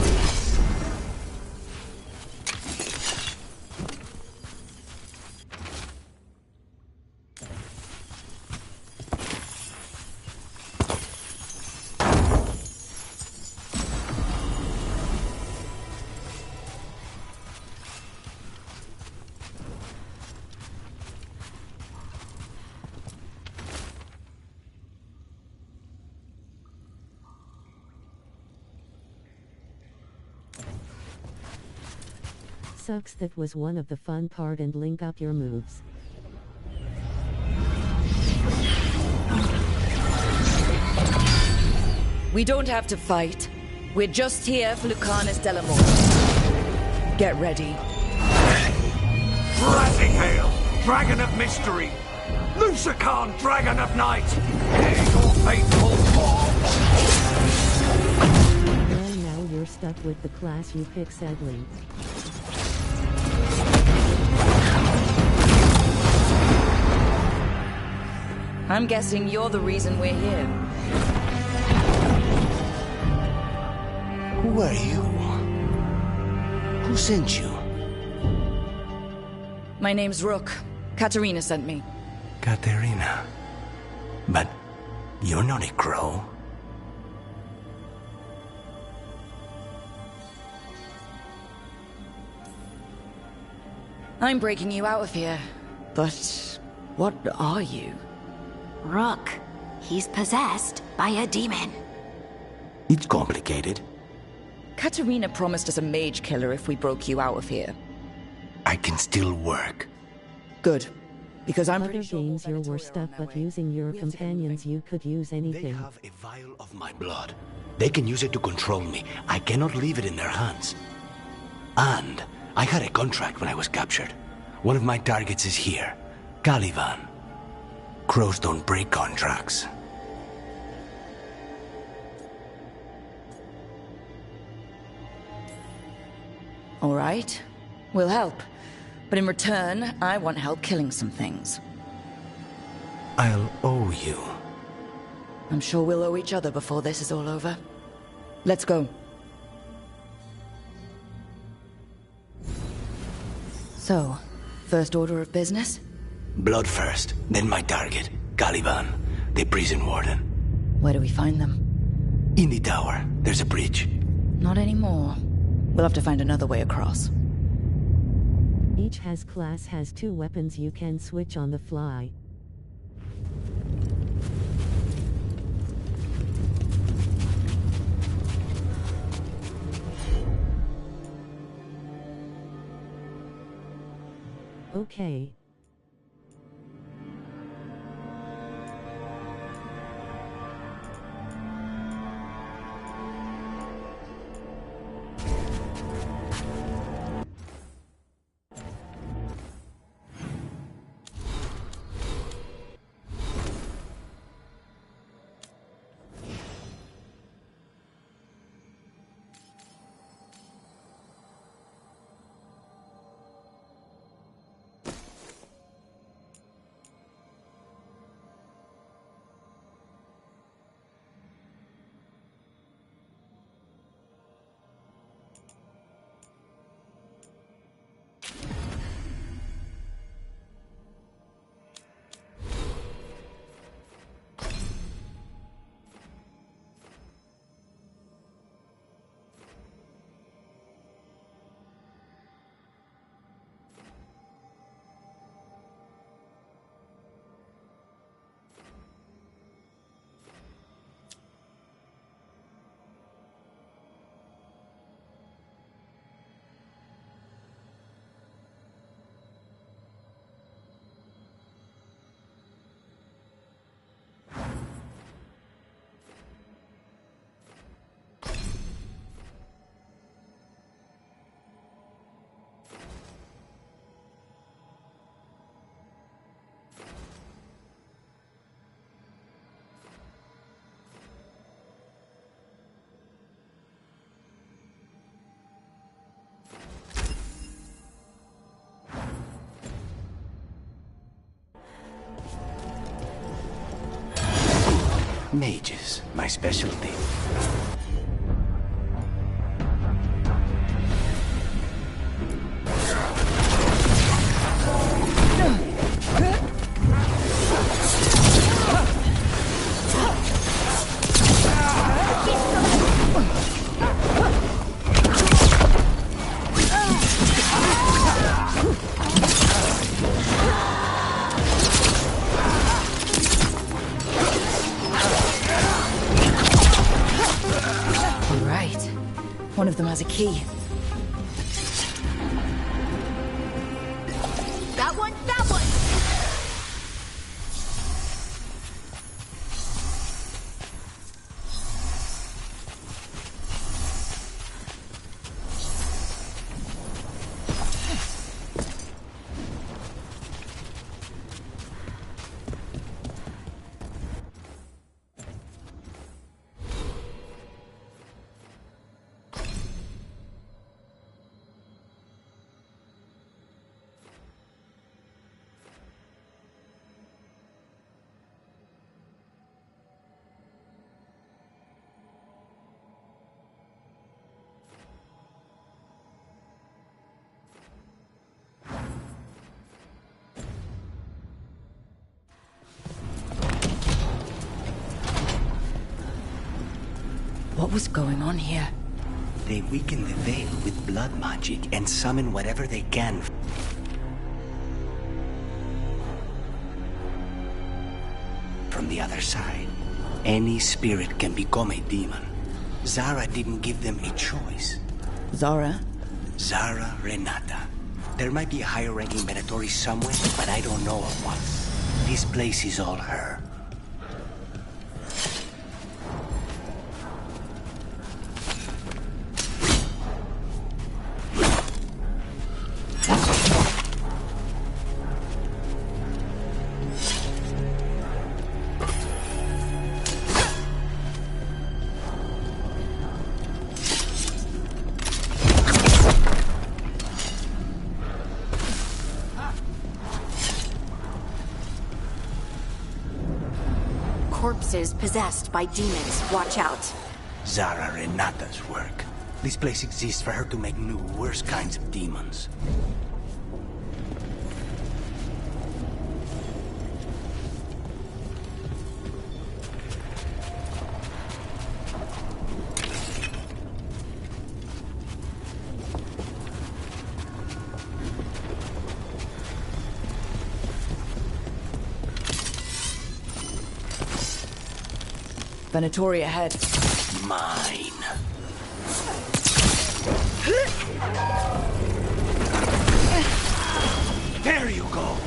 Sucks that was one of the fun part and link up your moves. We don't have to fight. We're just here for Lucanus Delamore. Get ready. Rising Hail, Dragon of Mystery! Lucican, Dragon of Night! Here's your fateful fall! Well, now you're stuck with the class you pick, sadly. I'm guessing you're the reason we're here. Who are you? Who sent you? My name's Rook. Katerina sent me. Katerina. But you're not a crow. I'm breaking you out of here. But what are you? Rook. He's possessed by a demon. It's complicated. Katerina promised us a mage killer if we broke you out of here. I can still work. Good. Because I'm Other games you're worse stuff, but using your companions you could use anything. They have a vial of my blood. They can use it to control me. I cannot leave it in their hands. And I had a contract when I was captured. One of my targets is here. Caliban. Crows don't break contracts. All right. We'll help. But in return, I want help killing some things. I'll owe you. I'm sure we'll owe each other before this is all over. Let's go. So, first order of business? Blood first, then my target. Caliban, the prison warden. Where do we find them? In the tower. There's a bridge. Not anymore. We'll have to find another way across. Each class has 2 weapons you can switch on the fly. Okay. Mages, my specialty. One of them has a key. What was going on here? They weaken the veil with blood magic and summon whatever they can. From the other side, any spirit can become a demon. Zara didn't give them a choice. Zara? Zara Renata. There might be a higher-ranking Venatori somewhere, but I don't know of one. This place is all her. Corpses possessed by demons. Watch out. Zara Renata's work. This place exists for her to make new, worse kinds of demons. Venatori ahead. Mine. There you go.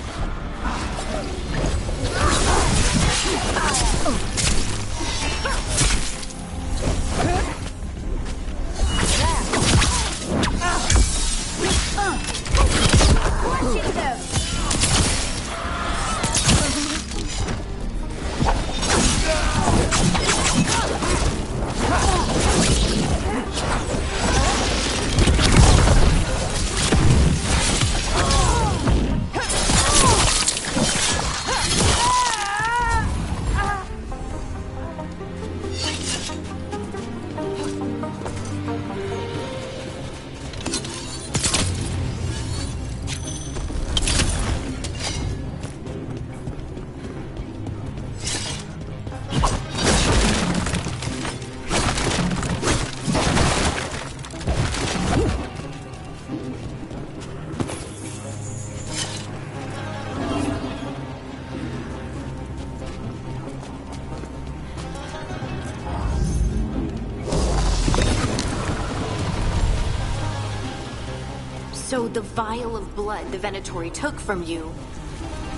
So the vial of blood the Venatori took from you...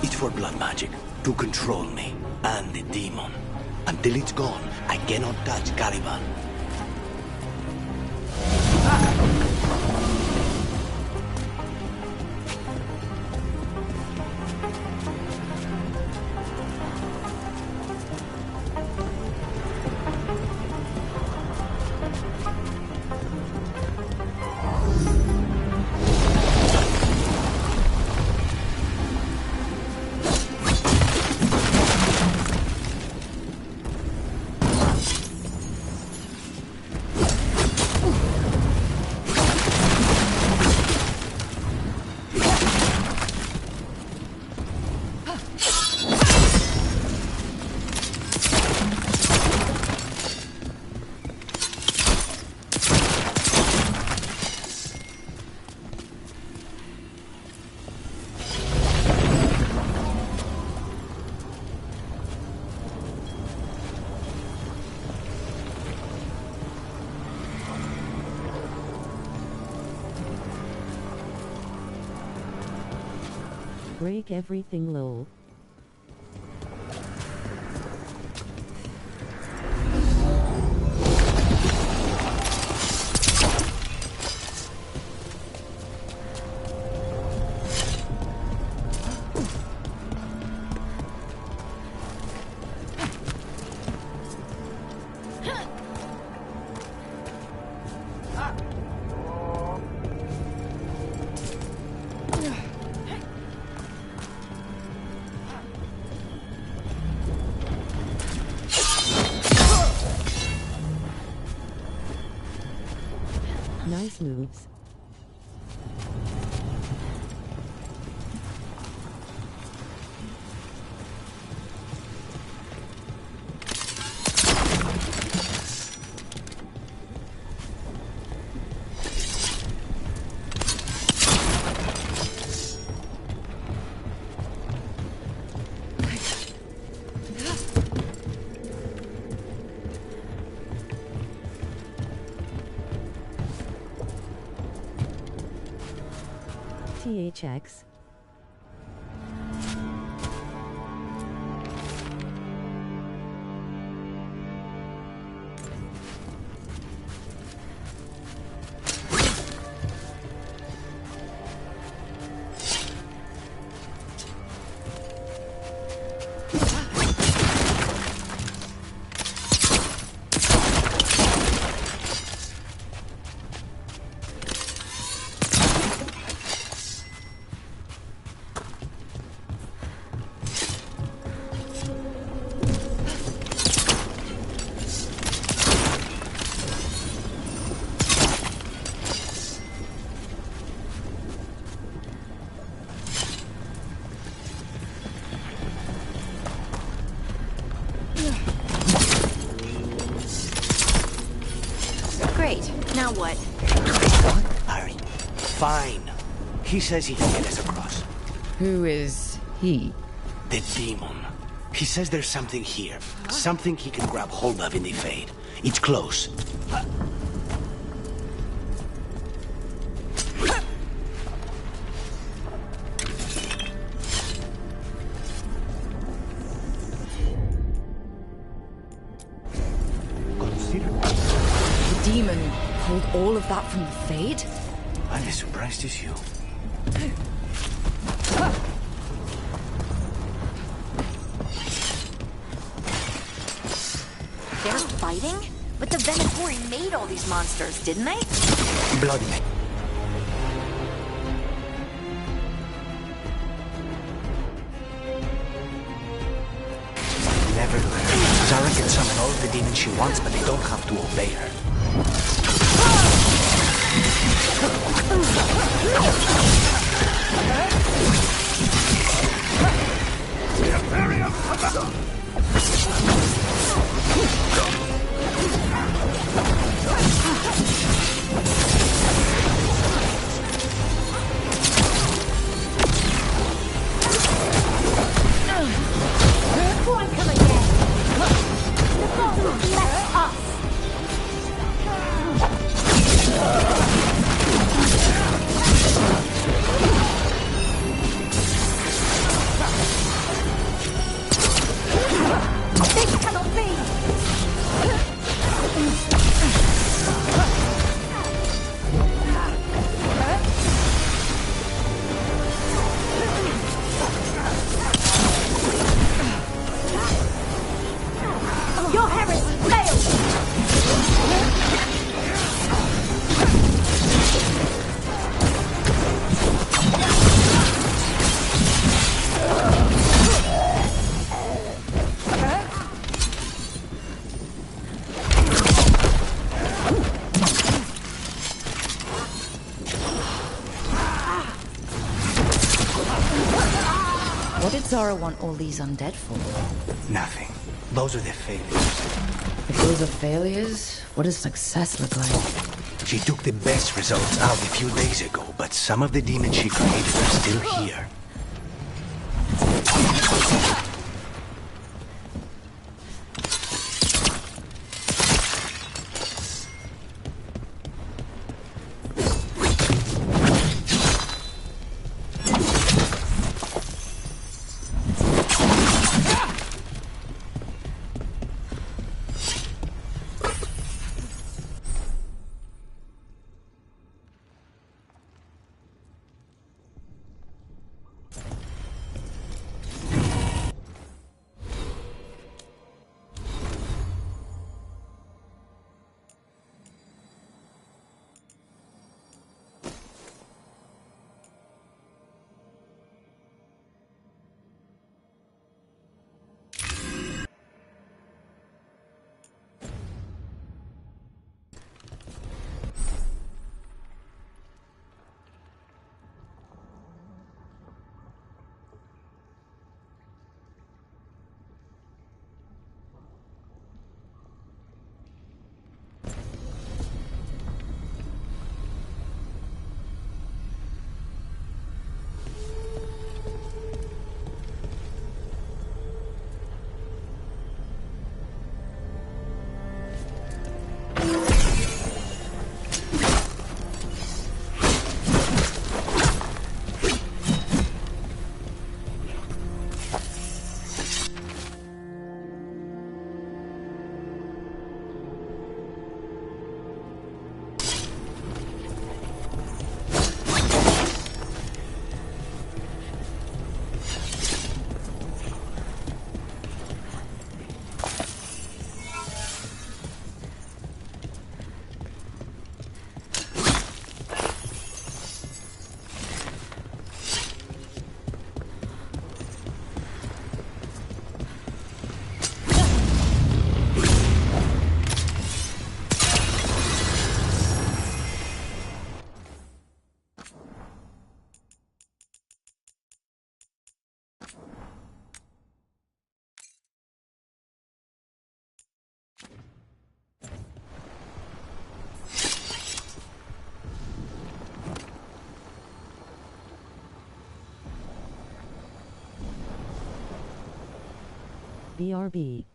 It's for blood magic, to control me, and the demon. Until it's gone, I cannot touch Caliban. Break everything low. Nice moves. THX. Great. Now what? Harry. Fine. He says he can get us across. Who is he? The demon. He says there's something here. Something he can grab hold of in the Fade. It's close. The demon pulled all of that from the Fade? I'm as surprised as you. They're fighting? But the Venatori made all these monsters, didn't they? Bloody. Never learn. Zara can summon all the demons she wants, but they don't have to obey her. One come again! The gods will bless us! This cannot be! Your heresy failed! What did Zara want all these undead for? Nothing. Those are the failures. If those are failures, what does success look like? She took the best results out a few days ago, but some of the demons she created are still here. BRB.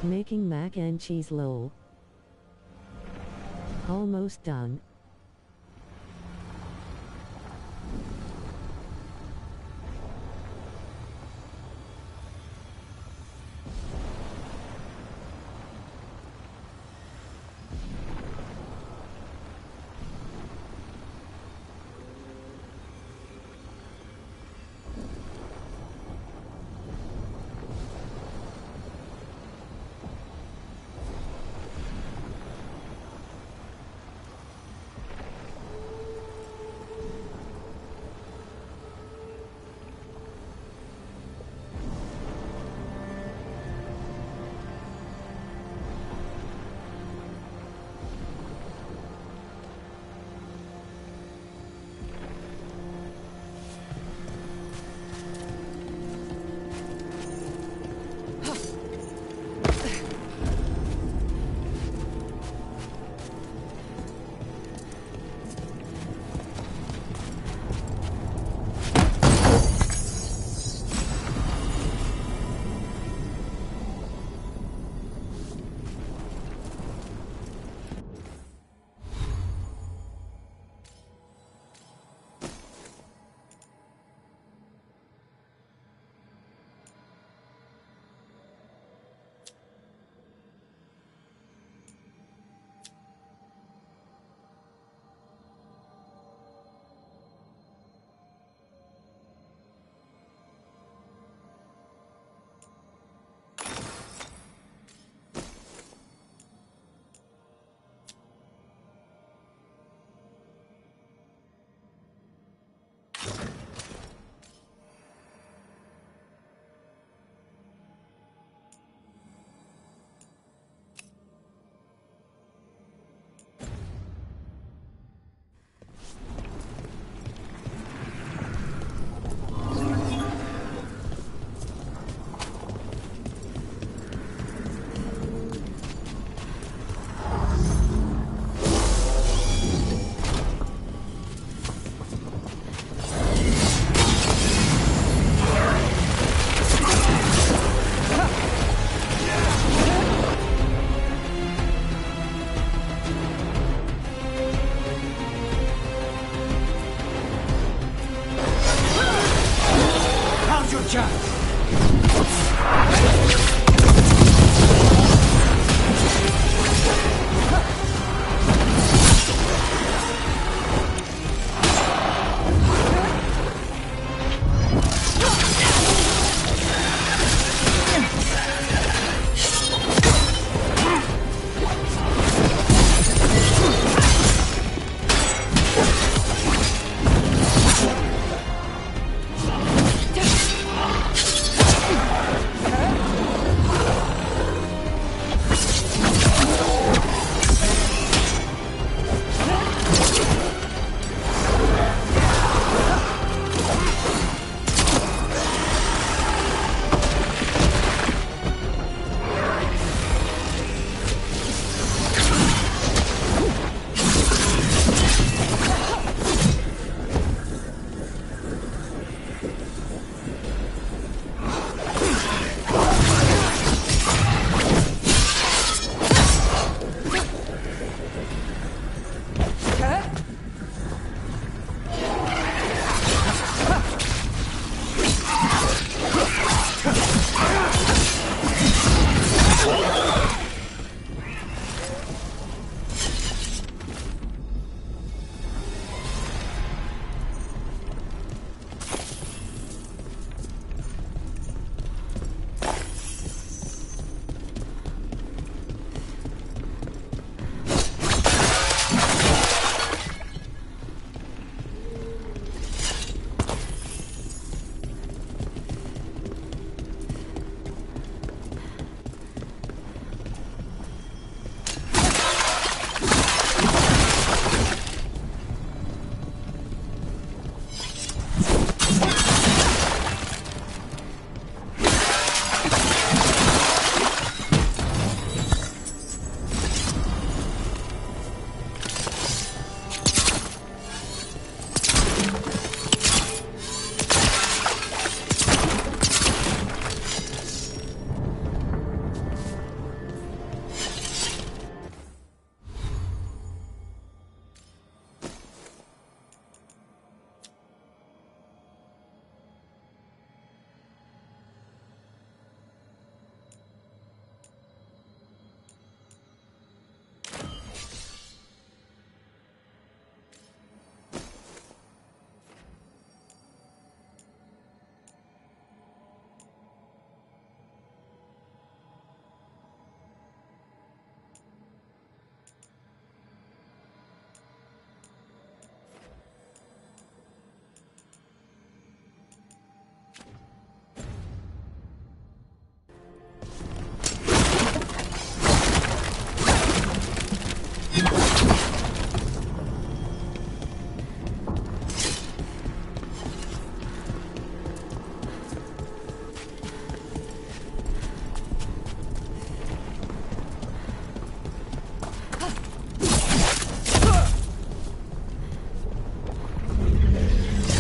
Making mac and cheese lol. Almost done.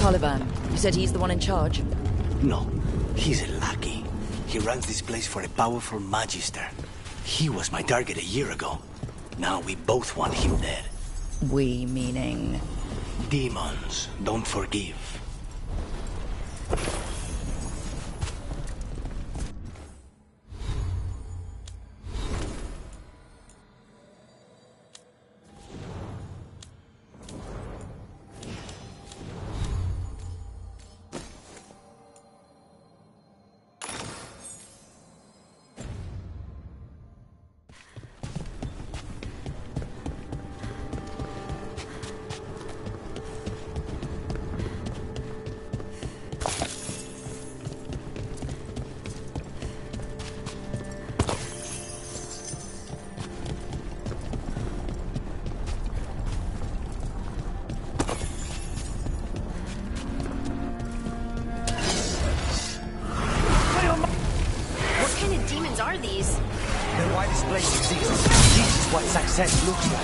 Caliban. You said he's the one in charge? No, he's a lackey. He runs this place for a powerful magister. He was my target a year ago. Now we both want him dead. We meaning? Demons don't forgive. Are these? Then why this place exists? This is what success looks like.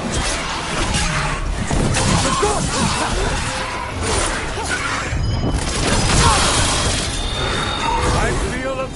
I feel a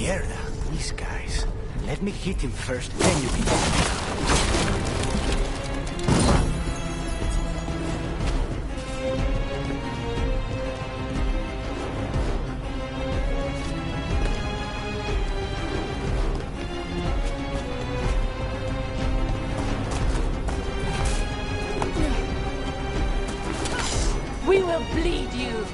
Mierda, these guys. Let me hit him first, then you can... We will bleed you!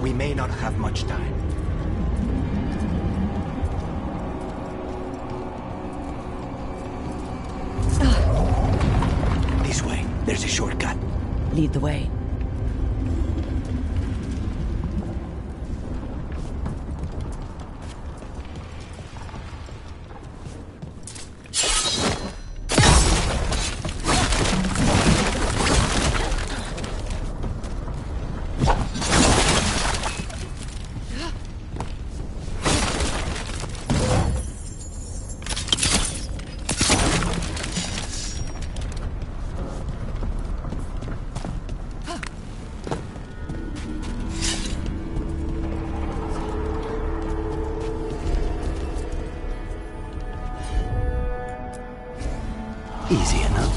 We may not have much time. This way. There's a shortcut. Lead the way. Easy enough.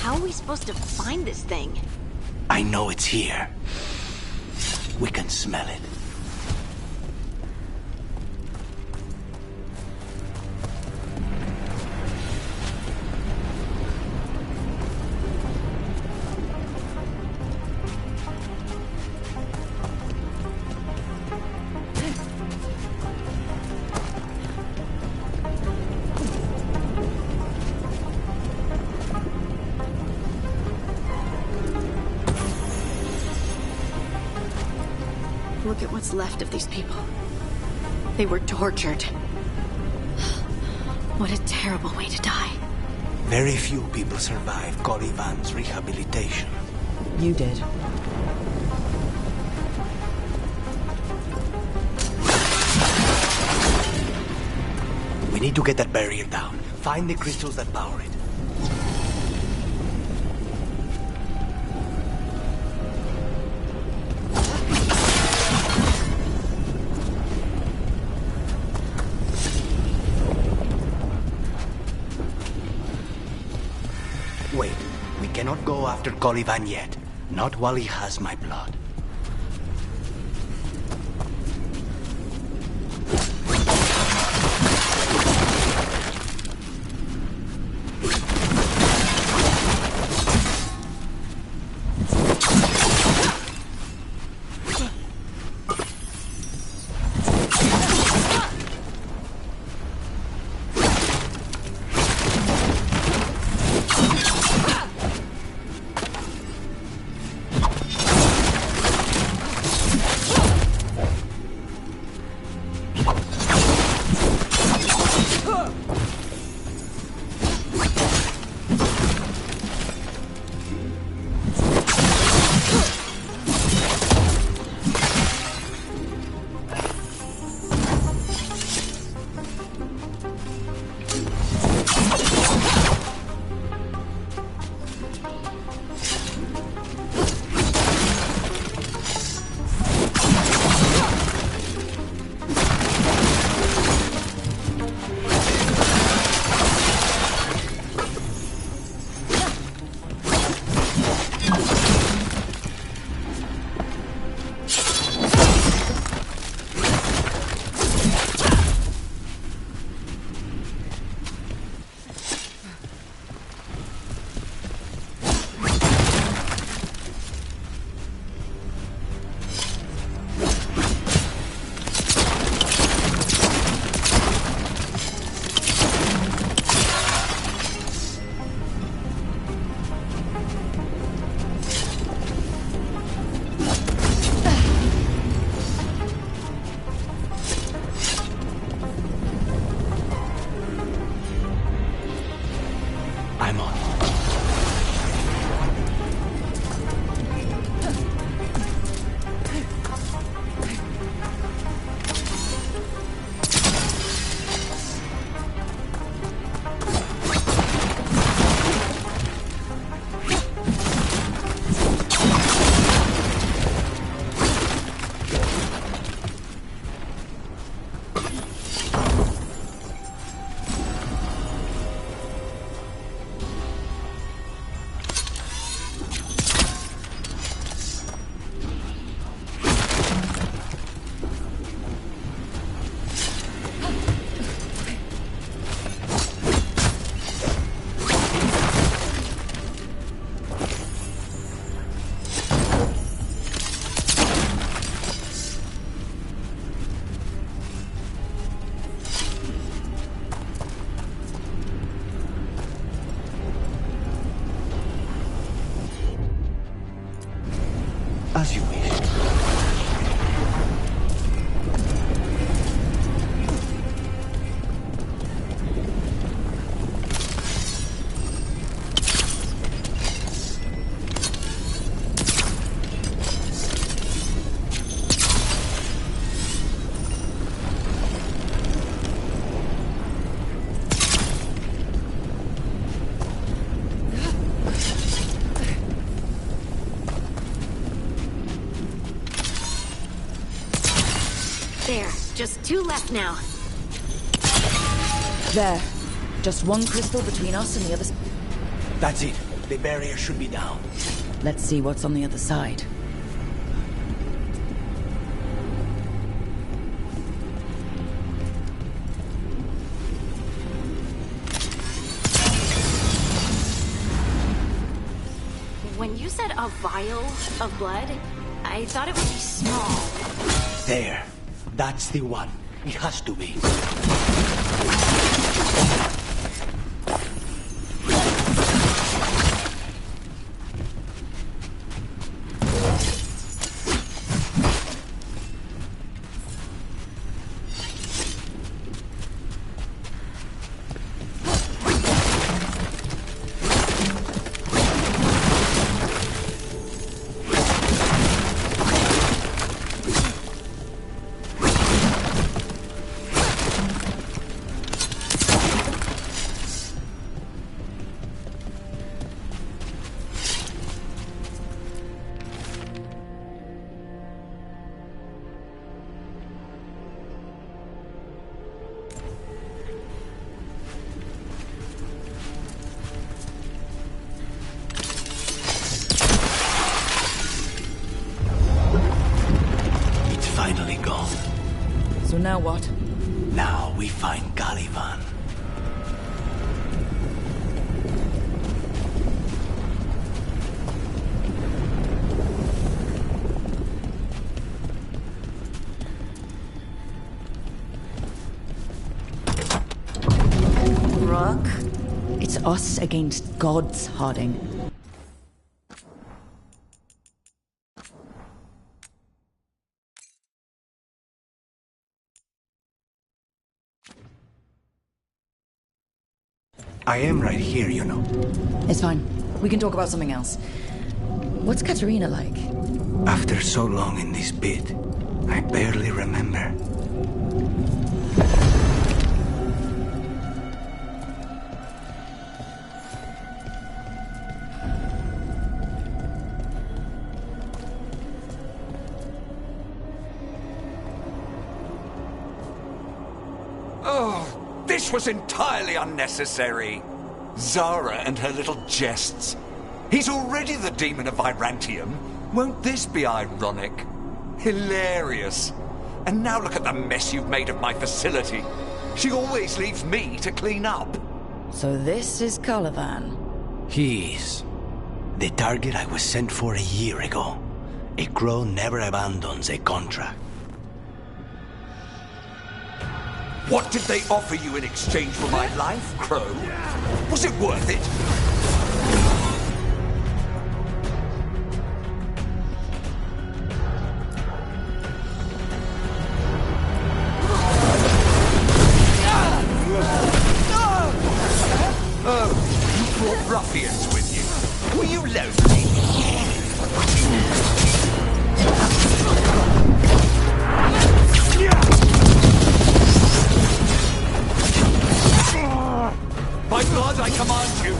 How are we supposed to find this thing? I know it's here. We can smell it. Look at what's left of these people. They were tortured. What a terrible way to die. Very few people survive Corivan's rehabilitation. You did. We need to get that barrier down. Find the crystals that power it. Wait, we cannot go after Corivan yet. Not while he has my blood. As you wish. There, just 2 left now. There. Just one crystal between us and the other... That's it. The barrier should be down. Let's see what's on the other side. When you said a vial of blood, I thought it would be small. There. That's the one. It has to be. It's us against gods, Harding. I am right here, you know. It's fine. We can talk about something else. What's Katerina like? After so long in this pit, I barely remember. Oh, this was entirely unnecessary. Zara and her little jests. He's already the demon of Virantium. Won't this be ironic? Hilarious. And now look at the mess you've made of my facility. She always leaves me to clean up. So this is Caliban. He is. The target I was sent for a year ago. A crow never abandons a contract. What did they offer you in exchange for my life, Crow? Was it worth it? Oh, you brought ruffians with you. Were you lonely? By blood, I command you!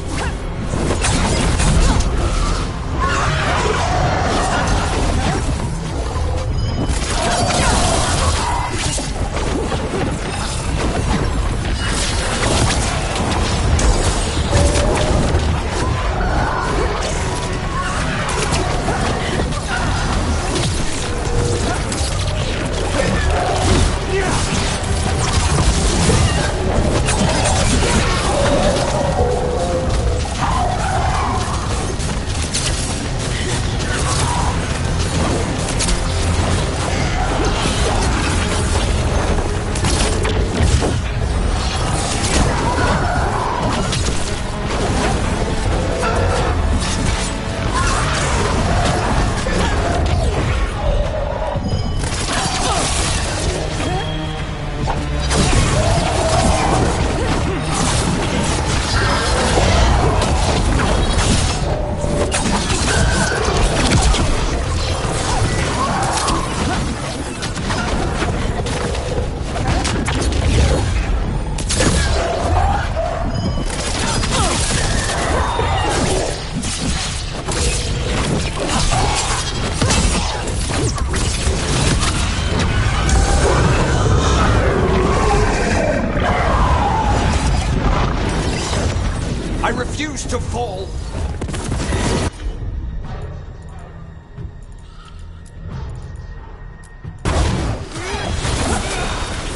I refuse to fall!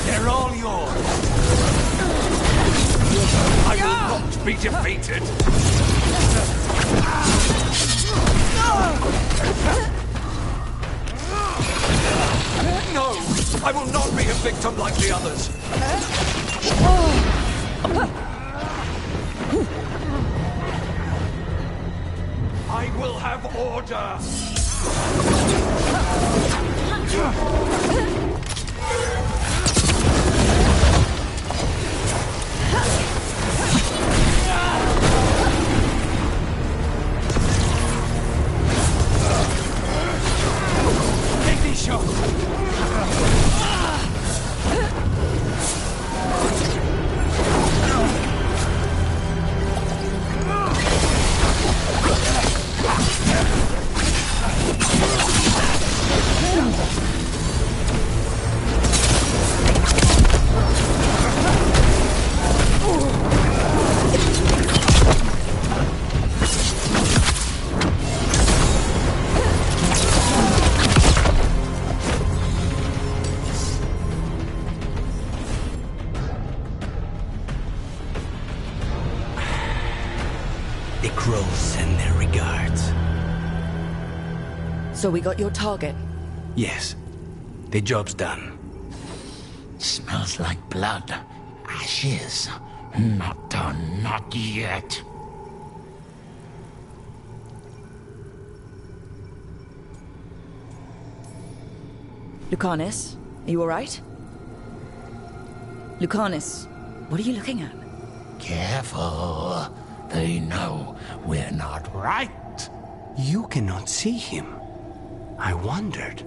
They're all yours! I will not be defeated! No! I will not be a victim like the others! I will have order! Take these shots! The crows send their regards. So we got your target? Yes. The job's done. Smells like blood, ashes, Not done, not yet. Lucanus, are you alright? Lucanus, what are you looking at? Careful. They know we're not right. You cannot see him. I wondered.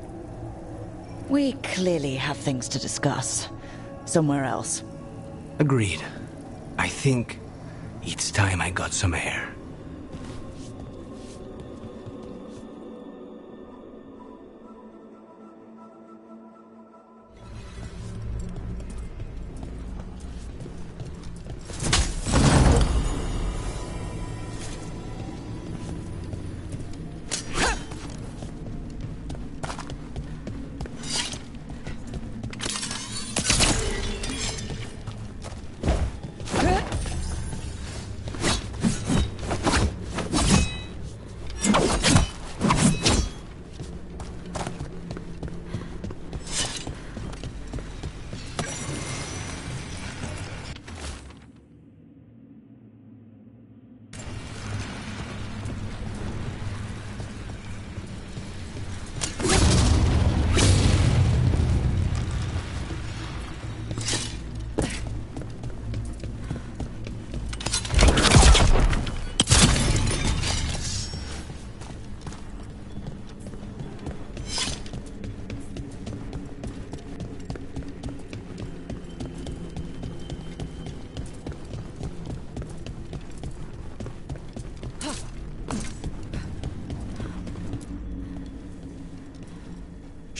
We clearly have things to discuss. Somewhere else. Agreed. I think it's time I got some air.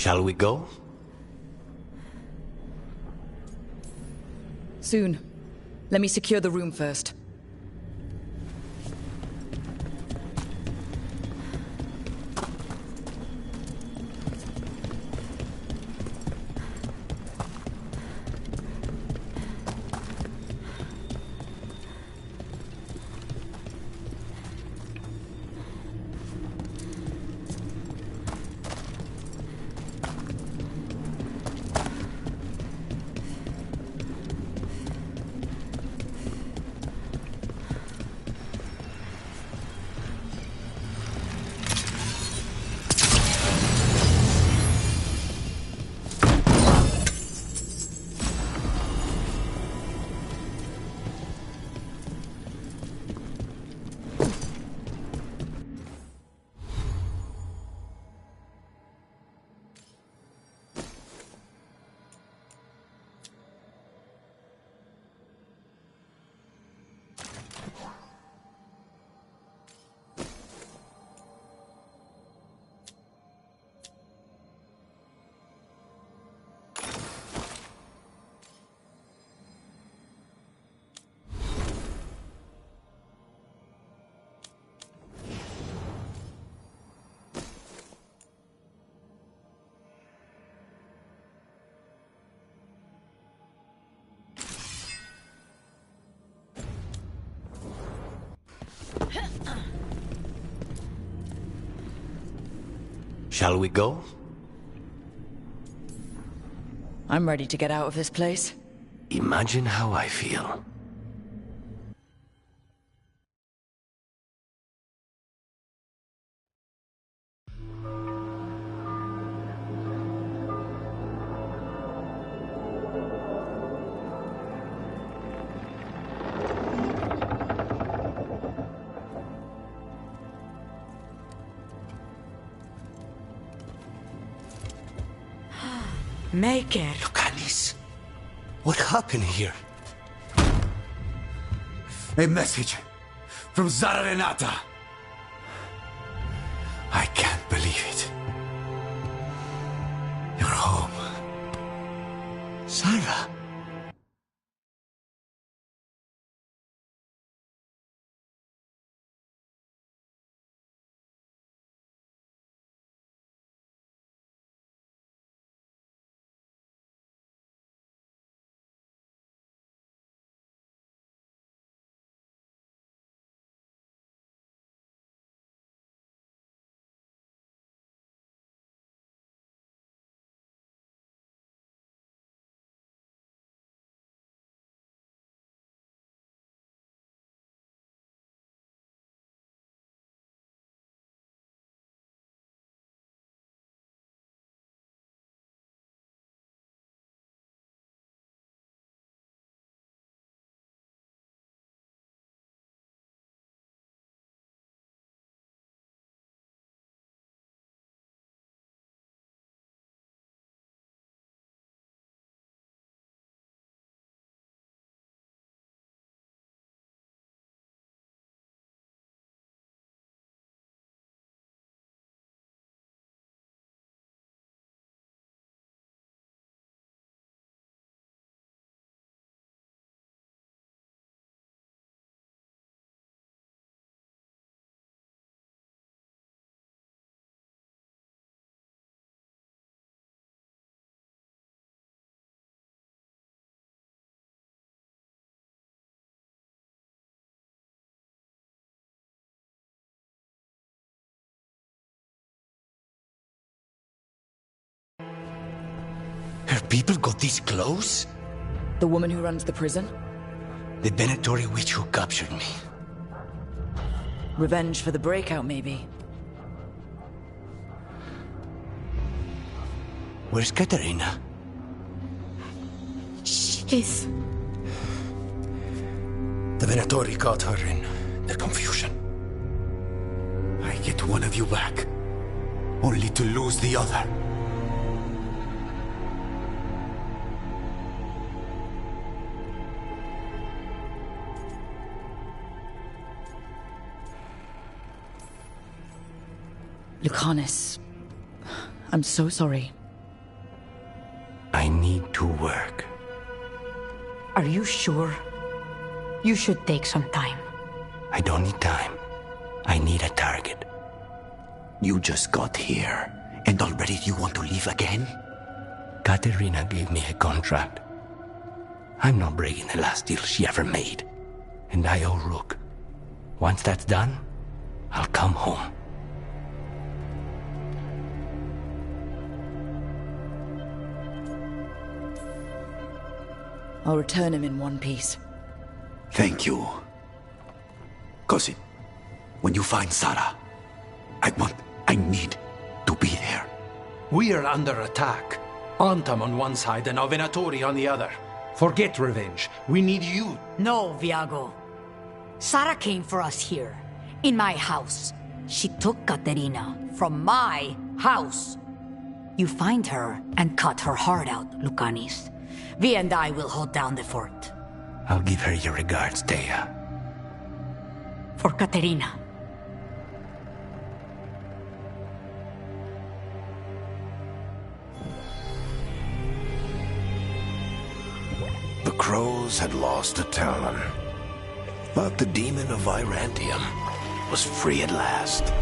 Shall we go? Soon. Let me secure the room first. Shall we go? I'm ready to get out of this place. Imagine how I feel. Maker. Lucanis, what happened here? A message from Zara Renata. I can't believe it. You're home. Sarah. people got this close? The woman who runs the prison? The Venatori witch who captured me. Revenge for the breakout, maybe. Where's Katerina? She's... The Venatori caught her in the confusion. I get one of you back, only to lose the other. Lucanus, I'm so sorry. I need to work. Are you sure? You should take some time. I don't need time. I need a target. You just got here, and already you want to leave again? Katerina gave me a contract. I'm not breaking the last deal she ever made. And I owe Rook. Once that's done, I'll come home. I'll return him in one piece. Thank you. Cousin, when you find Sarah, I need to be there. We are under attack. Antam on one side and Venatori on the other. Forget revenge. We need you. No, Viago. Sarah came for us here, in my house. She took Katerina from my house. You find her and cut her heart out, Lucanis. Vi and I will hold down the fort. I'll give her your regards, Thea. For Katerina. The crows had lost a talon, but the demon of Virantium was free at last.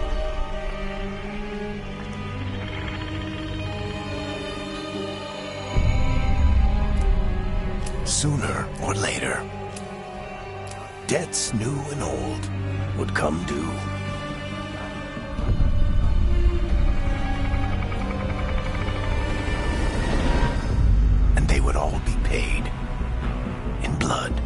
Sooner or later, debts new and old would come due. And they would all be paid in blood.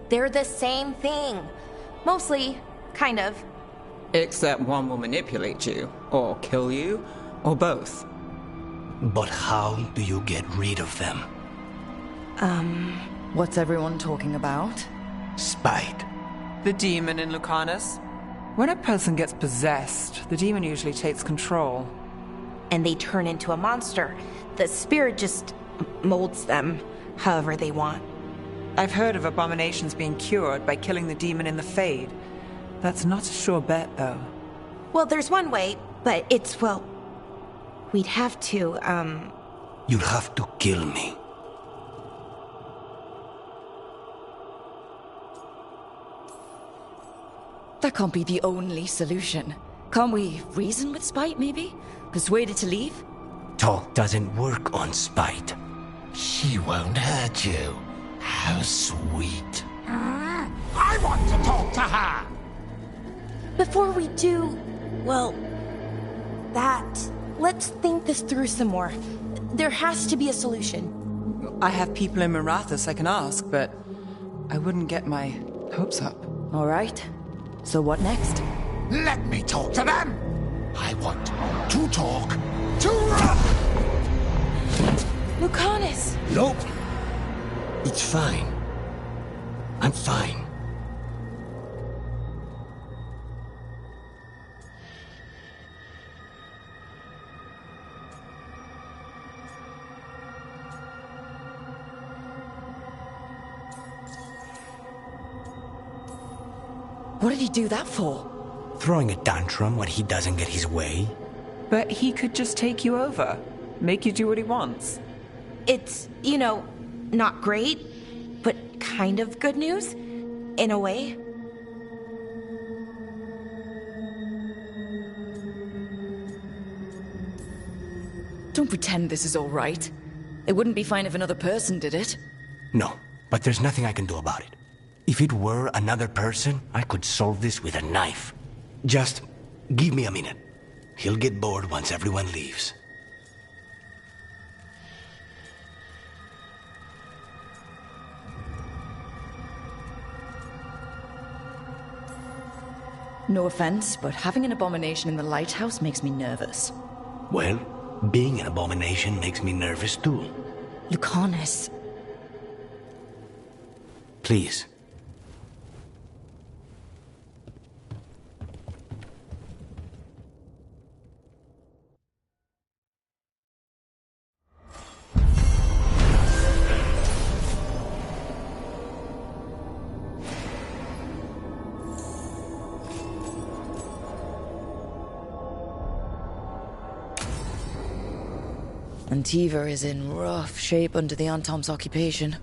They're the same thing. Mostly, kind of. Except one will manipulate you, or kill you, or both. But how do you get rid of them? What's everyone talking about? Spite. The demon in Lucanus. When a person gets possessed, the demon usually takes control. And they turn into a monster. The spirit just molds them however they want. I've heard of abominations being cured by killing the demon in the Fade. That's not a sure bet, though. Well, there's one way, but it's, well... We'd have to, You'd have to kill me. That can't be the only solution. Can't we reason with Spite, maybe? Persuade it to leave? Talk doesn't work on Spite. She won't hurt you. How sweet. I want to talk to her! Before we do, well, let's think this through some more. There has to be a solution. I have people in Marathas I can ask, but I wouldn't get my hopes up. All right. So what next? Let me talk to them! I want to talk to... Lucanus! Nope. It's fine. I'm fine. What did he do that for? Throwing a tantrum when he doesn't get his way. But he could just take you over. Make you do what he wants. It's, not great, but kind of good news, in a way. Don't pretend this is all right. It wouldn't be fine if another person did it. No, but there's nothing I can do about it. If it were another person, I could solve this with a knife. Just give me a minute. He'll get bored once everyone leaves. No offense, but having an abomination in the lighthouse makes me nervous. Well, being an abomination makes me nervous too. Lucanus. Please. Antiva is in rough shape under the Antom's occupation.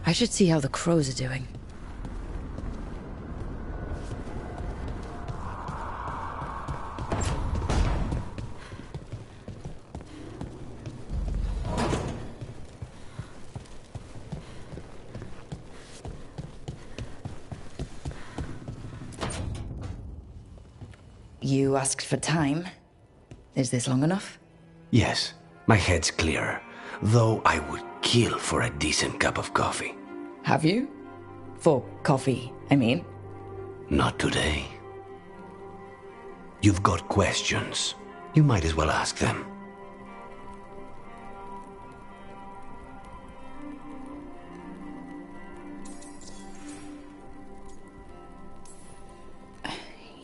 I should see how the crows are doing. You asked for time. Is this long enough? Yes, my head's clearer, though I would kill for a decent cup of coffee. Have you? For coffee, I mean. Not today. You've got questions. You might as well ask them.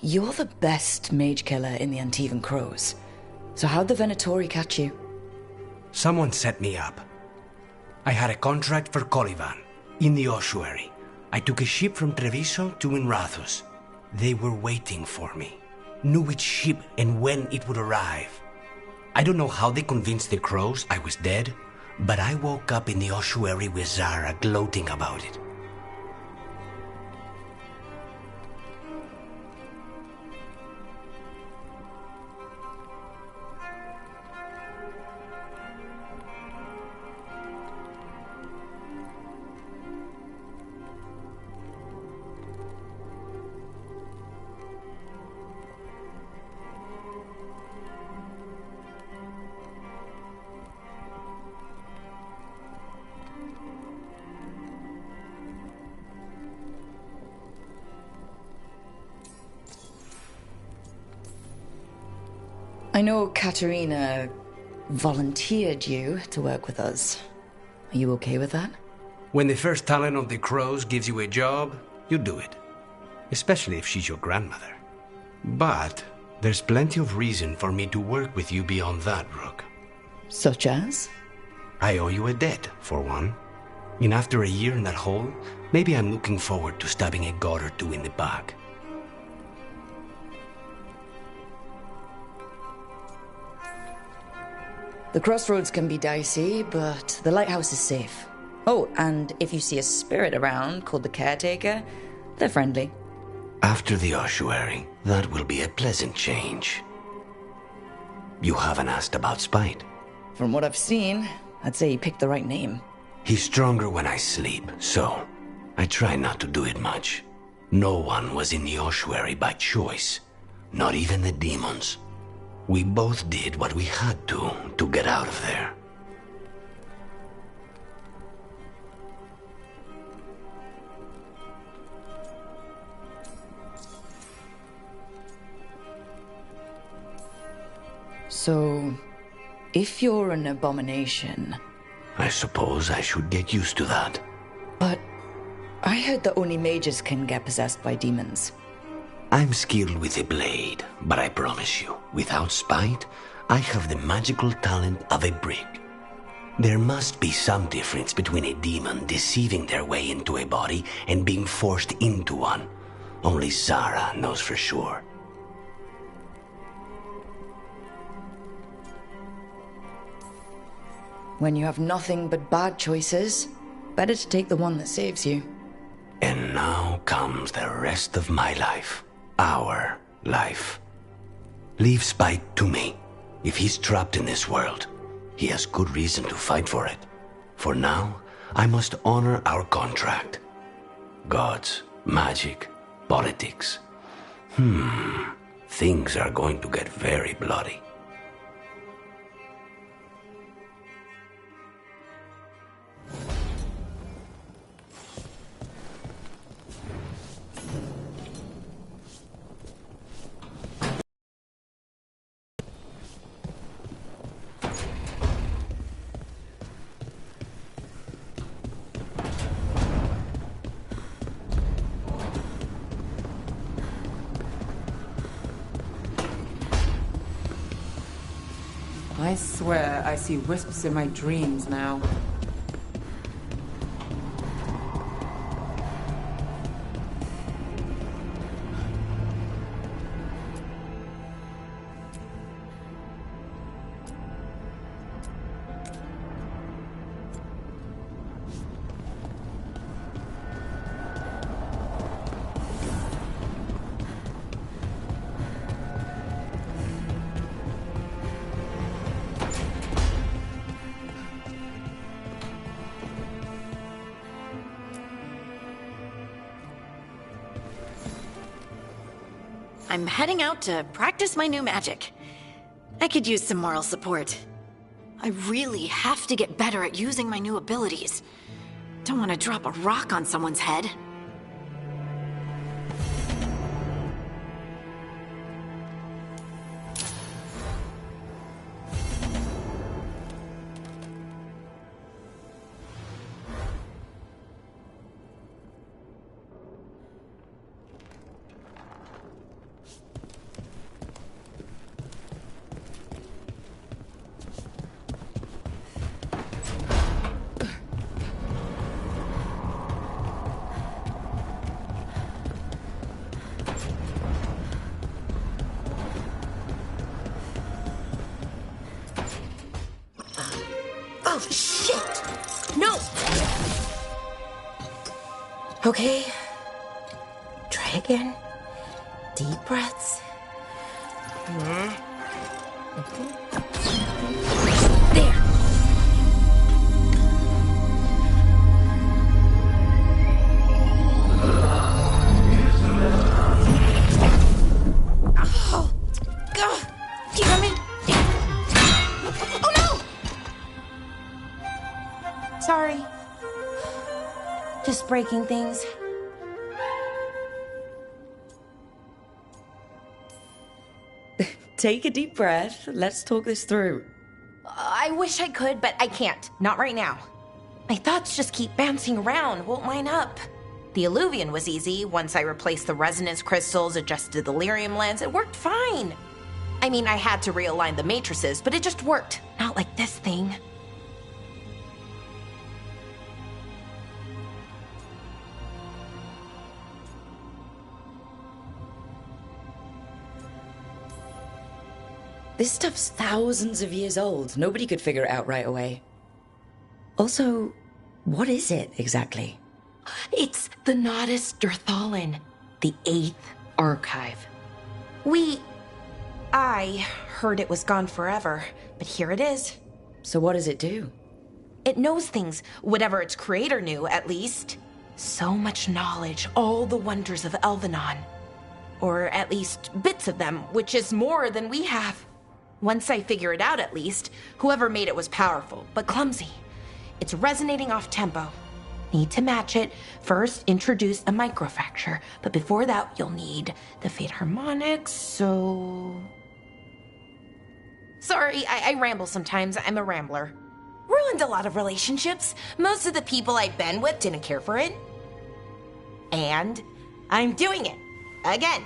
You're the best mage killer in the Antivan Crows. So how'd the Venatori catch you? Someone set me up. I had a contract for Colivan, in the ossuary. I took a ship from Treviso to Inrathus. They were waiting for me. Knew which ship and when it would arrive. I don't know how they convinced the crows I was dead, but I woke up in the ossuary with Zara gloating about it. I know Katerina volunteered you to work with us. Are you okay with that? When the first talent of the crows gives you a job, you do it. Especially if she's your grandmother. But there's plenty of reason for me to work with you beyond that, Rook. Such as? I owe you a debt, for one. And after a year in that hole, maybe I'm looking forward to stabbing a god or two in the back. The crossroads can be dicey, but the lighthouse is safe. Oh, and if you see a spirit around called the Caretaker, they're friendly. After the ossuary, that will be a pleasant change. You haven't asked about Spite. From what I've seen, I'd say you picked the right name. He's stronger when I sleep, so I try not to do it much. No one was in the ossuary by choice, not even the demons. We both did what we had to get out of there. So, if you're an abomination... I suppose I should get used to that. But I heard that only mages can get possessed by demons. I'm skilled with a blade, but I promise you, without Spite, I have the magical talent of a brick. There must be some difference between a demon deceiving their way into a body and being forced into one. Only Zara knows for sure. When you have nothing but bad choices, better to take the one that saves you. And now comes the rest of my life. Our life. Leave Spite to me. If he's trapped in this world, he has good reason to fight for it. For now, I must honor our contract. Gods, magic, politics. Things are going to get very bloody. I swear I see wisps in my dreams now. I'm heading out to practice my new magic. I could use some moral support. I really have to get better at using my new abilities. Don't want to drop a rock on someone's head. Oh, shit! No! Okay. Try again. Deep breaths. There. Oh! God! Damn it! Oh no! Sorry. Just breaking things. Take a deep breath. Let's talk this through. I wish I could, but I can't. Not right now. My thoughts just keep bouncing around, won't line up. The Illuvian was easy. Once I replaced the resonance crystals, adjusted the lyrium lens, it worked fine. I mean, I had to realign the matrices, but it just worked. Not like this thing. This stuff's thousands of years old. Nobody could figure it out right away. Also, what is it exactly? It's the Nodus Durthalin, the 8th archive. I heard it was gone forever, but here it is. So what does it do? It knows things, whatever its creator knew, at least. So much knowledge, all the wonders of Elvenon. Or at least bits of them, which is more than we have. Once I figure it out, at least, whoever made it was powerful, but clumsy. It's resonating off tempo. Need to match it. First, introduce a microfracture, but before that, you'll need the Fate harmonics, so... Sorry, I ramble sometimes. I'm a rambler. Ruined a lot of relationships. Most of the people I've been with didn't care for it. And I'm doing it. Again.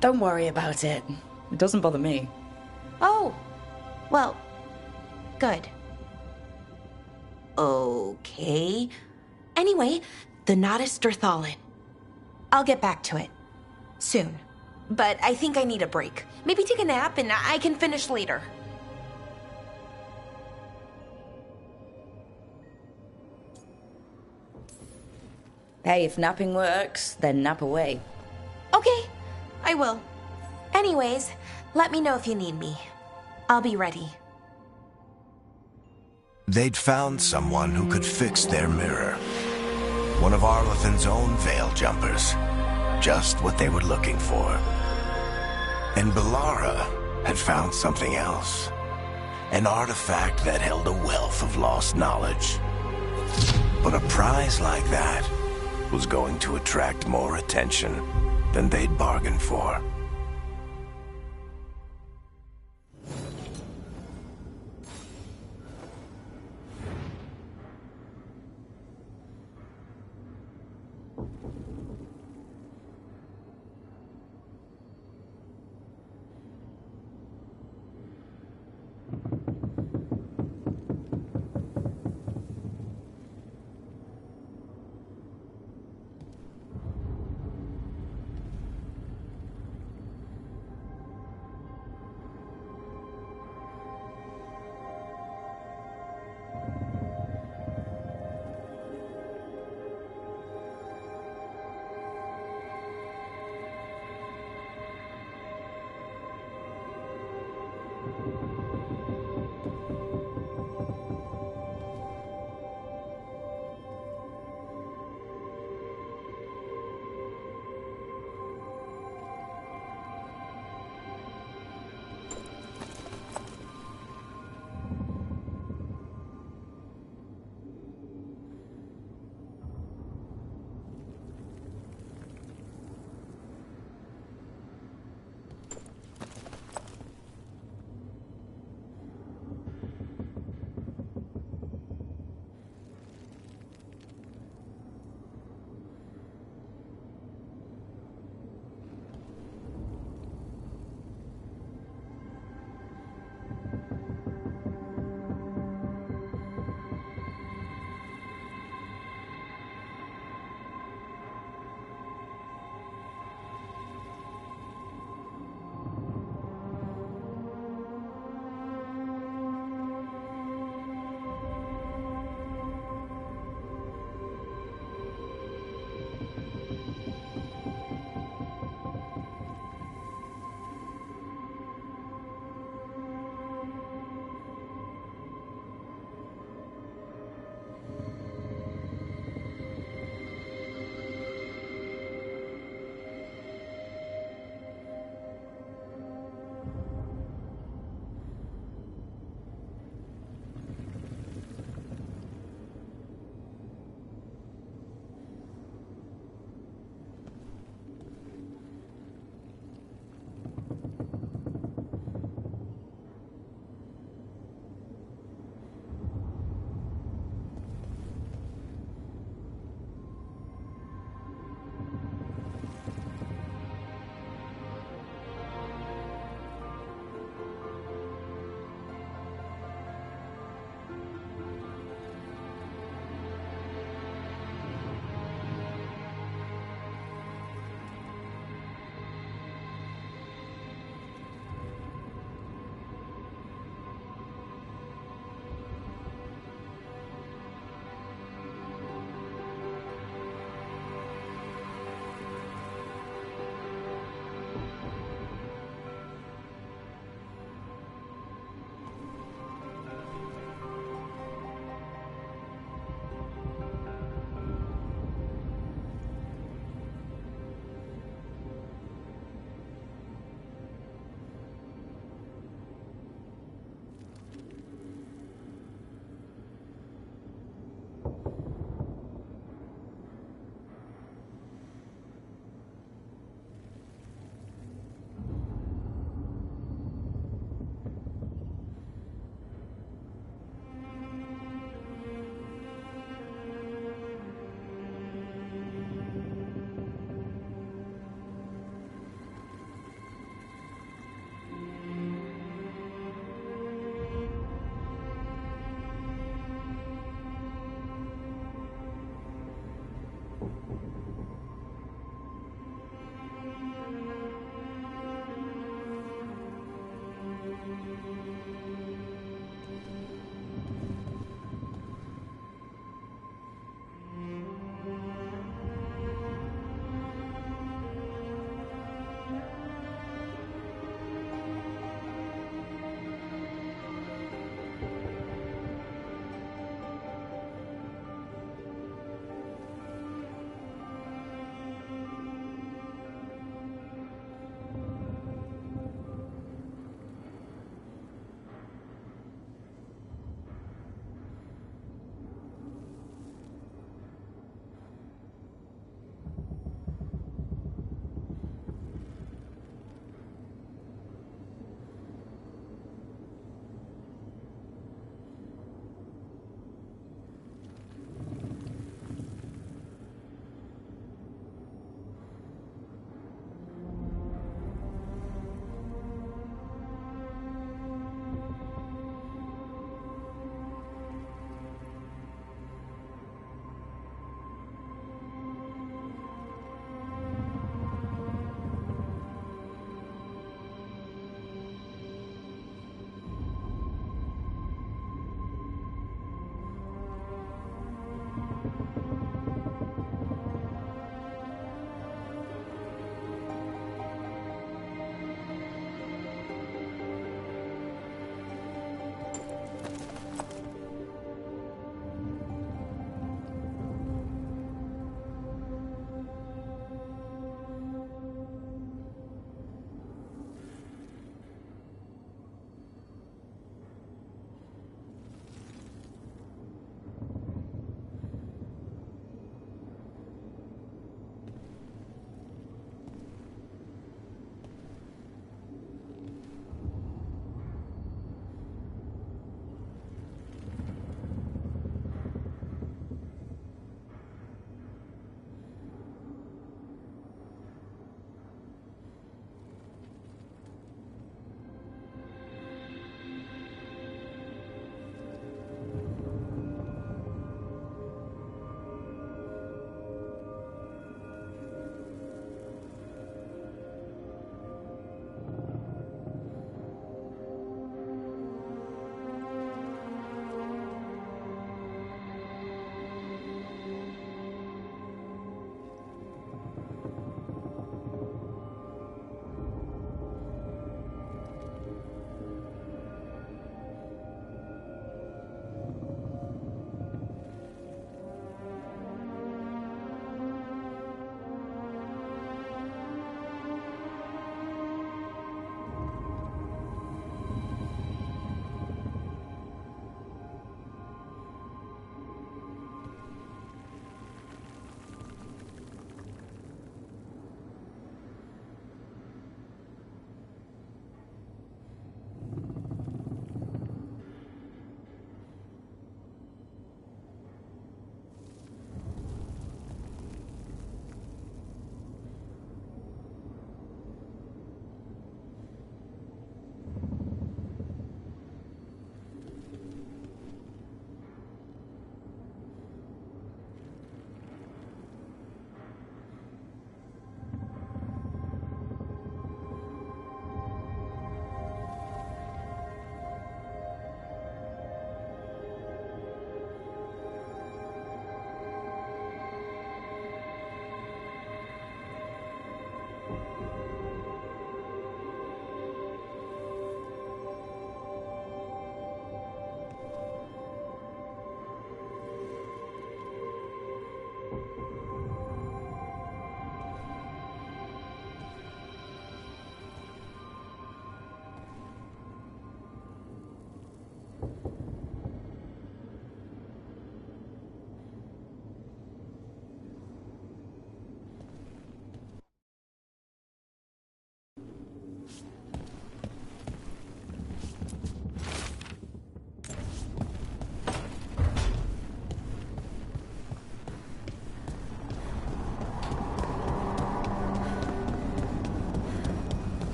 Don't worry about it. It doesn't bother me. Oh, well, good. Okay. Anyway, the Nodus Durthalin. I'll get back to it. Soon. But I think I need a break. Maybe take a nap and I can finish later. Hey, if napping works, then nap away. Okay, I will. Anyways, let me know if you need me. I'll be ready. They'd found someone who could fix their mirror. One of Arlathan's own Veil Jumpers. Just what they were looking for. And Belara had found something else. An artifact that held a wealth of lost knowledge. But a prize like that was going to attract more attention than they'd bargained for.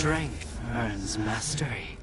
Strength earns mastery.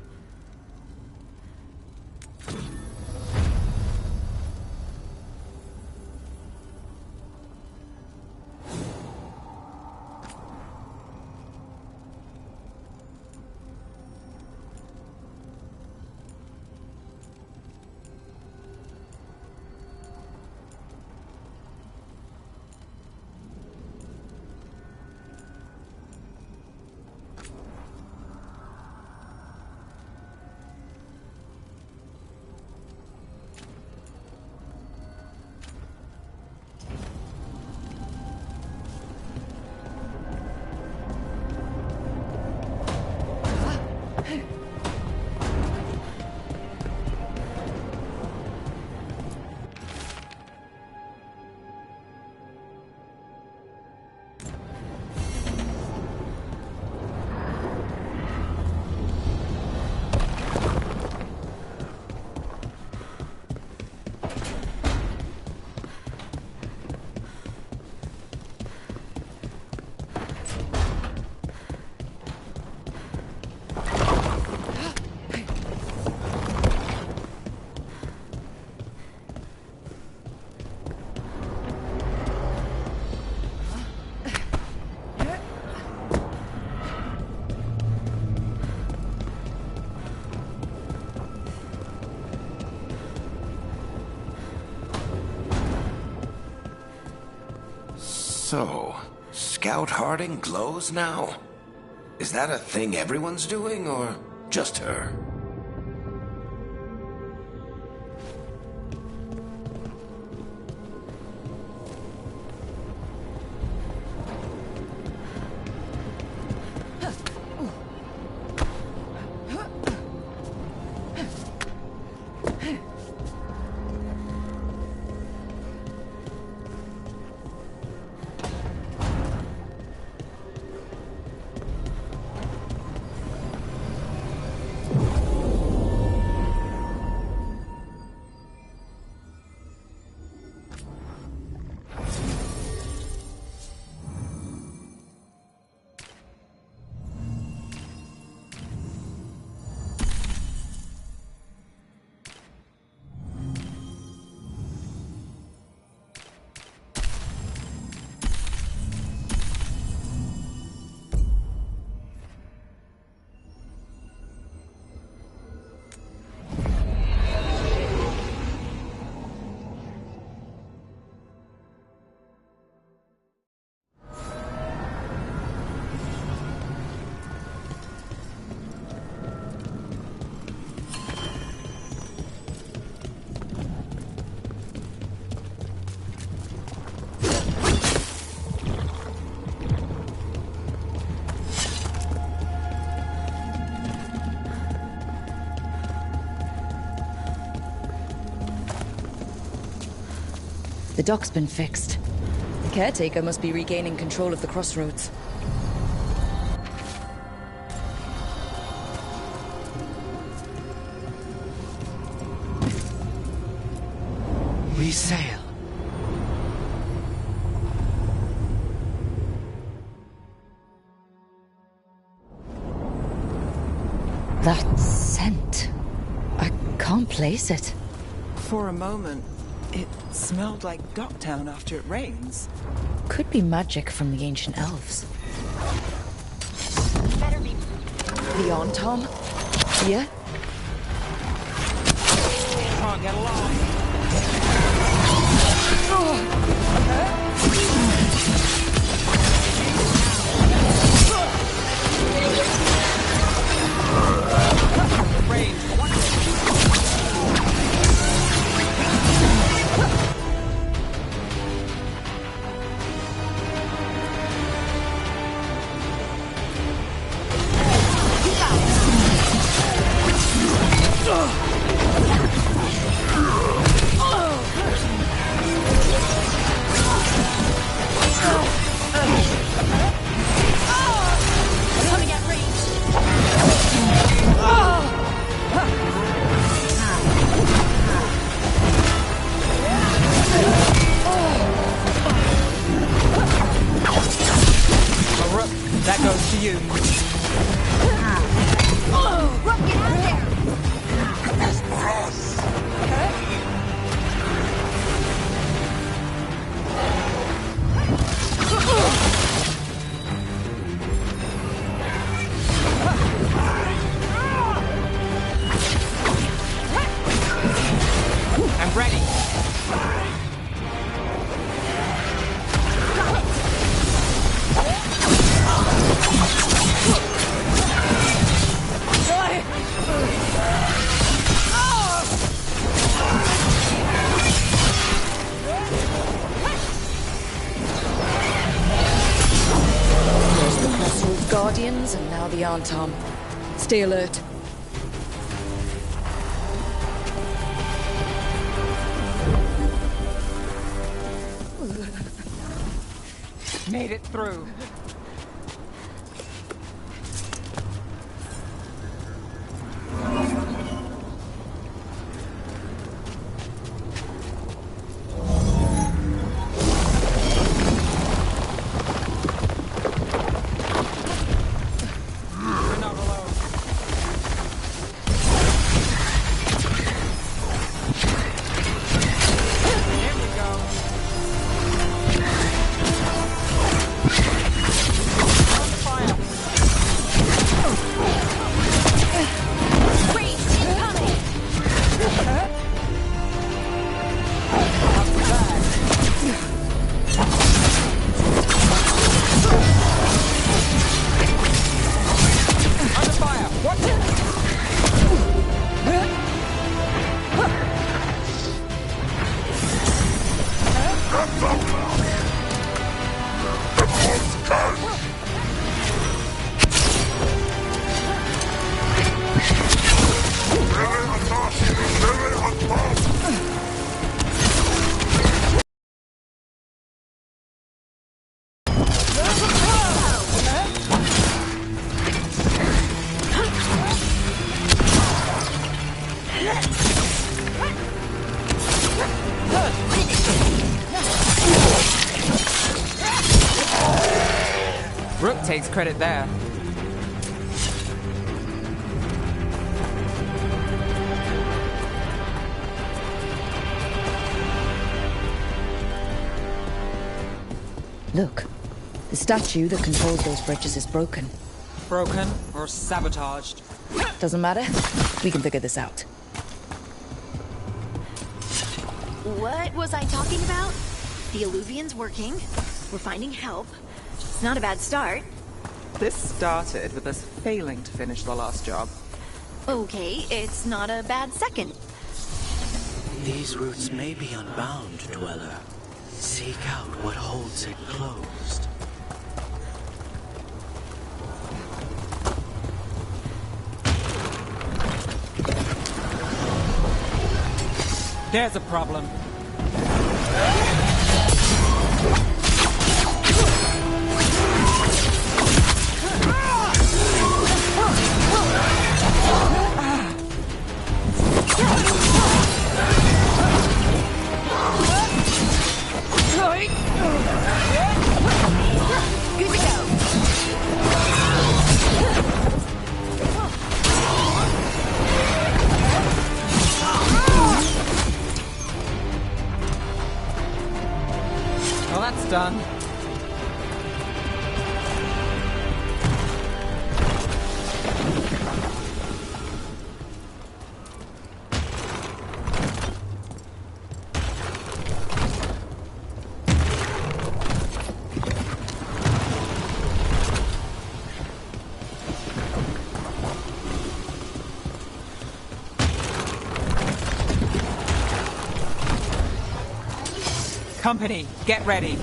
So, Scout Harding glows now? Is that a thing everyone's doing, or just her? The dock's been fixed. The caretaker must be regaining control of the crossroads. We sail. That scent. I can't place it. For a moment, it smelled like Docktown after it rains. Could be magic from the ancient elves. Better be. Leon, Tom? Yeah? Can't get along. That goes to you. Rook, get out of there! I'm ready. There's the Crossroads Guardians and now the Antom. Stay alert. Made it through. Rook takes credit there. Look, the statue that controls those bridges is broken. Broken or sabotaged? Doesn't matter. We can figure this out. What was I talking about? The Illuvian's working. We're finding help. It's not a bad start. This started with us failing to finish the last job. Okay, it's not a bad second. These roots may be unbound, Dweller. Seek out what holds it closed. There's a problem. Good to go. Well, that's done. Company, get ready.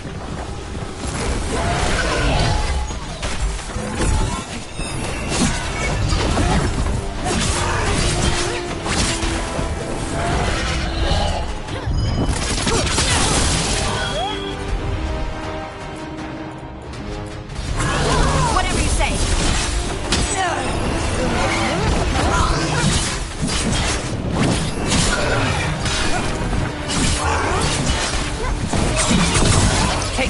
Whatever you say. Take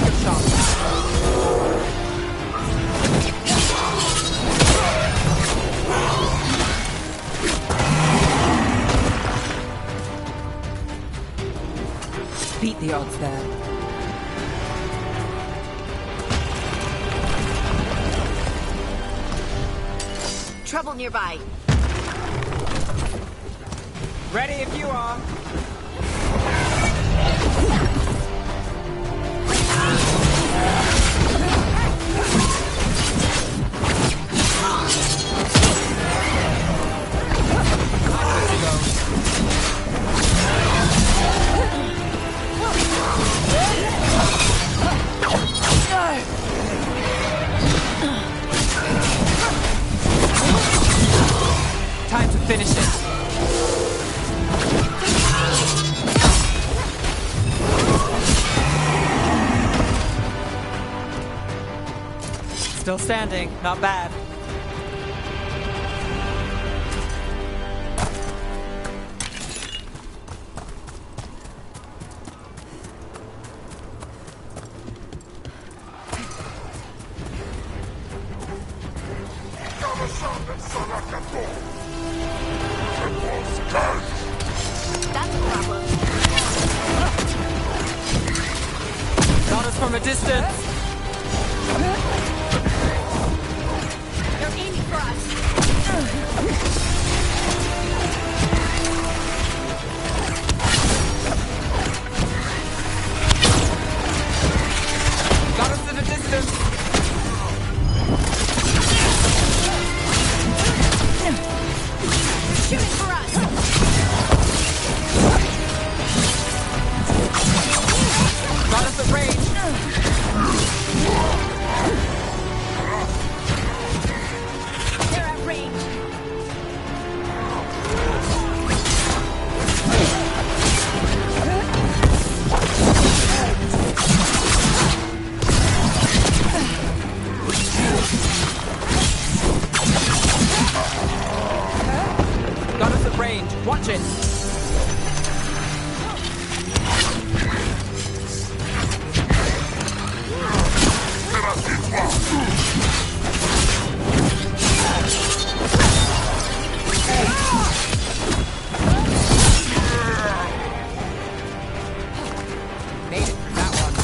the odds there? Trouble nearby. Ready if you are. Time to finish it. Still standing, not bad. That's a problem. Got us from a distance. They're aiming for us. Got us in a distance. Shooting for us. Got us at range. They're at range. Got us at range. Watch it. Made it for that one.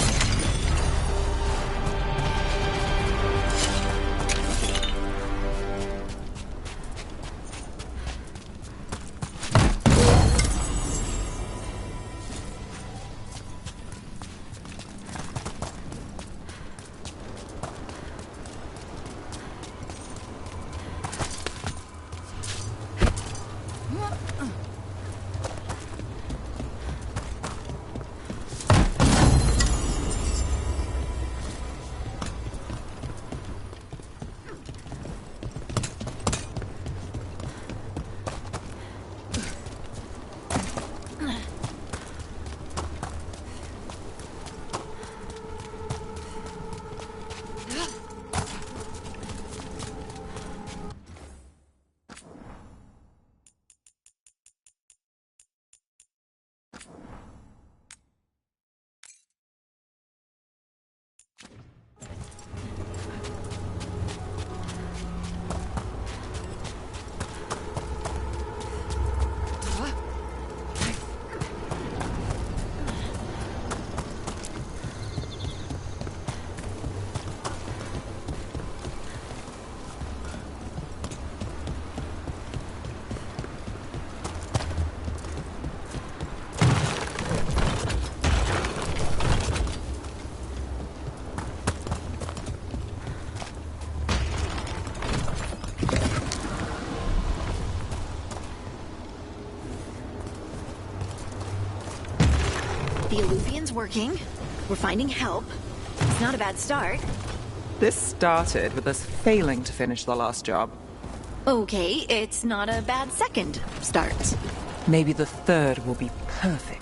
The Eluvian's working. We're finding help. It's not a bad start. This started with us failing to finish the last job. Okay, it's not a bad second start. Maybe the third will be perfect.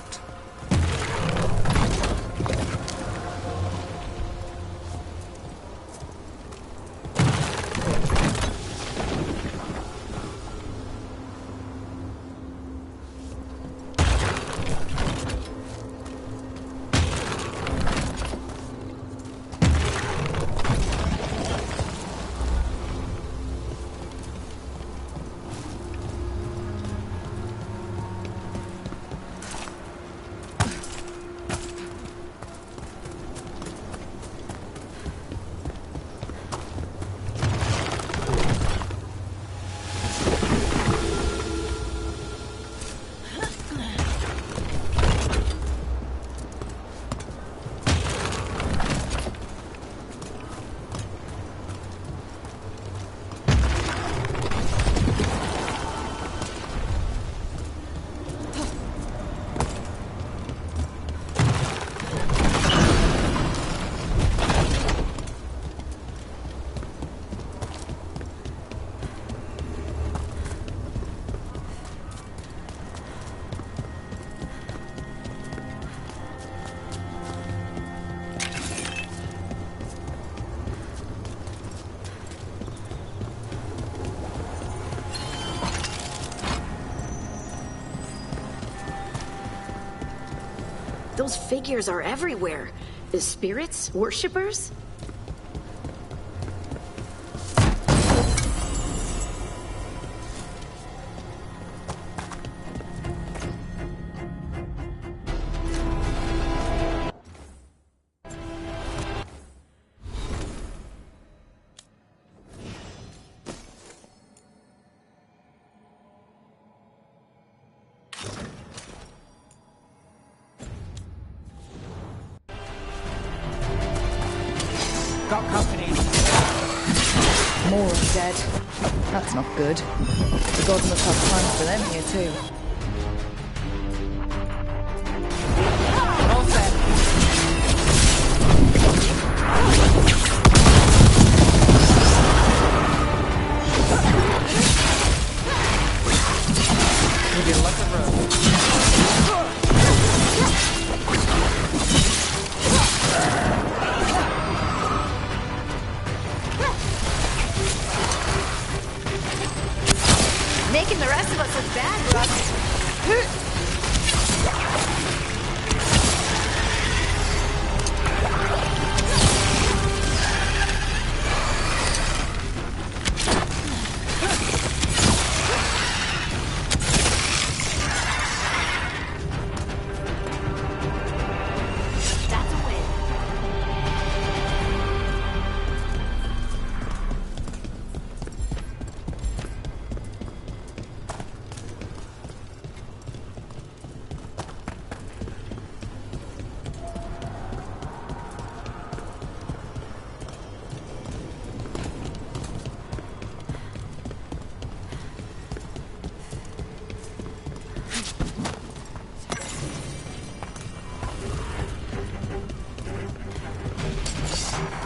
Those figures are everywhere. The spirits? Worshippers? Got company. More undead. That's not good. The gods must have plans for them here too. All set. With your luck of road. Making the rest of us look bad, Russ.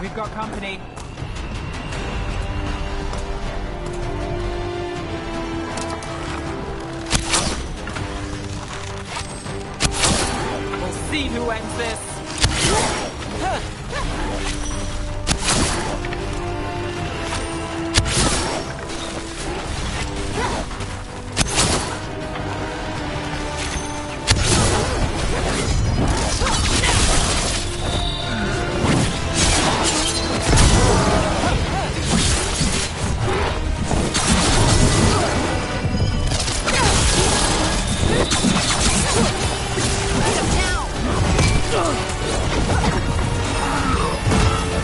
We've got company. We'll see who ends this.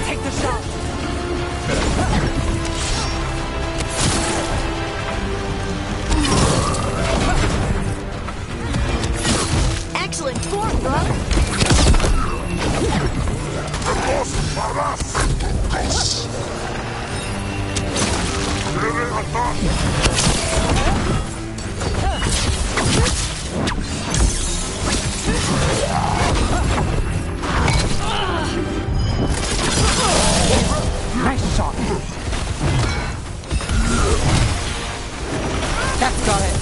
Take the shot. Excellent form, bro. Nice shot. That's got it.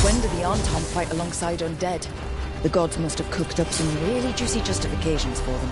When did the Anton fight alongside undead? The gods must have cooked up some really juicy justifications for them.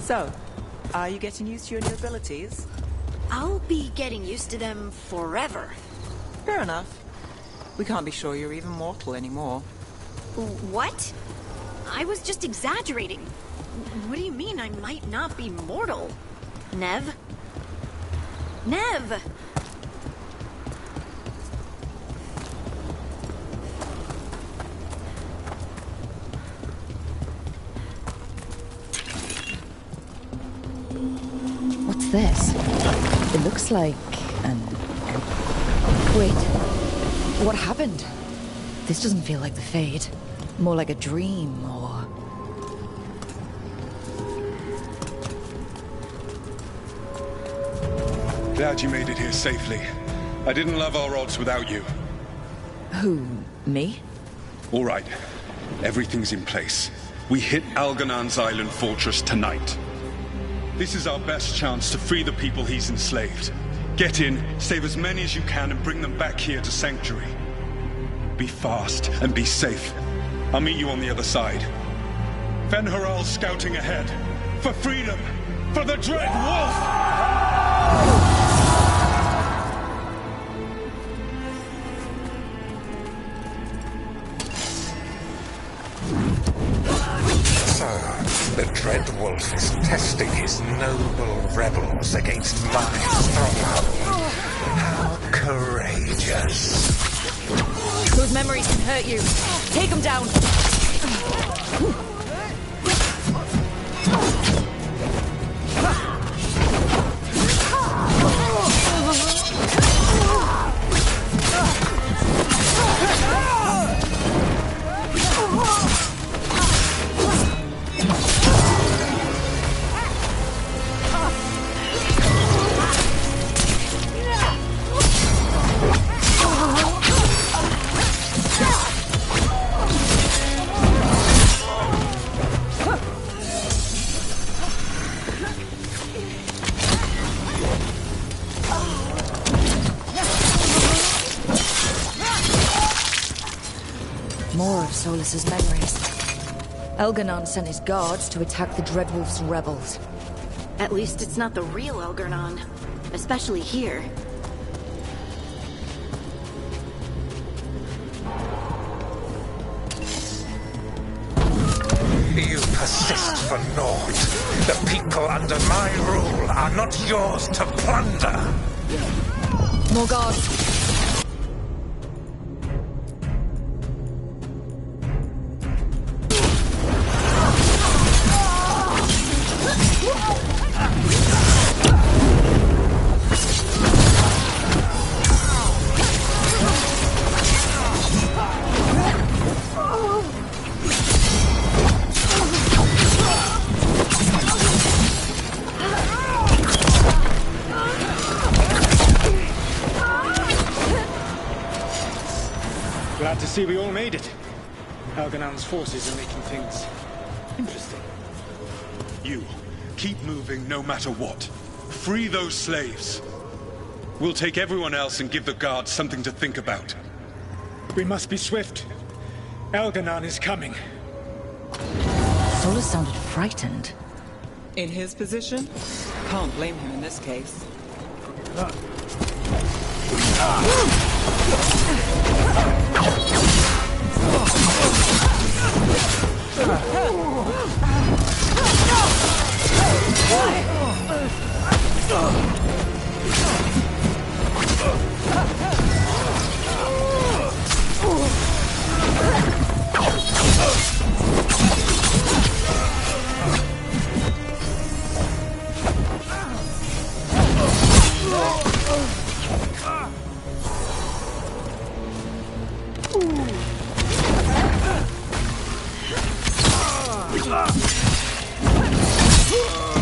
So, are you getting used to your new abilities? I'll be getting used to them forever. Fair enough. We can't be sure you're even mortal anymore. What? I was just exaggerating. What do you mean I might not be mortal? Nev? Nev! What's this? It looks like an... Wait. What happened? This doesn't feel like the Fade. More like a dream, or... Glad you made it here safely. I didn't love our odds without you. Who? Me? All right. Everything's in place. We hit Algernon's island fortress tonight. This is our best chance to free the people he's enslaved. Get in, save as many as you can, and bring them back here to Sanctuary. Be fast and be safe. I'll meet you on the other side. Fen-Haral's scouting ahead. For freedom! For the Dread Wolf! The Dread Wolf is testing his noble rebels against my stronghold. How courageous. Those memories can hurt you. Take them down. More of Solus's memories. Elgar'nan sent his guards to attack the Dreadwolf's rebels. At least it's not the real Elgar'nan. Especially here. You persist for naught. The people under my rule are not yours to plunder. More guards. Glad to see we all made it. Elgar'nan's forces are making things interesting. You, keep moving no matter what. Free those slaves. We'll take everyone else and give the guards something to think about. We must be swift. Elgar'nan is coming. Solus sounded frightened. In his position? Can't blame him in this case.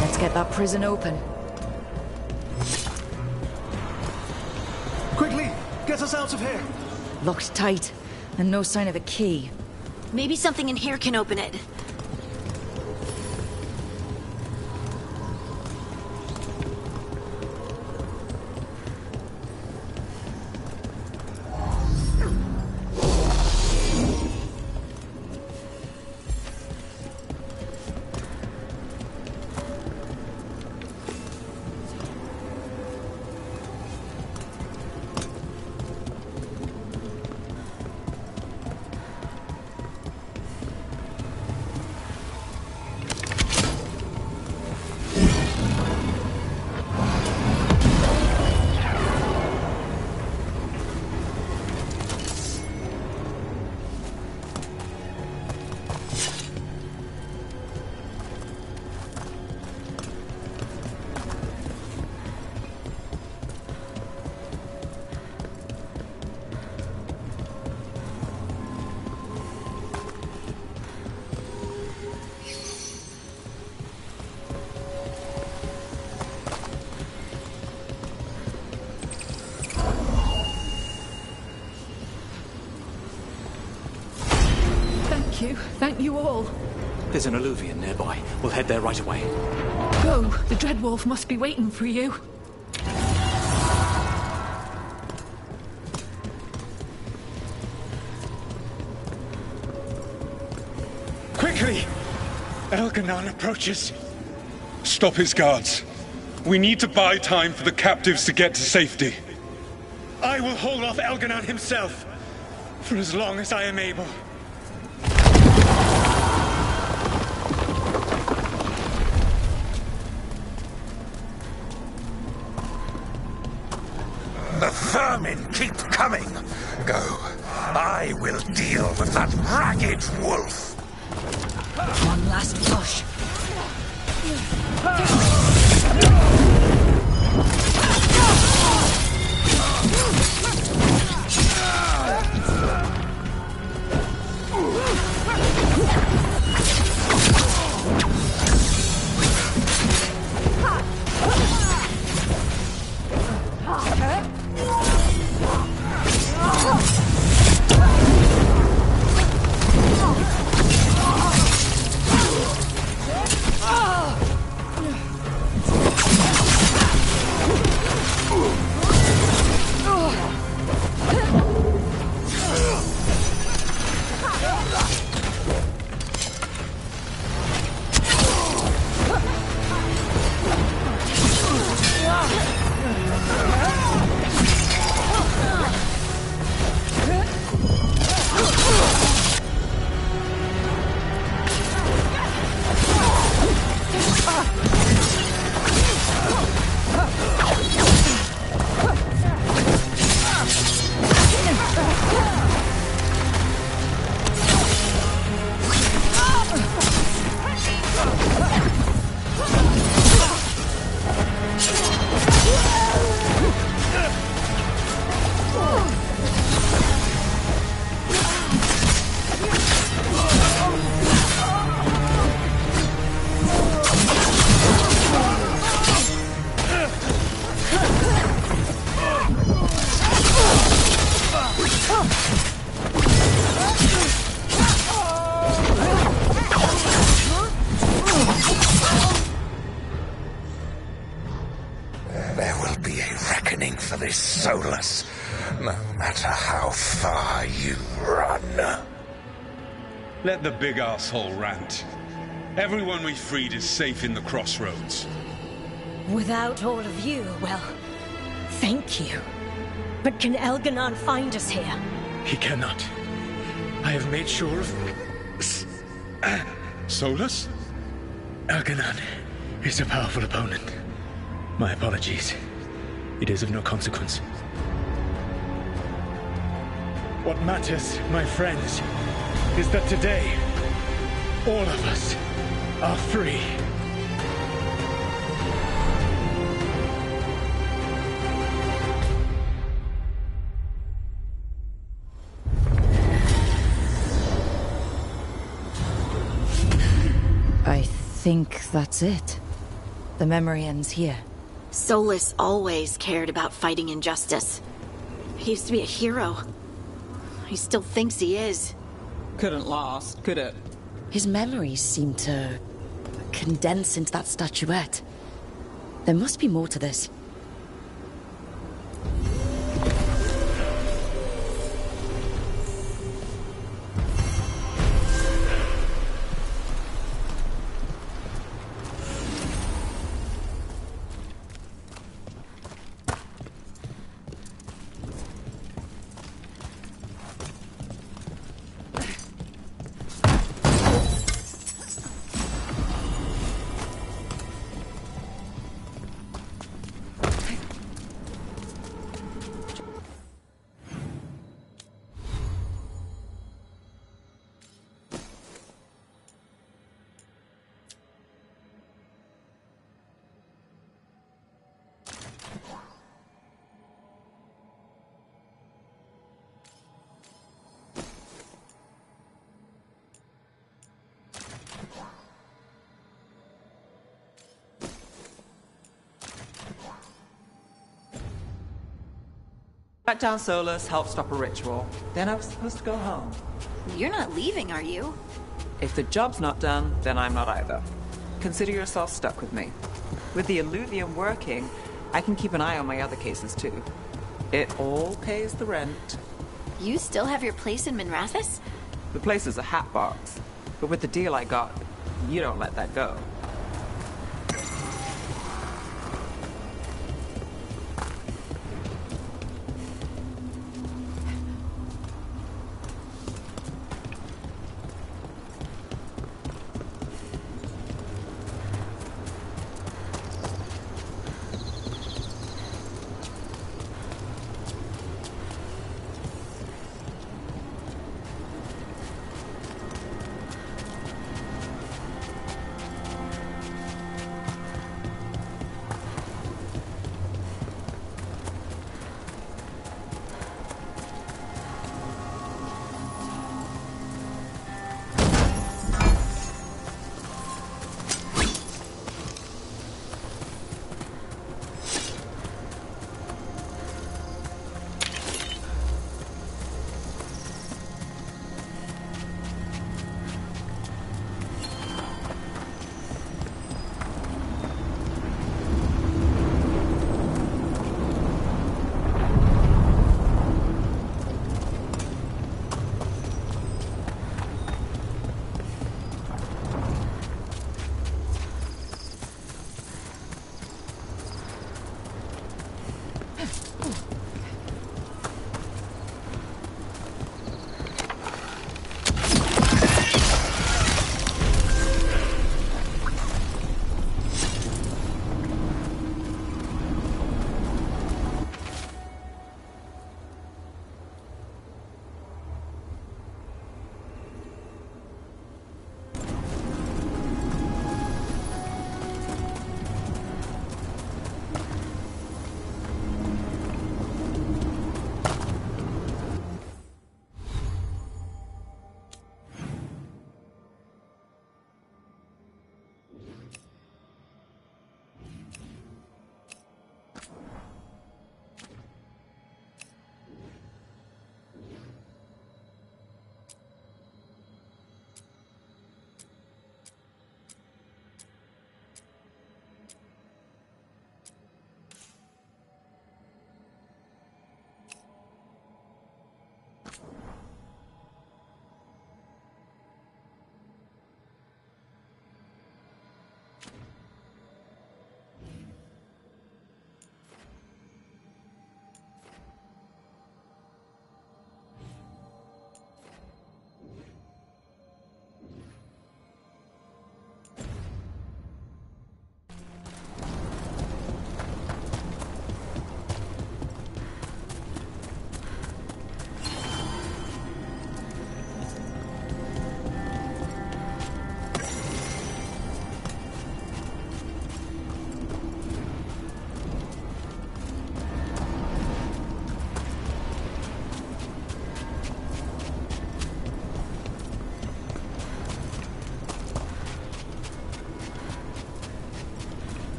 Let's get that prison open. Quickly, get us out of here. Locked tight, and no sign of a key. Maybe something in here can open it. Thank you. Thank you all. There's an alluvion nearby. We'll head there right away. Go. The Dreadwolf must be waiting for you. Quickly! Elganon approaches. Stop his guards. We need to buy time for the captives to get to safety. I will hold off Elganon himself for as long as I am able. The vermin keep coming. Go. I will deal with that ragged wolf. One last push. There will be a reckoning for this Solus, no matter how far you run. Let the big asshole rant. Everyone we freed is safe in the crossroads. Without all of you, well, thank you. But can Elganon find us here? He cannot. I have made sure of... Solus? Elganon is a powerful opponent. My apologies. It is of no consequence. What matters, my friends, is that today, all of us are free. I think that's it. The memory ends here. Solus always cared about fighting injustice. He used to be a hero. He still thinks he is. Couldn't last, could it? His memories seem to condense into that statuette. There must be more to this. Back down Solus helped stop a ritual. Then I was supposed to go home. You're not leaving, are you? If the job's not done, then I'm not either. Consider yourself stuck with me. With the Illuvium working, I can keep an eye on my other cases too. It all pays the rent. You still have your place in Minrathous? The place is a hatbox. But with the deal I got, you don't let that go.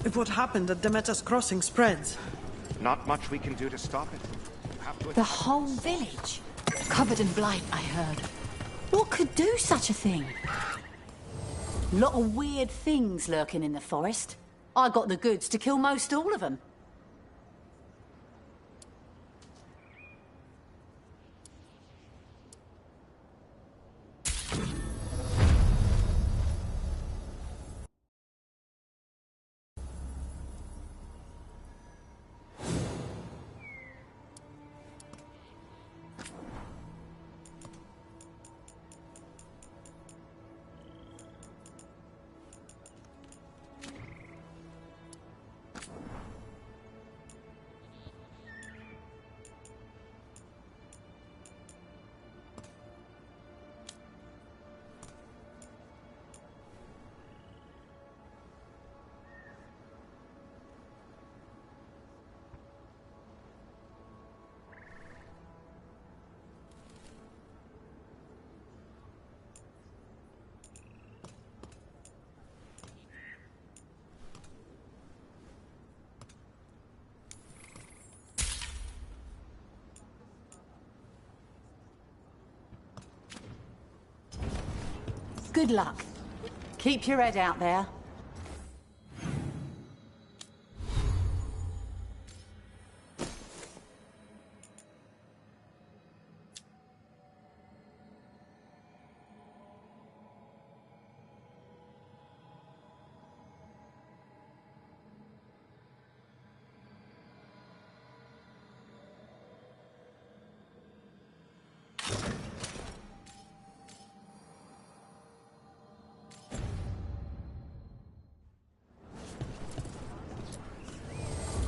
If what happened at Demeter's Crossing spreads... Not much we can do to stop it. The whole village? Covered in blight, I heard. What could do such a thing? Lot of weird things lurking in the forest. I got the goods to kill most all of them. Good luck. Keep your head out there.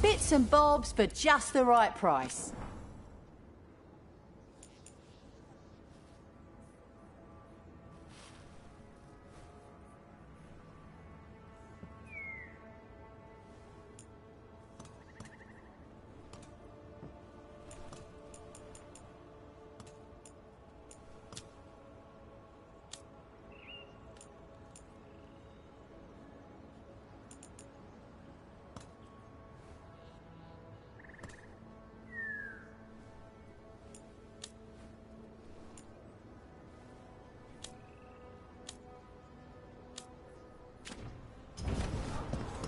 Bits and bobs for just the right price.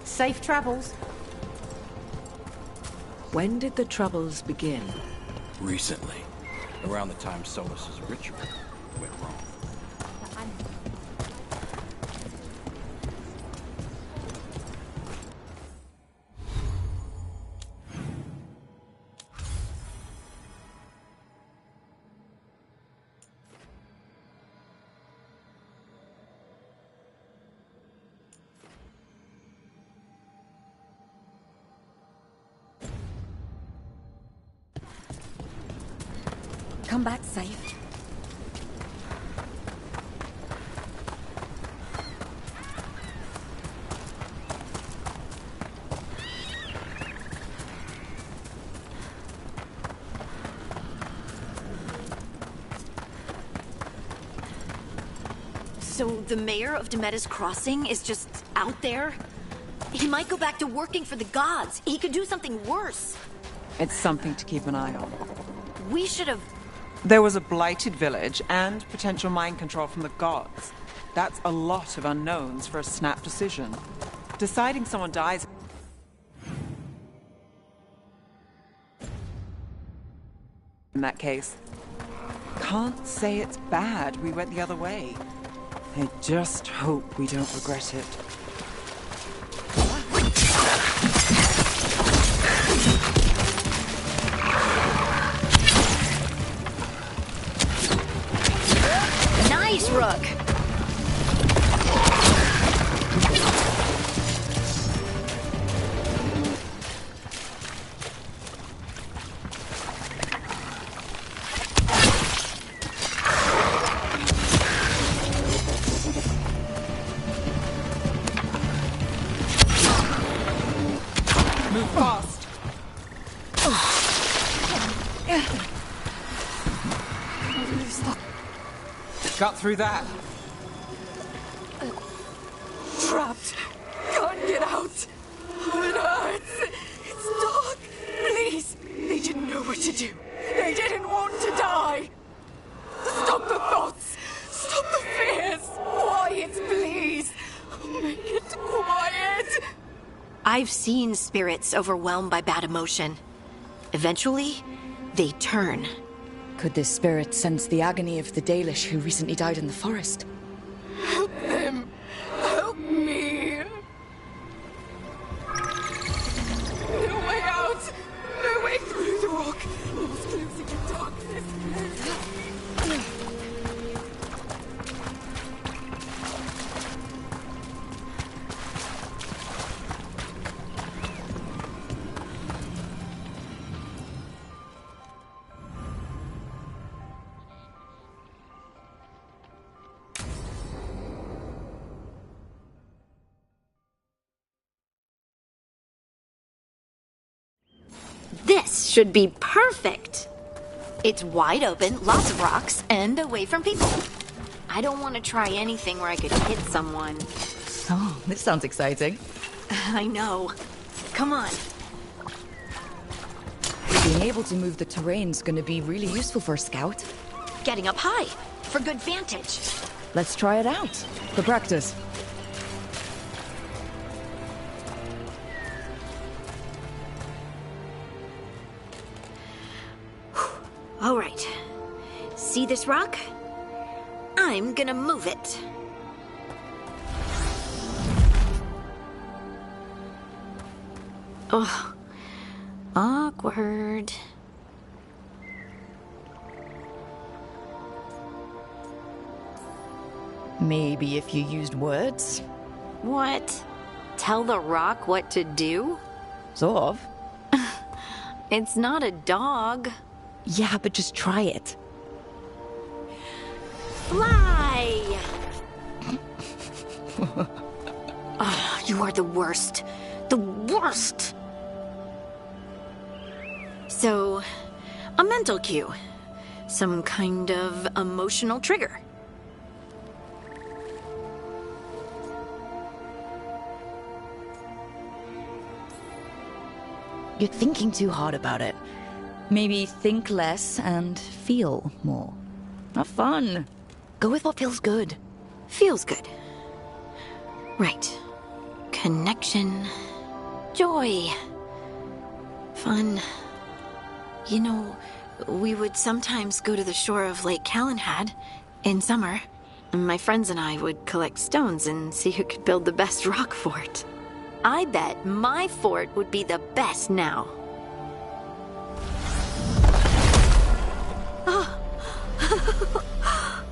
Safe travels. When did the troubles begin? Recently. Around the time Solus's ritual went wrong. Come back safe. So the mayor of Demeter's Crossing is just out there? He might go back to working for the gods. He could do something worse. It's something to keep an eye on. We should have... There was a blighted village and potential mind control from the gods. That's a lot of unknowns for a snap decision. Deciding someone dies... in that case. Can't say it's bad we went the other way. I just hope we don't regret it. Nice, Rook! Move fast! Got through that. Trapped. Can't get out. It hurts. It's dark. Please. They didn't know what to do. They didn't want to die. Stop the thoughts. Stop the fears. Quiet, please. I've seen spirits overwhelmed by bad emotion. Eventually, they turn. Could this spirit sense the agony of the Dalish who recently died in the forest? Help him! Help me! No way out! No way through the rock! Lost closing in darkness! This should be perfect. It's wide open, lots of rocks, and away from people. I don't want to try anything where I could hit someone. Oh, this sounds exciting. I know. Come on. Being able to move the terrain's gonna be really useful for a scout. Getting up high, for good vantage. Let's try it out, for practice. All right. See this rock? I'm gonna move it. Oh, awkward. Maybe if you used words? What? Tell the rock what to do? Sort of. It's not a dog. Yeah, but just try it. Fly! Oh, you are the worst. The worst! So, a mental cue. Some kind of emotional trigger. You're thinking too hard about it. Maybe think less and feel more. Have fun. Go with what feels good. Feels good. Right. Connection. Joy. Fun. You know, we would sometimes go to the shore of Lake Calenhad in summer. My friends and I would collect stones and see who could build the best rock fort. I bet my fort would be the best now. Oh.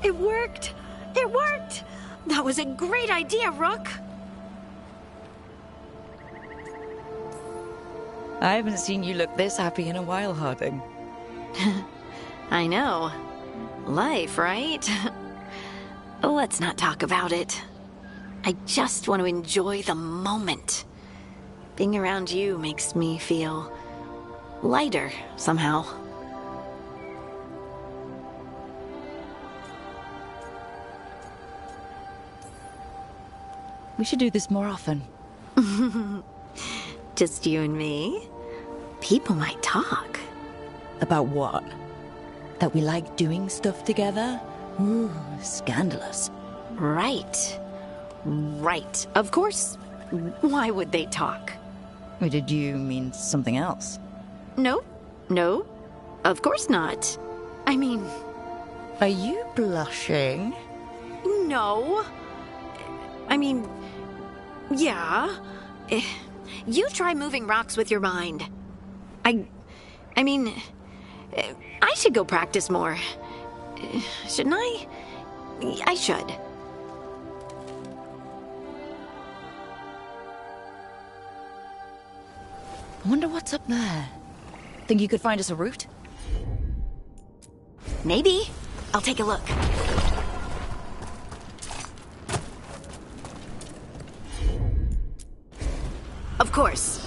It worked! It worked! That was a great idea, Rook! I haven't seen you look this happy in a while, Harding. I know. Life, right? Let's not talk about it. I just want to enjoy the moment. Being around you makes me feel lighter somehow. We should do this more often. Just you and me? People might talk. About what? That we like doing stuff together? Ooh, scandalous. Right. Right. Of course. Why would they talk? Or did you mean something else? No. No. Of course not. I mean... Are you blushing? No. I mean... Yeah. You try moving rocks with your mind. I mean... I should go practice more. Shouldn't I? I should. I wonder what's up there. Think you could find us a route? Maybe. I'll take a look. Of course.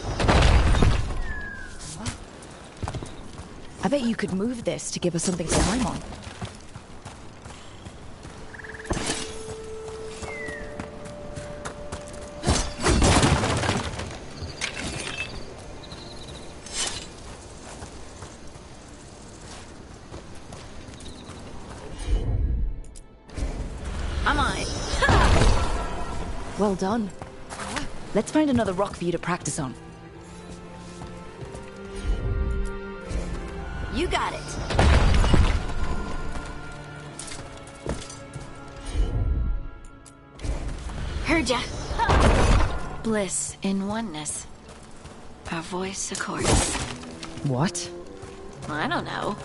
I bet you could move this to give us something to climb on. I'm on it. Well done. Let's find another rock for you to practice on. You got it. Heard ya. Bliss in oneness. Our voice accords. What? I don't know.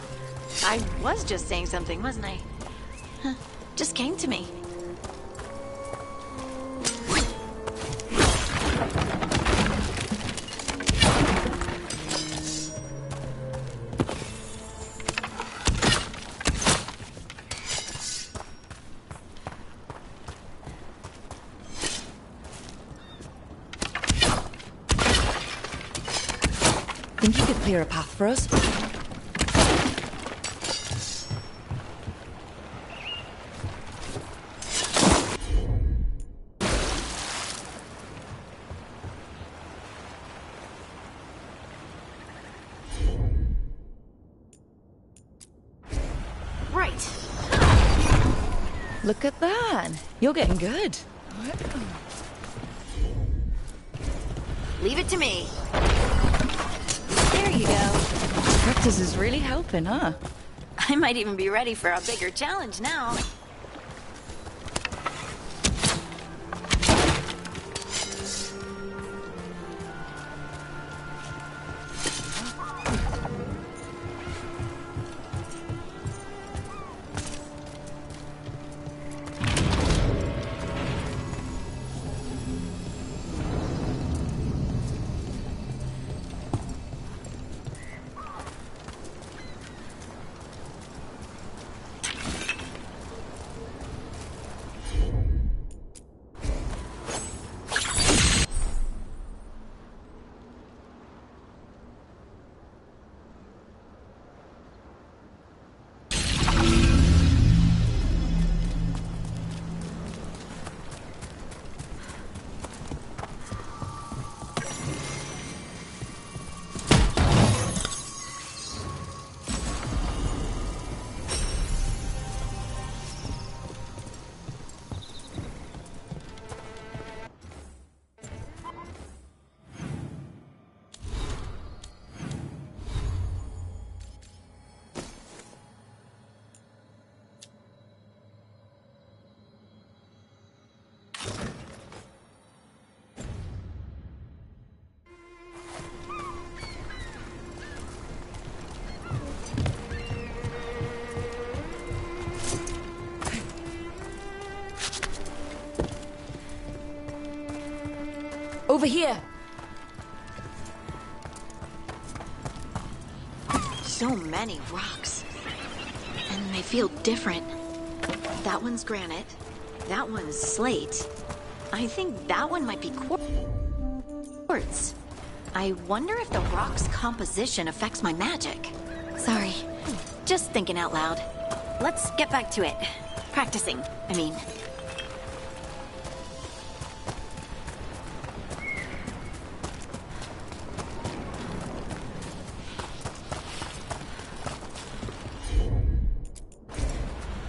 I was just saying something, wasn't I? Huh. Just came to me. Think you could clear a path for us? Right. Look at that. You're getting good. Leave it to me. There you go. Practice is really helping, huh? I might even be ready for a bigger challenge now. Over here! So many rocks. And they feel different. That one's granite. That one's slate. I think that one might be quartz. I wonder if the rock's composition affects my magic. Sorry. Just thinking out loud. Let's get back to it. Practicing, I mean.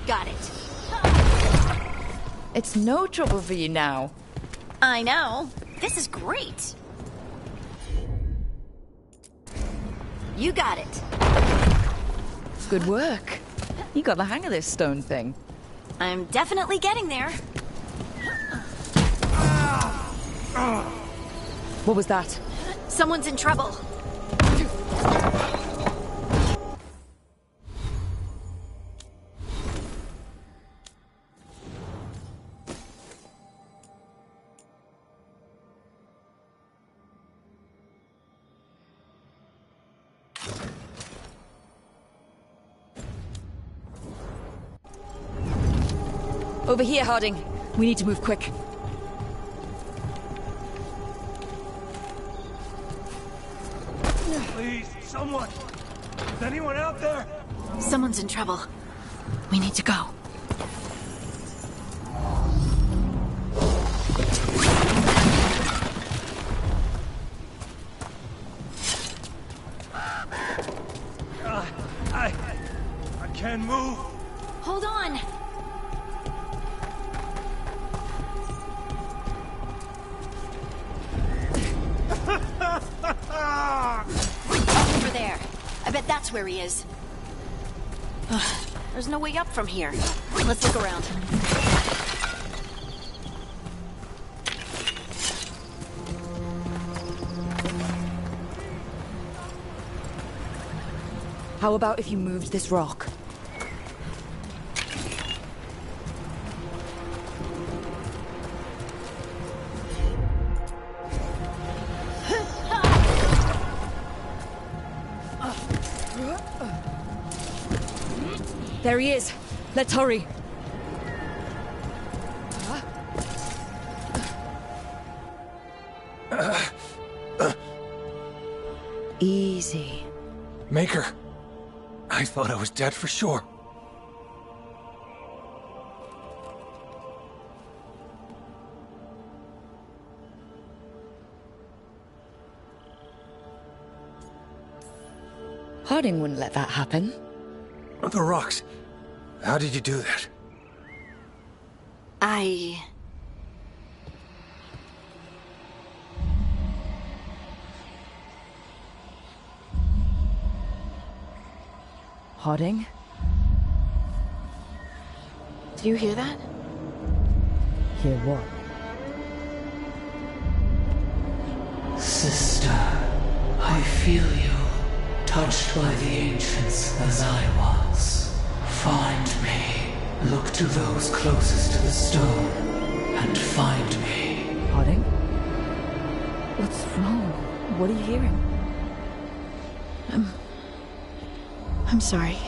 Got it. It's no trouble for you now. I know. This is great. You got it. Good work. You got the hang of this stone thing. I'm definitely getting there. What was that? Someone's in trouble. Over here, Harding. We need to move quick. Please, someone! Is anyone out there? Someone's in trouble. We need to go. I can't move. Hold on. that's where he is. There's no way up from here. Let's look around. How about if you moved this rock? There he is. Let's hurry. Easy. Maker, I thought I was dead for sure. Harding wouldn't let that happen. The rocks. How did you do that? Harding? Do you hear that? Hear what? Sister, I feel you, touched by the ancients as I was. Find me. Look to those closest to the stone, and find me. Harding? What's wrong? What are you hearing? I'm sorry.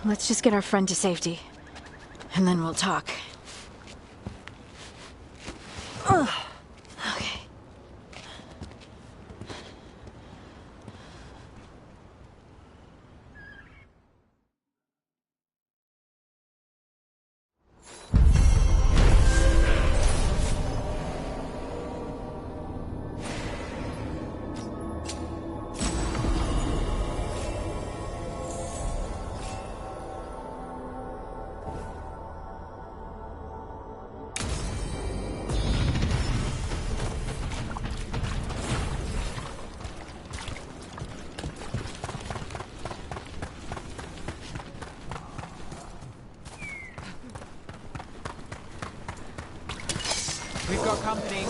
Let's just get our friend to safety, and then we'll talk. Okay. We've got company.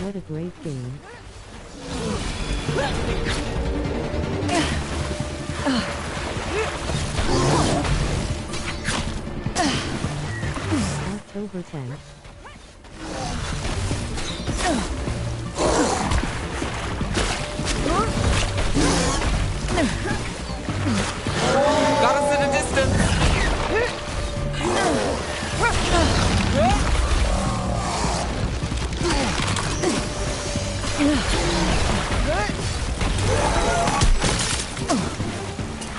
What a great game. October 10th. Got us at a distance.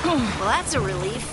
Well, that's a relief.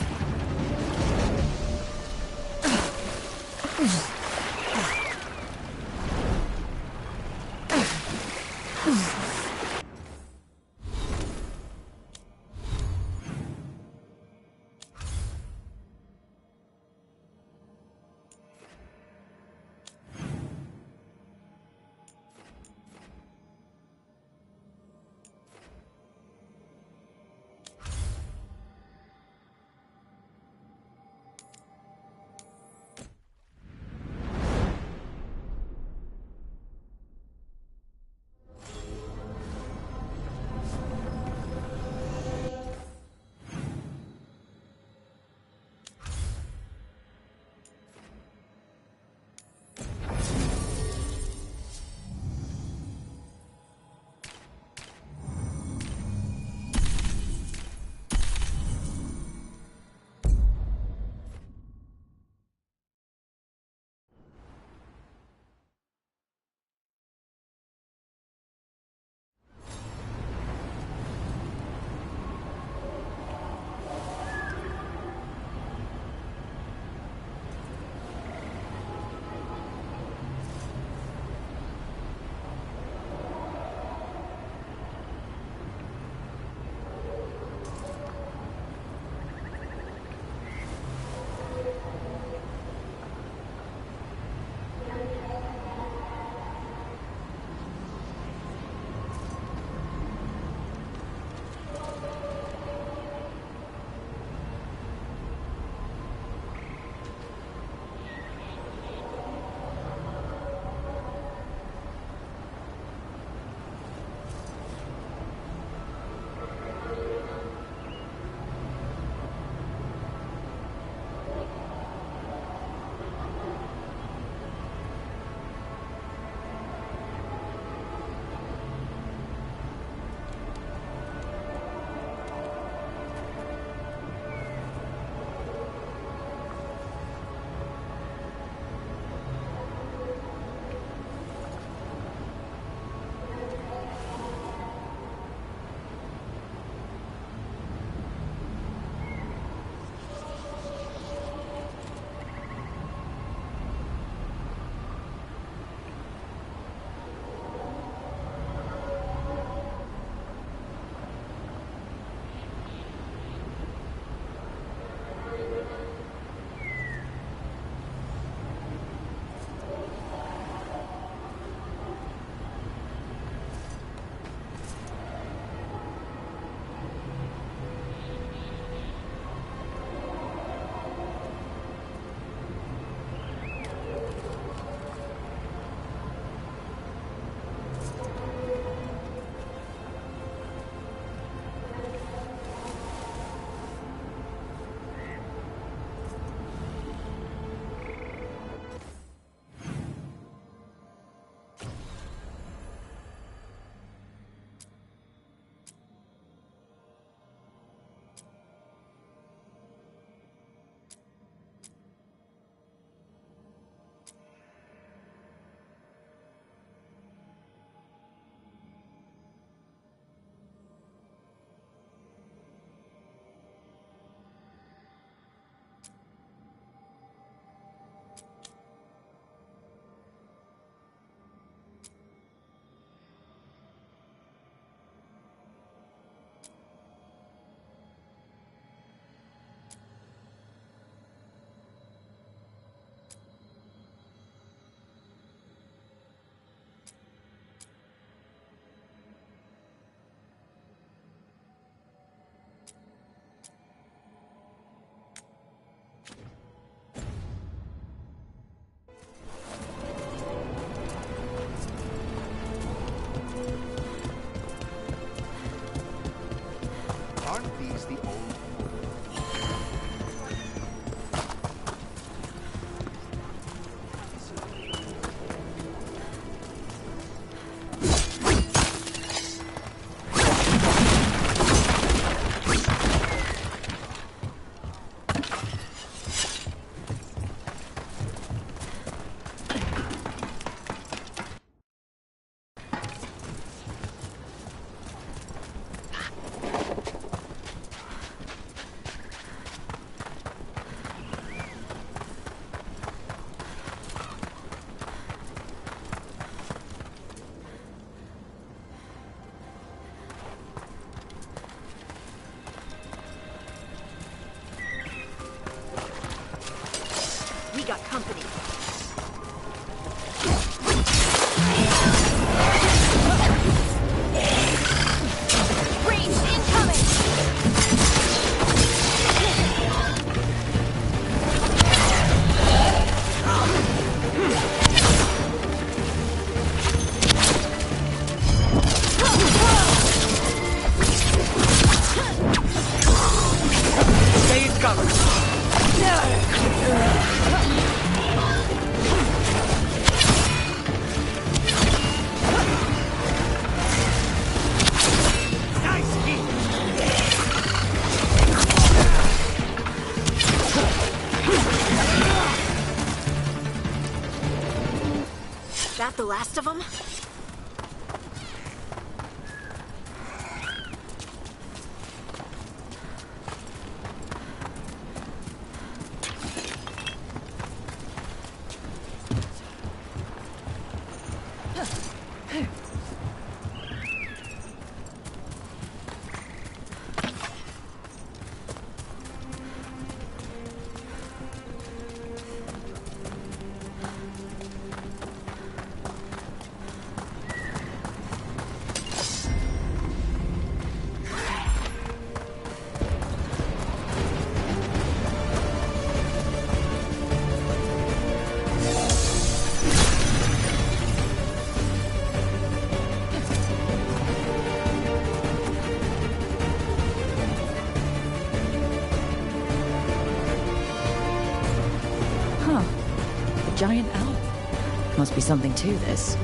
got company. Breach incoming! Stay covered. That the last of them? Giant owl. Must be something to this.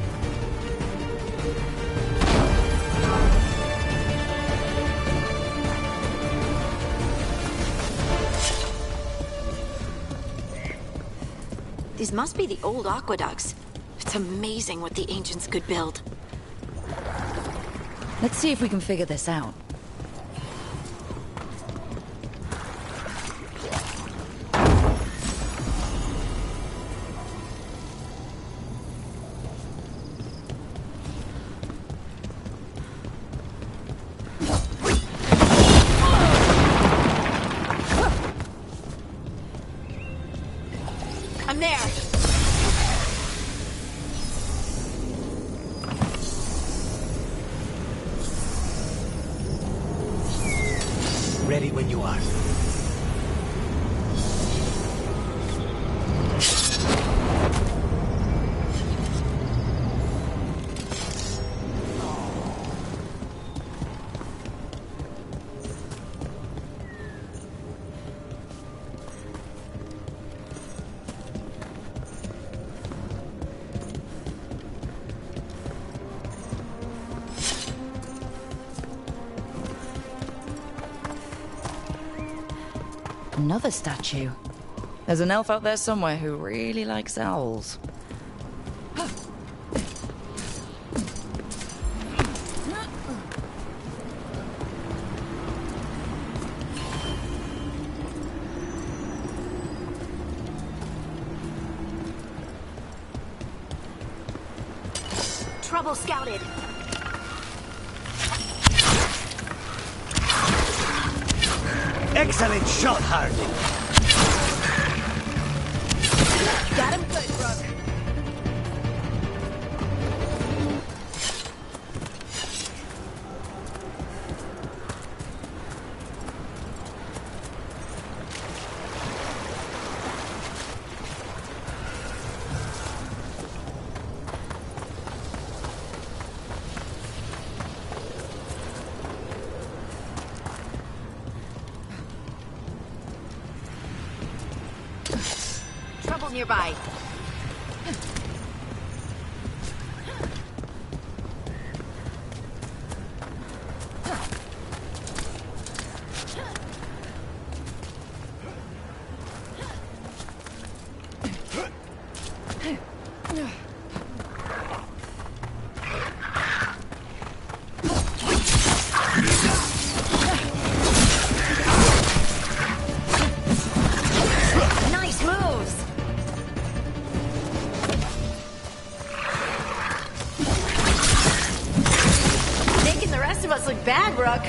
These must be the old aqueducts. It's amazing what the ancients could build. Let's see if we can figure this out. I'm there! Ready when you are. Another statue. There's an elf out there somewhere who really likes owls. Trouble scouted. Excellent shot, Hardy. Got him good, Brooke. Trouble nearby. Nice moves! Making the rest of us look bad, Rook.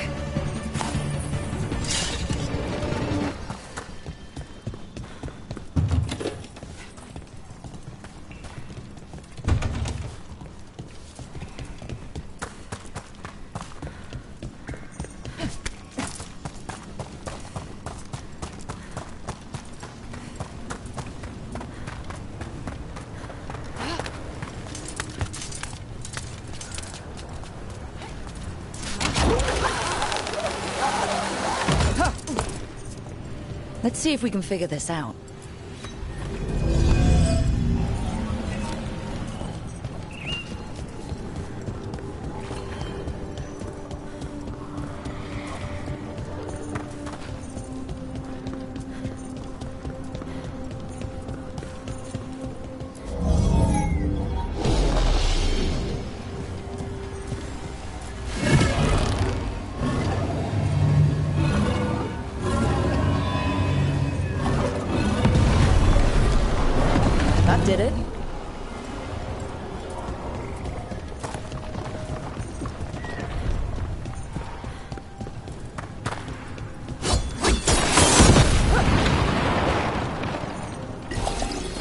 Let's see if we can figure this out. Did it?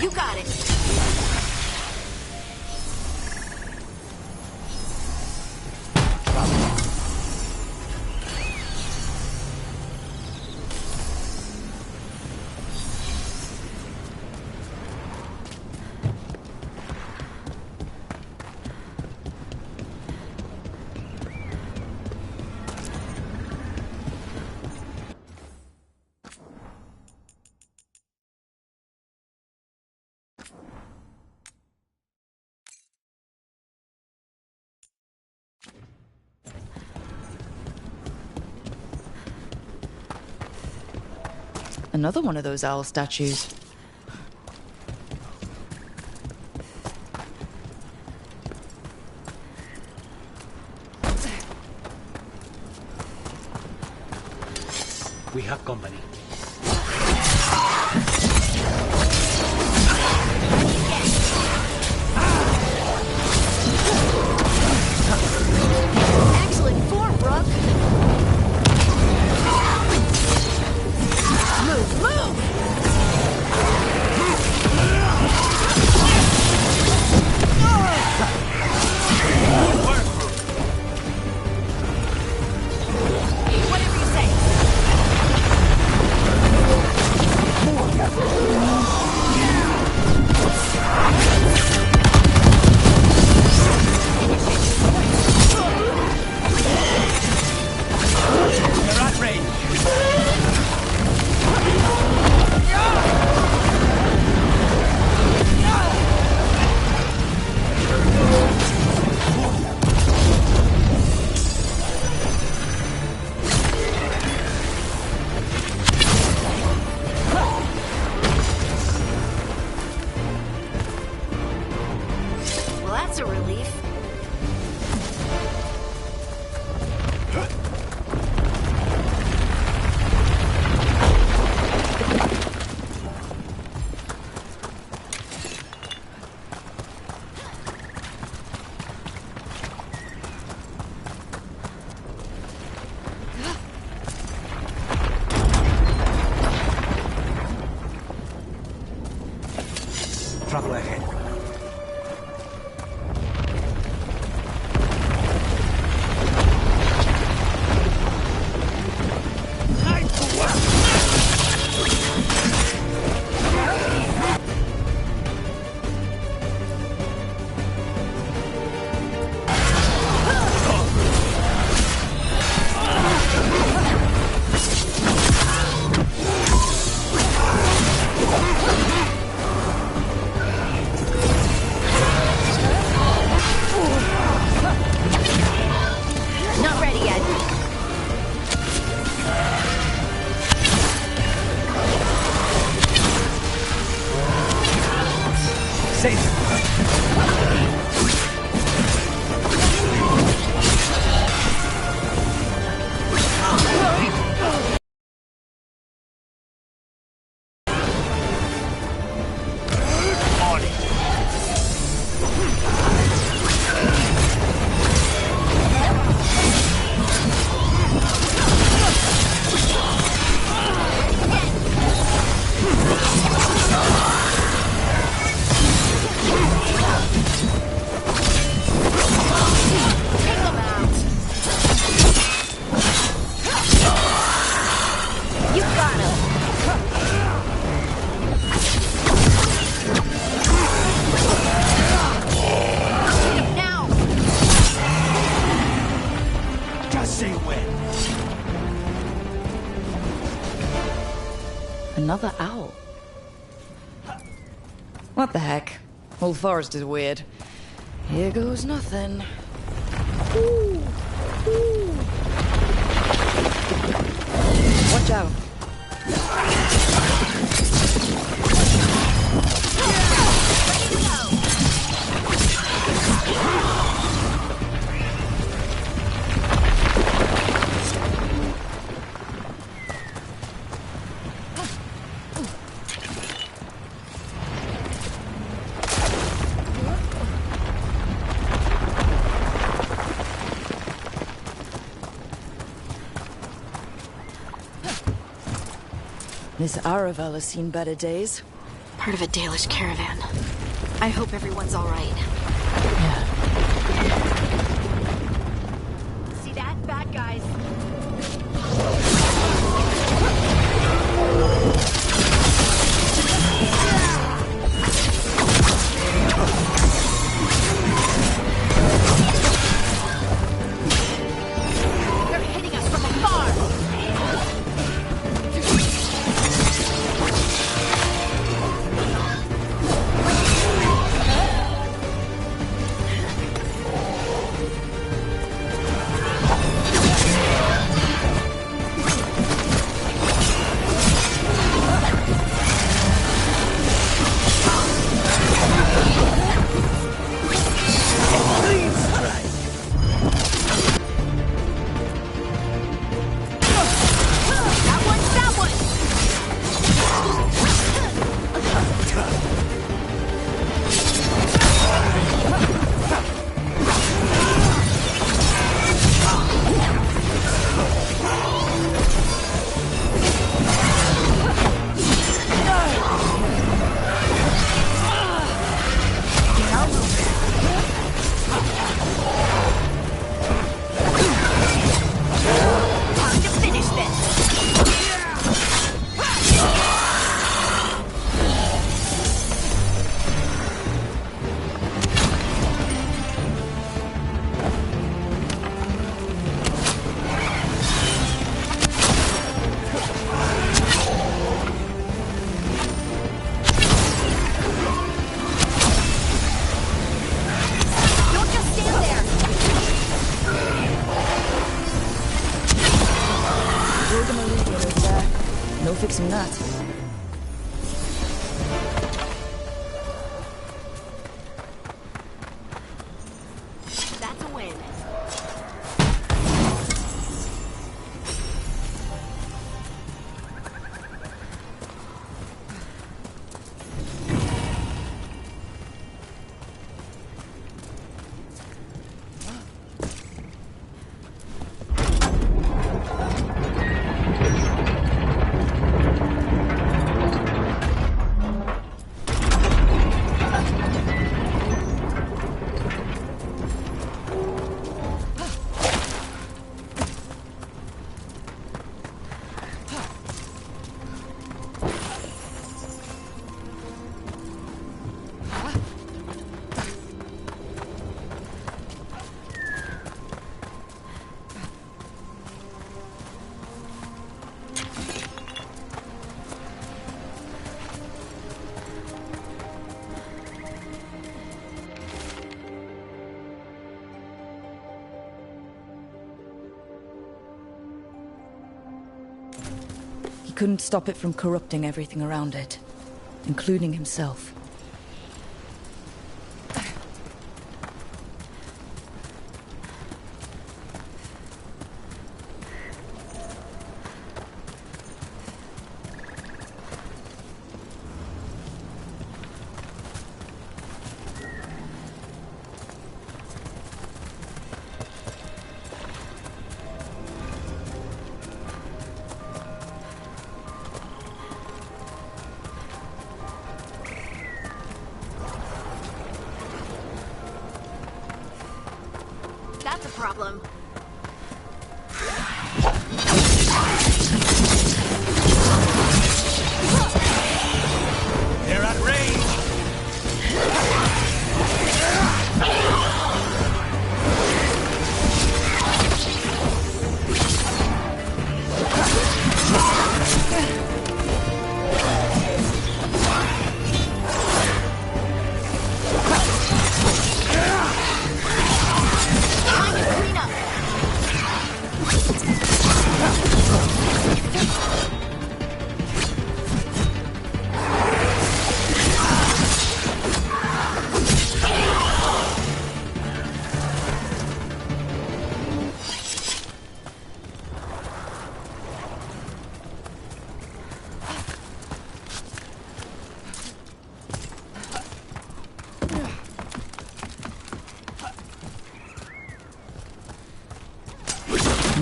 You got it. Another one of those owl statues. We have company. Excellent form, Brooke. Move, move! Whatever you say. You're at range. Well, that's a relief. Trouble ahead. Not ready yet. Another owl. What the heck? Whole forest is weird. Here goes nothing. Ooh. Ooh. Watch out. This Aravel has seen better days. Part of a Dalish caravan. I hope everyone's all right. See that? Bad guys. They're hitting us from afar. No fixing that. That's a win. He couldn't stop it from corrupting everything around it, including himself. That's a problem. They're at range!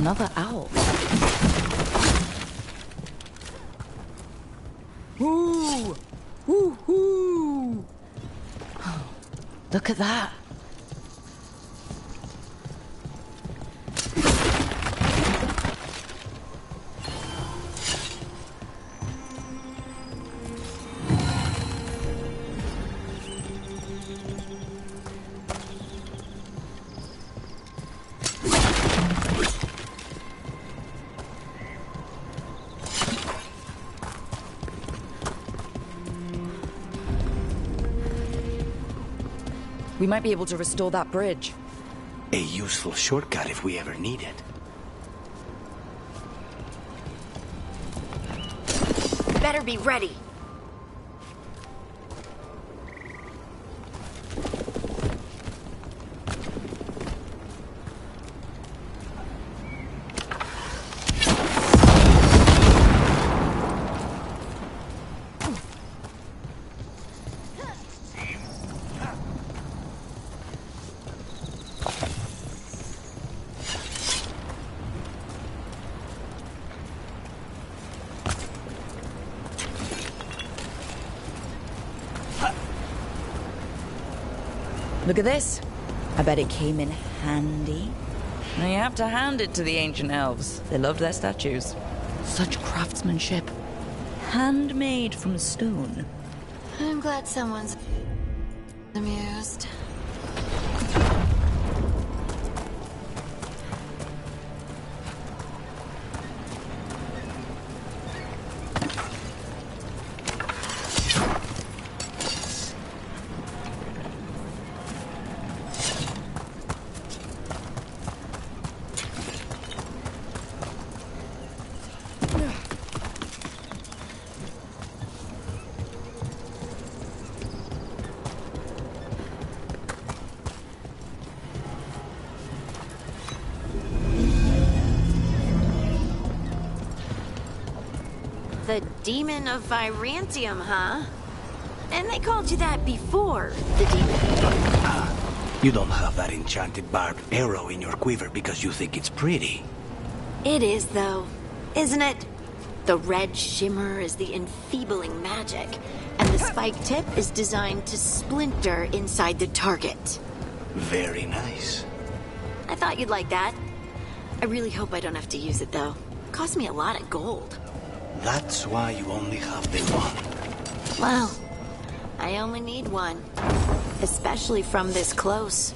Another owl. Ooh! Ooh! Ooh! Look at that. We might be able to restore that bridge. A useful shortcut if we ever need it. Better be ready. Look at this. I bet it came in handy. Now you have to hand it to the ancient elves. They loved their statues. Such craftsmanship. Handmade from stone. I'm glad someone's amused. The Demon of Virantium, huh? And they called you that before, the demon. You don't have that enchanted barbed arrow in your quiver because you think it's pretty. It is, though, isn't it? The red shimmer is the enfeebling magic, and the spike tip is designed to splinter inside the target. Very nice. I thought you'd like that. I really hope I don't have to use it, though. It cost me a lot of gold. That's why you only have the one. Well, I only need one. Especially from this close.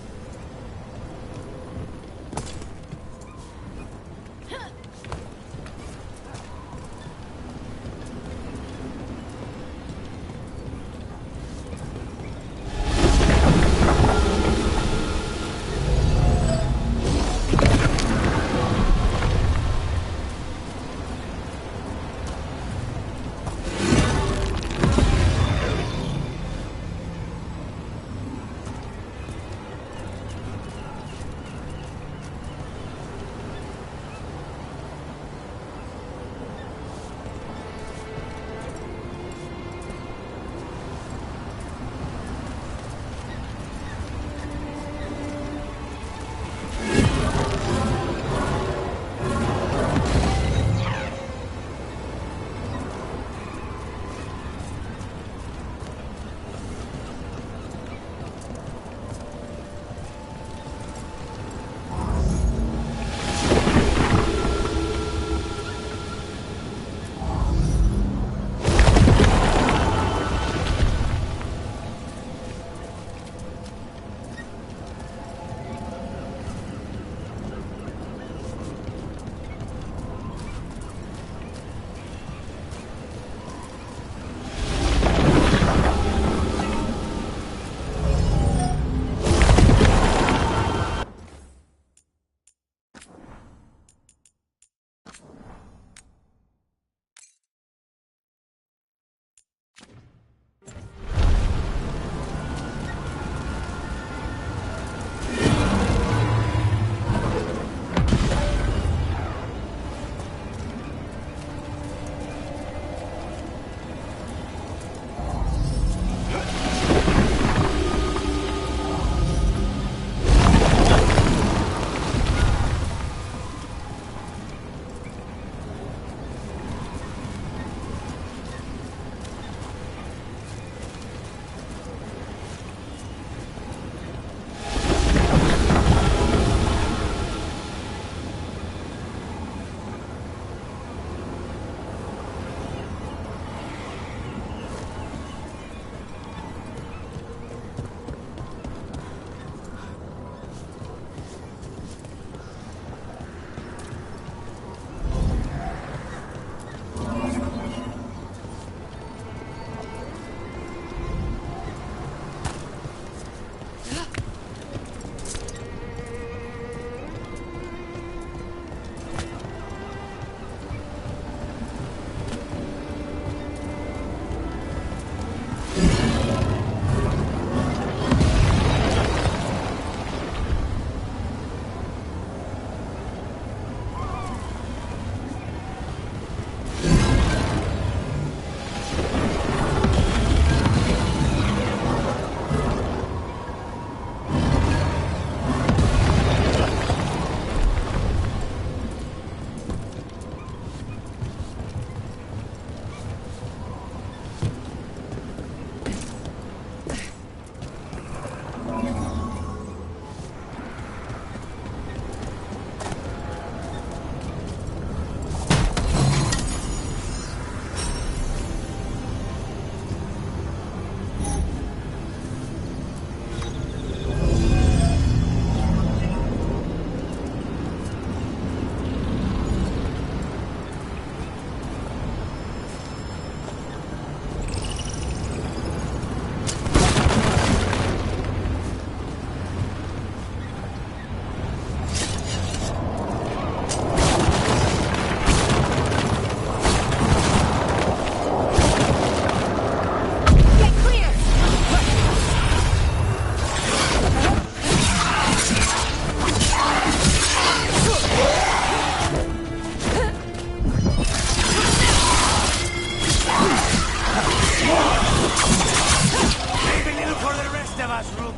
of us, Rook.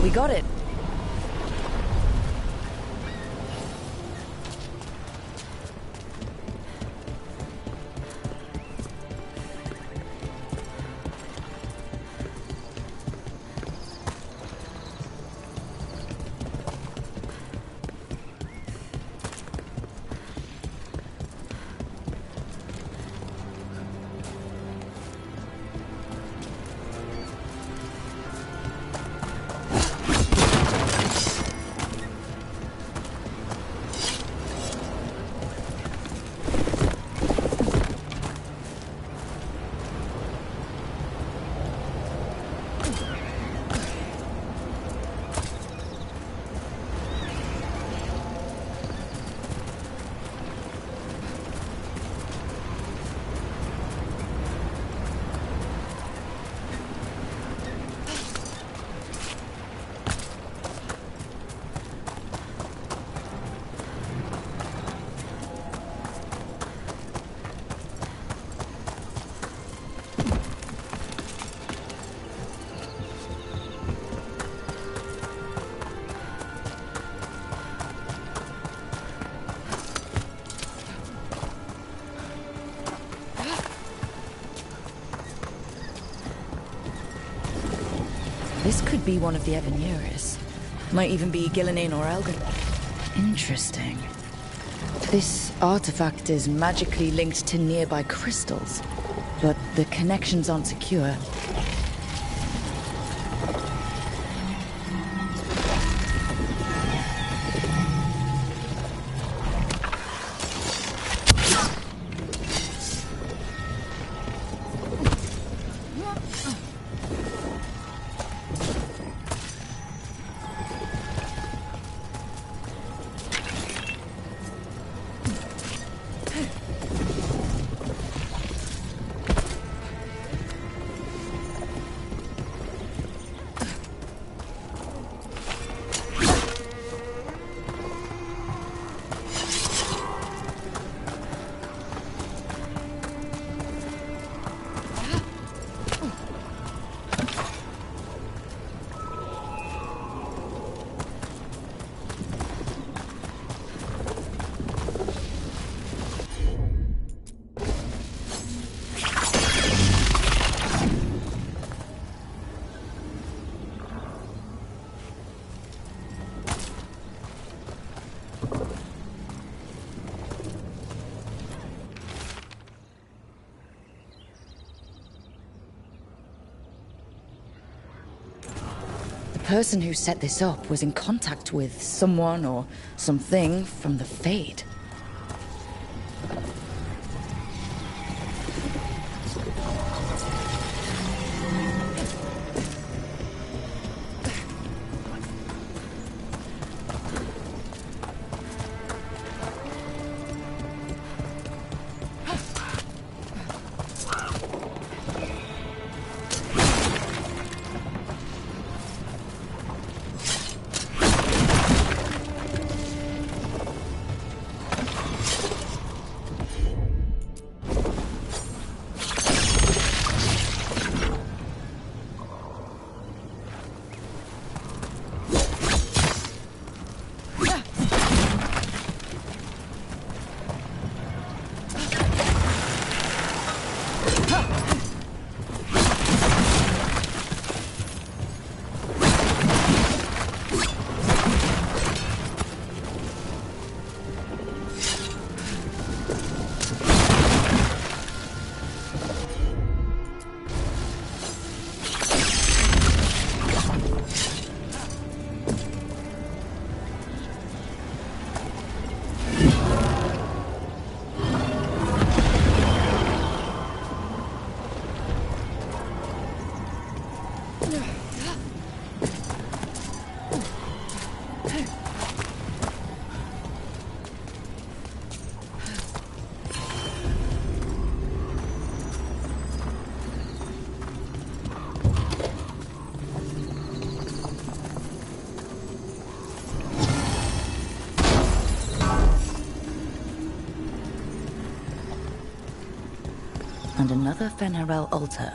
We got it. This could be one of the Evaniris. Might even be Gillinan or Elgin. Interesting. This artifact is magically linked to nearby crystals, but the connections aren't secure. The person who set this up was in contact with someone or something from the Fade. And another Fen'Harel altar.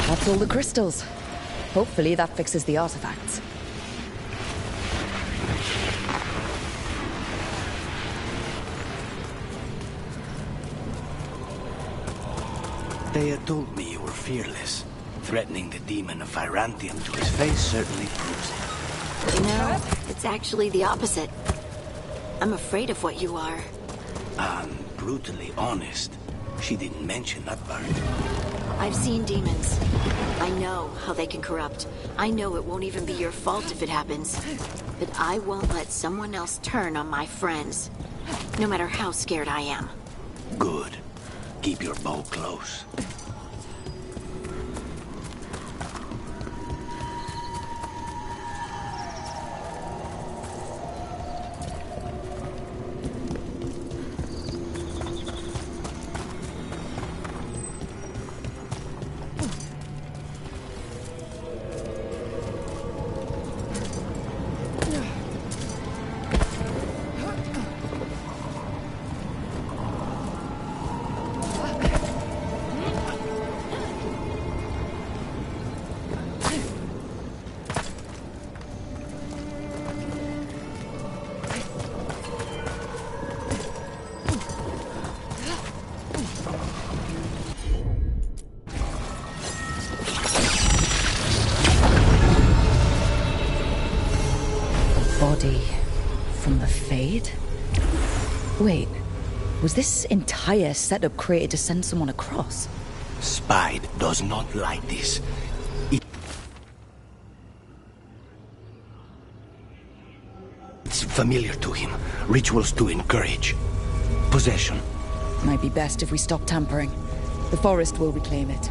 That's all the crystals. Hopefully that fixes the artifacts. They had told me you were fearless. Threatening the demon of Irantium to his face certainly proves it. You know, it's actually the opposite. I'm afraid of what you are. I'm brutally honest. She didn't mention that part. I've seen demons. I know how they can corrupt. I know it won't even be your fault if it happens. But I won't let someone else turn on my friends. No matter how scared I am. Good. Keep your bow close. Body from the Fade? Wait, was this entire setup created to send someone across? Spide does not like this. It's familiar to him. Rituals to encourage possession. Might be best if we stop tampering. The forest will reclaim it.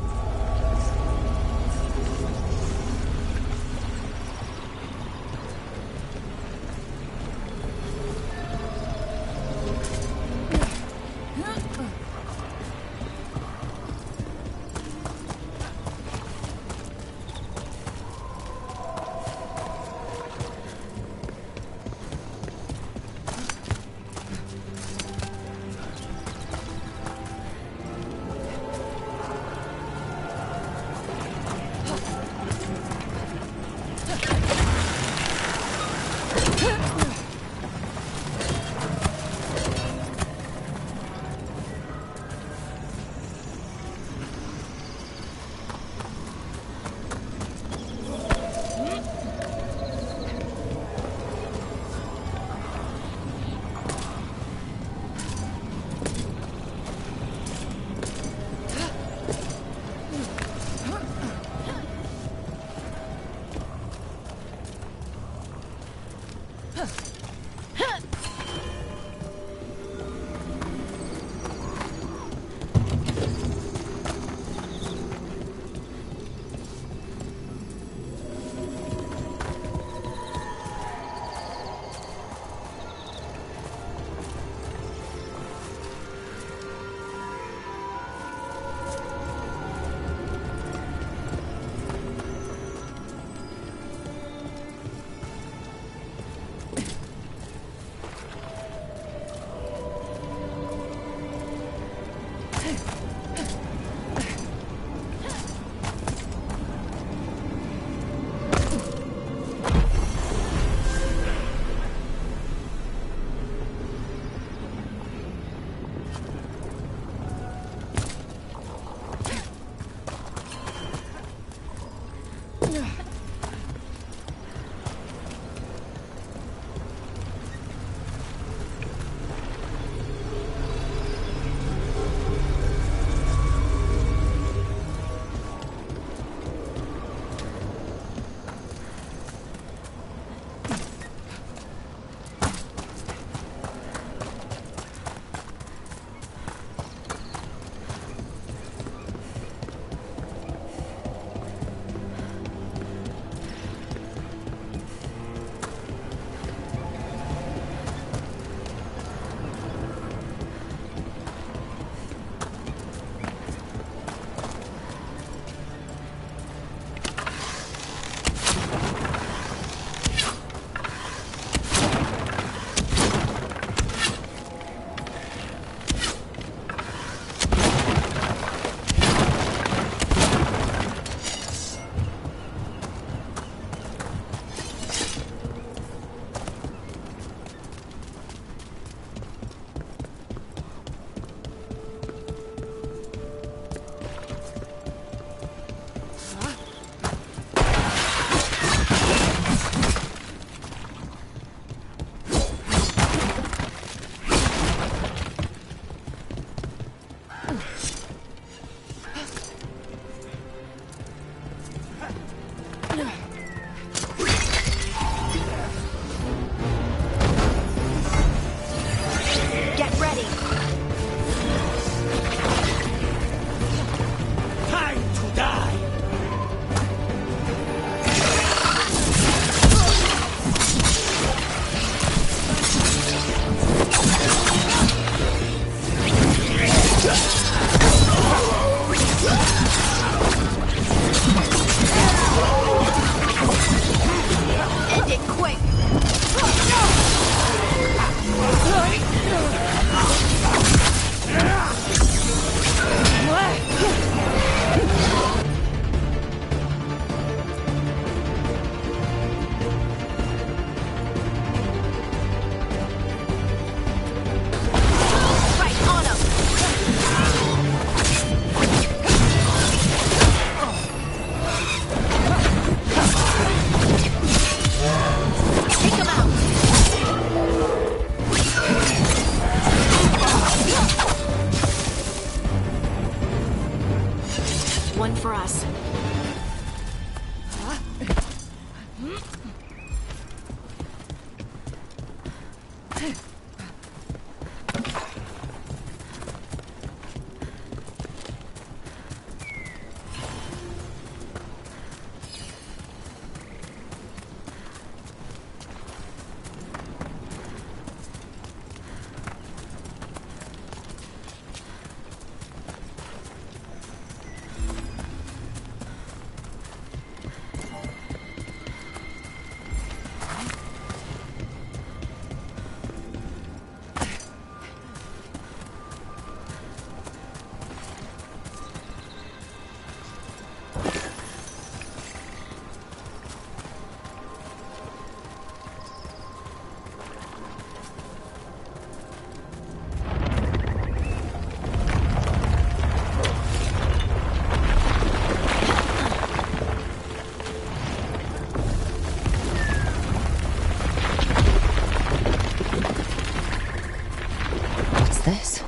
This?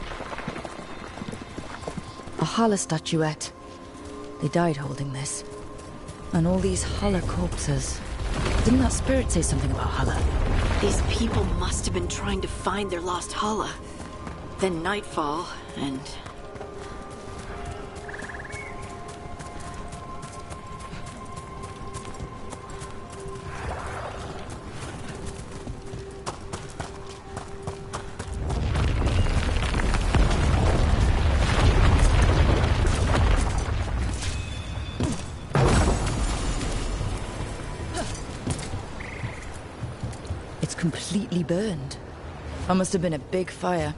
A Hala statuette. They died holding this. And all these Hala corpses. Didn't that spirit say something about Hala? These people must have been trying to find their lost Hala. Then nightfall, and... completely burned. That must have been a big fire.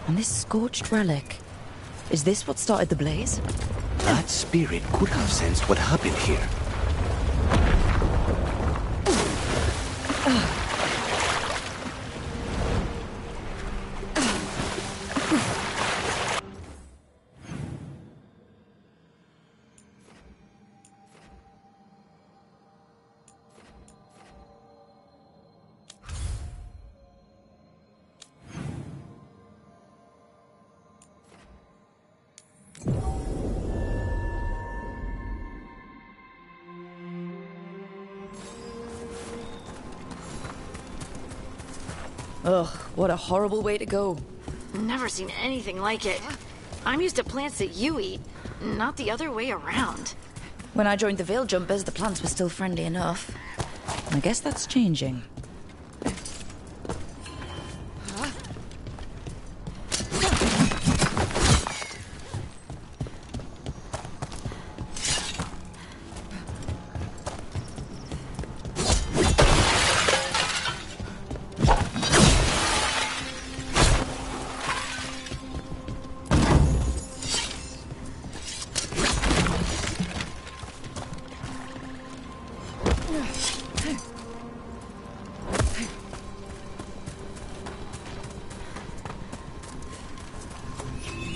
And this scorched relic, is this what started the blaze? That spirit could have sensed what happened here. Ugh, what a horrible way to go. Never seen anything like it. I'm used to plants that you eat, not the other way around. When I joined the Veil Jumpers, the plants were still friendly enough. I guess that's changing.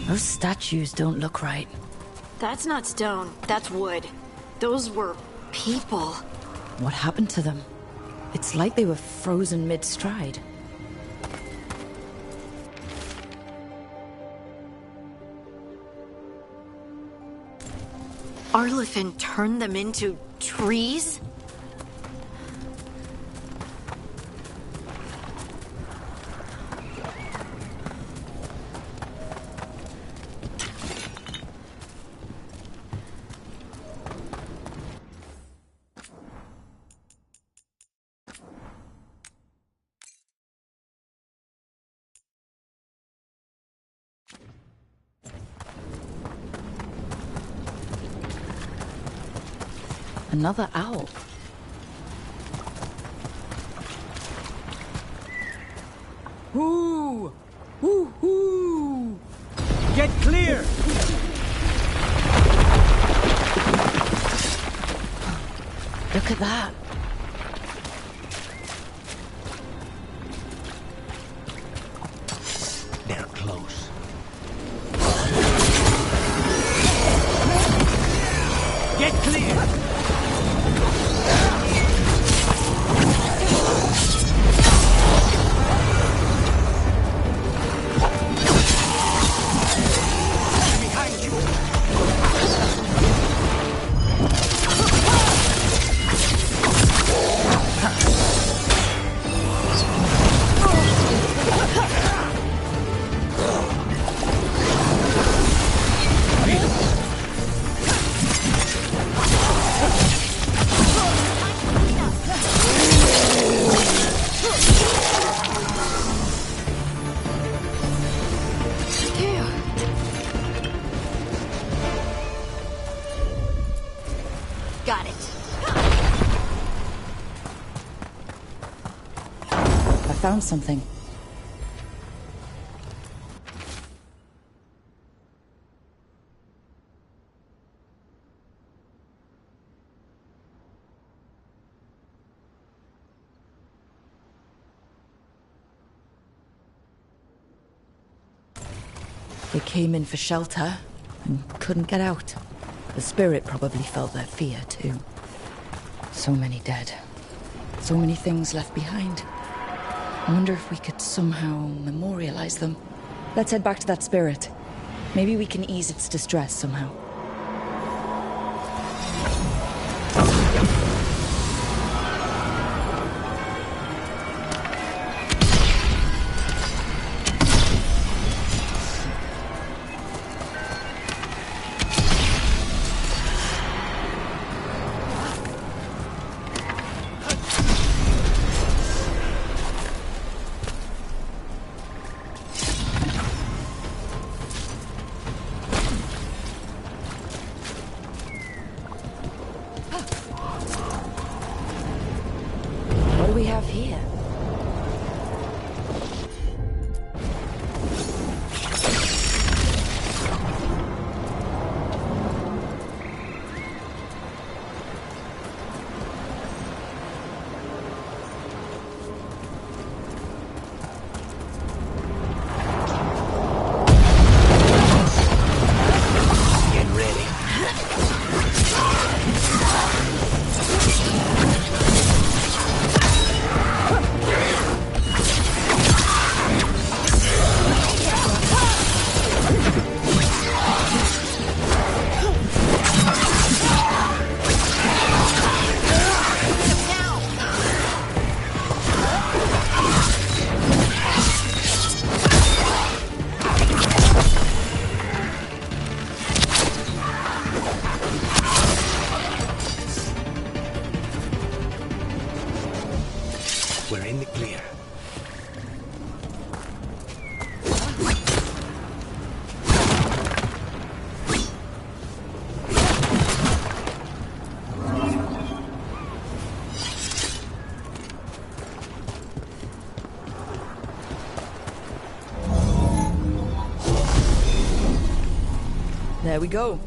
Those statues don't look right. That's not stone, that's wood. Those were people. What happened to them? It's like they were frozen mid-stride. Arlefin turned them into trees? Another owl. Whoo! Woo-hoo! Get clear! Look at that. They're close. Get clear! found something. They came in for shelter and couldn't get out. The spirit probably felt their fear, too. So many dead. So many things left behind. I wonder if we could somehow memorialize them. Let's head back to that spirit. Maybe we can ease its distress somehow. What do we have here? Get ready. We're in the clear. There we go.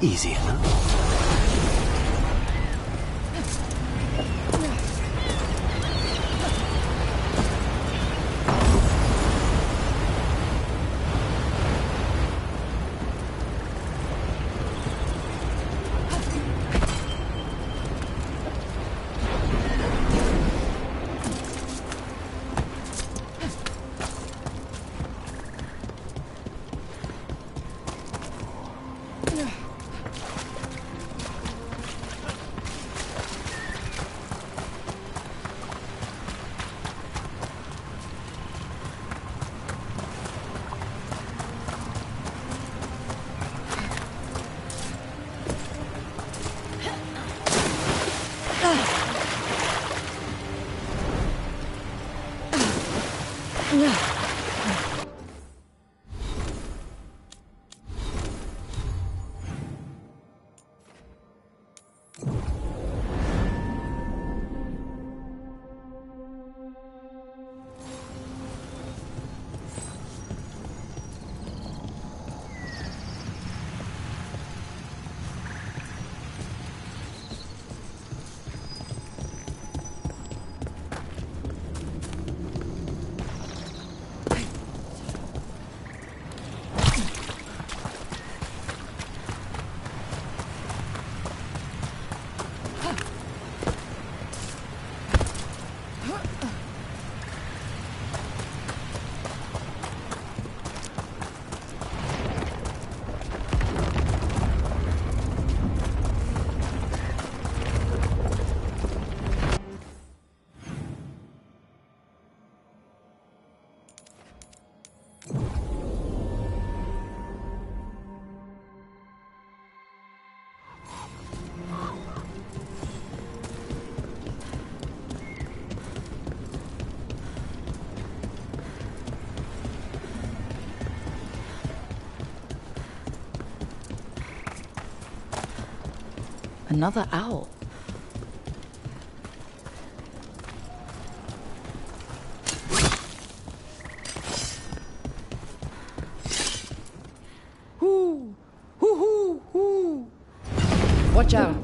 Easy enough. Another owl. Hoo! Hoo hoo hoo! Watch out.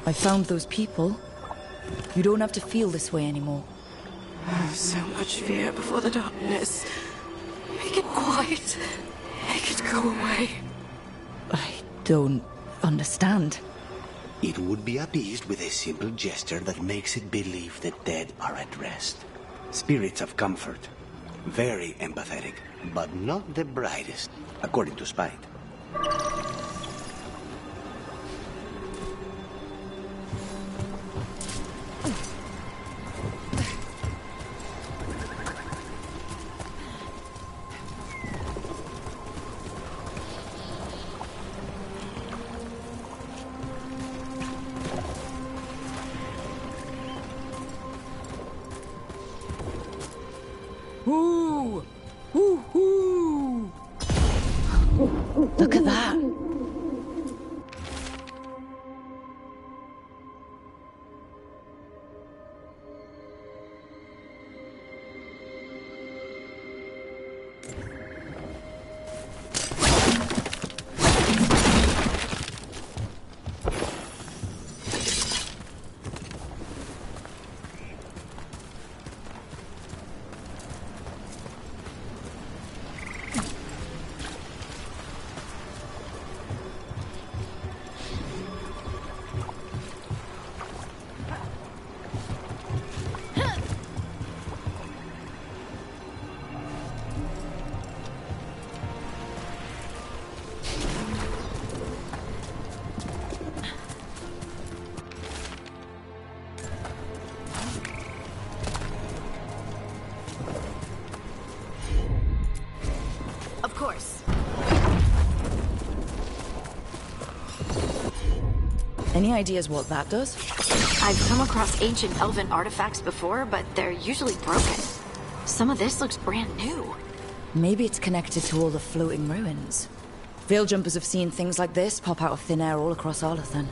I found those people. You don't have to feel this way anymore. So much fear before the darkness. Make it quiet. Make it go away. I don't understand. It would be appeased with a simple gesture that makes it believe the dead are at rest. Spirits of comfort. Very empathetic, but not the brightest, according to Spite. Ooh! Ooh! Ooh! Look at that! Of course. Any ideas what that does? I've come across ancient elven artifacts before, but they're usually broken. Some of this looks brand new. Maybe it's connected to all the floating ruins. Veil jumpers have seen things like this pop out of thin air all across Arlathan.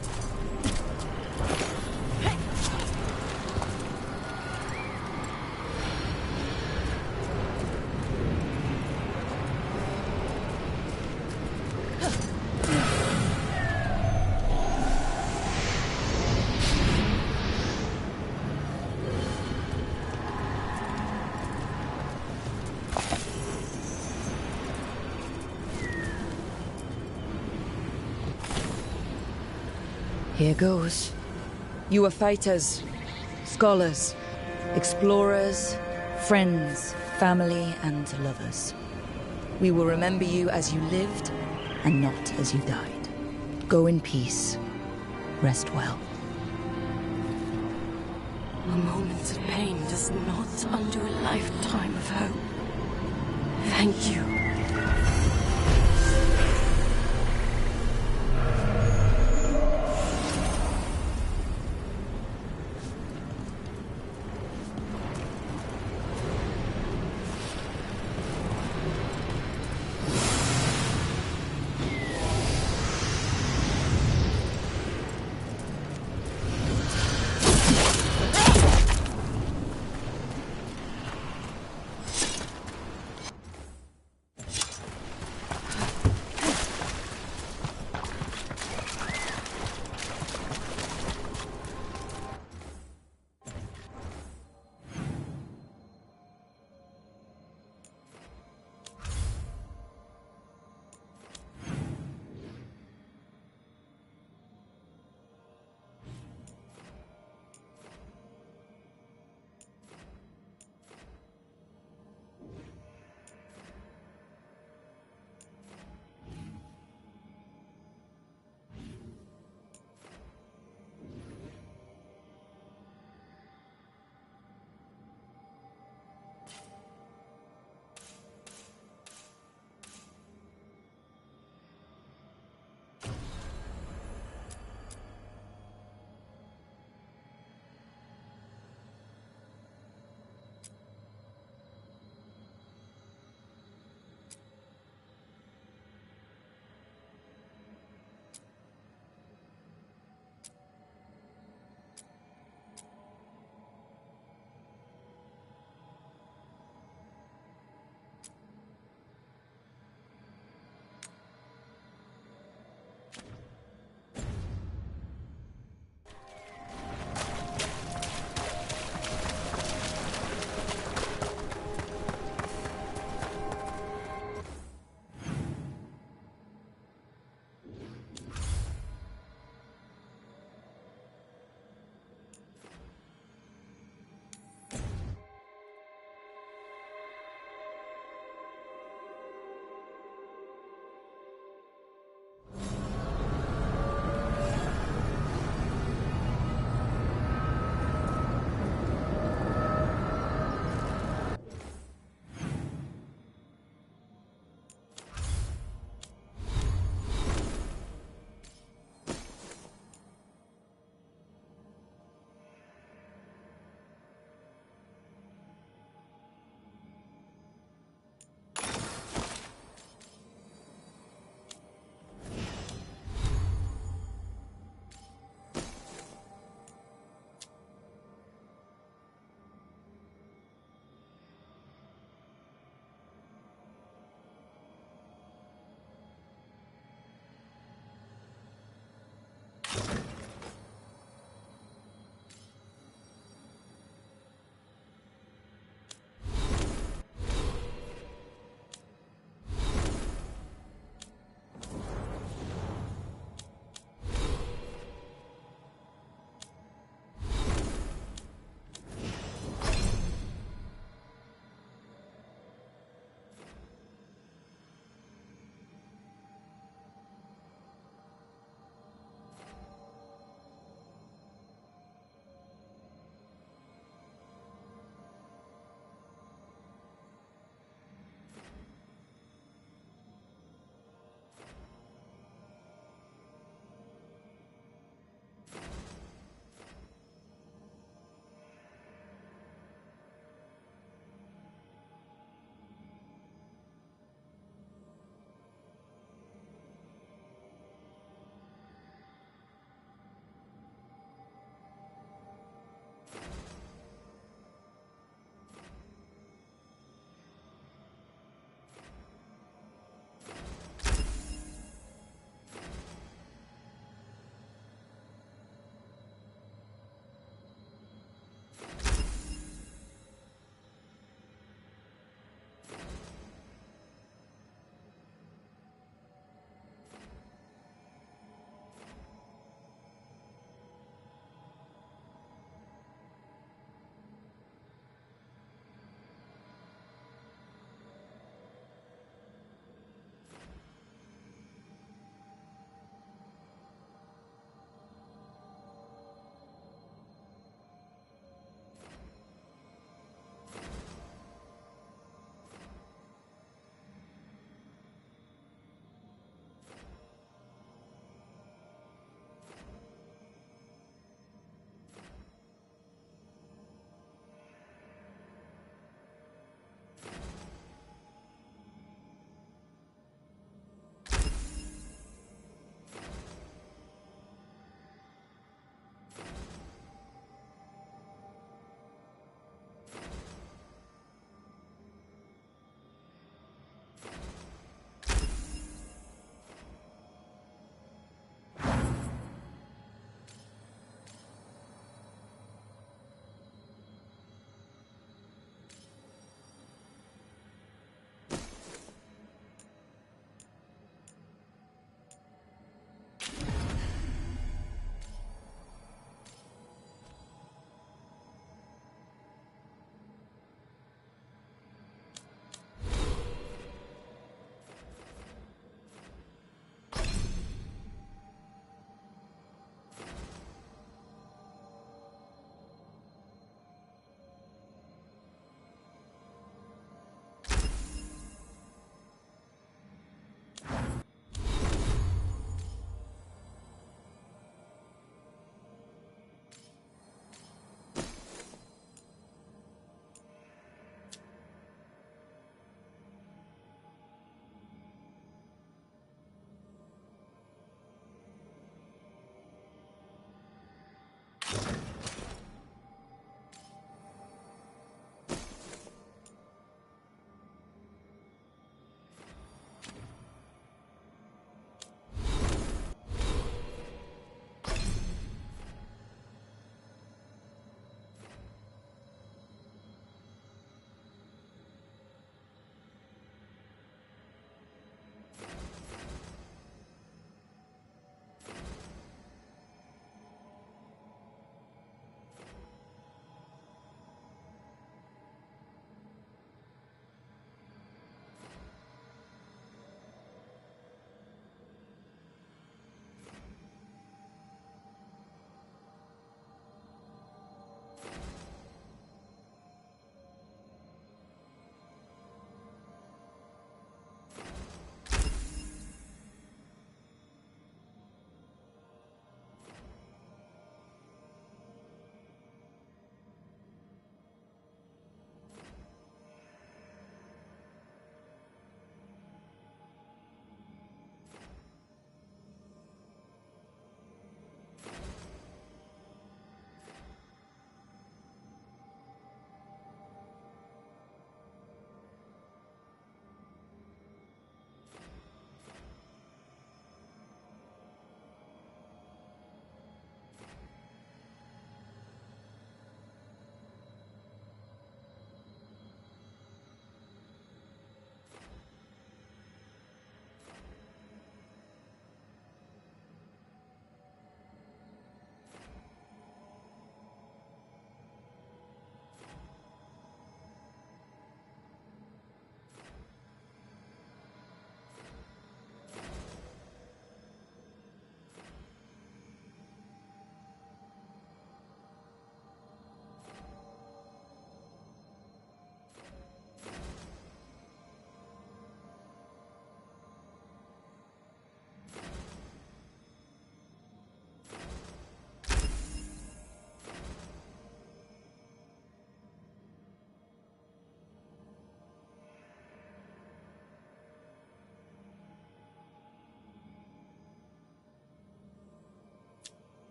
Here goes. You are fighters, scholars, explorers, friends, family, and lovers. We will remember you as you lived, and not as you died. Go in peace. Rest well. A moment of pain does not undo a lifetime of hope. Thank you.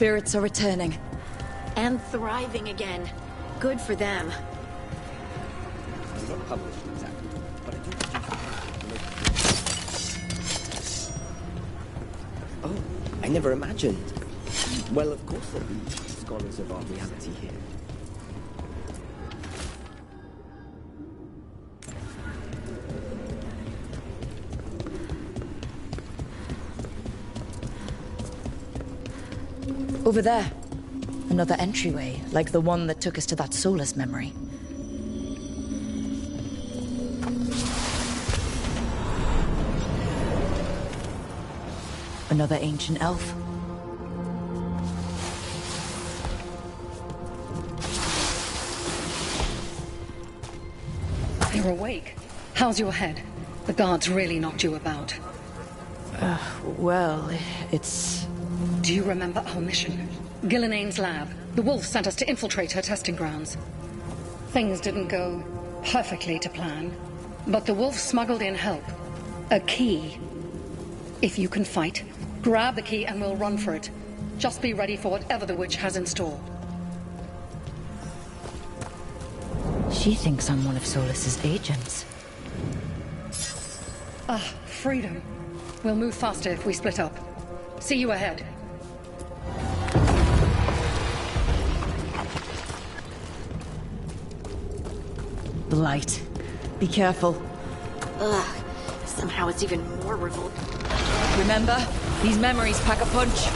spirits are returning. And thriving again. Good for them. I'm not published exactly, but I do Oh, I never imagined. Well, of course there'll be scholars of our reality here. Over there. Another entryway, like the one that took us to that Solus memory. Another ancient elf. You're awake. How's your head? The guards really knocked you about. Well, it's... Do you remember our mission? Gillenane's lab. The wolf sent us to infiltrate her testing grounds. Things didn't go perfectly to plan, but the wolf smuggled in help. A key. If you can fight, grab the key and we'll run for it. Just be ready for whatever the witch has in store. She thinks I'm one of Solus's agents. Freedom. We'll move faster if we split up. See you ahead. Blight. Be careful. Ugh. Somehow it's even more revolting. Remember? These memories pack a punch.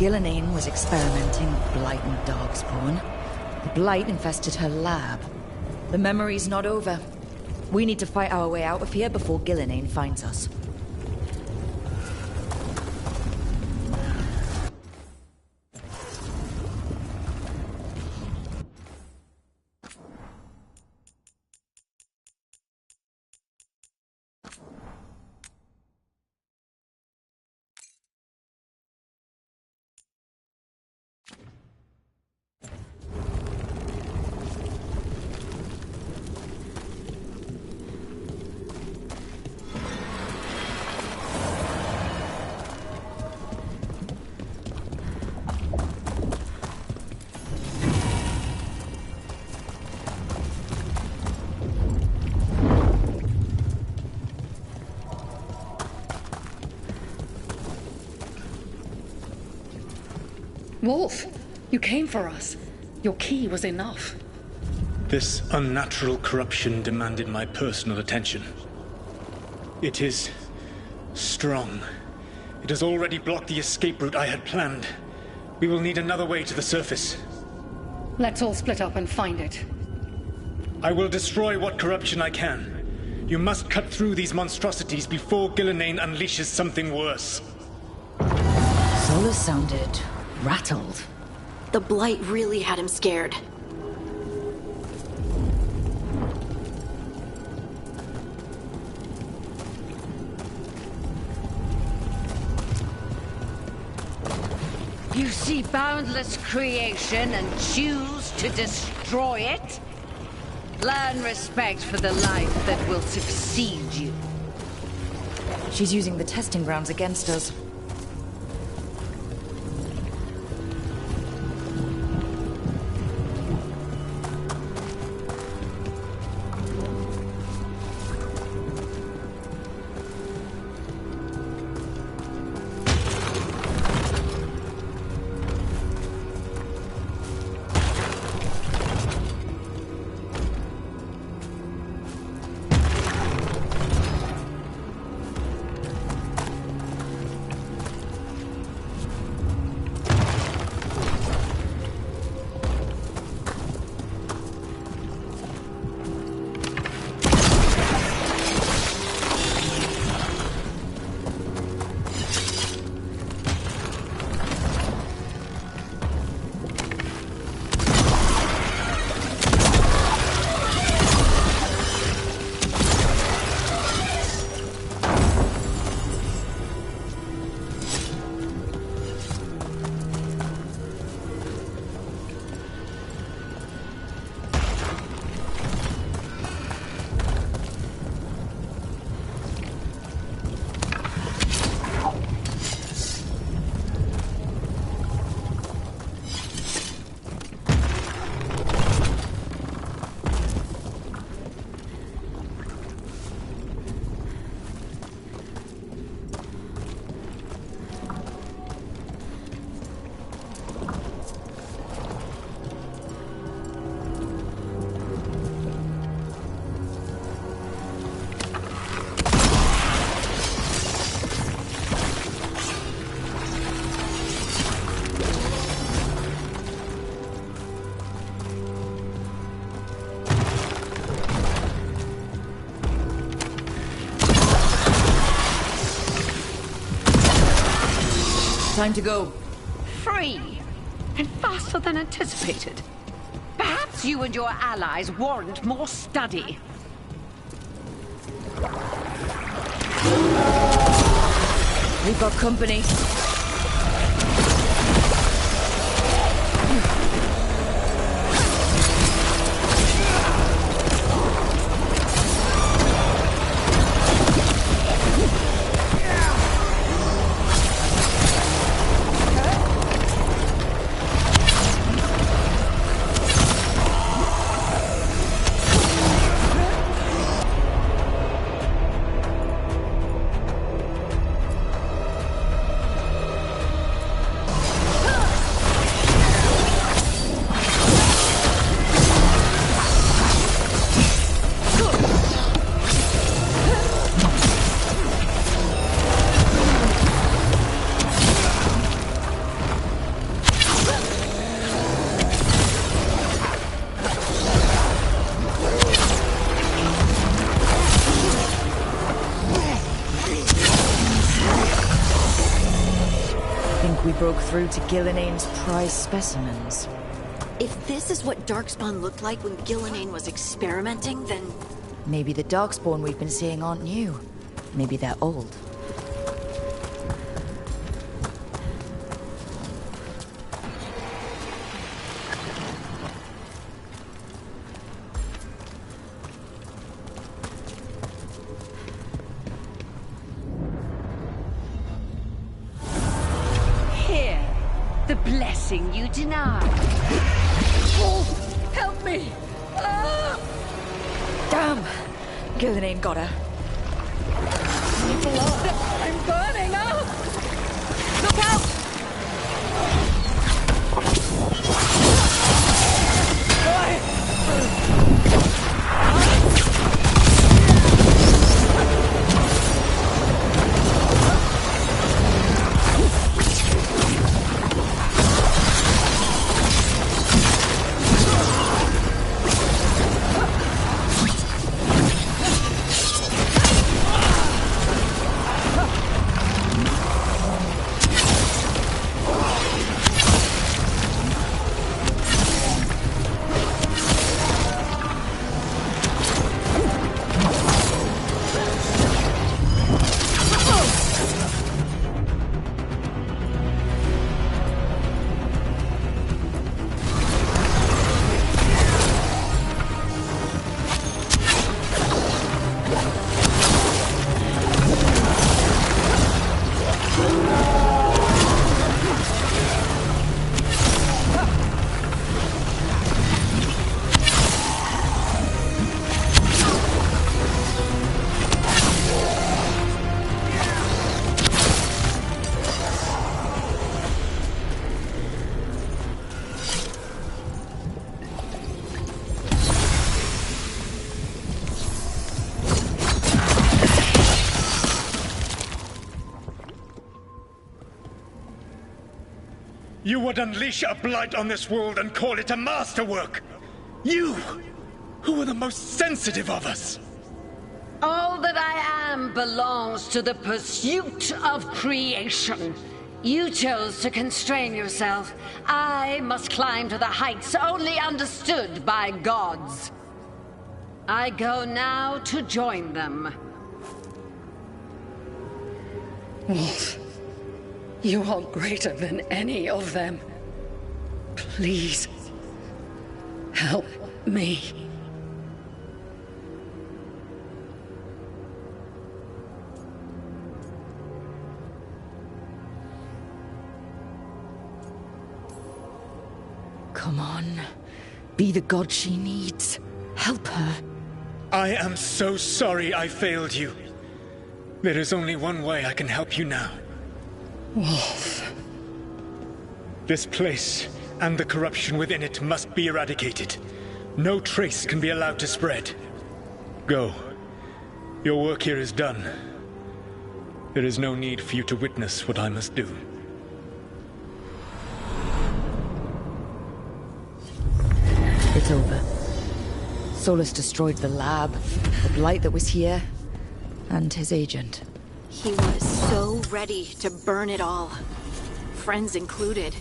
Gillenane was experimenting with Blight and Darkspawn. The Blight infested her lab. The memory's not over. We need to fight our way out of here before Gillenane finds us. Wolf, you came for us. Your key was enough. This unnatural corruption demanded my personal attention. It is strong. It has already blocked the escape route I had planned. We will need another way to the surface. Let's all split up and find it. I will destroy what corruption I can. You must cut through these monstrosities before Gillenane unleashes something worse. Solus sounded rattled. The blight really had him scared. You see boundless creation and choose to destroy it? Learn respect for the life that will succeed you. She's using the testing grounds against us. Time to go. Free! And faster than anticipated. Perhaps you and your allies warrant more study. We've got company. We broke through to Gillenane's prize specimens. If this is what Darkspawn looked like when Gillenane was experimenting, then... Maybe the Darkspawn we've been seeing aren't new. Maybe they're old. The blessing you denied. Wolf, help me! Ah! Damn! Gillenane got her. Blood! I'm burning up! Look out! You would unleash a blight on this world and call it a masterwork! You, who are the most sensitive of us! All that I am belongs to the pursuit of creation. You chose to constrain yourself. I must climb to the heights only understood by gods. I go now to join them. Wolf, you are greater than any of them. Please, help me. Come on. Be the god she needs. Help her. I am so sorry I failed you. There is only one way I can help you now. Wolf. This place and the corruption within it must be eradicated. No trace can be allowed to spread. Go. Your work here is done. There is no need for you to witness what I must do. It's over. Solus destroyed the lab, the blight that was here, and his agent. He was so ready to burn it all. Friends included.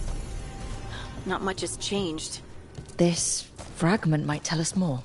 Not much has changed. This fragment might tell us more.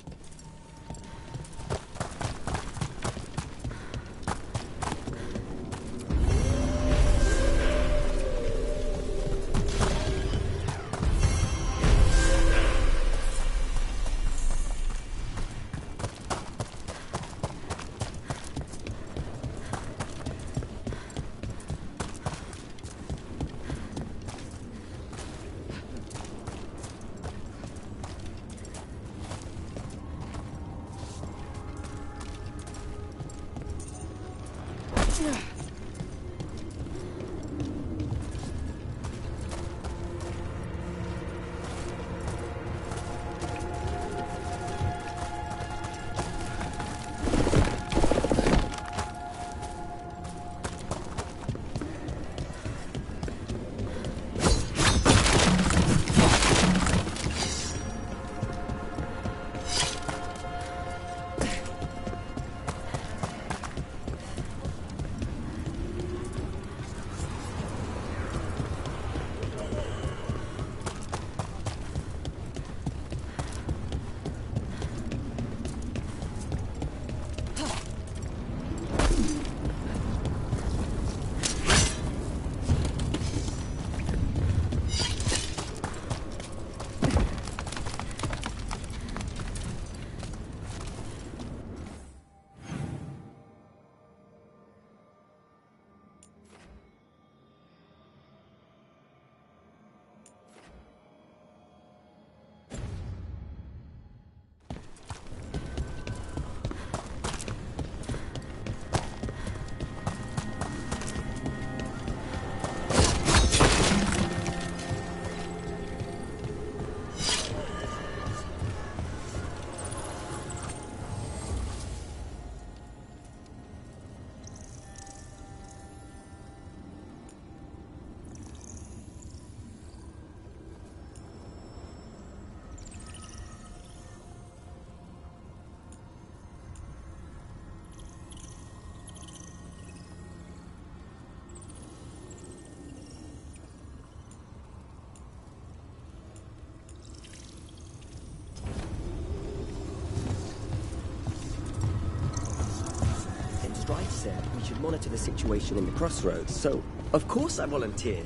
We should monitor the situation in the crossroads, so of course I volunteered.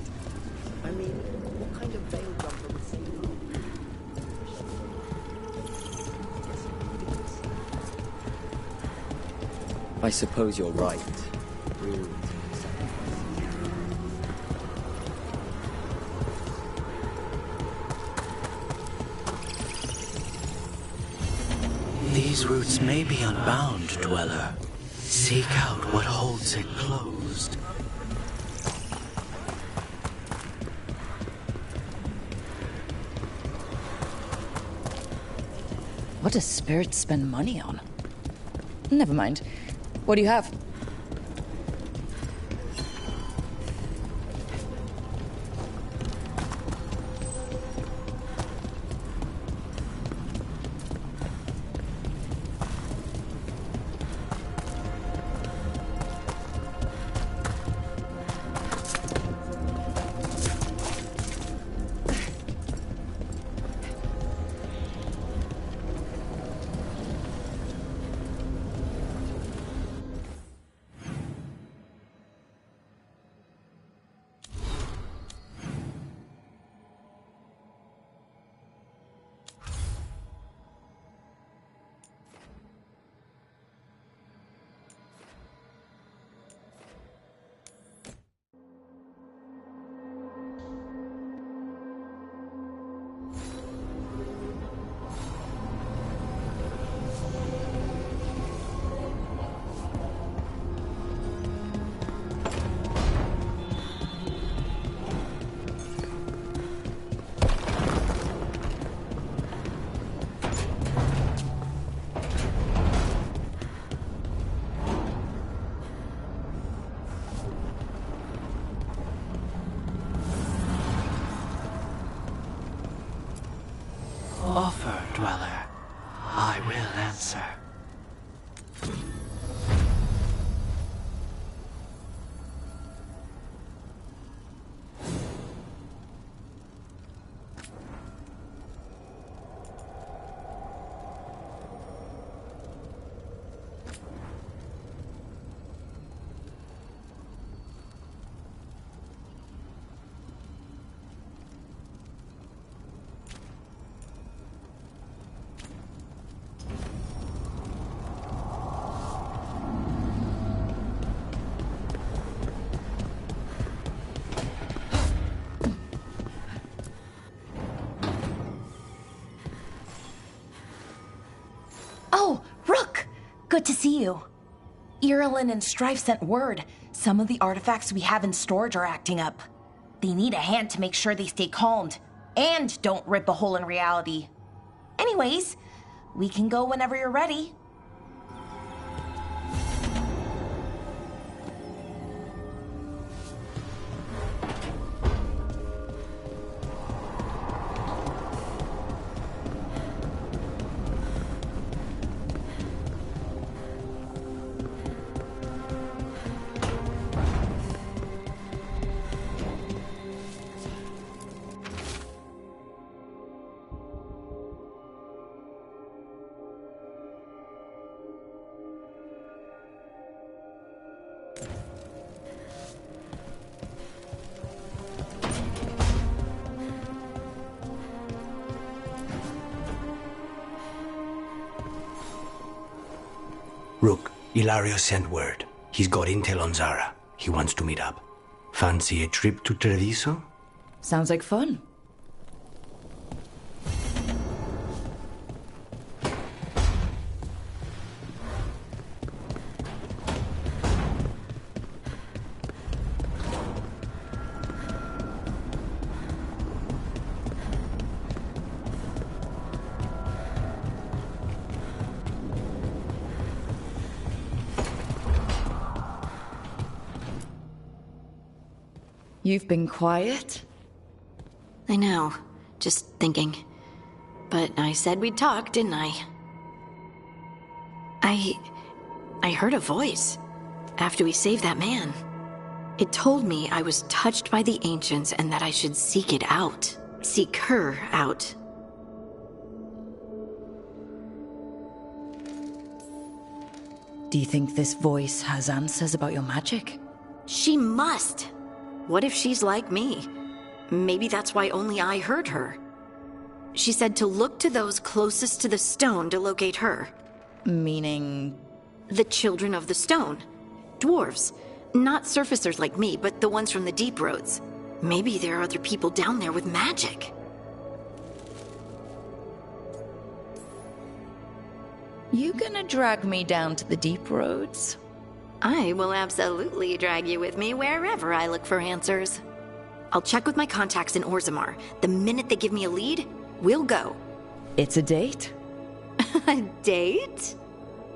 I mean, what kind of veil jumper would say no? I suppose you're right. These roots may be unbound, Dweller. Seek out what holds it closed. What does spirits spend money on? Never mind. What do you have? will answer. Oh, Rook! Good to see you. Irulan and Strife sent word. Some of the artifacts we have in storage are acting up. They need a hand to make sure they stay calmed. And don't rip a hole in reality. Anyways, we can go whenever you're ready. Rook, Ilario sent word. He's got intel on Zara. He wants to meet up. Fancy a trip to Treviso? Sounds like fun. You've been quiet? I know. Just thinking. But I said we'd talk, didn't I? I heard a voice after we saved that man. It told me I was touched by the Ancients and that I should seek it out. Seek her out. Do you think this voice has answers about your magic? She must! What if she's like me? Maybe that's why only I heard her. She said to look to those closest to the stone to locate her. Meaning? The children of the stone. Dwarves. Not surfacers like me, but the ones from the deep roads. Maybe there are other people down there with magic. You gonna drag me down to the deep roads? I will absolutely drag you with me wherever I look for answers. I'll check with my contacts in Orzammar. The minute they give me a lead, we'll go. It's a date? A date?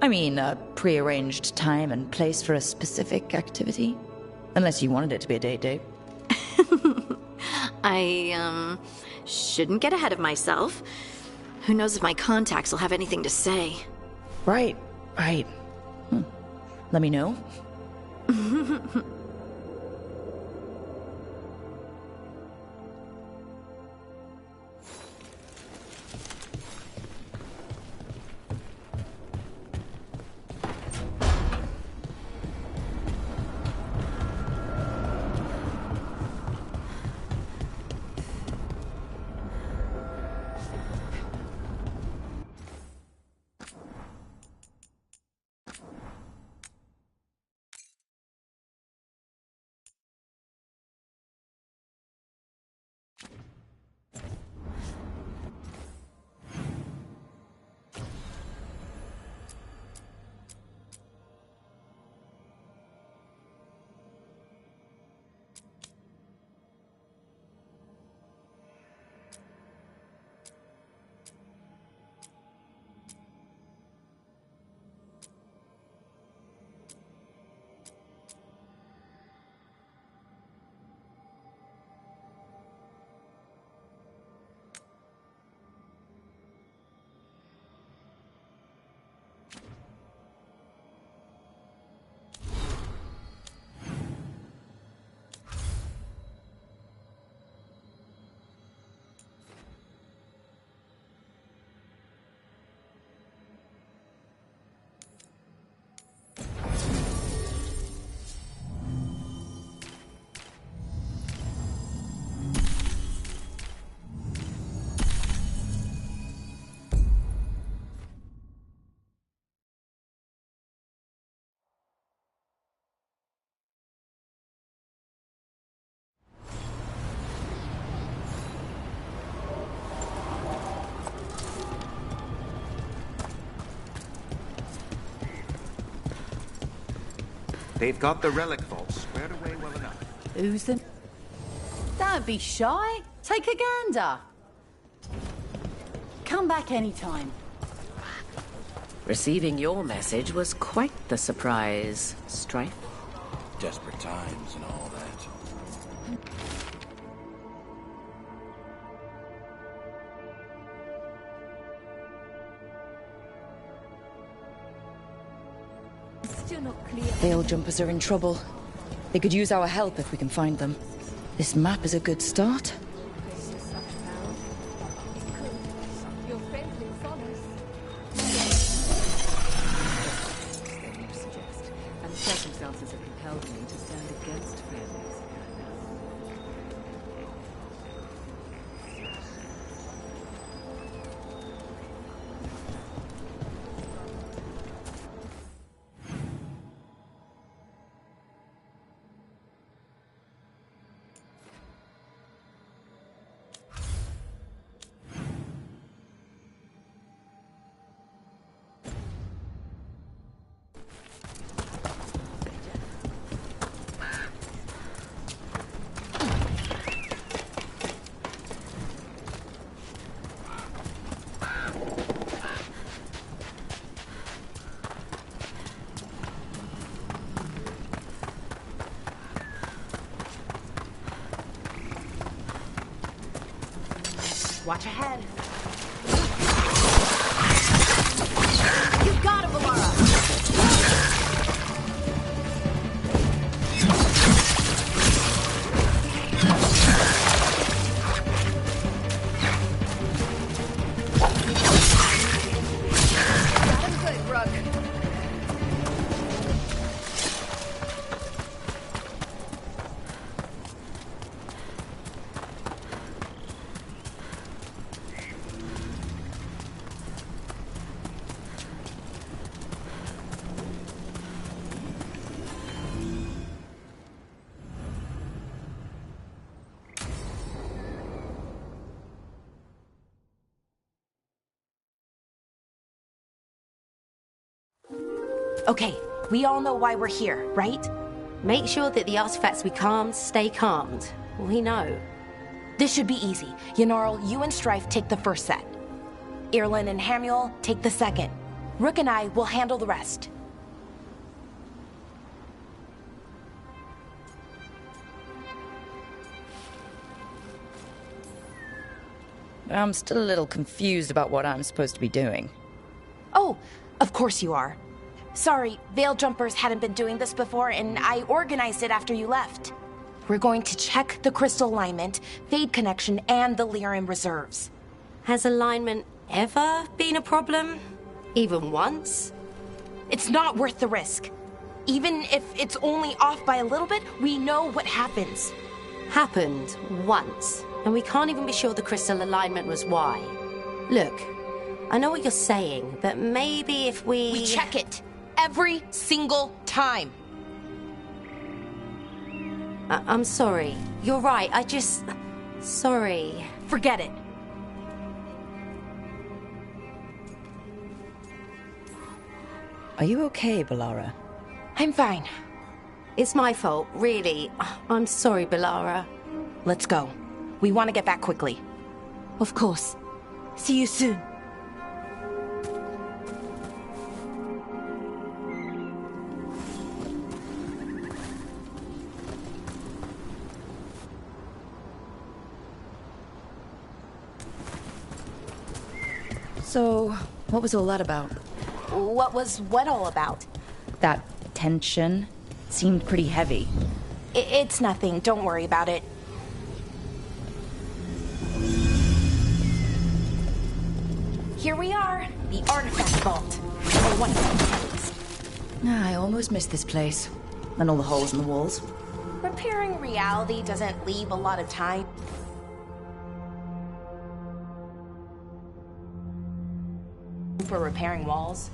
I mean, a pre-arranged time and place for a specific activity. Unless you wanted it to be a date. I, shouldn't get ahead of myself. Who knows if my contacts will have anything to say. Right. Let me know. They've got the relic vault squared away well enough. Who's the... Don't be shy. Take a gander. Come back anytime. Receiving your message was quite the surprise, Strife. Desperate times and all that. Still not clear. Veil jumpers are in trouble. They could use our help if we can find them. This map is a good start. Your friend will follow us. And circumstances have compelled me to stand against friends. Watch ahead. You got it, Valara! Okay, we all know why we're here, right? Make sure that the artifacts we calmed stay calmed. We know. This should be easy. Yanarl, you and Strife take the first set. Irlin and Hamuel take the second. Rook and I will handle the rest. I'm still a little confused about what I'm supposed to be doing. Oh, of course you are. Sorry, Veil Jumpers hadn't been doing this before, and I organized it after you left. We're going to check the crystal alignment, Fade connection, and the Lyran reserves. Has alignment ever been a problem? Even once? It's not worth the risk. Even if it's only off by a little bit, we know what happens. Happened once, and we can't even be sure the crystal alignment was why. Look, I know what you're saying, but maybe if We check it every single time. I'm sorry. You're right, sorry. Forget it. Are you okay, Valara? I'm fine. It's my fault, really. I'm sorry, Valara. Let's go. We want to get back quickly. Of course. See you soon. So, what was all that about? What was what all about? That tension seemed pretty heavy. It's nothing. Don't worry about it. Here we are, the artifact vault. Or one of them, at least. I almost missed this place. And all the holes in the walls. Repairing reality doesn't leave a lot of time. For repairing walls.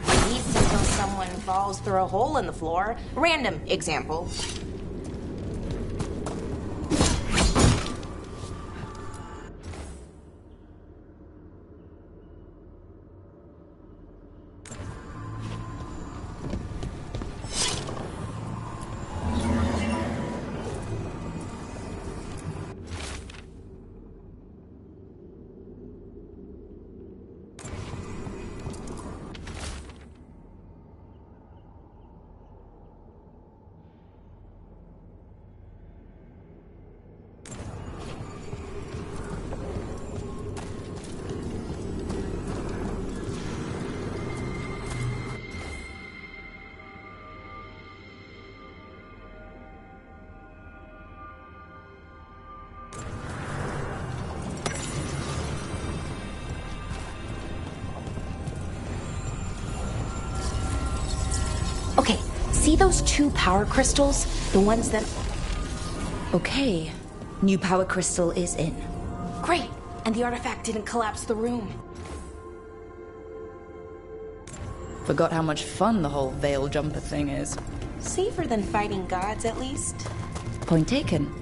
At least until someone falls through a hole in the floor. Random example. See those 2 power crystals? The ones that... Okay. New power crystal is in. Great! And the artifact didn't collapse the room. Forgot how much fun the whole veil jumper thing is. Safer than fighting gods, at least. Point taken.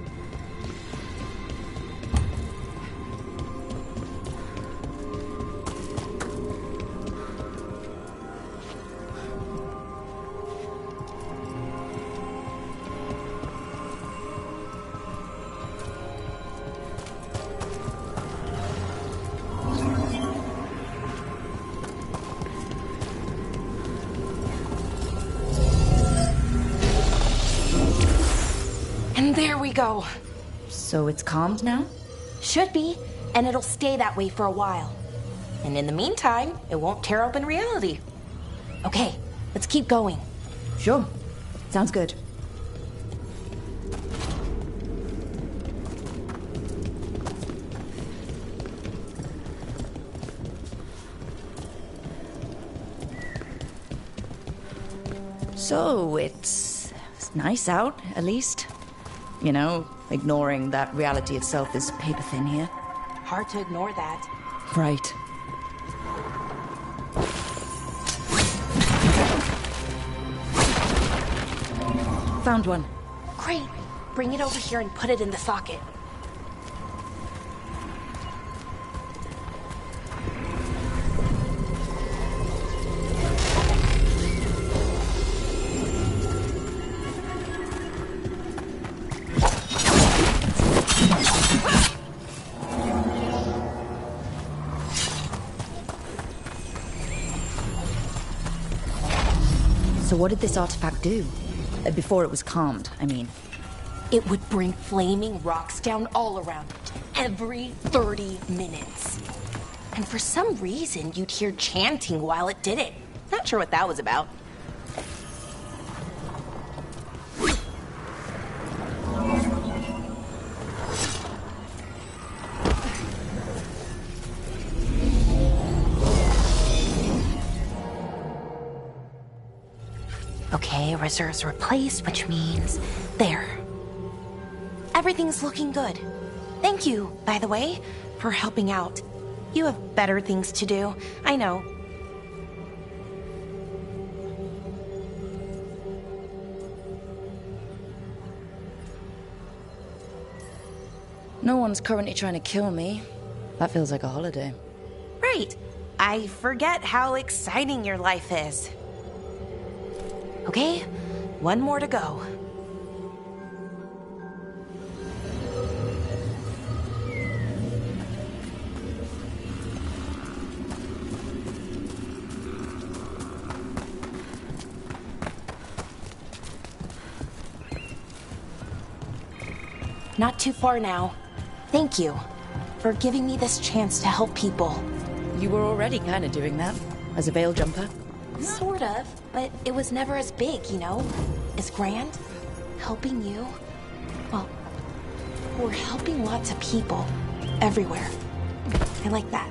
And there we go. So it's calmed now? Should be, and it'll stay that way for a while. And in the meantime, it won't tear open reality. Okay, let's keep going. Sure. Sounds good. So, it's nice out, at least. You know, ignoring that reality itself is paper thin here. Hard to ignore that. Right. Found one. Great. Bring it over here and put it in the socket. So what did this artifact do? Before it was calmed, I mean. It would bring flaming rocks down all around it, every 30 minutes. And for some reason, you'd hear chanting while it did it. Not sure what that was about. Okay, reserves replaced, which means there. Everything's looking good. Thank you, by the way, for helping out. You have better things to do, I know. No one's currently trying to kill me. That feels like a holiday. Right. I forget how exciting your life is. Okay, one more to go. Not too far now. Thank you for giving me this chance to help people. You were already kind of doing that, as a veil jumper. Sort of, but it was never as big, you know? As grand. Helping you. Well, we're helping lots of people. Everywhere. I like that.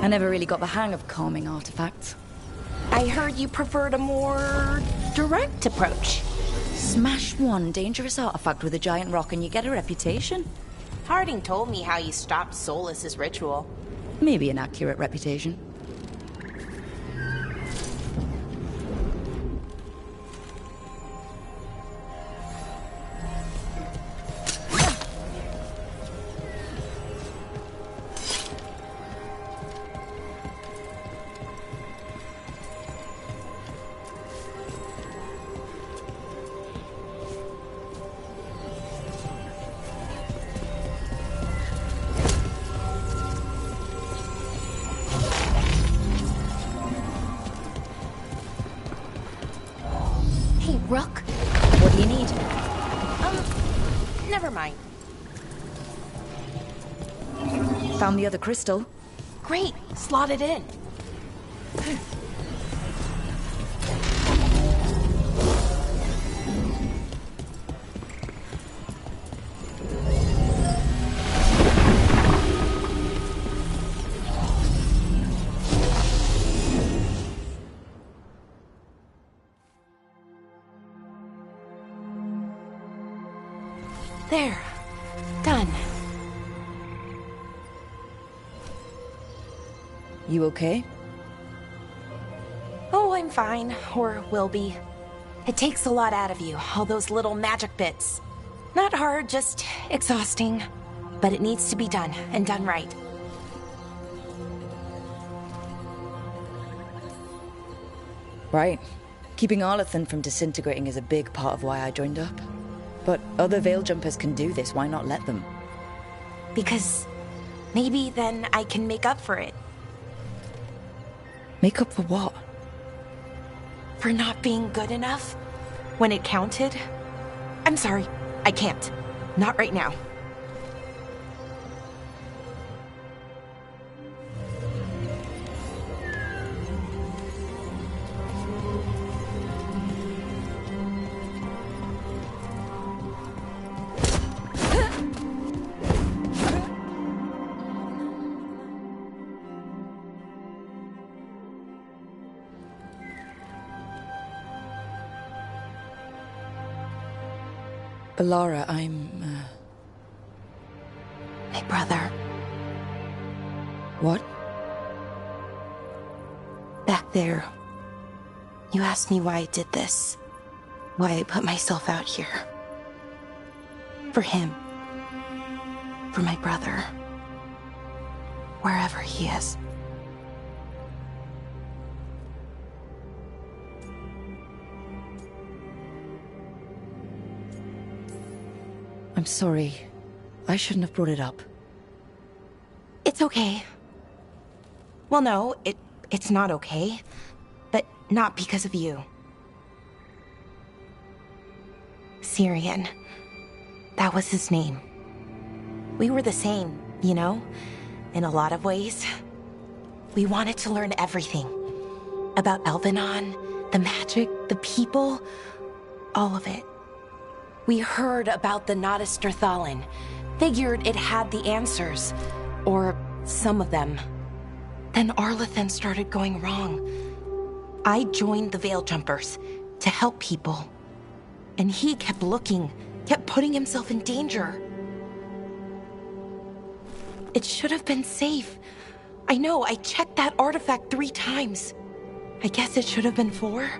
I never really got the hang of calming artifacts. I heard you preferred a more direct approach. Smash one dangerous artifact with a giant rock and you get a reputation. Harding told me how you stopped Solus's ritual. Maybe an accurate reputation. Rook? What do you need? Never mind. Found the other crystal. Great, slot it in. There. Done. You okay? Oh, I'm fine. Or will be. It takes a lot out of you, all those little magic bits. Not hard, just exhausting. But it needs to be done, and done right. Right. Keeping Arlathan from disintegrating is a big part of why I joined up. But other Veil Jumpers can do this, why not let them? Because maybe then I can make up for it. Make up for what? For not being good enough when it counted. I'm sorry, I can't. Not right now. Alara, I'm, My brother. What? Back there. You asked me why I did this. Why I put myself out here. For him. For my brother. Wherever he is. I'm sorry. I shouldn't have brought it up. It's okay. Well, no, it's not okay. But not because of you. Syrian. That was his name. We were the same, you know? In a lot of ways. We wanted to learn everything. About Elvenon, the magic, the people, all of it. We heard about the Notister Thalin. Figured it had the answers. Or some of them. Then Arlathan started going wrong. I joined the Veil Jumpers to help people. And he kept looking, kept putting himself in danger. It should have been safe. I know, I checked that artifact 3 times. I guess it should have been 4.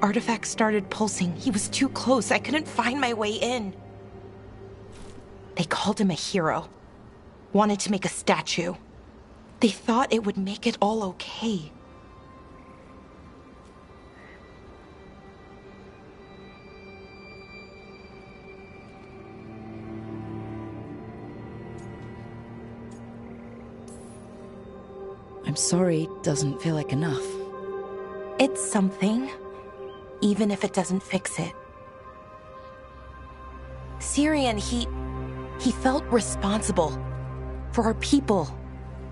Artifact started pulsing. He was too close. I couldn't find my way in. They called him a hero. Wanted to make a statue. They thought it would make it all okay. I'm sorry, doesn't feel like enough. It's something. Even if it doesn't fix it. Syrian, he felt responsible. For our people.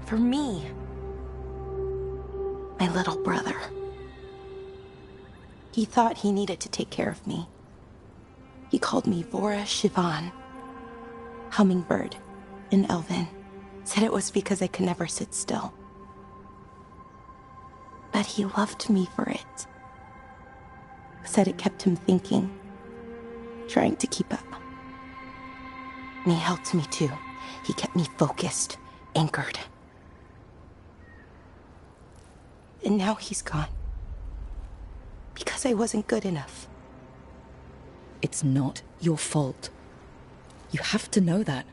For me. My little brother. He thought he needed to take care of me. He called me Vora Shivan. Hummingbird. In Elven. Said it was because I could never sit still. But he loved me for it. Said it kept him thinking, trying to keep up. And he helped me too. He kept me focused, anchored. And now he's gone. Because I wasn't good enough. It's not your fault. You have to know that.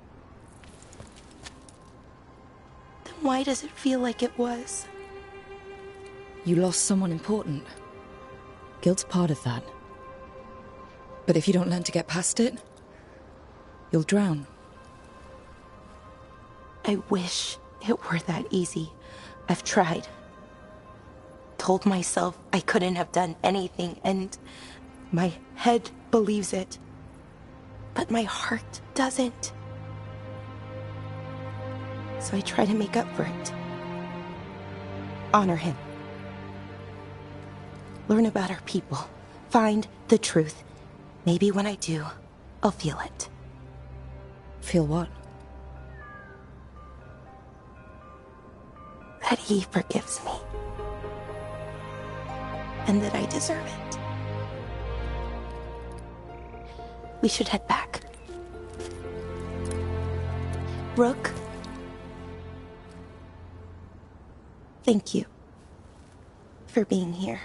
Then why does it feel like it was? You lost someone important. Guilt's part of that. But if you don't learn to get past it, you'll drown. I wish it were that easy. I've tried. Told myself I couldn't have done anything, and my head believes it. But my heart doesn't. So I try to make up for it. Honor him. Learn about our people. Find the truth. Maybe when I do, I'll feel it. Feel what? That he forgives me. And that I deserve it. We should head back. Rook. Thank you for being here.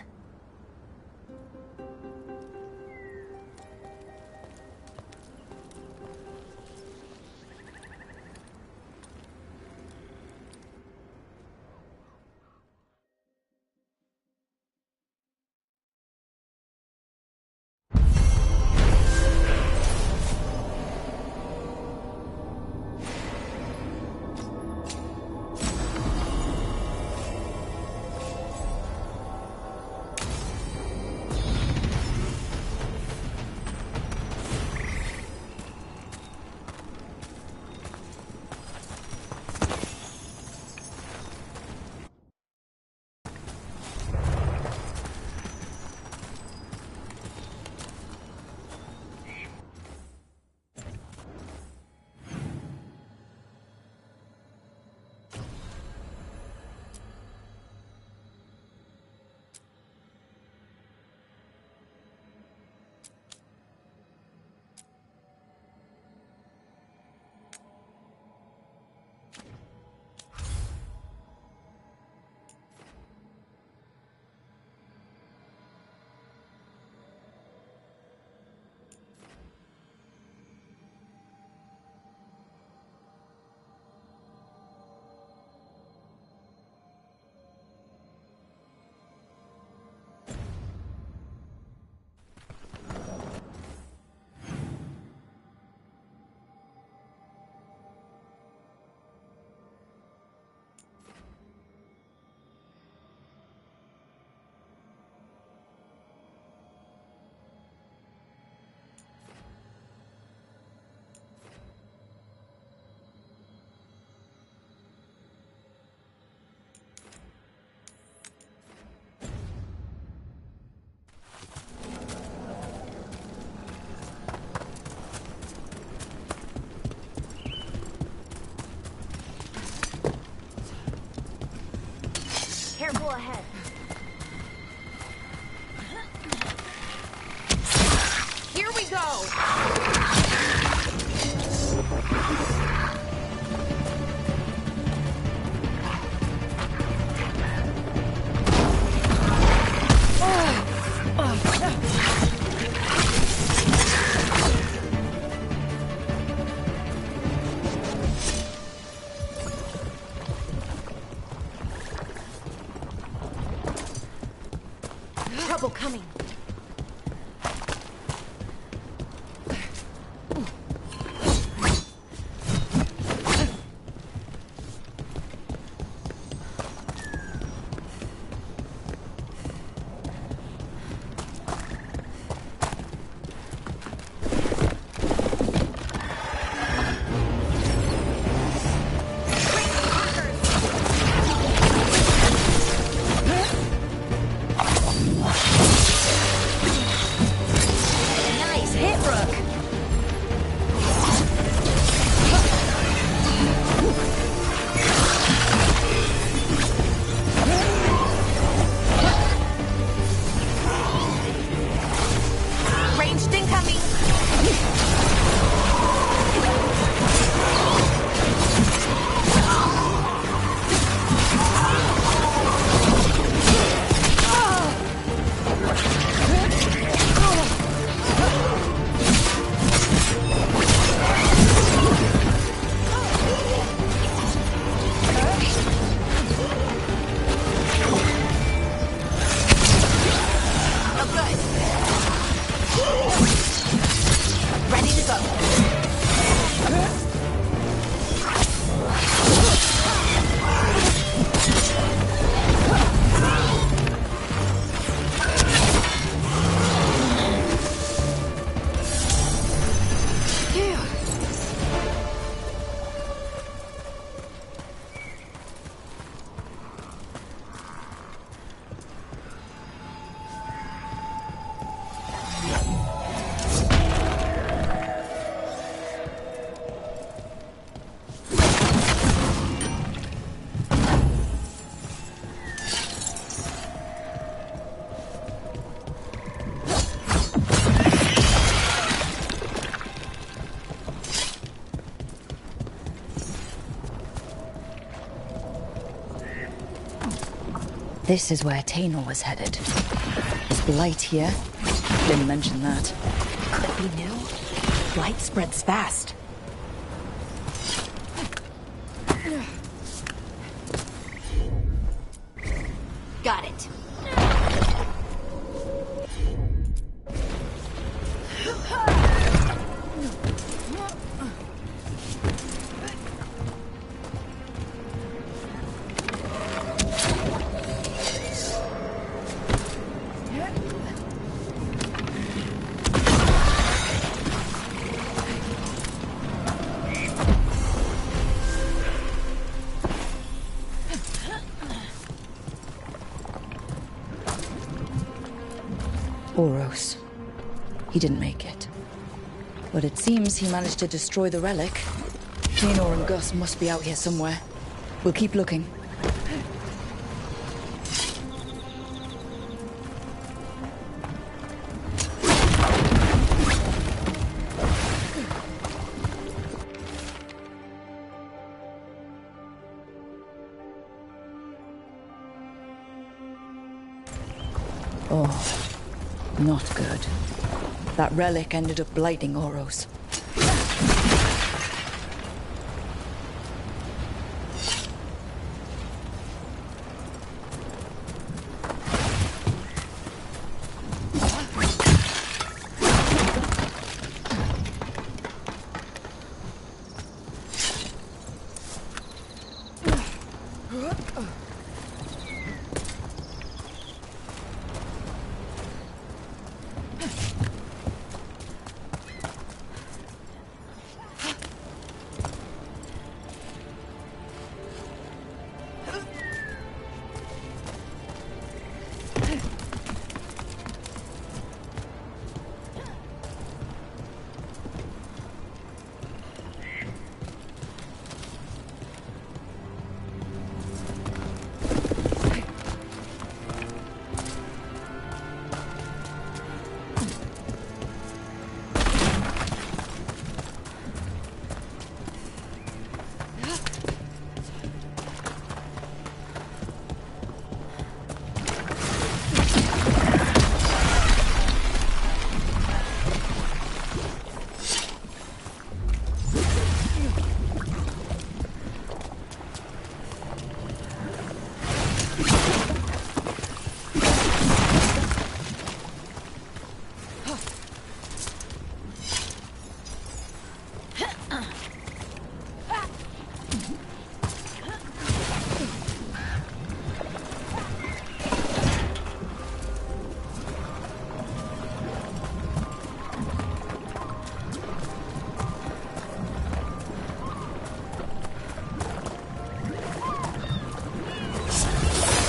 Careful ahead. Here we go! Trouble coming. This is where Tainor was headed. There's blight here. Didn't mention that. Could be new. Blight spreads fast. Got it. Oros. He didn't make it. But it seems he managed to destroy the relic. Tainor and Gus must be out here somewhere. We'll keep looking. Oh, not good. That relic ended up blighting Oros.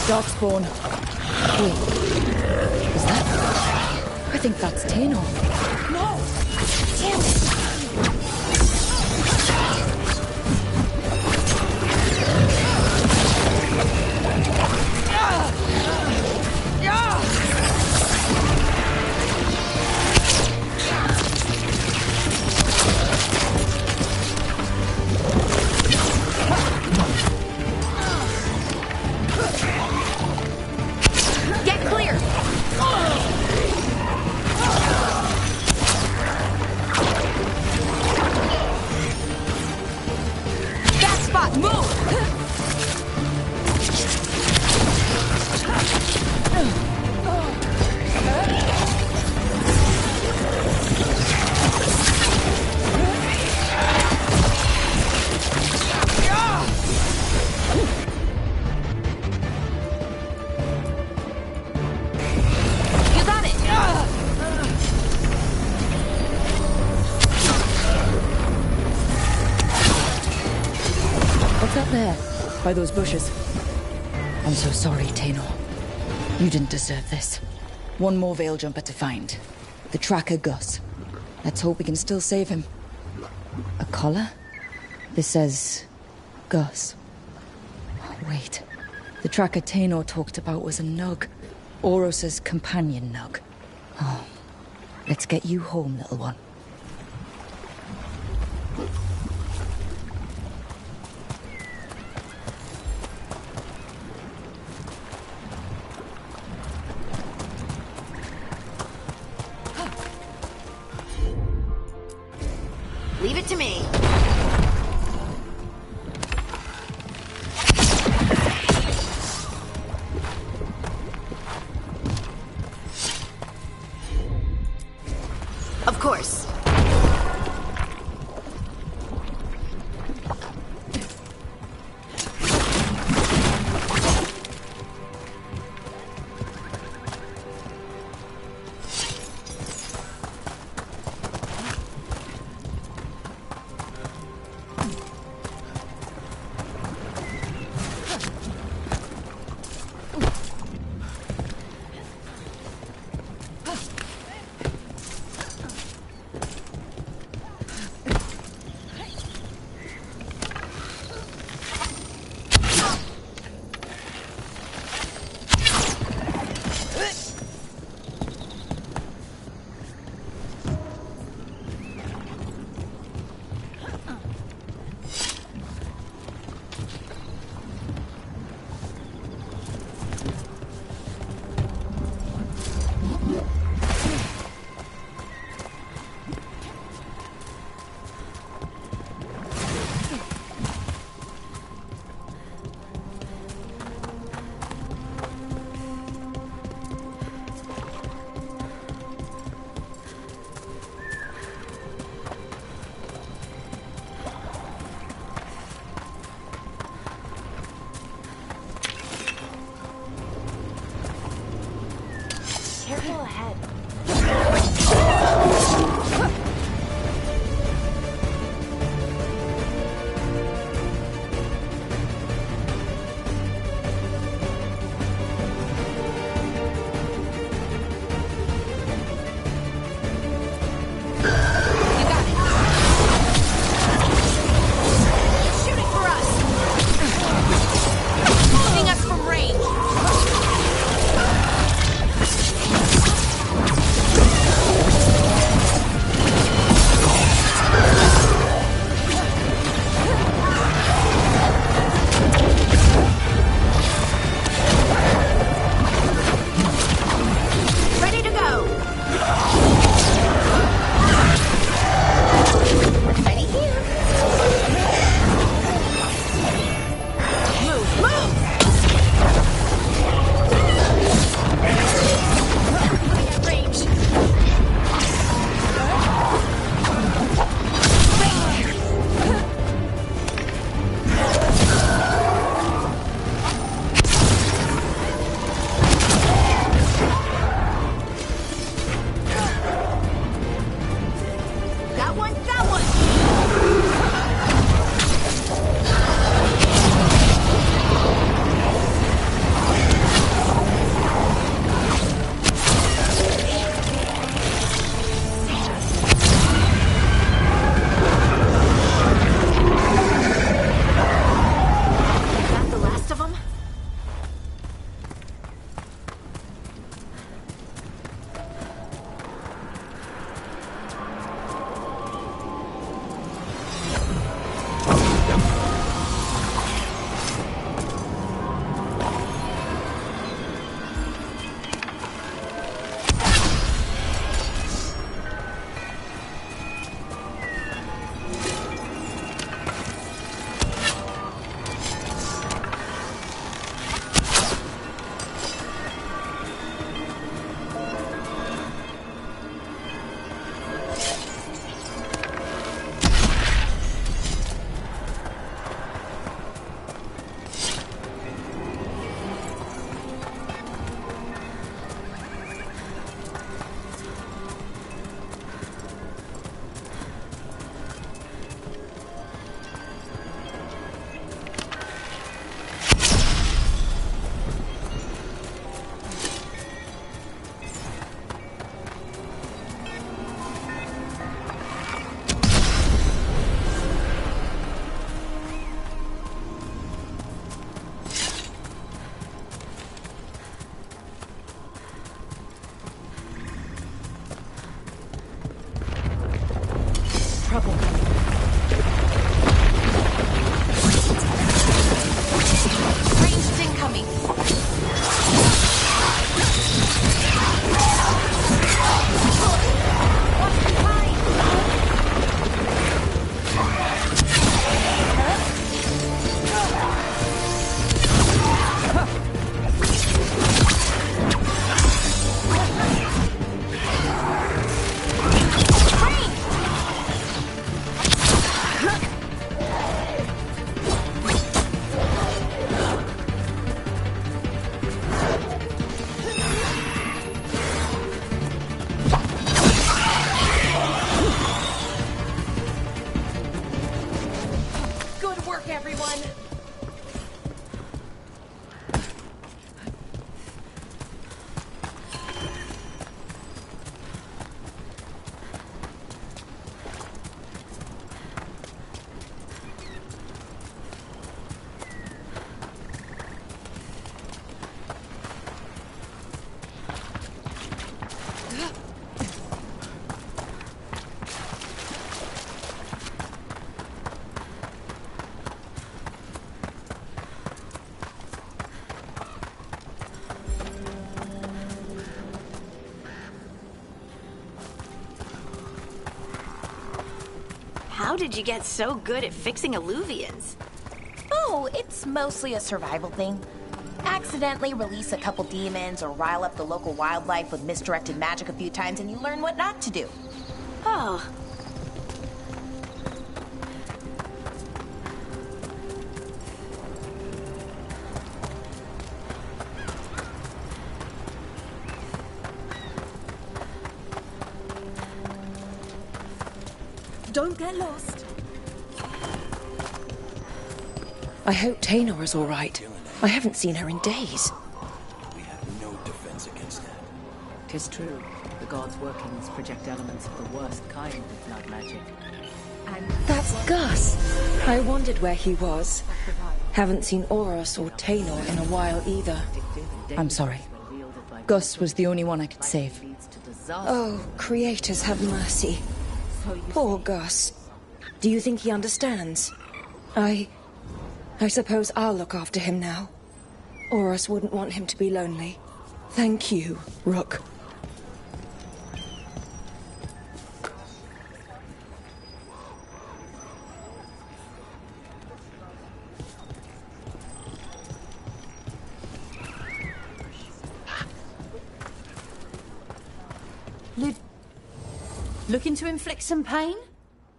Darkspawn. Wait. Is that? I think that's Tainor. No! Damn it! Get clear! That spot, move! You got it! What's up there? By those bushes. I'm so sorry, Tainor. You didn't deserve this. One more Veil Jumper to find. The tracker Gus. Let's hope we can still save him. A collar? This says... Gus. Oh, wait. The tracker Tainor talked about was a Nug. Oros's companion Nug. Oh. Let's get you home, little one. to me! Of course. Careful ahead. How did you get so good at fixing illuvians? Oh, it's mostly a survival thing. Accidentally release a couple demons or rile up the local wildlife with misdirected magic a few times and you learn what not to do. Oh. Don't get lost. I hope Taynor is all right. I haven't seen her in days. We have no defense against that. 'Tis true. The gods' workings project elements of the worst kind of blood magic. That's Gus. I wondered where he was. Haven't seen Oros or Taynor in a while either. I'm sorry. Gus was the only one I could save. Oh, creators have mercy. Poor Gus. Do you think he understands? I suppose I'll look after him now. Oros wouldn't want him to be lonely. Thank you, Rook. Looking to inflict some pain?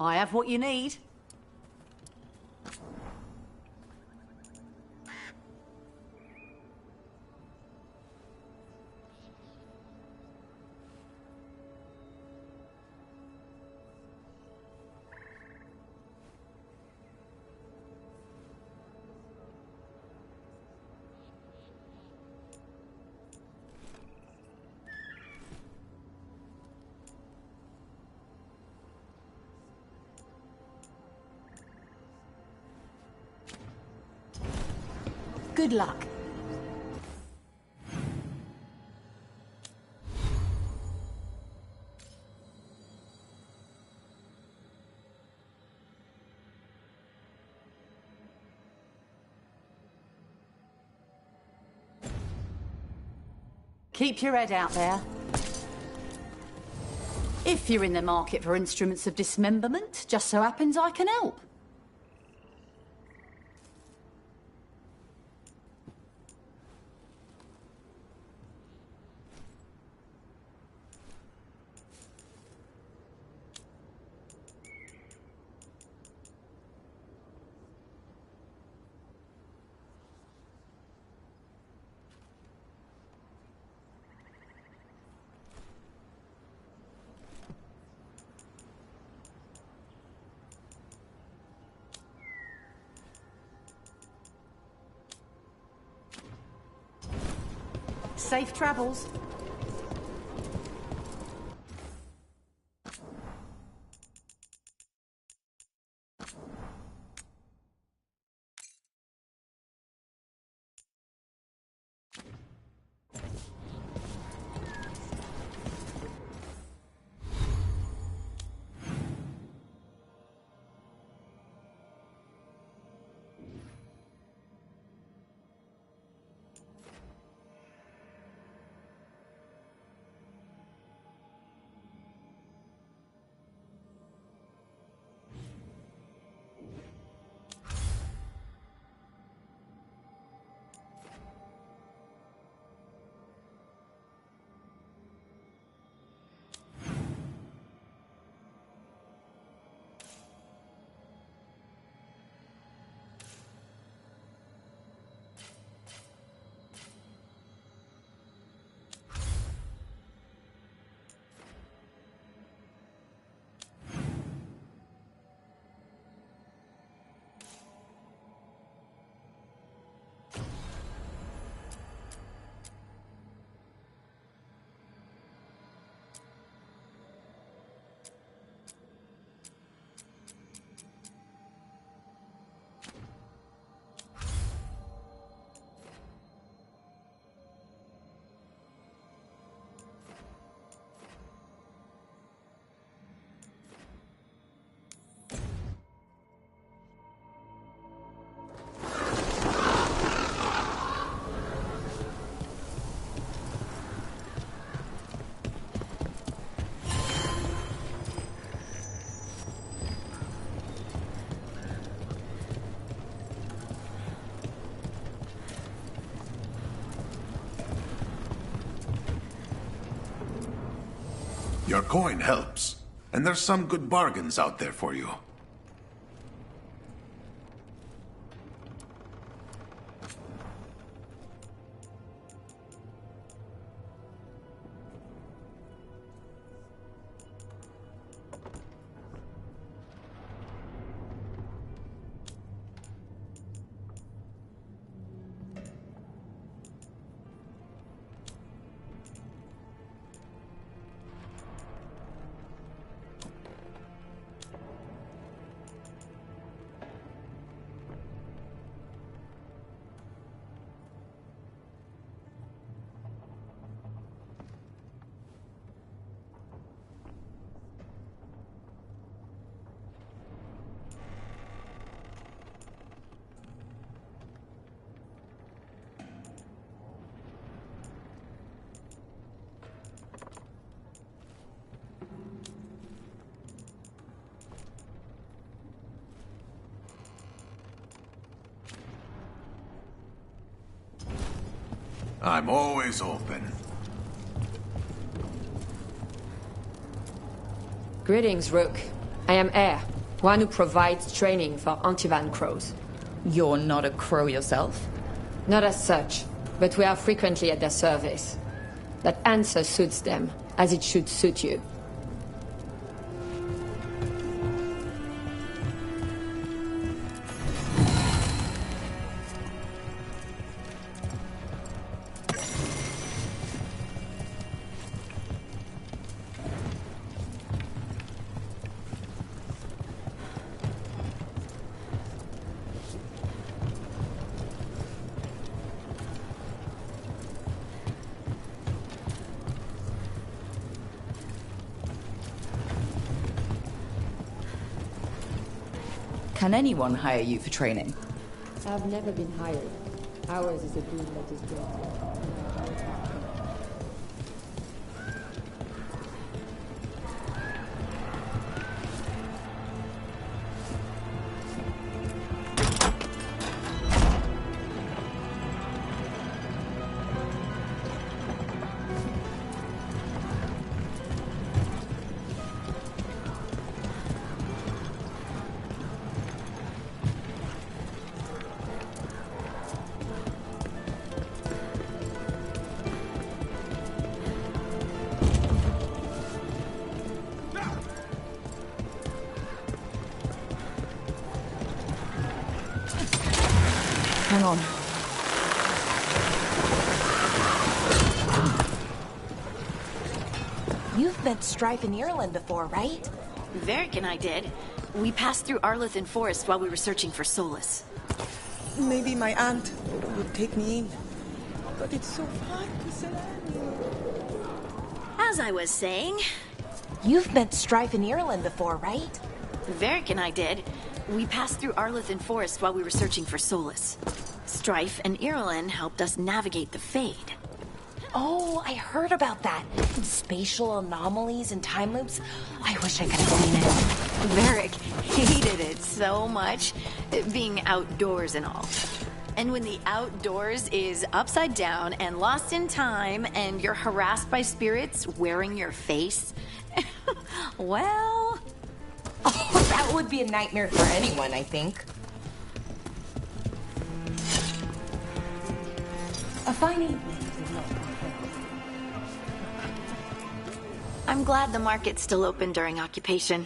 I have what you need. Good luck. Keep your head out there. If you're in the market for instruments of dismemberment, just so happens I can help. Safe travels. Your coin helps, and there's some good bargains out there for you. I'm always open. Greetings, Rook. I am Air, one who provides training for Antivan crows. You're not a crow yourself? Not as such, but we are frequently at their service. That answer suits them, as it should suit you. Can anyone hire you for training? I've never been hired. Ours is a dream that is built. Hang on. You've met Strife in Ireland before, right? Varric and I did. We passed through Arlithan Forest while we were searching for Solus. Maybe my aunt would take me in. But it's so far to say. As I was saying... You've met Strife in Ireland before, right? Varric and I did. We passed through Arlithan Forest while we were searching for Solus. Strife and Irulan helped us navigate the Fade. Oh, I heard about that. Spatial anomalies and time loops. I wish I could have seen it. Varric hated it so much, being outdoors and all. And when the outdoors is upside down and lost in time and you're harassed by spirits wearing your face, well... Oh, that would be a nightmare for anyone, I think. A fine evening. I'm glad the market's still open during occupation.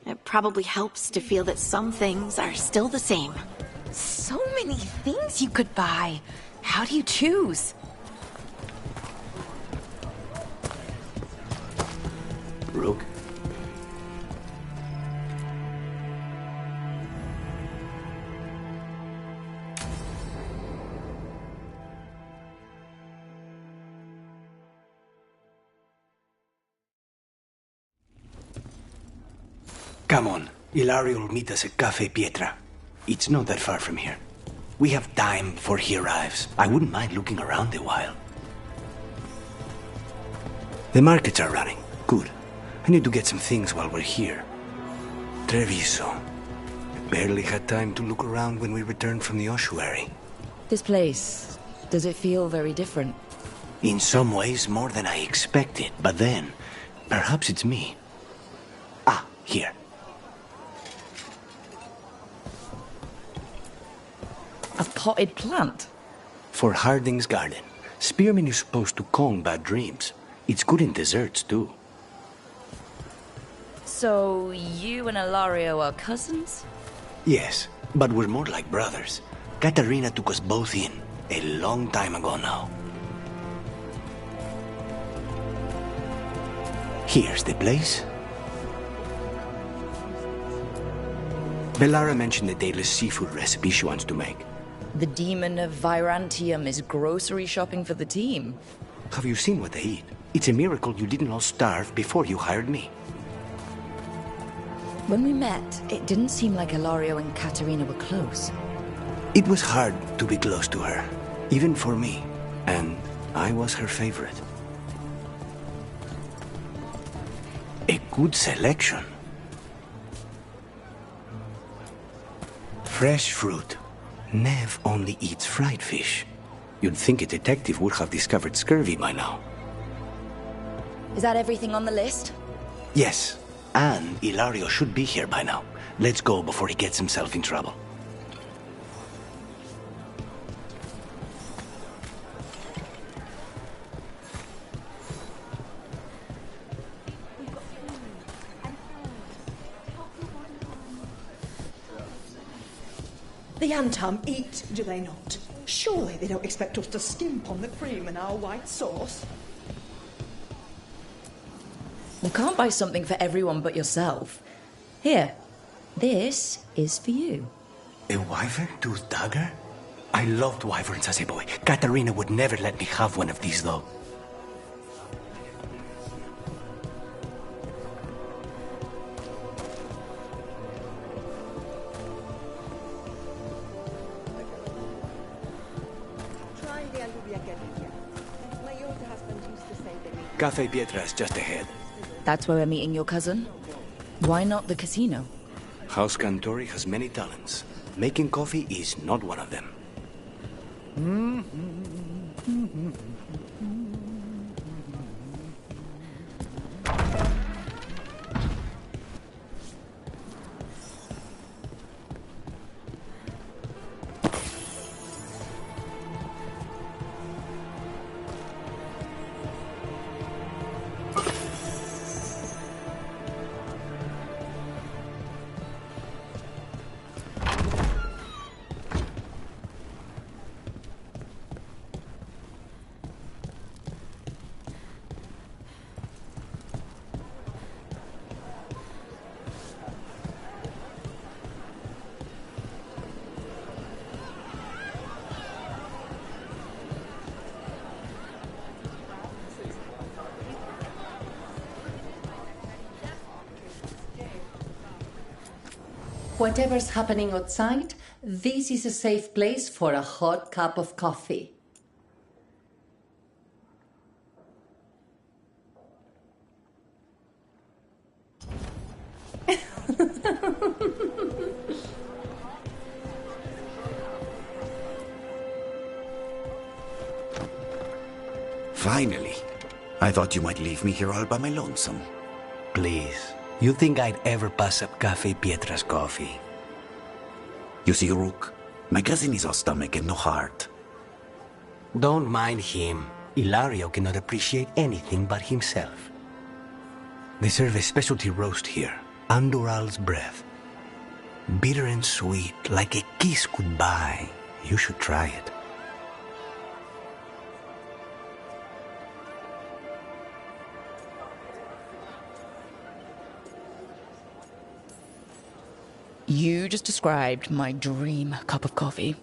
It probably helps to feel that some things are still the same. So many things you could buy. How do you choose? Rook? Come on. Ilario will meet us at Cafe Pietra. It's not that far from here. We have time before he arrives. I wouldn't mind looking around a while. The markets are running. Good. I need to get some things while we're here. Treviso. Barely had time to look around when we returned from the ossuary. This place, does it feel very different? In some ways, more than I expected. But then, Perhaps it's me. Ah, here. A potted plant? For Harding's garden. Spearmint is supposed to calm bad dreams. It's good in desserts, too. So, you and Ilario are cousins? Yes, but we're more like brothers. Katarina took us both in, a long time ago now. Here's the place. Bellara mentioned the daily seafood recipe she wants to make. The demon of Virantium is grocery shopping for the team. Have you seen what they eat? It's a miracle you didn't all starve before you hired me. When we met, it didn't seem like Ilario and Katarina were close. It was hard to be close to her, even for me, and I was her favorite. A good selection. Fresh fruit. Nev only eats fried fish. You'd think a detective would have discovered scurvy by now. Is that everything on the list? Yes, and Ilario should be here by now. Let's go before he gets himself in trouble. The Antam eat, do they not? Surely they don't expect us to skimp on the cream in our white sauce. You can't buy something for everyone but yourself. Here, this is for you. A wyvern-toothed dagger? I loved wyverns as a boy. Katarina would never let me have one of these, though. Cafe Pietra's just ahead. That's where we're meeting your cousin? Why not the casino? House Cantori has many talents. Making coffee is not one of them. Whatever's happening outside, this is a safe place for a hot cup of coffee. Finally. I thought you might leave me here all by my lonesome. Please. You think I'd ever pass up Cafe Pietra's coffee? You see, Rook, my cousin is all stomach and no heart. Don't mind him. Ilario cannot appreciate anything but himself. They serve a specialty roast here, Andoral's breath. Bitter and sweet, like a kiss goodbye. You should try it. You just described my dream cup of coffee.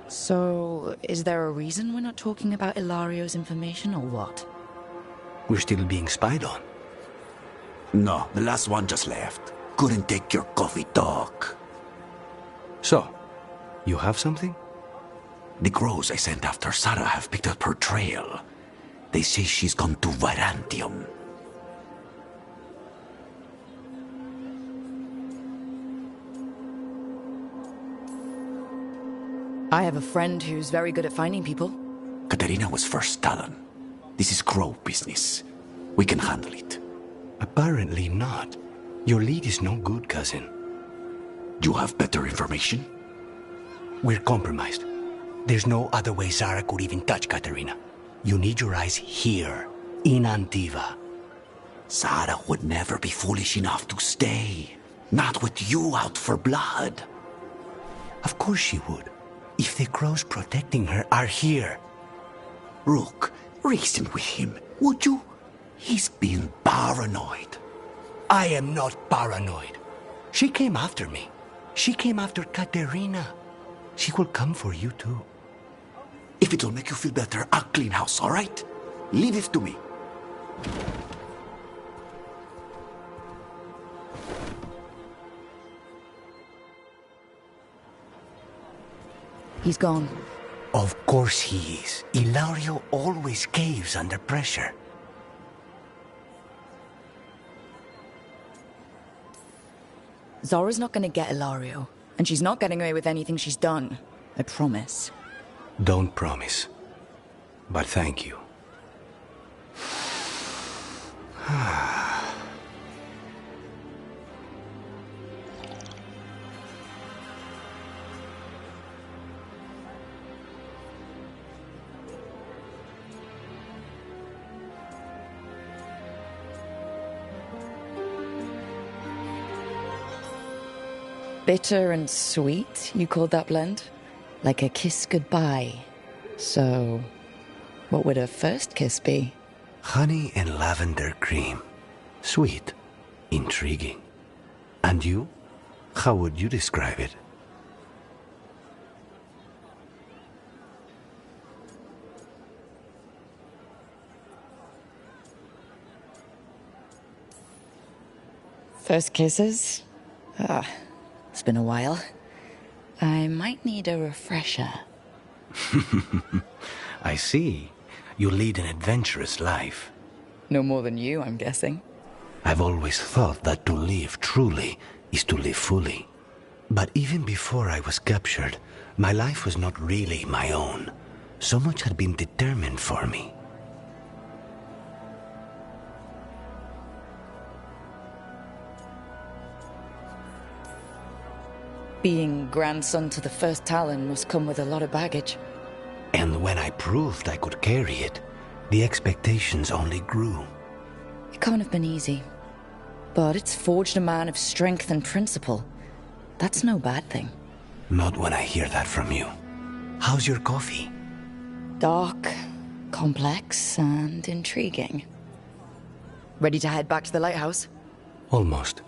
So, is there a reason we're not talking about Ilario's information, or what? We're still being spied on. No, the last one just left. Couldn't take your coffee talk. So, you have something? The crows I sent after Sarah have picked up her trail. They say she's gone to Virantium. I have a friend who's very good at finding people. Katarina was first Talon. This is Crow business. We can handle it. Apparently not. Your lead is no good, cousin. You have better information? We're compromised. There's no other way Zara could even touch Katerina. You need your eyes here, in Antiva. Zara would never be foolish enough to stay. Not with you out for blood. Of course she would. If the crows protecting her are here. Rook, reason with him, would you? He's been paranoid. I am not paranoid. She came after me. She came after Katerina. She will come for you too. If it'll make you feel better, I'll clean house, all right? Leave it to me. He's gone. Of course he is. Ilario always caves under pressure. Zora's not gonna get Ilario, and she's not getting away with anything she's done. I promise. Don't promise. But thank you. Bitter and sweet, you called that blend? Like a kiss goodbye. So, what would a first kiss be? Honey and lavender cream. Sweet. Intriguing. And you? How would you describe it? First kisses? It's been a while. I might need a refresher. I see. You lead an adventurous life. No more than you, I'm guessing. I've always thought that to live truly is to live fully. But even before I was captured, my life was not really my own. So much had been determined for me. Being grandson to the first Talon must come with a lot of baggage. And when I proved I could carry it, the expectations only grew. It can't have been easy. But it's forged a man of strength and principle. That's no bad thing. Not when I hear that from you. How's your coffee? Dark, complex, and intriguing. Ready to head back to the lighthouse? Almost.